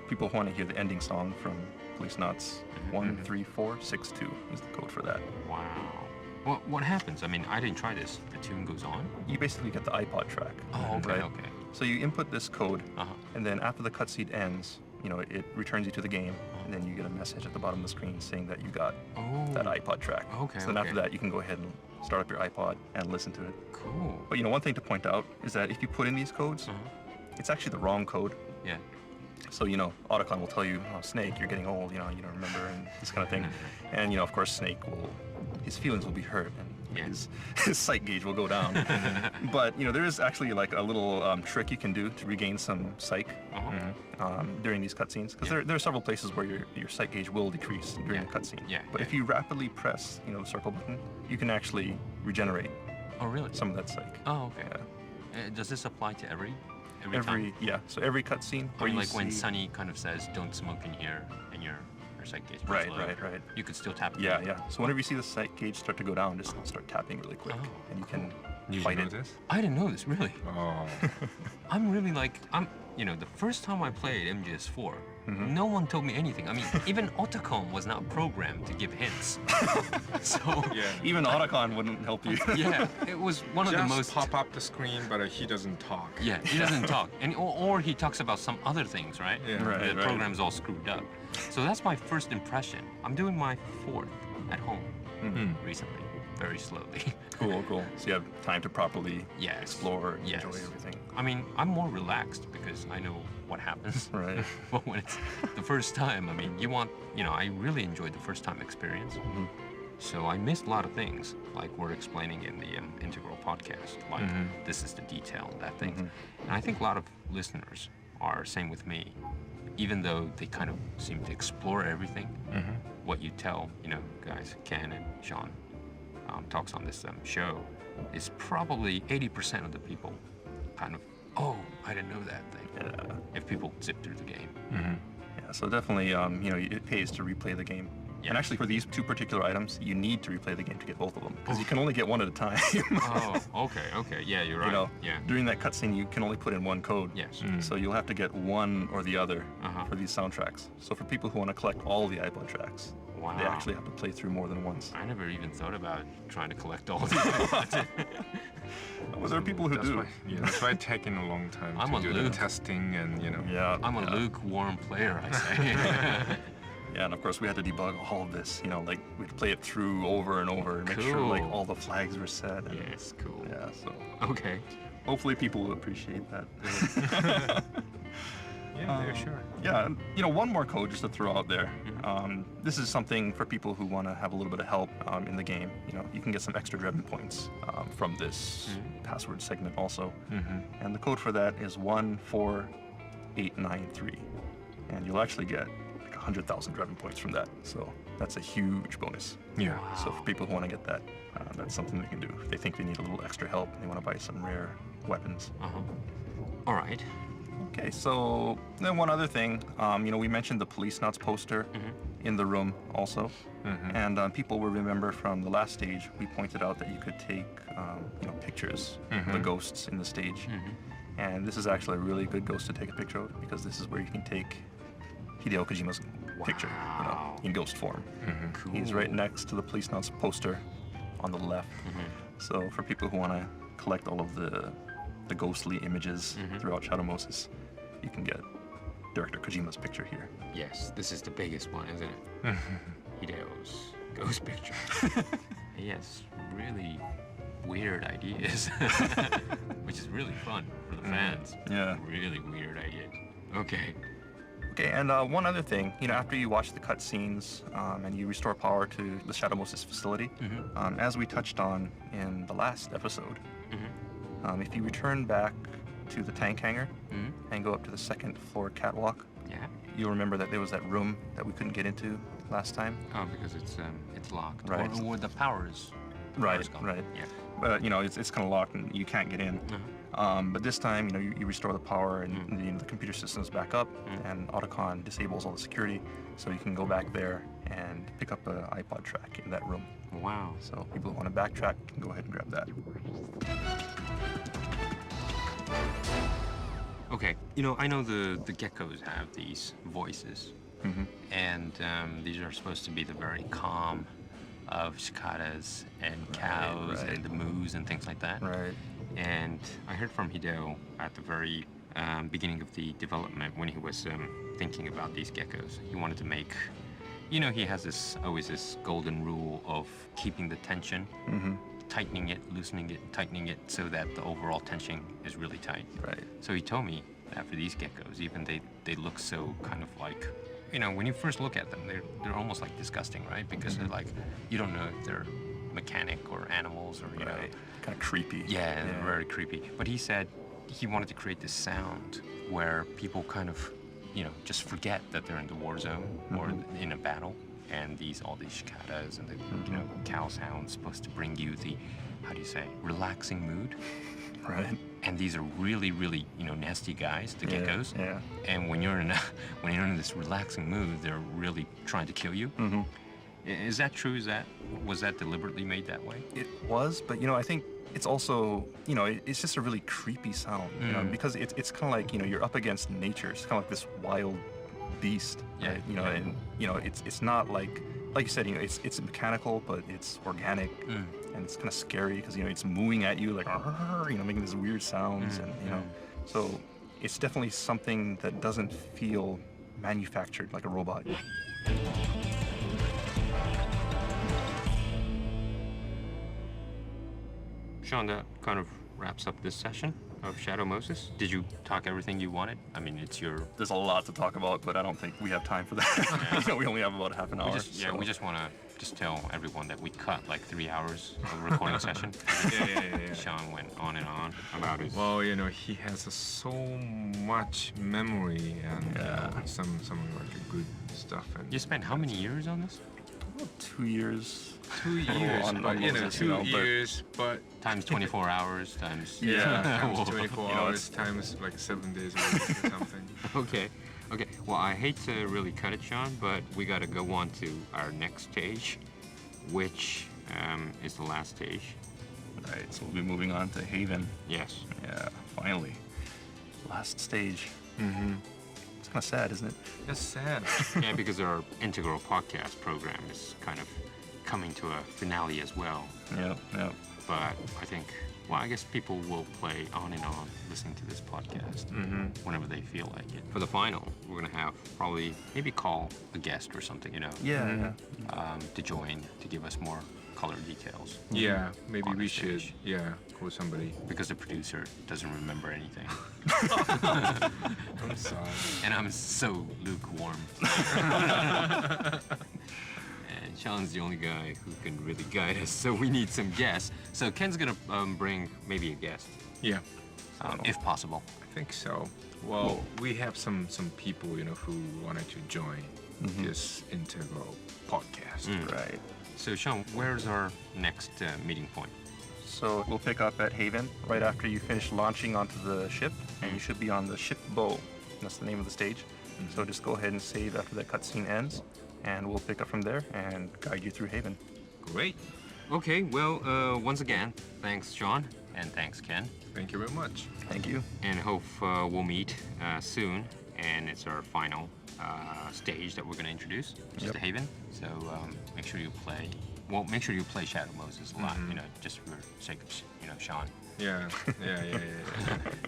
People who want to hear the ending song from Police Knots, 13462 is the code for that. Wow. Well, what happens? I mean, I didn't try this. The tune goes on? You basically get the iPod track. Oh, okay, right? okay. So you input this code, Uh-huh. and then after the cutscene ends, it returns you to the game, and then you get a message at the bottom of the screen saying that you got Oh. that iPod track. Okay, So then after okay. that, you can go ahead and start up your iPod and listen to it. Cool. But one thing to point out is that if you put in these codes, it's actually the wrong code. Yeah. So, Otacon will tell you, oh, Snake, you're getting old, you don't remember, and this kind of thing. And, of course, Snake his feelings will be hurt, and Yeah. his sight gauge will go down. But, there is actually like a little trick you can do to regain some psych during these cutscenes. Because there are several places where your sight gauge will decrease during the cutscene. Yeah, But if yeah. you rapidly press, the circle button, you can actually regenerate Oh, really? some of that psych. Oh, okay. Yeah. Does this apply to every time? So every cutscene I where mean, you like when see- Sunny kind of says, "Don't smoke in here," and your sight gauge goes Right, low, right. you could still tap it. Yeah. So whenever you see the sight gauge start to go down, just start tapping really quick, and you can You fight know it. this? I didn't know this, really. Oh. I'm really like, you know, the first time I played MGS4, no one told me anything. I mean, even Otacon was not programmed to give hints. So Yeah. Even Otacon wouldn't help you. yeah, it was one of the Just most. pop up the screen, but he doesn't talk. Yeah, he doesn't talk, and or he talks about some other things, right? Yeah. Right, The right. program's all screwed up. So that's my first impression. I'm doing my 4th at home recently, very slowly. Cool. So you have time to properly Yes. explore, Yes. enjoy everything. I mean, I'm more relaxed because I know what happens. Right. But when it's the first time, I mean, I really enjoyed the first time experience. So I missed a lot of things, like we're explaining in the Integral podcast, like this is the detail, that thing. And I think a lot of listeners are same with me, even though they kind of seem to explore everything. What you tell, guys, Ken and Sean, talks on this show, is probably 80% of the people kind of, oh, I didn't know that thing. Yeah. If people zip through the game. Yeah, so definitely, it pays to replay the game. Yeah. And actually, for these 2 particular items, you need to replay the game to get both of them, because you can only get one at a time. Oh, okay. Yeah, you're right. Yeah. During that cutscene, you can only put in one code. Yes. So you'll have to get one or the other Uh-huh. for these soundtracks. So for people who want to collect all the iPod tracks, Wow. they actually have to play through more than once. I never even thought about trying to collect all these iPods. Well, there are people who That's do. why, that's why it's taking a long time I'm to a do the Luke. testing and Yeah. I'm a yeah. lukewarm player, I say. Yeah, and of course we had to debug all of this. Like we'd play it through over and over and make sure like Cool. all the flags were set. And, Yes, cool. Yeah, so Okay. hopefully people will appreciate that. yeah, sure. Yeah, and, one more code just to throw out there. This is something for people who want to have a little bit of help in the game. You can get some extra Drebin points from this password segment also. And the code for that is 14893. And you'll actually get like 100,000 Drebin points from that. So that's a huge bonus. Yeah. So for people who want to get that, that's something they can do. If they think they need a little extra help and they want to buy some rare weapons. All right. Okay, so then one other thing, we mentioned the Police Nuts poster in the room also, and people will remember from the last stage, we pointed out that you could take, pictures of the ghosts in the stage, and this is actually a really good ghost to take a picture of, because this is where you can take Hideo Kojima's picture, in ghost form. Cool. He's right next to the Police Nuts poster on the left, so for people who want to collect all of the ghostly images throughout Shadow Moses, you can get Director Kojima's picture here. Yes, this is the biggest one, isn't it? Hideo's ghost picture. He has really weird ideas, which is really fun for the fans. Yeah. Really weird ideas. Okay. Okay, and one other thing, after you watch the cutscenes and you restore power to the Shadow Moses facility, as we touched on in the last episode, if you return back to the tank hangar and go up to the 2nd floor catwalk, you'll remember that there was that room that we couldn't get into last time. Oh, because it's locked. Right. Or the power's Right, gone. right. Yeah. But it's kind of locked and you can't get in. But this time, you restore the power and the computer system's back up, and Otacon disables all the security, so you can go back there and pick up an iPod track in that room. Wow. So people who want to backtrack can go ahead and grab that. Okay. I know the geckos have these voices, and these are supposed to be the very calm of cicadas and cows right. and the moos and things like that. Right. And I heard from Hideo at the very beginning of the development when he was thinking about these geckos. He wanted to make, he has always this golden rule of keeping the tension, tightening it, loosening it, tightening it, so that the overall tension is really tight. Right. So he told me that for these geckos, even they look so kind of like, when you first look at them, they're almost like disgusting, right? Because they're like, you don't know if they're mechanic or animals or, Right. Kind of creepy. yeah, very creepy. But he said he wanted to create this sound where people kind of, just forget that they're in the war zone or in a battle, and all these cicadas and the, cow sounds supposed to bring you the, relaxing mood. Right. And these are really, really, nasty guys, the geckos. Yeah. And when you're in this relaxing mood, they're really trying to kill you. Is that true? Was that deliberately made that way? It was, but I think it's also, it's just a really creepy sound, because it's kind of like, you're up against nature. It's kind of like this wild beast, right? And it's not like you said, it's mechanical, but it's organic, and it's kind of scary because it's mooing at you like, making these weird sounds, and so it's definitely something that doesn't feel manufactured like a robot. Sean, that kind of wraps up this session of Shadow Moses. Did you talk everything you wanted? I mean, it's your... There's a lot to talk about, but I don't think we have time for that. We only have about half an hour. We just want to tell everyone that we cut like 3 hours of a recording session. Yeah. Sean went on and on about his... Well, he has so much memory and some like good stuff. And You spent how many years on this? 2 years. 2 years, on but Moses, 2 years, but Times 24 hours, times... times 24 hours, times like 7 days a week or something. Okay. Well, I hate to really cut it, Sean, but we got to go on to our next stage, which is the last stage. Right, so we'll be moving on to Haven. Yes. Yeah, finally. Last stage. It's kind of sad, isn't it? That's sad. Yeah, because our Integral podcast program is kind of coming to a finale as well. Yeah. But I guess people will play on and on listening to this podcast whenever they feel like it. For the final, we're going to have probably maybe call a guest or something, Yeah. to join, to give us more color details. Yeah, maybe On the we should. stage. Yeah, call somebody. Because the producer doesn't remember anything. I'm sorry. And I'm so lukewarm. And Sean's the only guy who can really guide us, so we need some guests. So Ken's gonna bring maybe a guest, Yeah, if possible. I think so. Well, we have some people, who wanted to join this Integral podcast. Right. So Sean, where's our next meeting point? So we'll pick up at Haven right after you finish launching onto the ship, and you should be on the ship bow. That's the name of the stage. So just go ahead and save after that cutscene ends, and we'll pick up from there and guide you through Haven. Great. Okay, well, once again, thanks Sean, and thanks Ken. Thank you very much. Thank you. And hope we'll meet soon. And it's our final stage that we're going to introduce, which is the Haven. So make sure you play. Well, make sure you play Shadow Moses a lot. Just for sake of Sean. Yeah.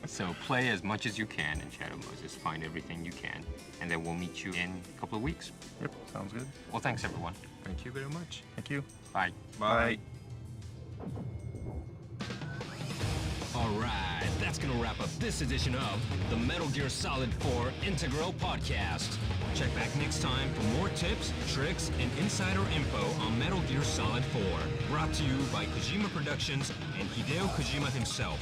So play as much as you can in Shadow Moses. Find everything you can, and then we'll meet you in a couple of weeks. Yep, sounds good. Well, thanks everyone. Thank you very much. Thank you. Bye. Bye. All right, that's going to wrap up this edition of the Metal Gear Solid 4 Integral Podcast. Check back next time for more tips, tricks, and insider info on Metal Gear Solid 4. Brought to you by Kojima Productions and Hideo Kojima himself.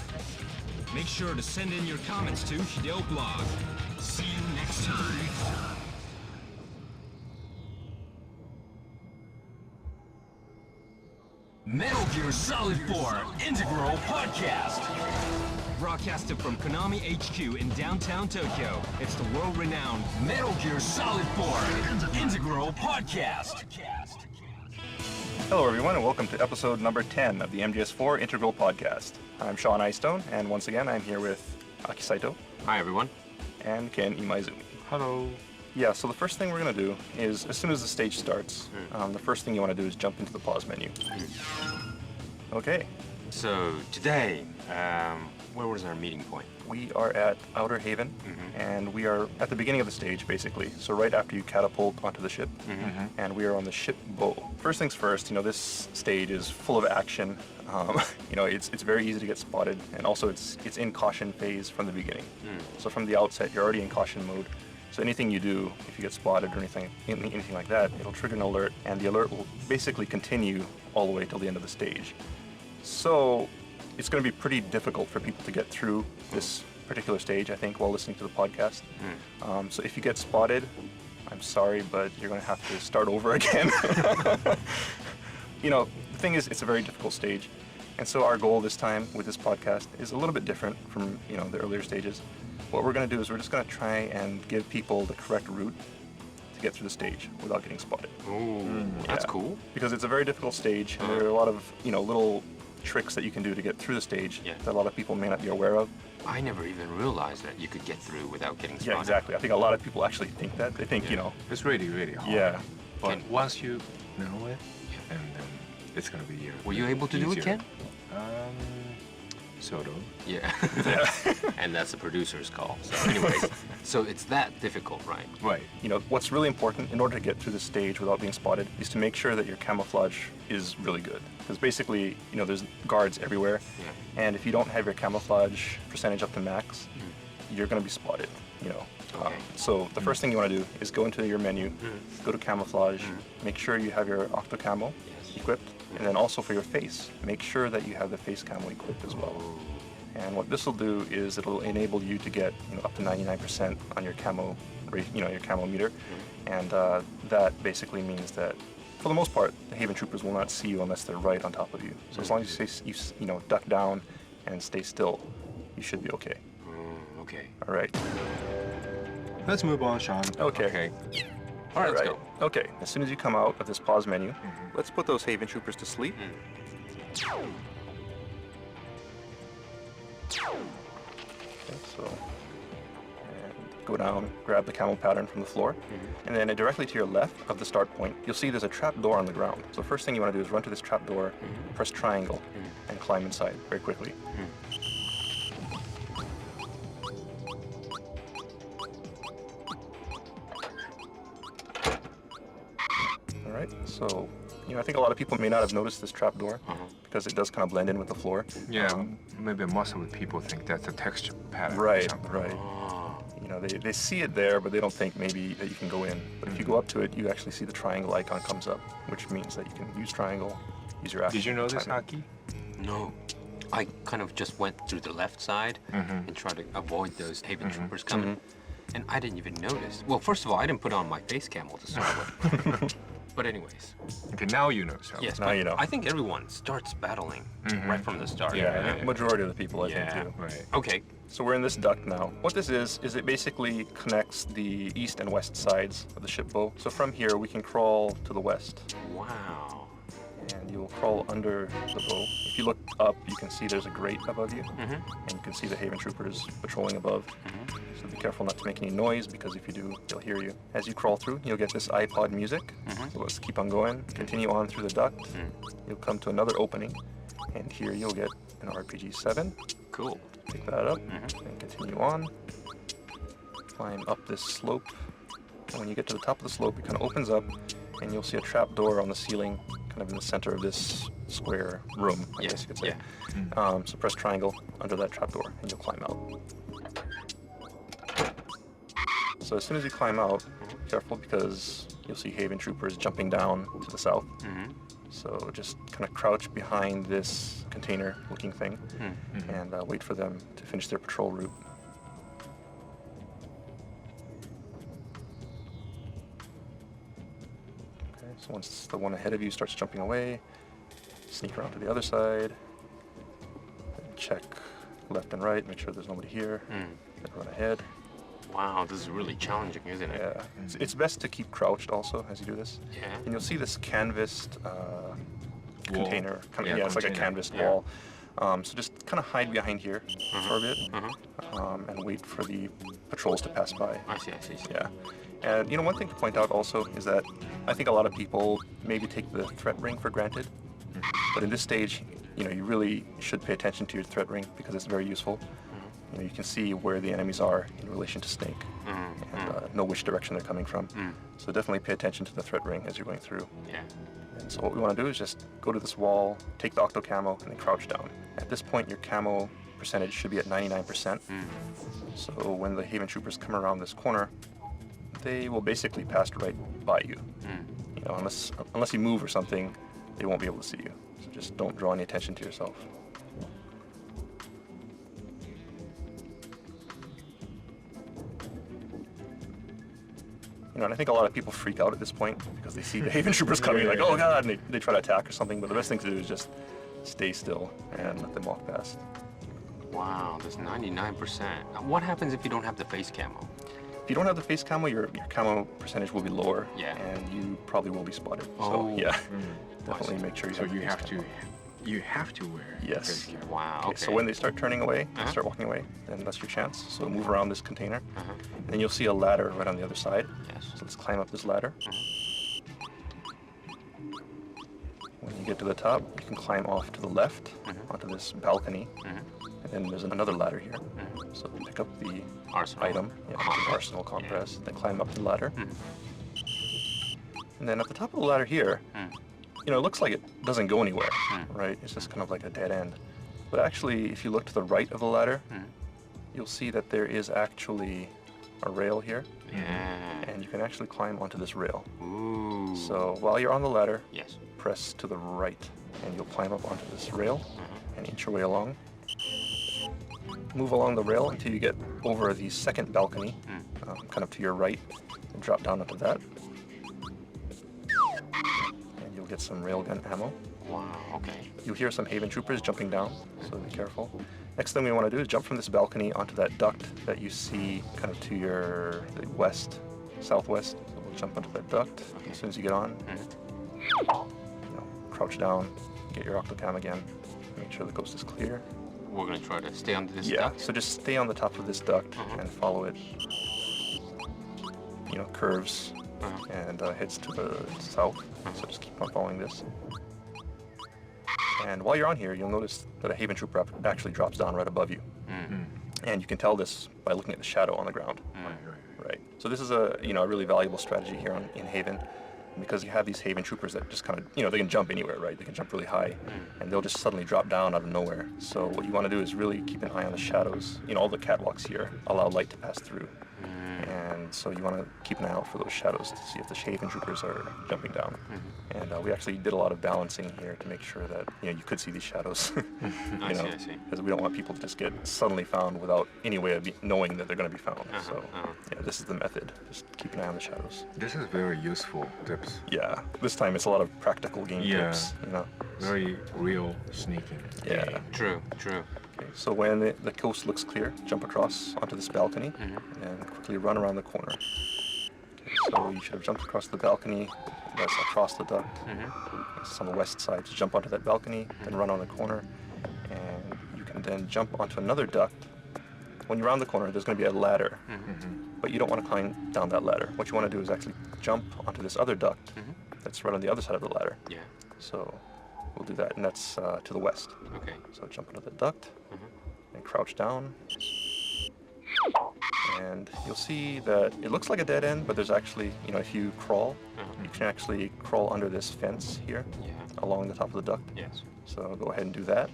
Make sure to send in your comments to Hideo Blog. See you next time. Metal Gear Solid 4 Integral Podcast. Broadcasted from Konami HQ in downtown Tokyo, it's the world-renowned Metal Gear Solid 4 Integral Podcast. Hello, everyone, and welcome to episode number 10 of the MGS4 Integral Podcast. I'm Sean Eystone, and once again, I'm here with Aki Saito Hi everyone. and Ken Imaizumi. Hello. Yeah, so the first thing we're going to do is, as soon as the stage starts, the first thing you want to do is jump into the pause menu. Okay, So today, where was our meeting point? we are at Outer Haven, and we are at the beginning of the stage, basically. So right after you catapult onto the ship, and we are on the ship bow. First things first, this stage is full of action. It's very easy to get spotted, and also it's in caution phase from the beginning. So from the outset, you're already in caution mode. So anything you do, if you get spotted or anything like that, it'll trigger an alert, and the alert will basically continue all the way till the end of the stage. So it's going to be pretty difficult for people to get through this particular stage, I think, while listening to the podcast. So if you get spotted, I'm sorry, but you're going to have to start over again. The thing is, it's a very difficult stage. And so our goal this time with this podcast is a little bit different from, the earlier stages. What we're going to do is we're just going to try and give people the correct route to get through the stage without getting spotted. Oh, that's Yeah. cool. Because it's a very difficult stage, and there are a lot of, little tricks that you can do to get through the stage Yeah. that a lot of people may not be aware of. I never even realized that you could get through without getting spotted. Yeah, exactly. I think a lot of people actually think that. They think, It's really, really hard. yeah. But Can- once you know it, and then it's gonna be. Were you able to do it, easier. Ken? Sort of. Yeah. And that's the producer's call. So anyways, so it's that difficult, right? Right. What's really important in order to get through the stage without being spotted is to make sure that your camouflage is really good. Because basically, there's guards everywhere. Yeah. And if you don't have your camouflage percentage up to max, you're going to be spotted, Okay. So the first thing you want to do is go into your menu, go to camouflage, make sure you have your octo camo Yes. equipped, and then also for your face, make sure that you have the face camo equipped as well. And what this will do is it'll enable you to get up to 99% on your camo, your camo meter, and that basically means that for the most part, the Haven Troopers will not see you unless they're right on top of you. So as long as you duck down and stay still, you should be okay. Okay. All right. Let's move on, Sean. Okay. All right, let's go. Okay. As soon as you come out of this pause menu, let's put those Haven Troopers to sleep. Okay, so and go down, grab the camel pattern from the floor, and then directly to your left of the start point, you'll see there's a trap door on the ground. So the first thing you want to do is run to this trap door, press triangle, and climb inside very quickly. All right, so I think a lot of people may not have noticed this trap door because it does kind of blend in with the floor. Yeah, maybe most of the people think that's a texture pattern. or Right, something. right. They see it there, but they don't think maybe that you can go in. But if you go up to it, you actually see the triangle icon comes up, which means that you can use triangle, use your action. Did you know this, timing. Aki? No. I kind of just went through the left side and tried to avoid those Haven Troopers coming. And I didn't even notice. Well, first of all, I didn't put on my face camo to start with. But anyways. Okay, now you know. So. Yes, Now but you know. I think everyone starts battling right from the start. Yeah, Yeah. majority of the people, I Yeah. think, too. Right. Okay. So we're in this duct now. What this is it basically connects the east and west sides of the ship bow. So from here, we can crawl to the west, Wow. and you'll crawl under the bow. If you look up, you can see there's a grate above you, and you can see the Haven Troopers patrolling above. So be careful not to make any noise, because if you do, they'll hear you. As you crawl through, you'll get this iPod music. So let's keep on going. Continue on through the duct. You'll come to another opening, and here you'll get an RPG-7. Cool. Pick that up and continue on. Climb up this slope. And when you get to the top of the slope, it kind of opens up, and you'll see a trap door on the ceiling, kind of in the center of this square room, I guess you could say. So press triangle under that trap door, and you'll climb out. So as soon as you climb out, careful, because you'll see Haven Troopers jumping down to the south. So just kind of crouch behind this container-looking thing and wait for them to finish their patrol route. Okay, so once the one ahead of you starts jumping away, sneak around to the other side, and check left and right, make sure there's nobody here, then run ahead. Wow, this is really challenging, isn't it? Yeah, it's best to keep crouched also as you do this. Yeah. And you'll see this canvassed container. Kind of, Yeah, it's like a container. canvassed Yeah. wall. So just kind of hide behind here for a bit and wait for the patrols to pass by. I see. Yeah. And one thing to point out also is that I think a lot of people maybe take the threat ring for granted. But in this stage, you really should pay attention to your threat ring because it's very useful. You can see where the enemies are in relation to Snake and know which direction they're coming from. So definitely pay attention to the threat ring as you're going through. Yeah. And so what we want to do is just go to this wall, take the octo camo, and then crouch down. At this point, your camo percentage should be at 99%. So when the Haven Troopers come around this corner, they will basically pass right by you. Unless you move or something, they won't be able to see you. So just don't draw any attention to yourself. And I think a lot of people freak out at this point because they see the Haven Troopers coming, like, oh god, and they try to attack or something. But the best thing to do is just stay still and let them walk past. Wow, that's 99%. What happens if you don't have the face camo? If you don't have the face camo, your camo percentage will be lower, Yeah. and you probably will be spotted. Oh. So yeah, definitely make sure you So have. you the face have to camo. You have to wear Yes. face cap. Wow. Okay, Okay. so when they start turning away, Uh-huh. start walking away, then that's your chance. So move around this container, Uh-huh. and then you'll see a ladder right on the other side. Yes. So let's climb up this ladder. When you get to the top, you can climb off to the left onto this balcony, and then there's another ladder here. So pick up the Arsenal. item, the arsenal compress, then climb up the ladder. And then at the top of the ladder here, it looks like it doesn't go anywhere, right? It's just kind of like a dead end. But actually, if you look to the right of the ladder, you'll see that there is actually a rail here, Yeah. and you can actually climb onto this rail. Ooh. So while you're on the ladder, Yes. press to the right, and you'll climb up onto this rail and inch your way along. Move along the rail until you get over the second balcony, kind of to your right, and drop down onto that. And you'll get some railgun ammo. Wow. Okay. You'll hear some Haven troopers jumping down, so be careful. Next thing we want to do is jump from this balcony onto that duct that you see kind of to your southwest. So we'll jump onto that duct as soon as you get on. Crouch down, get your octocam again, make sure the coast is clear. We're gonna try to stay under this Yeah, duct. so just stay on the top of this duct and follow it. Curves and heads to the south. So just keep on following this. And while you're on here, you'll notice that a Haven trooper actually drops down right above you. And you can tell this by looking at the shadow on the ground. Right. So this is a really valuable strategy here in Haven, because you have these Haven troopers that just kind of they can jump anywhere, right? They can jump really high, and they'll just suddenly drop down out of nowhere. So what you want to do is really keep an eye on the shadows. All the catwalks here allow light to pass through, and so you want to keep an eye out for those shadows to see if the Haven troopers are jumping down. And we actually did a lot of balancing here to make sure that you could see these shadows. I see. Because we don't want people to just get suddenly found without any way of knowing that they're going to be found. So this is the method. Just keep an eye on the shadows. This is very useful tips. Yeah, this time it's a lot of practical game tips. Very real sneaking. Yeah. True. Okay, so when the coast looks clear, jump across onto this balcony and quickly run around the corner. Okay, so you should have jumped across the balcony. That's across the duct. It's on the west side. So jump onto that balcony, then run on the corner, and you can then jump onto another duct. When you're around the corner, there's going to be a ladder, but you don't want to climb down that ladder. What you want to do is actually jump onto this other duct that's right on the other side of the ladder. Yeah. So we'll do that, and that's to the west. Okay. So jump into the duct and crouch down. And you'll see that it looks like a dead end, but there's actually, if you crawl, you can actually crawl under this fence here Yeah. along the top of the duct. Yes. So go ahead and do that.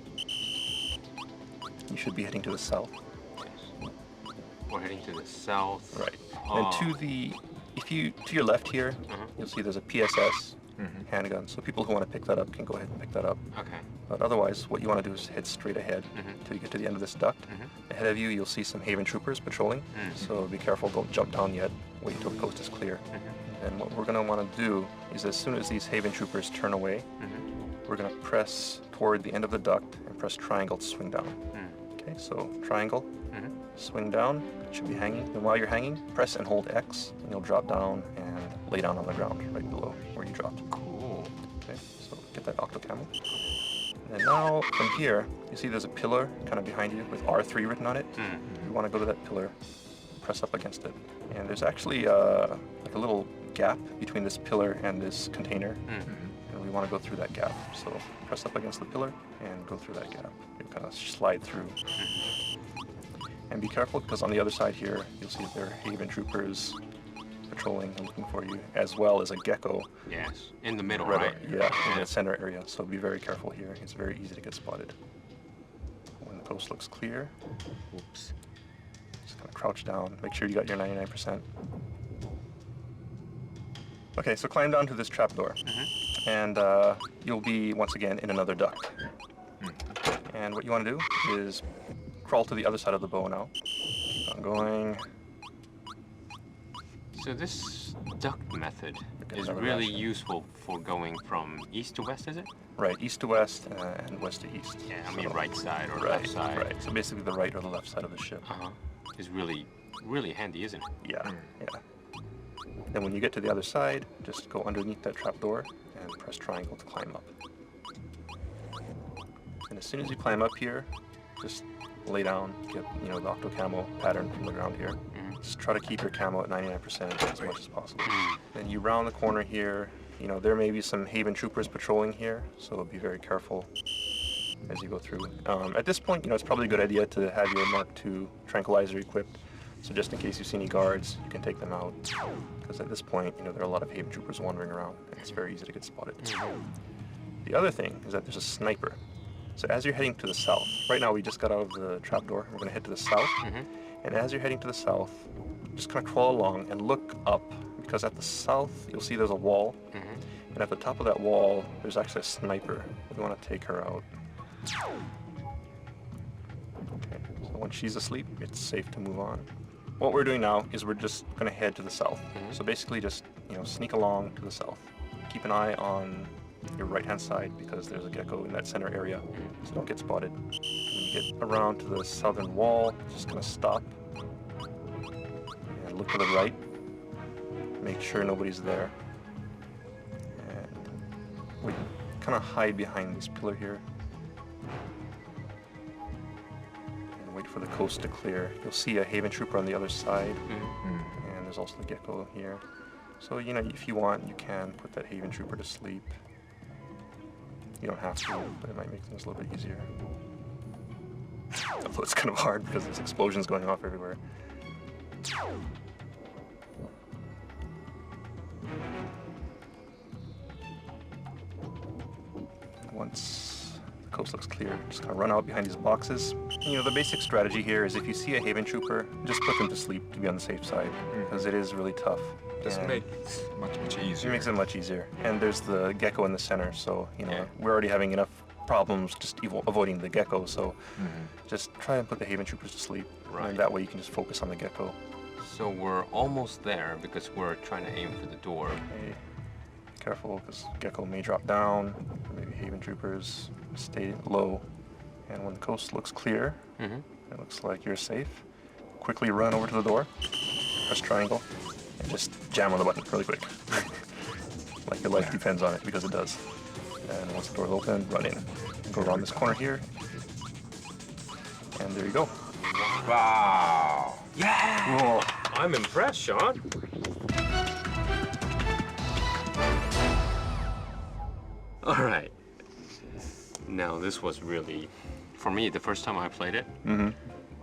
You should be heading to the south. Yes. We're heading to the south. Right. Oh. And to your left here, you'll see there's a PSS handgun. So people who want to pick that up can go ahead and pick that up. Okay. But otherwise, what you want to do is head straight ahead until you get to the end of this duct. Ahead of you, you'll see some Haven troopers patrolling. So be careful, don't jump down yet. Wait until the coast is clear. And what we're going to want to do is as soon as these Haven troopers turn away, we're going to press toward the end of the duct and press triangle to swing down. Okay, so triangle, swing down, it should be hanging. And while you're hanging, press and hold X, and you'll drop down and lay down on the ground right below where you dropped. Cool. Okay, so get that octo camel. And now from here, you see there's a pillar kind of behind you with R3 written on it. You want to go to that pillar, press up against it. And there's actually like a little gap between this pillar and this container. And we want to go through that gap. So press up against the pillar and go through that gap. You kind of slide through. And be careful, because on the other side here, you'll see there are Haven troopers patrolling and looking for you, as well as a gecko. Yes. In the middle, Right, right? yeah, in the center area. So be very careful here. It's very easy to get spotted. When the coast looks clear, Oops. just kind of crouch down. Make sure you got your 99%. Okay, so climb down to this trapdoor, and you'll be once again in another duct. And what you want to do is crawl to the other side of the bow now. Keep on going. So this duct method Okay, is another really ration. useful for going from east to west, is it? Right, east to west and west to east. Yeah, I mean So- right side or right, left side. Right. So basically the right or the left side of the ship. Is really, really handy, isn't it? Yeah, yeah. Then when you get to the other side, just go underneath that trapdoor and press triangle to climb up. as soon as you climb up here, just lay down, get the octo camo pattern from the ground here. Just try to keep your camo at 99% as much as possible. Then you round the corner here. There may be some Haven troopers patrolling here, so be very careful as you go through. At this point, it's probably a good idea to have your Mark II tranquilizer equipped. So just in case you see any guards, you can take them out. Because at this point, there are a lot of Haven troopers wandering around, and it's very easy to get spotted. The other thing is that there's a sniper. So as you're heading to the south, right now we just got out of the trapdoor, we're going to head to the south. And as you're heading to the south, just kind of crawl along and look up, because at the south, you'll see there's a wall. And at the top of that wall, there's actually a sniper. We want to take her out. Okay, so once she's asleep, it's safe to move on. What we're doing now is we're just going to head to the south. So basically just, sneak along to the south. Keep an eye on your right-hand side because there's a gecko in that center area, so don't get spotted. When you get around to the southern wall, just going to stop and look to the right. Make sure nobody's there. And we kind of hide behind this pillar here. And wait for the coast to clear. You'll see a Haven trooper on the other side. And there's also the gecko here. So, if you want, you can put that Haven trooper to sleep. You don't have to, but it might make things a little bit easier. Although it's kind of hard because there's explosions going off everywhere. Once the coast looks clear, just kind of run out behind these boxes. The basic strategy here is if you see a Haven trooper, just put them to sleep to be on the safe side, because it is really tough. Just make it much easier. It makes it much easier. And there's the gecko in the center, so we're already having enough problems just avoiding the gecko, so just try and put the Haven troopers to sleep. Right. And that way you can just focus on the gecko. So we're almost there because we're trying to aim for the door. Okay. Be careful, because gecko may drop down, or maybe Haven troopers stay low. And when the coast looks clear, it looks like you're safe. Quickly run over to the door, press triangle, and just jam on the button really quick. Like your life depends on it, because it does. And once the door's open, run in. Go around this corner here. And there you go. Wow. Yeah! Cool. I'm impressed, Sean. All right. Now, this was really, for me, the first time I played it.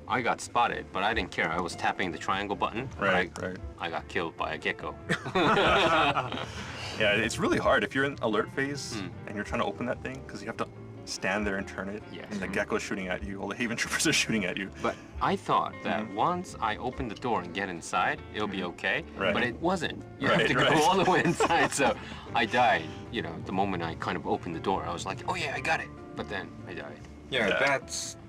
I got spotted, but I didn't care. I was tapping the triangle button. Right. I got killed by a gecko. Yeah, it's really hard if you're in alert phase and you're trying to open that thing, because you have to stand there and turn it. Yes. And the gecko's shooting at you, all the Haven troopers are shooting at you. But I thought that once I open the door and get inside, it'll be okay. Right. But it wasn't. You Right, have to go right. all the way inside. So I died. The moment I kind of opened the door, I was like, oh yeah, I got it. But then I died. Yeah, Yeah.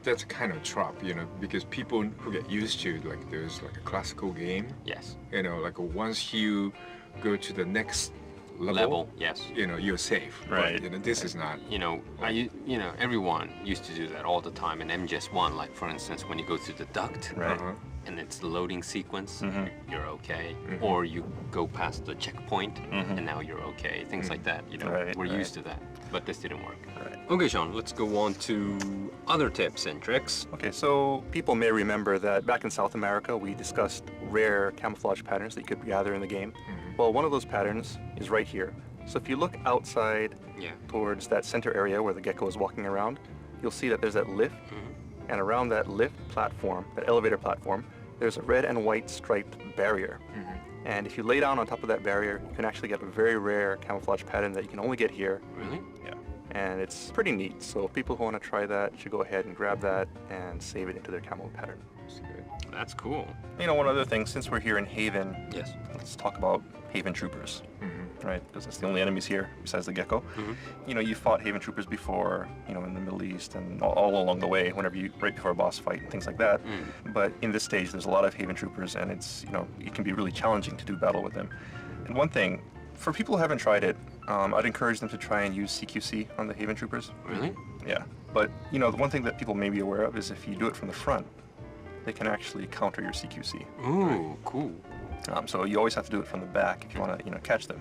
that's kind of trap, because people who get used to there's like a classical game, Yes. like once you go to the next level, Yes. You're safe. Right. But, this is not. Everyone used to do that all the time in MGS1. Like for instance, when you go through the duct Right. and it's the loading sequence, you're okay. Or you go past the checkpoint and now you're okay. Things like that. Right, We're right. used to that. But this didn't work. Right. Okay, Sean, let's go on to other tips and tricks. Okay, so people may remember that back in South America, we discussed rare camouflage patterns that you could gather in the game. Well, one of those patterns is right here. So if you look outside towards that center area where the gecko is walking around, you'll see that there's that lift. And around that lift platform, that elevator platform, there's a red and white striped barrier. And if you lay down on top of that barrier, you can actually get a very rare camouflage pattern that you can only get here. Really? Yeah. And it's pretty neat. So people who want to try that should go ahead and grab that and save it into their camo pattern. That's cool. One other thing, since we're here in Haven, Yes. let's talk about Haven troopers, right? Because that's the only enemies here besides the gecko. You fought Haven troopers before, in the Middle East and all along the way, right before a boss fight and things like that. But in this stage, there's a lot of Haven troopers, and it's, it can be really challenging to do battle with them. And one thing, for people who haven't tried it, I'd encourage them to try and use CQC on the Haven troopers. Really? Yeah. But, the one thing that people may be aware of is if you do it from the front, they can actually counter your CQC. Ooh, cool. So you always have to do it from the back if you want to, catch them.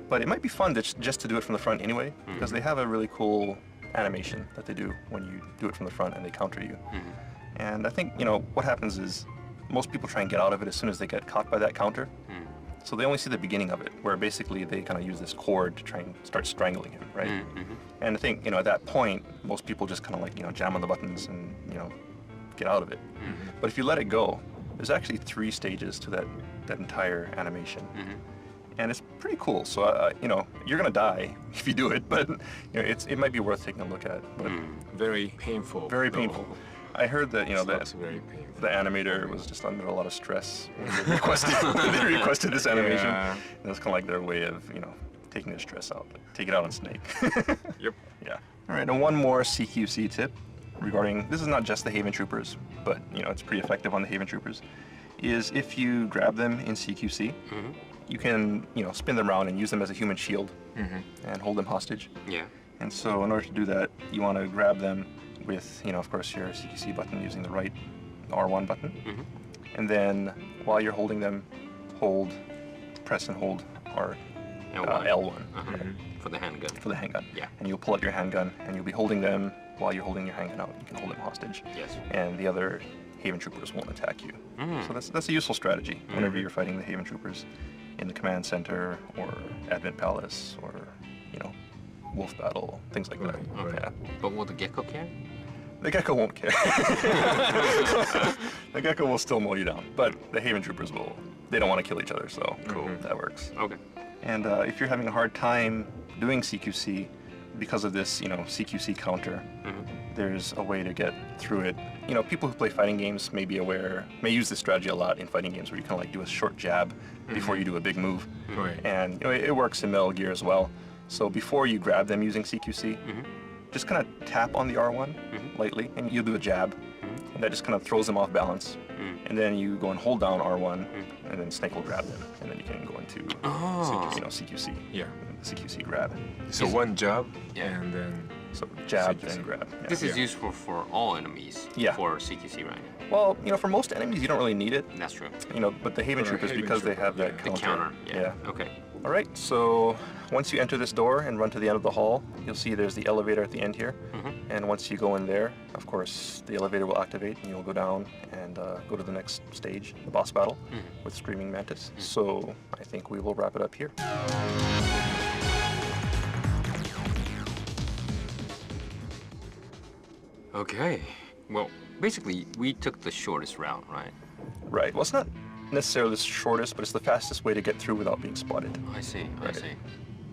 But it might be fun just to do it from the front anyway, because they have a really cool animation that they do when you do it from the front and they counter you. Mm-hmm. And I think, what happens is most people try and get out of it as soon as they get caught by that counter. Mm. So they only see the beginning of it, where basically they kind of use this cord to try and start strangling him, right? Mm-hmm. And I think, at that point, most people just kind of like, jam on the buttons and, get out of it. Mm-hmm. But if you let it go, there's actually 3 stages to that entire animation. Mm-hmm. And it's pretty cool. So, you're gonna die if you do it, but it might be worth taking a look at. But Very painful. very though. painful. I heard that It that looks very painful. the animator was just under a lot of stress when they requested this animation. Yeah. And it's kind of like their way of taking the stress out. Take it out on Snake. Yep. Yeah. All right. And one more CQC tip regarding this is not just the Haven Troopers, but it's pretty effective on the Haven Troopers. Is if you grab them in CQC, Mm-hmm. you can spin them around and use them as a human shield and hold them hostage. Yeah. And so in order to do that, you want to grab them with, of course, your CQC button using the right R1 button. Mm-hmm. And then while you're holding them, press and hold L1 For the handgun. for the handgun. Yeah. And you'll pull out your handgun and you'll be holding them while you're holding your handgun out. You can hold them hostage. Yes. And the other Haven Troopers won't attack you. Mhm. So that's a useful strategy whenever you're fighting the Haven Troopers in the command center or Advent Palace or, Wolf Battle, things like that. Right. Yeah. But will the gecko care? The gecko won't care. The gecko will still mow you down, but the Haven Troopers will. They don't want to kill each other, so that works. Okay. And if you're having a hard time doing CQC because of this, CQC counter, there's a way to get through it. People who play fighting games may use this strategy a lot in fighting games where you kind of like do a short jab before you do a big move. Right. And it works in Metal Gear as well. So before you grab them using CQC, just kind of tap on the R1 lightly, and you'll do a jab, and that just kind of throws them off balance. And then you go and hold down R1, and then Snake will grab them, and then you can go into Oh. CQC. Yeah. CQC grab. So one job, Yeah. and then So jab CQC. and grab. Yeah. This is Yeah. useful for all enemies. Yeah. For CQC, right? Well, for most enemies you don't really need it. That's true. But the Haven For a Troopers, Haven because they Trooper, have that yeah. The counter. counter. Yeah. Okay. All right, so once you enter this door and run to the end of the hall, you'll see there's the elevator at the end here. And once you go in there, of course, the elevator will activate and you'll go down and go to the next stage, the boss battle with Screaming Mantis. So I think we will wrap it up here. Okay. Well, basically, we took the shortest route, right? Right, well, it's not necessarily the shortest, but it's the fastest way to get through without being spotted. I see. I Right. see.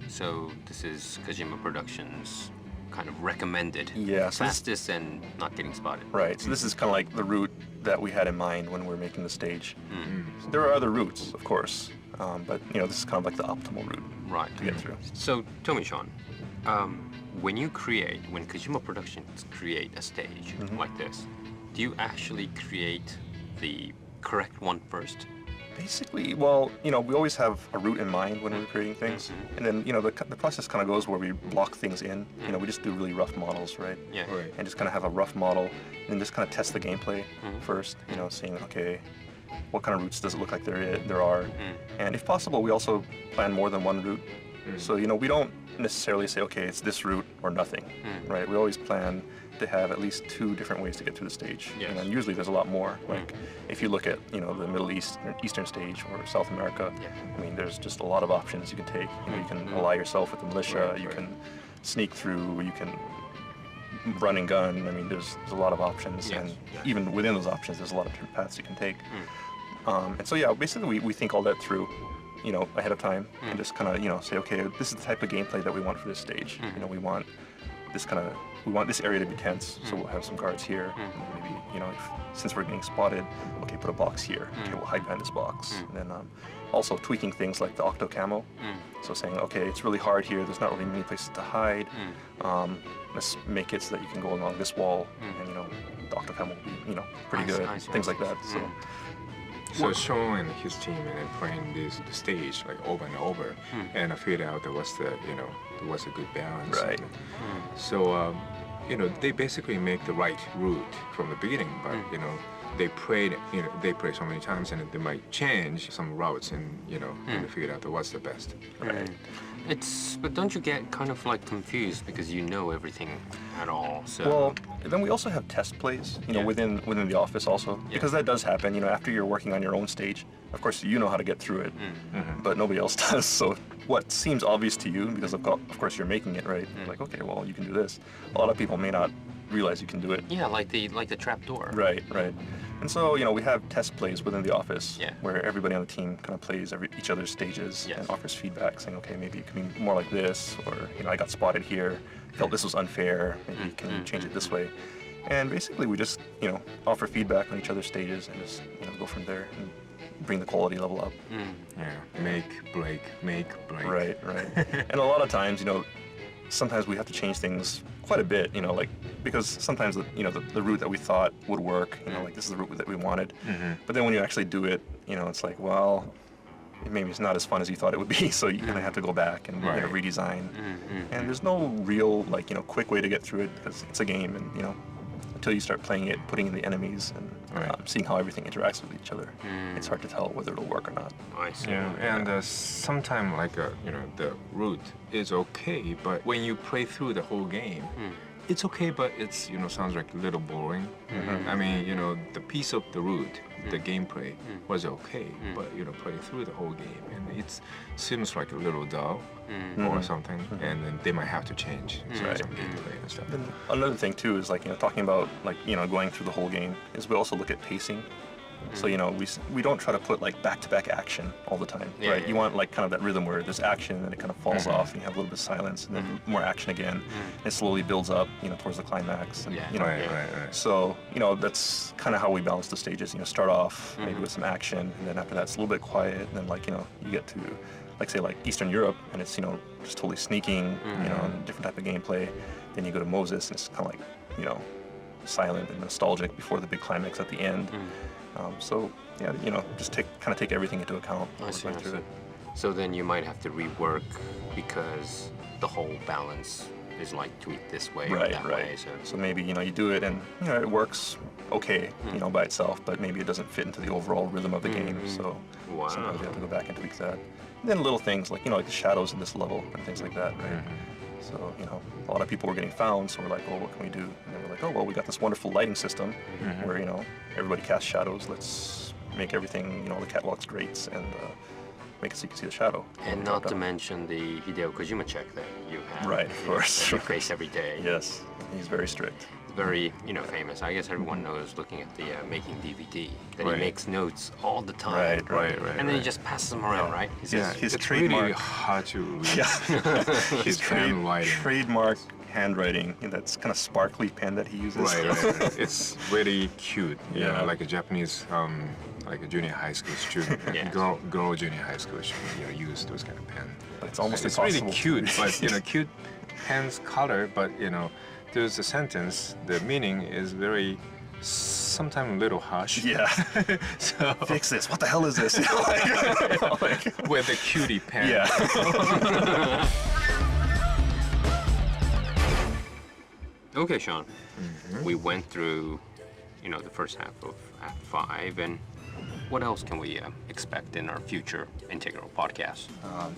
So this is Kojima Productions kind of recommended. Yeah, so this- Fastest and not getting spotted. Right, so this is kind of like the route that we had in mind when we were making the stage. So there are other routes, of course, but this is kind of like the optimal route Right. to get through. So tell me, Sean, when Kojima Productions create a stage like this, do you actually create the correct one first? Basically, well, we always have a route in mind when we're creating things, and then the process kind of goes where we block things in. We just do really rough models, right? Yeah. Right. And just kind of have a rough model, and then just kind of test the gameplay first. Seeing okay, what kind of routes does it look like there are, and if possible, we also plan more than one route. So we don't necessarily say okay, it's this route or nothing, right? We always plan to have at least 2 different ways to get through the stage. Yes. And then usually there's a lot more. Like if you look at the Middle Eastern stage or South America, Yeah. I mean there's just a lot of options you can take. You can ally yourself with the militia. Right, you right. can sneak through. You can run and gun. I mean there's a lot of options, Yes, and yes. even within those options, there's a lot of different paths you can take. And so yeah, basically we think all that through. Ahead of time, and just kind of say, okay, this is the type of gameplay that we want for this stage. We want this area to be tense, so we'll have some guards here. And maybe since we're getting spotted, okay, put a box here. Okay, we'll hide behind this box. And then also tweaking things like the octo camo. So saying, okay, it's really hard here. There's not really many places to hide. Let's make it so that you can go along this wall, and the octo camo will be pretty I see, good. I see, Things I like see. that. So. So Sean and his team and then playing the stage like over and over, and I figured out there was a good balance. Right. So they basically make the right route from the beginning, but they play so many times, and they might change some routes, and and figure out what's the best. Right. But don't you get kind of like confused because you know everything at all? So. Well, then we also have test plays, within the office also, because that does happen. After you're working on your own stage, of course you know how to get through it, but nobody else does. So what seems obvious to you, because of course you're making it, right? Like, okay, well, you can do this. A lot of people may not realize you can do it. Yeah, like the trap door. Right. And so, we have test plays within the office where everybody on the team kind of plays each other's stages and offers feedback, saying, okay, maybe it can be more like this, or, I got spotted here, felt this was unfair, maybe can you change it this way? And basically we just, offer feedback on each other's stages and just, go from there and bring the quality level up. Yeah, make, break. Right. And a lot of times, sometimes we have to change things quite a bit, because sometimes the route that we thought would work, like this is the route that we wanted. But then when you actually do it, it's like, well, maybe it's not as fun as you thought it would be, so you kind of have to go back and redesign. And there's no real quick way to get through it, because it's a game, and until you start playing it, putting in the enemies and seeing how everything interacts with each other, it's hard to tell whether it'll work or not. I see. Yeah, and sometimes the route is okay, but when you play through the whole game, it's okay, but it's sounds like a little boring. I mean, the piece of the route, the gameplay was okay, but playing through the whole game, and it seems like a little dull or something, and then they might have to change some gameplay and stuff. And another thing too is talking about going through the whole game is we also look at pacing. So we don't try to put back-to-back action all the time, right? Yeah. You want kind of that rhythm where there's action and then it kind of falls off, and you have a little bit of silence, and then more action again. It slowly builds up, towards the climax. And, Right. So that's kind of how we balance the stages. Start off maybe with some action, and then after that it's a little bit quiet, and then you get to say Eastern Europe, and it's just totally sneaking, different type of gameplay. Then you go to Moses, and it's kind of silent and nostalgic before the big climax at the end. So yeah, just take everything into account. I see. So then you might have to rework because the whole balance is tweaked this way or that way. So maybe you do it and it works okay, by itself, but maybe it doesn't fit into the overall rhythm of the game. So sometimes you have to go back and tweak that. And then little things like the shadows in this level and things like that, right? So, a lot of people were getting found, so we're like, well, what can we do? And they were like, oh, well, we got this wonderful lighting system where, everybody casts shadows. Let's make everything, the catwalks great, and make it so you can see the shadow. And not to mention the Hideo Kojima check that you have. Right, of course. That you face every day. Yes, he's very strict. Very, famous. I guess everyone knows, looking at the Making DVD, that he makes notes all the time. Right. And then he just passes them around, right? He says, His It's trademark. really hard to read. His handwriting. trademark handwriting, that's kind of sparkly pen that he uses. Right. It's really cute. Yeah. Like a Japanese, like a junior high school student, girl junior high school student, use those kind of pen. But it's almost It's impossible. really cute, but cute pen's color, but there's a sentence. The meaning is very, sometimes a little harsh. Yeah. So Fix this. What the hell is this? with the cutie pen. Yeah. okay, Sean, we went through, the first half of Act 5, and what else can we expect in our future Integral podcast?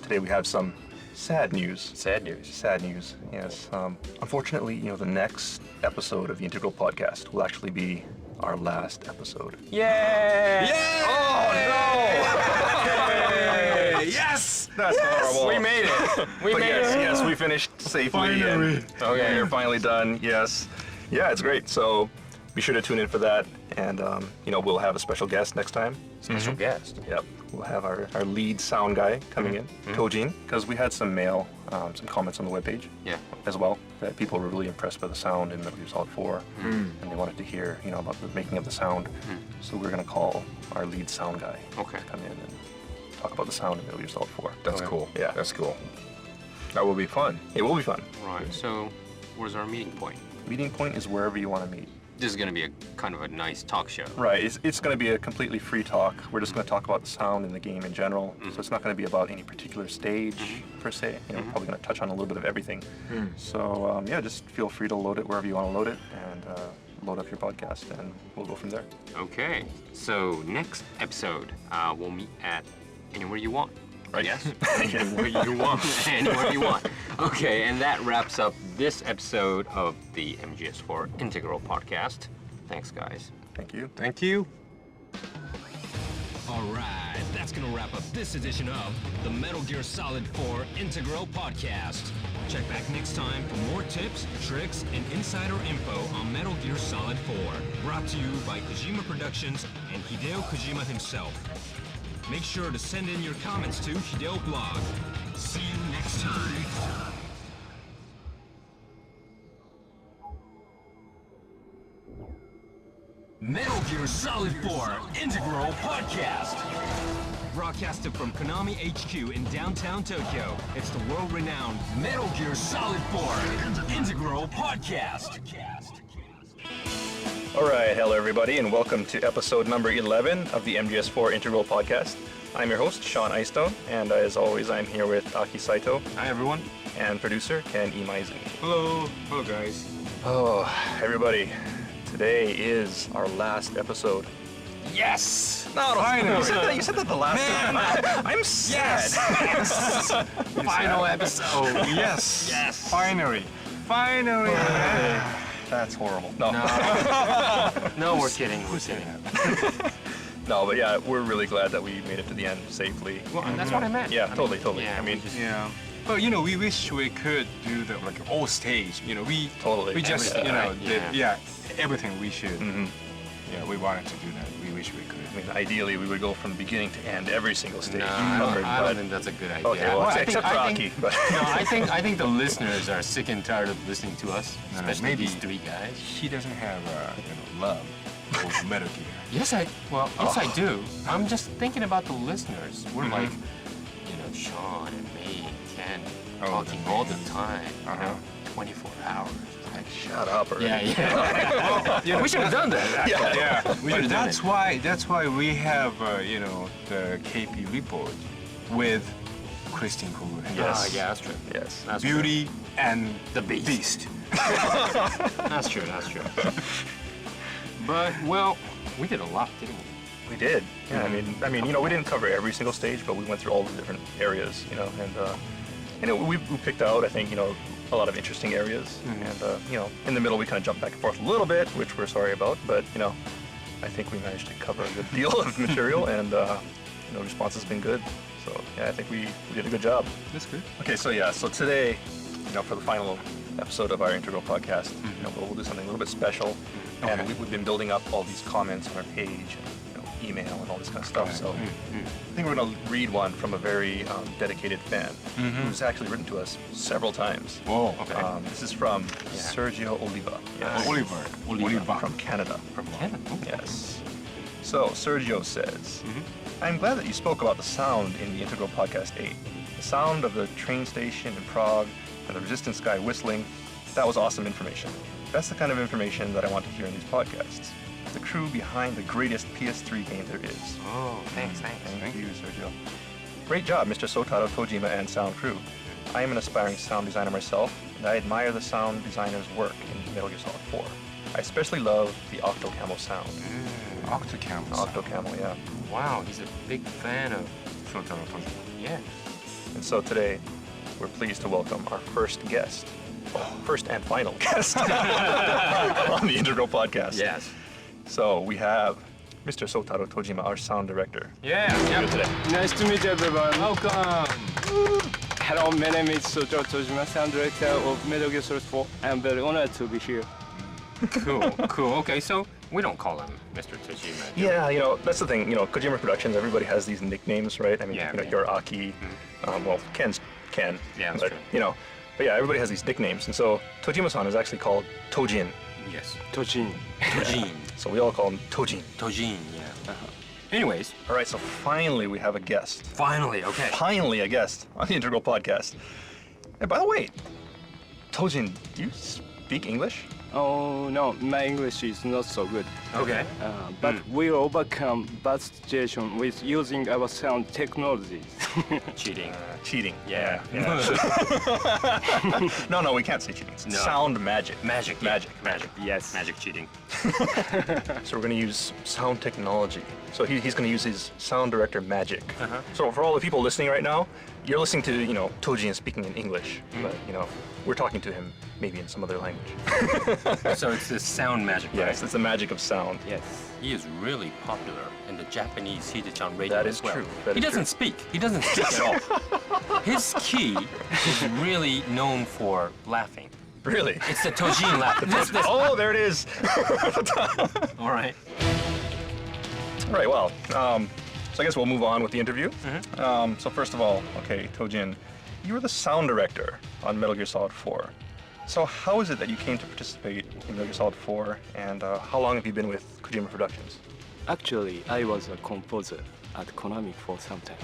Today we have some sad news. Sad news. Sad news, yes. Unfortunately, the next episode of the Integral podcast will actually be our last episode. Yay! Oh, no! Yes! That's horrible. We made it! We But made yes, it! yes, we finished safely. Finally. Okay, you're finally done, yes. Yeah, it's great. So be sure to tune in for that. And, we'll have a special guest next time. Special guest. Yep. We'll have our lead sound guy coming in, Tojin, because we had some mail, some comments on the webpage as well, that people were really impressed by the sound in Metal Gear Solid 4, and they wanted to hear, about the making of the sound. So we're going to call our lead sound guy to come in and talk about the sound in Metal Gear Solid 4. That's cool. Yeah. That's cool. That will be fun. It will be fun. Right, so where's our meeting point? Meeting point is wherever you want to meet. This is going to be a kind of a nice talk show. Right, it's going to be a completely free talk. We're just going to talk about the sound in the game in general. So it's not going to be about any particular stage per se. We're probably going to touch on a little bit of everything. So yeah, just feel free to load it wherever you want to load it, and load up your podcast, and we'll go from there. Okay, so next episode, we'll meet at anywhere you want. Right. Yes? Anywhere you want. Anywhere you want. Okay, and that wraps up this episode of the MGS4 Integral Podcast. Thanks, guys. Thank you. Thank you. All right, that's gonna wrap up this edition of the Metal Gear Solid 4 Integral Podcast. Check back next time for more tips, tricks, and insider info on Metal Gear Solid 4. Brought to you by Kojima Productions and Hideo Kojima himself. Make sure to send in your comments to Hideo Blog. See you next time. Metal Gear Solid 4 Integral Podcast. Broadcasted from Konami HQ in downtown Tokyo, it's the world-renowned Metal Gear Solid 4 Integral Podcast. All right, hello everybody, and welcome to episode number 11 of the MGS4 Integral Podcast. I'm your host, Sean Icestone, and as always, I'm here with Aki Saito. Hi, everyone. And producer, Ken Imaizumi. Hello. Hello, guys. Oh, everybody, today is our last episode. Yes. No, Finally. You said that the last time. I'm sad. Yes. Final episode. Yes. Yes. Finally. Finally. That's horrible. No. No, we're kidding. We're kidding. No, but yeah, we're really glad that we made it to the end safely. Well, that's what I meant. Yeah, I totally. Yeah, I mean, Yeah. But we wish we could do the all stage. We Totally. We just Everything. did everything we should. Mhm. Yeah, we wanted to do that. We wish we could. I mean, ideally, we would go from beginning to end every single stage. No, I covered, don't but- think that's a good idea. Okay, well, Well, I except think- for I Aki. think- But No, I think the listeners are sick and tired of listening to us, No, especially maybe- these three guys. He doesn't have love for Metal Gear. Yes, I do. I'm just thinking about the listeners. We're like, Sean and me and Ken Oh, talking the all the names. time. Uh-huh. 24 hours. Like, shut up already. yeah. We should have done that. Actually. Yeah, We but should've done that's why we have the KP report with Christine Cougar. Yes. Yeah, that's true. Yes. That's Beauty and The Beast. Beast. That's true. That's true. But well, we did a lot, didn't we? We did. Yeah, I mean, we didn't cover every single stage, but we went through all the different areas, and we picked out, I think, a lot of interesting areas, and in the middle we kind of jumped back and forth a little bit, which we're sorry about, but I think we managed to cover a good deal of material, and response has been good. So yeah, I think we did a good job. That's good. Okay, so today, for the final episode of our Integral Podcast, we'll do something a little bit special, and Okay. we've been building up all these comments on our page, and email and all this kind of stuff. Okay. So I think we're going to read one from a very dedicated fan who's actually written to us several times. Oh, okay. This is from Sergio Oliva. Yes. Oliver. From Canada. From Canada. Yes. So Sergio says, I'm glad that you spoke about the sound in the Integral Podcast 8. The sound of the train station in Prague and the Resistance guy whistling, that was awesome information. That's the kind of information that I want to hear in these podcasts. The crew behind the greatest PS3 game there is. Oh, thanks. Thank you, Sergio. Great job, Mr. Sotaro Kojima and sound crew. I am an aspiring sound designer myself, and I admire the sound designer's work in Metal Gear Solid 4. I especially love the Octo Camo sound. Octocam. Octo Camo, yeah. Wow, he's a big fan of Shotaro Kojima. Yeah. And so today, we're pleased to welcome our first guest, first and final guest on the Integral Podcast. Yes. So we have Mr. Sotaro Tojima, our sound director. Yeah. Here today. Nice to meet everyone. Welcome. Hello, my name is Sotaro Tojima, sound director of Metal Gear Solid 4. I'm very honored to be here. Cool. Okay, so we don't call him Mr. Tajima. Yeah, that's the thing. Kojima Productions, everybody has these nicknames, right? I mean, Yeah, you're Aki. Well, Ken's Ken. Yeah, that's but, true. But yeah, everybody has these nicknames. And so Tojima-san is actually called Tojin. Yes. Tojin. Tojin. So we all call him Tojin. Tojin, yeah. Anyways, All right, so finally we have a guest. finally, okay. Finally a guest on the Integral Podcast. And by the way, Tojin, do you speak English? Oh no, my English is not so good. Okay. But we overcome bad situation with using our sound technologies. Cheating. Cheating. Yeah. No, we can't say cheating. It's sound magic. Magic. Yes. Magic cheating. So we're going to use sound technology. So he's going to use his sound director magic. So for all the people listening right now, you're listening to, Tojin speaking in English, but, we're talking to him maybe in some other language. So it's this sound magic, right? Yes, it's the magic of sound. Yes. He is really popular in the Japanese Hide-chan radio That as is well. true. That He is doesn't true. speak. He doesn't speak at all. His key is really known for laughing. Really? It's the Tojin laugh. Oh, there it is. All right. All right, well, so I guess we'll move on with the interview. So first of all, okay, Tojin, you were the sound director on Metal Gear Solid 4. So how is it that you came to participate in Metal Gear Solid 4, and how long have you been with Kojima Productions? Actually, I was a composer at Konami for some time.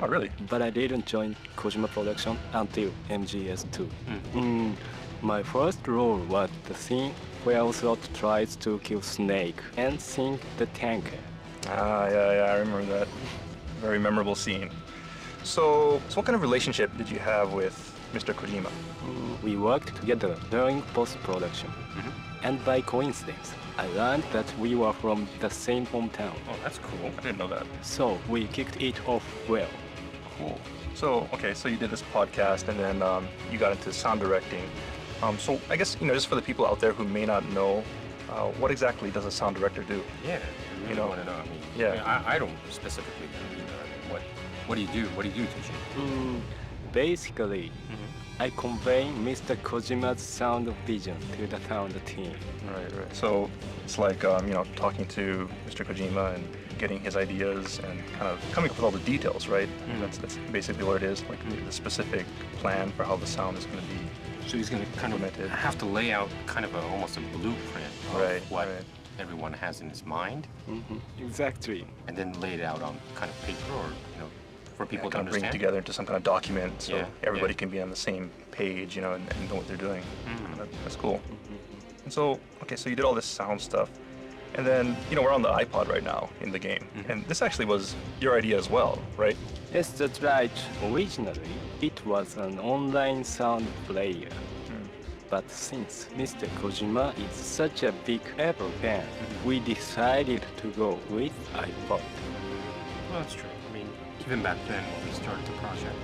Oh, really? But I didn't join Kojima Production until MGS2. My first role was the scene where Ocelot tries to kill Snake and sink the tanker. Yeah, I remember that. Very memorable scene. So what kind of relationship did you have with Mr. Kojima? We worked together during post-production. And by coincidence, I learned that we were from the same hometown. Oh, that's cool. I didn't know that. So we kicked it off well. Cool. So you did this podcast, and then you got into sound directing. So I guess, just for the people out there who may not know, what exactly does a sound director do? Yeah. You know, want to know? I mean, yeah. I don't specifically know either. I mean, what do you do? What do you do, Tojin? Basically, I convey Mr. Kojima's sound vision to the sound team. Right. So it's like, talking to Mr. Kojima and getting his ideas and kind of coming up with all the details, right? That's basically what it is, like the specific plan for how the sound is going to be. So he's going to kind of implemented. have to lay out kind of almost a blueprint of what right. everyone has in his mind, Exactly. and then lay it out on kind of paper, or for people to kind of bring it understand. together into some kind of document so Yeah, everybody yeah. can be on the same page, and know what they're doing. That's cool. And so you did all this sound stuff, and then we're on the iPod right now in the game, and this actually was your idea as well, right? Yes, that's right. Originally, it was an online sound player. But since Mr. Kojima is such a big Apple fan, we decided to go with iPod. Well, that's true. I mean, even back then when we started the project,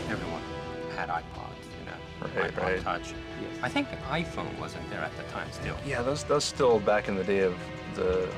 everyone had iPods, iPod Touch. Yes. I think the iPhone wasn't there at the time still. Yeah, that's still back in the day of the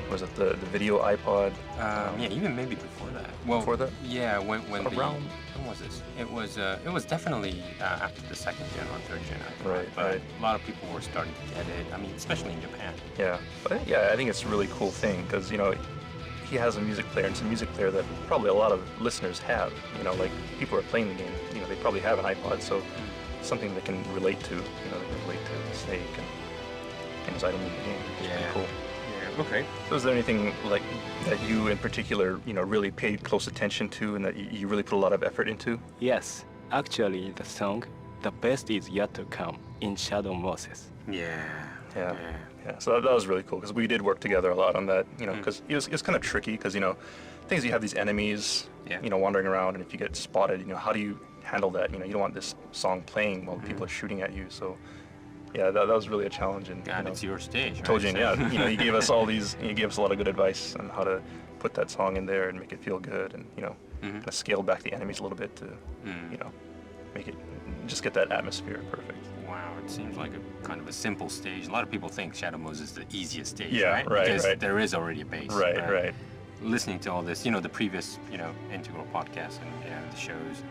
video iPod. Yeah, even maybe before that. Well, before that? Yeah, when Around? when was this? It was definitely after the second gen or third gen iPod. Right, but right. a lot of people were starting to get it. I mean, especially in Japan. Yeah, but I think it's a really cool thing because he has a music player, and it's a music player that probably a lot of listeners have. Like people who are playing the game, they probably have an iPod, so something they can relate to. They can relate to Snake and his item in the game. It's pretty cool. Yeah. Okay. So is there anything like that you in particular, really paid close attention to and that you really put a lot of effort into? Yes, actually the song The Best Is Yet to Come in Shadow Moses. Yeah. So that was really cool because we did work together a lot on that, because it was kind of tricky because, things you have these enemies, wandering around, and if you get spotted, how do you handle that? You don't want this song playing while people are shooting at you. So yeah, that was really a challenge. And God, it's your stage, right? Tojin, he gave us he gave us a lot of good advice on how to put that song in there and make it feel good, and kind of scale back the enemies a little bit to make it just get that atmosphere perfect. Wow, it seems like a kind of a simple stage. A lot of people think Shadow Moses is the easiest stage, Yeah, right? right, Because right. there is already a bass. Right. Listening to all this, the previous, Integral podcasts and the shows,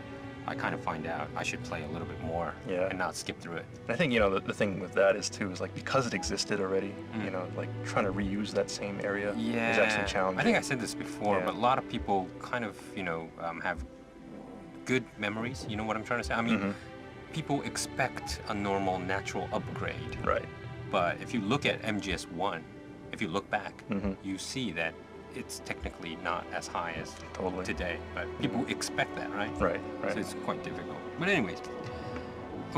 I kind of find out I should play a little bit more and not skip through it. And I think, the thing with that is like because it existed already, like trying to reuse that same area is actually challenging. I think I said this before, Yeah. but a lot of people kind of, have good memories. You know what I'm trying to say? I mean, people expect a normal, natural upgrade. Right. But if you look at MGS1, if you look back, you see that it's technically not as high as today. But people expect that, right? Right. So it's quite difficult. But anyways,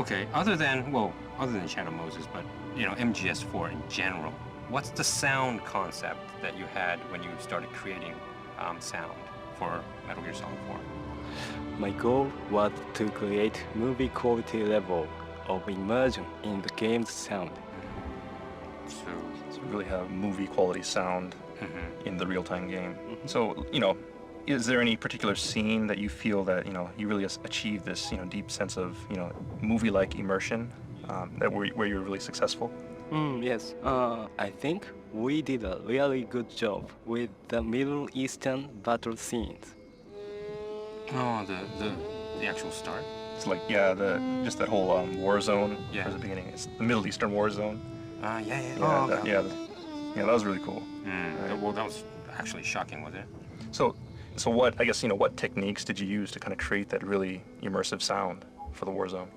okay, other than Shadow Moses, but MGS4 in general, what's the sound concept that you had when you started creating sound for Metal Gear Solid 4? My goal was to create movie quality level of immersion in the game's sound. So really have movie quality sound in the real-time game. So, is there any particular scene that you feel that, you really achieved this, deep sense of, movie-like immersion where you're really successful? Yes, I think we did a really good job with the Middle Eastern battle scenes. Oh, the actual start? It's like, just that whole war zone Yeah. at the beginning. It's the Middle Eastern war zone. Yeah, That was really cool. Well, that was actually shocking, wasn't it? So what, I guess, what techniques did you use to kind of create that really immersive sound for the war zone?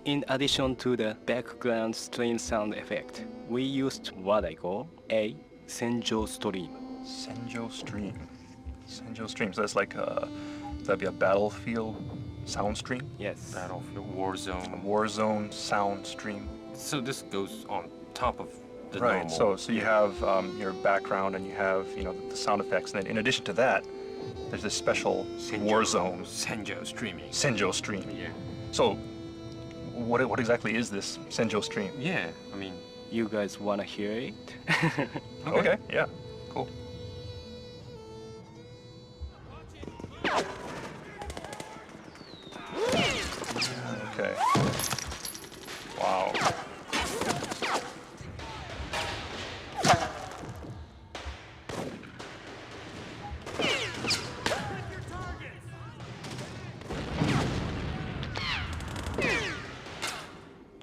In addition to the background stream sound effect, we used what I call a Senjo stream. Senjo stream. Senjo stream. So that's like, that'd be a battlefield sound stream? Yes. Battlefield, war zone. War zone sound stream. So this goes on top of the Right. normal. So you have your background and you have the sound effects, and then in addition to that, there's this special war zone Senjo streaming. Senjo stream. Yeah. So what exactly is this Senjo stream? Yeah, I mean, You guys wanna hear it? Okay. Yeah. Cool. Okay. Wow.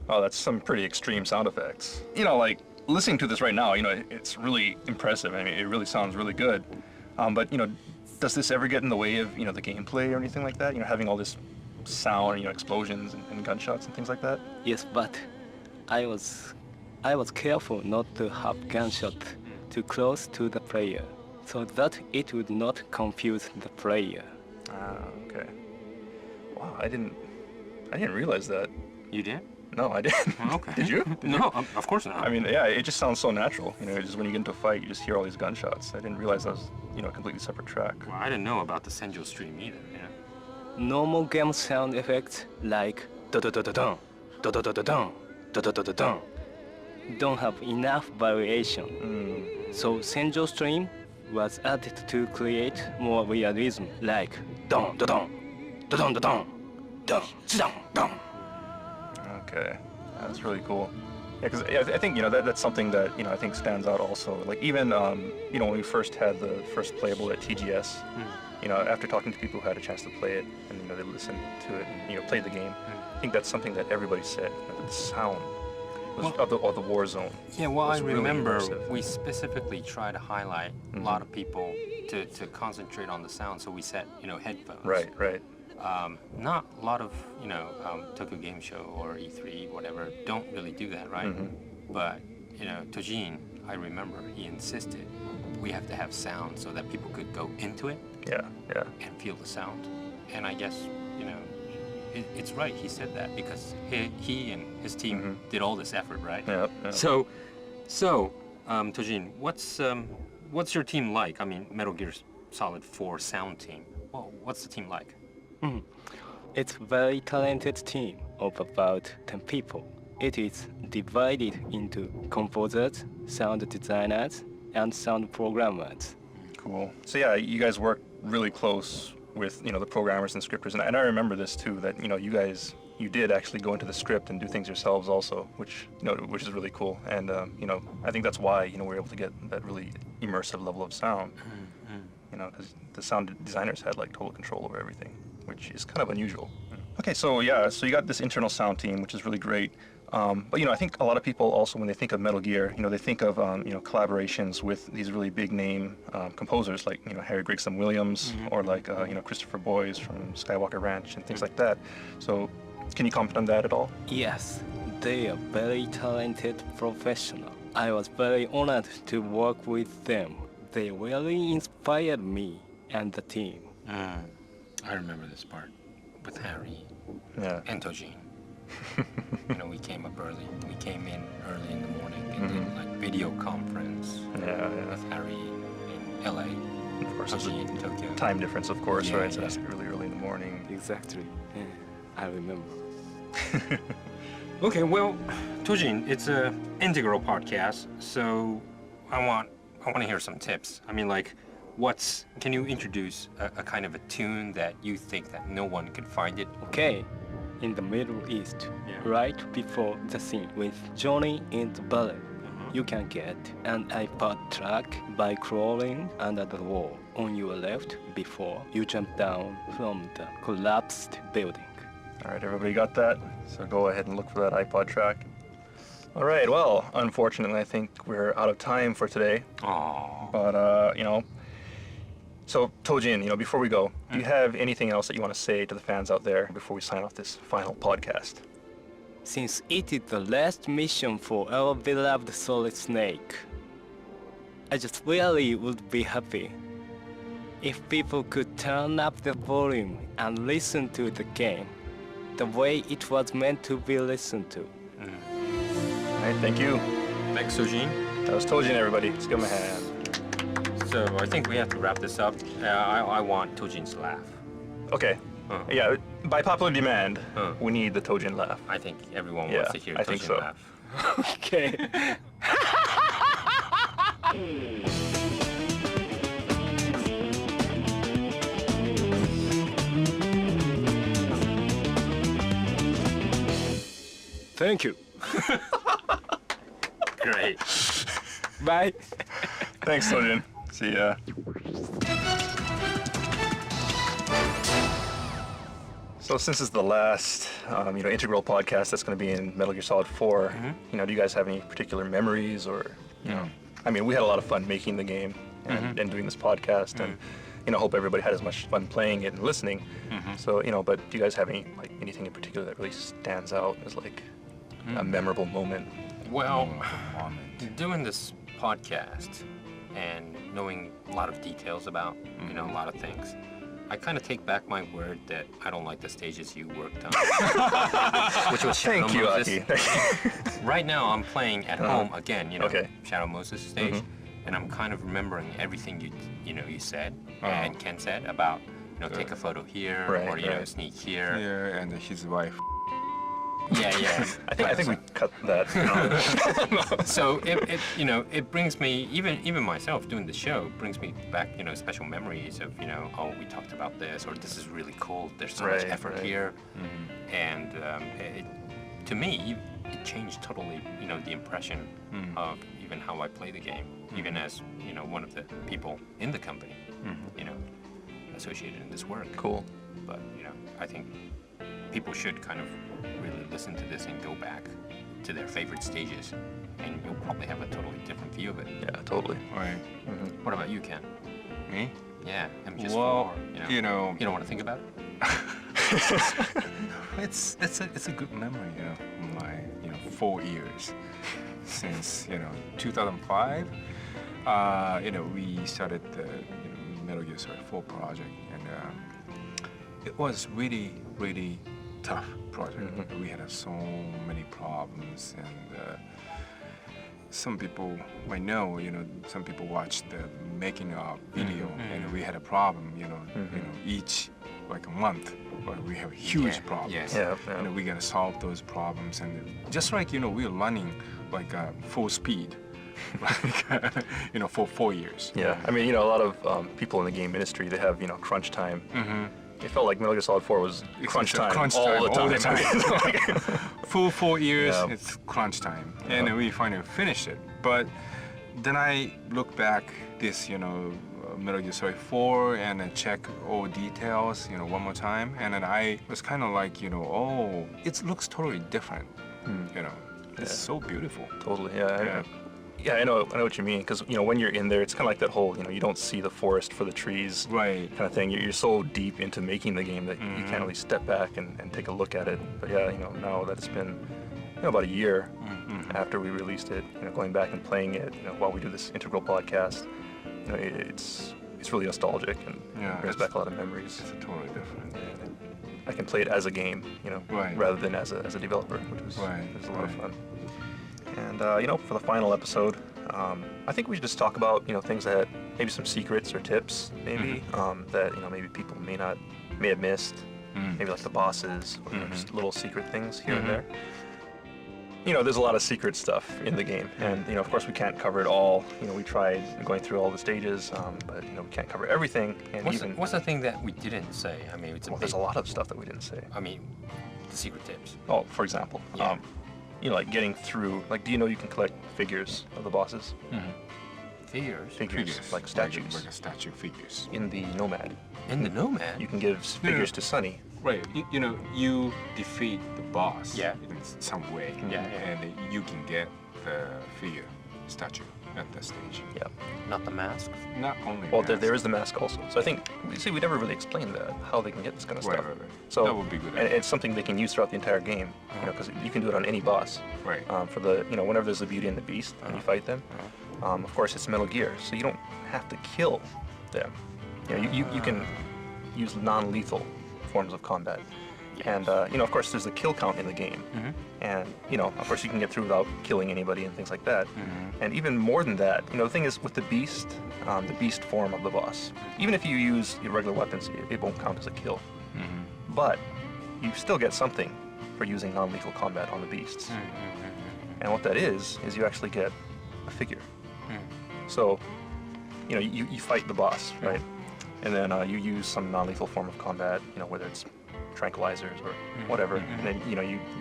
Oh, that's some pretty extreme sound effects. Like listening to this right now, it's really impressive. I mean, it really sounds really good. But does this ever get in the way of the gameplay or anything like that? Having all this sound, explosions and gunshots and things like that. Yes, but I was careful not to have gunshot too close to the player, so that it would not confuse the player. Ah, okay. Wow, I didn't realize that. you did? No, I didn't. Okay. Did you? No, of course not. I mean, yeah, it just sounds so natural. Just when you get into a fight, you just hear all these gunshots. I didn't realize that was, a completely separate track. well, I didn't know about the Senjo stream either. Normal game sound effects like da da da da da da da da da da da da da da don't have enough variation. So Senjo stream was added to create more realism, like don da don da don da don don don don. Okay, that's really cool. Yeah, because I think that's something that I think stands out also. Like even when we first had the first playable at TGS, after talking to people who had a chance to play it and they listened to it and played the game, I think that's something that everybody said. That the sound was of the war zone. Yeah, well, I was really remember immersive. we specifically try to highlight a lot of people to concentrate on the sound, so we set headphones. Right. Not a lot of Tokyo Game Show or E3 whatever don't really do that, right? But Tojin, I remember he insisted we have to have sound so that people could go into it Yeah. and feel the sound. And I guess it's right he said that because he and his team did all this effort, right? Yeah. So Tojin, what's your team like? I mean, Metal Gear Solid 4 sound team. Well, what's the team like? It's a very talented team of about 10 people. It is divided into composers, sound designers, and sound programmers. Cool. So yeah, you guys work really close with the programmers and scripters, and I remember this too. That you did actually go into the script and do things yourselves also, which is really cool. And I think that's why we're able to get that really immersive level of sound. Because the sound designers had like total control over everything, which is kind of unusual. Okay, so you got this internal sound team, which is really great. But I think a lot of people also, when they think of Metal Gear, they think of collaborations with these really big name composers like Harry Gregson Williams or like Christopher Boyes from Skywalker Ranch and things like that. So can you comment on that at all? Yes, they are very talented professional. I was very honored to work with them. They really inspired me and the team. I remember this part with Harry Yeah. and Tojin. We came up early. We came in early in the morning and did like video conference with Harry in LA. Of course, there's Haji in Tokyo. a time difference, of course, Yeah, right? So yeah. that's really early in the morning. Exactly. Yeah, I remember. Okay, well, Tojin, it's a integral podcast, so I want to hear some tips. I mean, like, can you introduce a kind of a tune that you think that no one could find it? Okay, in the Middle East, Yeah. right before the scene with Johnny in the ballet, you can get an iPod track by crawling under the wall on your left before you jump down from the collapsed building. All right, everybody got that? So go ahead and look for that iPod track. All right, well, unfortunately, I think we're out of time for today. Aww. But, so Tojin, before we go, do you have anything else that you want to say to the fans out there before we sign off this final podcast? Since it is the last mission for our beloved Solid Snake, I just really would be happy if people could turn up the volume and listen to the game the way it was meant to be listened to. All right, thank you. Thanks, Tojin. That was Tojin, everybody. Let's give him a hand. So I think we have to wrap this up. I want Tojin's laugh. Okay. Yeah, by popular demand, Huh. we need the Tojin laugh. I think everyone Yeah, wants to hear I think Tojin so. laugh. Okay. Thank you. Great. Bye. Thanks, Tojin. See ya. So since it's the last, integral podcast that's going to be in Metal Gear Solid 4, do you guys have any particular memories or, I mean, we had a lot of fun making the game and doing this podcast, and hope everybody had as much fun playing it and listening. So, but do you guys have anything in particular that really stands out as like a memorable moment? Well, doing this podcast and knowing a lot of details about, a lot of things, I kind of take back my word that I don't like the stages you worked on. Which was Shadow Thank you, Moses. Aki. Right now, I'm playing at home again, Okay. Shadow Moses stage, and I'm kind of remembering everything you said and Ken said about, take a photo here Right, or right. sneak here. Yeah, and his wife. Yeah. I think we cut that. So it brings me, even myself doing the show brings me back, special memories of, oh, we talked about this, or this is really cool. There's so much Right, effort right. here, and to me, it changed totally, the impression of even how I play the game, even as one of the people in the company, associated in this work. Cool. But I think people should kind of really listen to this and go back to their favorite stages, and you'll probably have a totally different view of it. Yeah, totally. Right. What about you, Ken? Me? Yeah, MGS4. Well, you don't want to think about it? It's a good memory, my 4 years since 2005. We started the Metal Gear Solid 4 project, and it was really tough project. We had so many problems, and some people might know, some people watched the making of video, and we had a problem, each like a month, but we have huge problems. Yes. Yeah. We gotta solve those problems, and just like we're running like full speed, like for 4 years. Yeah, I mean, a lot of people in the game industry, they have, crunch time. It felt like Metal Gear Solid 4 was crunch time all the time. Full 4 years, Yeah. it's crunch time, and we finally finished it. But then I look back this, Metal Gear Solid 4 and then check all details, one more time, and then I was kind of like, oh, it looks totally different. It's so beautiful. Totally, yeah. Yeah, I know what you mean, because, when you're in there, it's kind of like that whole, you don't see the forest for the trees Right. kind of thing. You're so deep into making the game that you can't really step back and take a look at it. But yeah, now that it's been, about a year after we released it, going back and playing it, while we do this integral podcast, it's it's really nostalgic and Yeah, brings back a lot of memories. It's totally different. And I can play it as a game, Right. rather than as a developer, which was Right, a lot of right. fun. And for the final episode, I think we should just talk about things that maybe some secrets or tips maybe that maybe people may have missed, maybe like the bosses or just little secret things here and there. There's a lot of secret stuff in the game, and of course we can't cover it all. We tried going through all the stages, but we can't cover everything. And What's the thing that we didn't say? I mean, there's a lot of stuff that we didn't say. I mean, the secret tips. Oh, for example, like getting through. Like, do you know you can collect figures of the bosses? Figures. Figures, like statues, Like a statue figures. in the Nomad. In the Nomad. You can give figures to Sunny. Right. You defeat the boss Yeah. in some way. Yeah. And you can get the figure statue at that stage. Yeah. Not the mask. Not only Well, that. there is the mask also. So I think we never really explained that, how they can get this kind of Right, stuff. right, right. So That would be good. And it's something they can use throughout the entire game, because you can do it on any boss. Right. For the whenever there's the Beauty and the Beast and you fight them, of course it's Metal Gear, so you don't have to kill them. You can use non-lethal forms of combat. And of course there's a kill count in the game, and of course you can get through without killing anybody and things like that. And even more than that, the thing is with the beast form of the boss, even if you use your regular weapons, it won't count as a kill. But you still get something for using non-lethal combat on the beasts. And what that is you actually get a figure. So you fight the boss, right? And then you use some non-lethal form of combat, whether it's tranquilizers or whatever, and then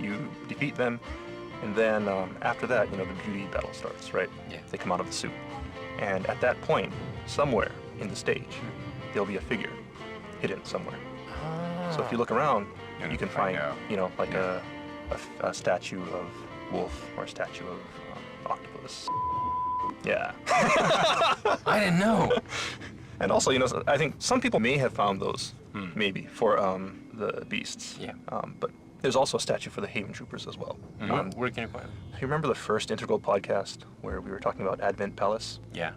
you defeat them, and then after that the beauty battle starts, right? Yeah. They come out of the suit, and at that point, somewhere in the stage, there'll be a figure hidden somewhere. So if you look around, And you can find find out. like a statue of wolf or a statue of octopus. Yeah. I didn't know. And also, I think some people may have found those, maybe, for the beasts. Yeah. But there's also a statue for the Haven Troopers as well. Where can you find them? You remember the first Integral podcast where we were talking about Advent Palace? Yeah.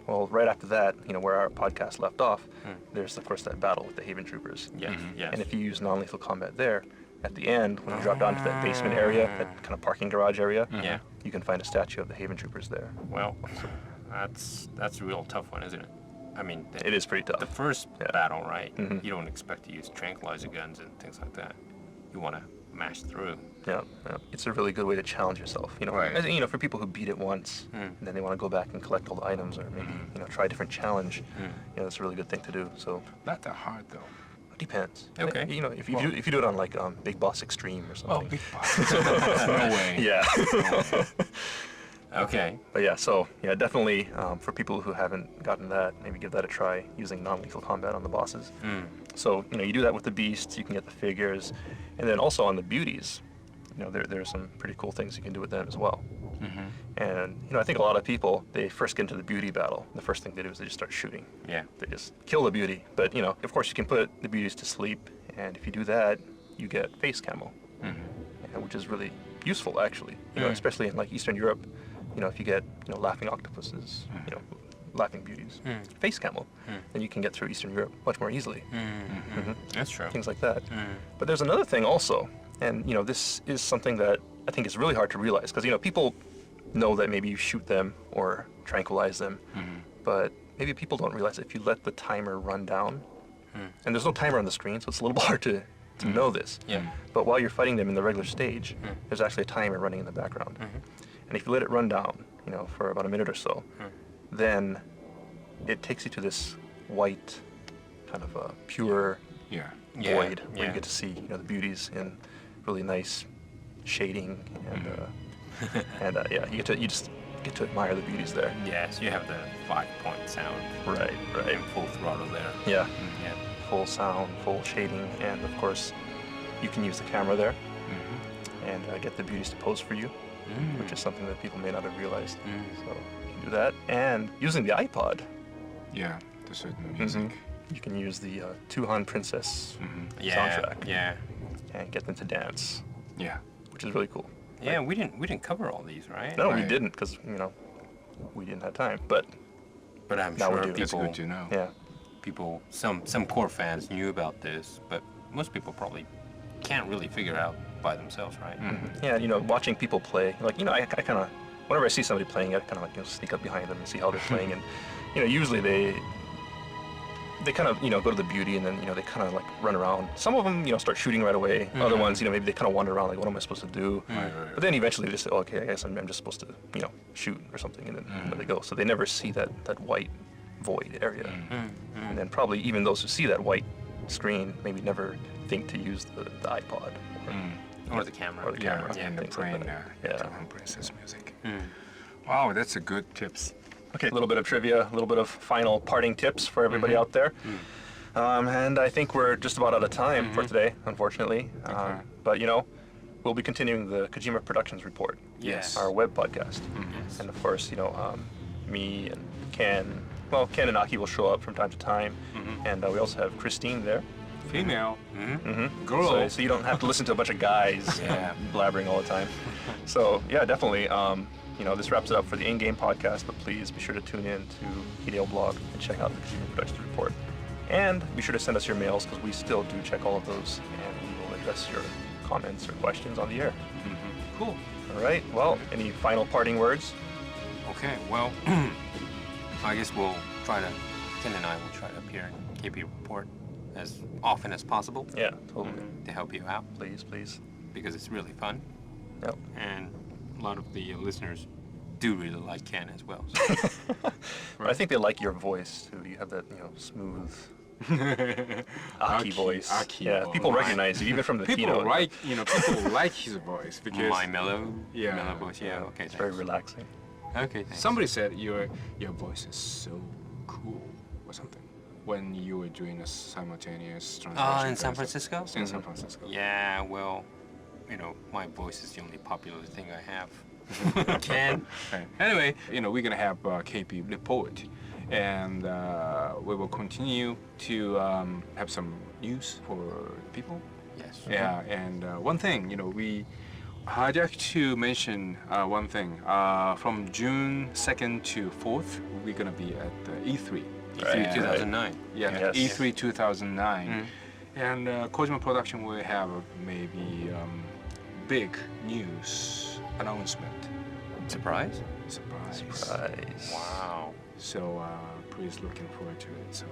Well, right after that, where our podcast left off, there's, of course, that battle with the Haven Troopers. Yes. Yes. And if you use non-lethal combat there, at the end, when you drop down to that basement area, that kind of parking garage area, Yeah. you can find a statue of the Haven Troopers there. Well, that's a real tough one, isn't it? I mean, It is pretty tough. the first Yeah. battle, right? Mhm. You don't expect to use tranquilizer guns and things like that. You want to mash through. Yeah, it's a really good way to challenge yourself. Right. As, for people who beat it once, and then they want to go back and collect all the items, or maybe try a different challenge. That's a really good thing to do. So Not that hard though. it depends. Okay. If you do it on like Big Boss Extreme or something. Big boss. No way. Yeah. Okay. But yeah, so definitely for people who haven't gotten that, maybe give that a try using non-lethal combat on the bosses. So you do that with the beasts, you can get the figures, and then also on the beauties, there's some pretty cool things you can do with them as well. And I think a lot of people, they first get into the beauty battle. The first thing they do is they just start shooting. Yeah. They just kill the beauty. But of course you can put the beauties to sleep, and if you do that, you get face camo, which is really useful actually. Especially in like Eastern Europe. If you get laughing octopuses, laughing beauties, face camo, then you can get through Eastern Europe much more easily. That's true. Things like that. But there's another thing also, and this is something that I think is really hard to realize, because people know that maybe you shoot them or tranquilize them, but maybe people don't realize that if you let the timer run down, and there's no timer on the screen, so it's a little hard to know this. Yeah. But while you're fighting them in the regular stage, there's actually a timer running in the background. And if you let it run down, for about a minute or so, then it takes you to this white, kind of pure Yeah. void where Yeah. you get to see, the beauties in really nice shading, and you just get to admire the beauties there. Yes, you have the 5-point sound Right. in full throttle there. Yeah. Yeah. Full sound, full shading, and of course, you can use the camera there and get the beauties to pose for you, which is something that people may not have realized. So you can do that, and using the iPod, Yeah. The certain music. you can use the Tuhan Princess Yeah. soundtrack Yeah. and get them to dance, Yeah. which is really cool. Yeah. We didn't cover all these, right? No, we Right. didn't, because we didn't have time. But But I'm Now we sure do. people. That's good to know. yeah, people, some core fans knew about this, but most people probably can't really figure out by themselves, right? Yeah, watching people play, like, I kind of, whenever I see somebody playing, I kind of like, sneak up behind them and see how they're playing, and, usually they kind of, go to the beauty, and then, they kind of like run around. Some of them, start shooting right away. Other ones, maybe they kind of wander around, like, what am I supposed to do? But then eventually they just say, okay, I guess I'm just supposed to, shoot or something, and then let it go. So they never see that white void area. And then probably even those who see that white screen maybe never think to use the iPod Or the camera. Or the camera. Yeah, and things playing like that. Yeah. Princess music. Wow, that's a good tips. Okay, a little bit of trivia, a little bit of final parting tips for everybody out there. And I think we're just about out of time for today, unfortunately. But, we'll be continuing the Kojima Productions Report. Yes. Our web podcast. And of course, me and Ken, Ken and Aki will show up from time to time. And we also have Christine there. Female. Girl. So you don't have to listen to a bunch of guys blabbering all the time. So, yeah, definitely. This wraps it up for the in-game podcast, but please be sure to tune in to Hideo Blog and check out the Kojima Productions Report. And be sure to send us your mails, because we still do check all of those, and we will address your comments or questions on the air. Cool. All right, well, any final parting words? Okay, well, I guess Ken and I will try to appear in KP Report as often as possible. Yeah, totally. To help you out. Please, please. Because it's really fun. Yep. And a lot of the listeners do really like Ken as well. So. I think they like your voice too. You have that, smooth Aki voice. Aki yeah, voice. people recognize you even from the People keynote. people like his voice because My mellow Yeah. voice. Yeah, okay. It's very relaxing. Okay, thanks. somebody said your voice is so cool or something when you were doing a simultaneous translation. In San Francisco? In San Francisco. Yeah, well, my voice is the only popular thing I have. Ken. Okay. Anyway, we're gonna have KP report, and we will continue to have some news for people. Yes. Yeah, and one thing, I'd like to mention one thing. From June 2nd to 4th, we're gonna be at E3. E3 2009. Yeah, Yes. E3 2009. And Kojima Production will have maybe big news announcement. Surprise? Surprise. Wow. So please looking forward to it. So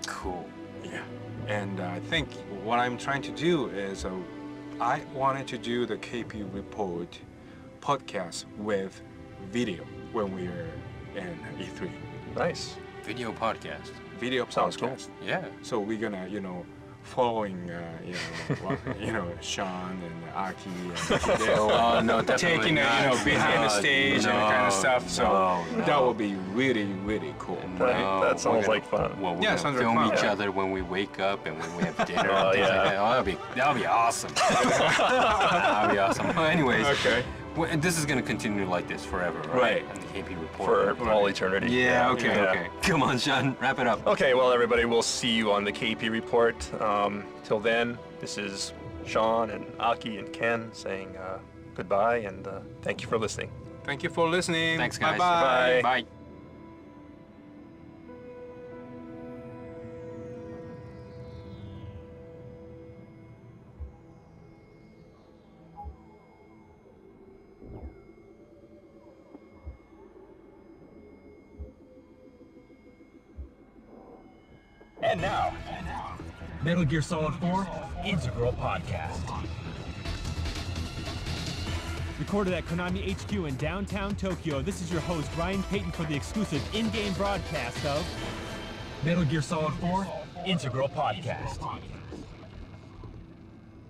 Cool. yeah. And I think what I'm trying to do is I wanted to do the KP Report podcast with video when we're in E3. Nice. Video podcast. Video Sounds cool. podcast. Yeah. So we're gonna, following, Sean and Aki and Hideo, no, definitely taking it, not. behind the stage and that kind of stuff. So no. that would be really, really cool. That sounds like fun. Well, we're Yeah, gonna sounds like film fun. each Yeah. other when we wake up and when we have dinner. Oh, and things yeah. like that. Oh, that'll be awesome. That'll be awesome. Well, anyways, Okay. and this is gonna continue like this forever, right? Right. And the KP report. For all eternity. Yeah. Okay. Yeah. Okay. Come on, Sean. Wrap it up. Okay, well, everybody, we'll see you on the KP Report. Till then, this is Sean and Aki and Ken saying goodbye, and thank you for listening. Thank you for listening. Thanks, guys. Bye-bye. Bye. Bye. And now, Metal Gear Solid 4 Integral Podcast. Recorded at Konami HQ in downtown Tokyo, this is your host, Ryan Payton, for the exclusive in-game broadcast of Metal Gear Solid 4 Integral Podcast.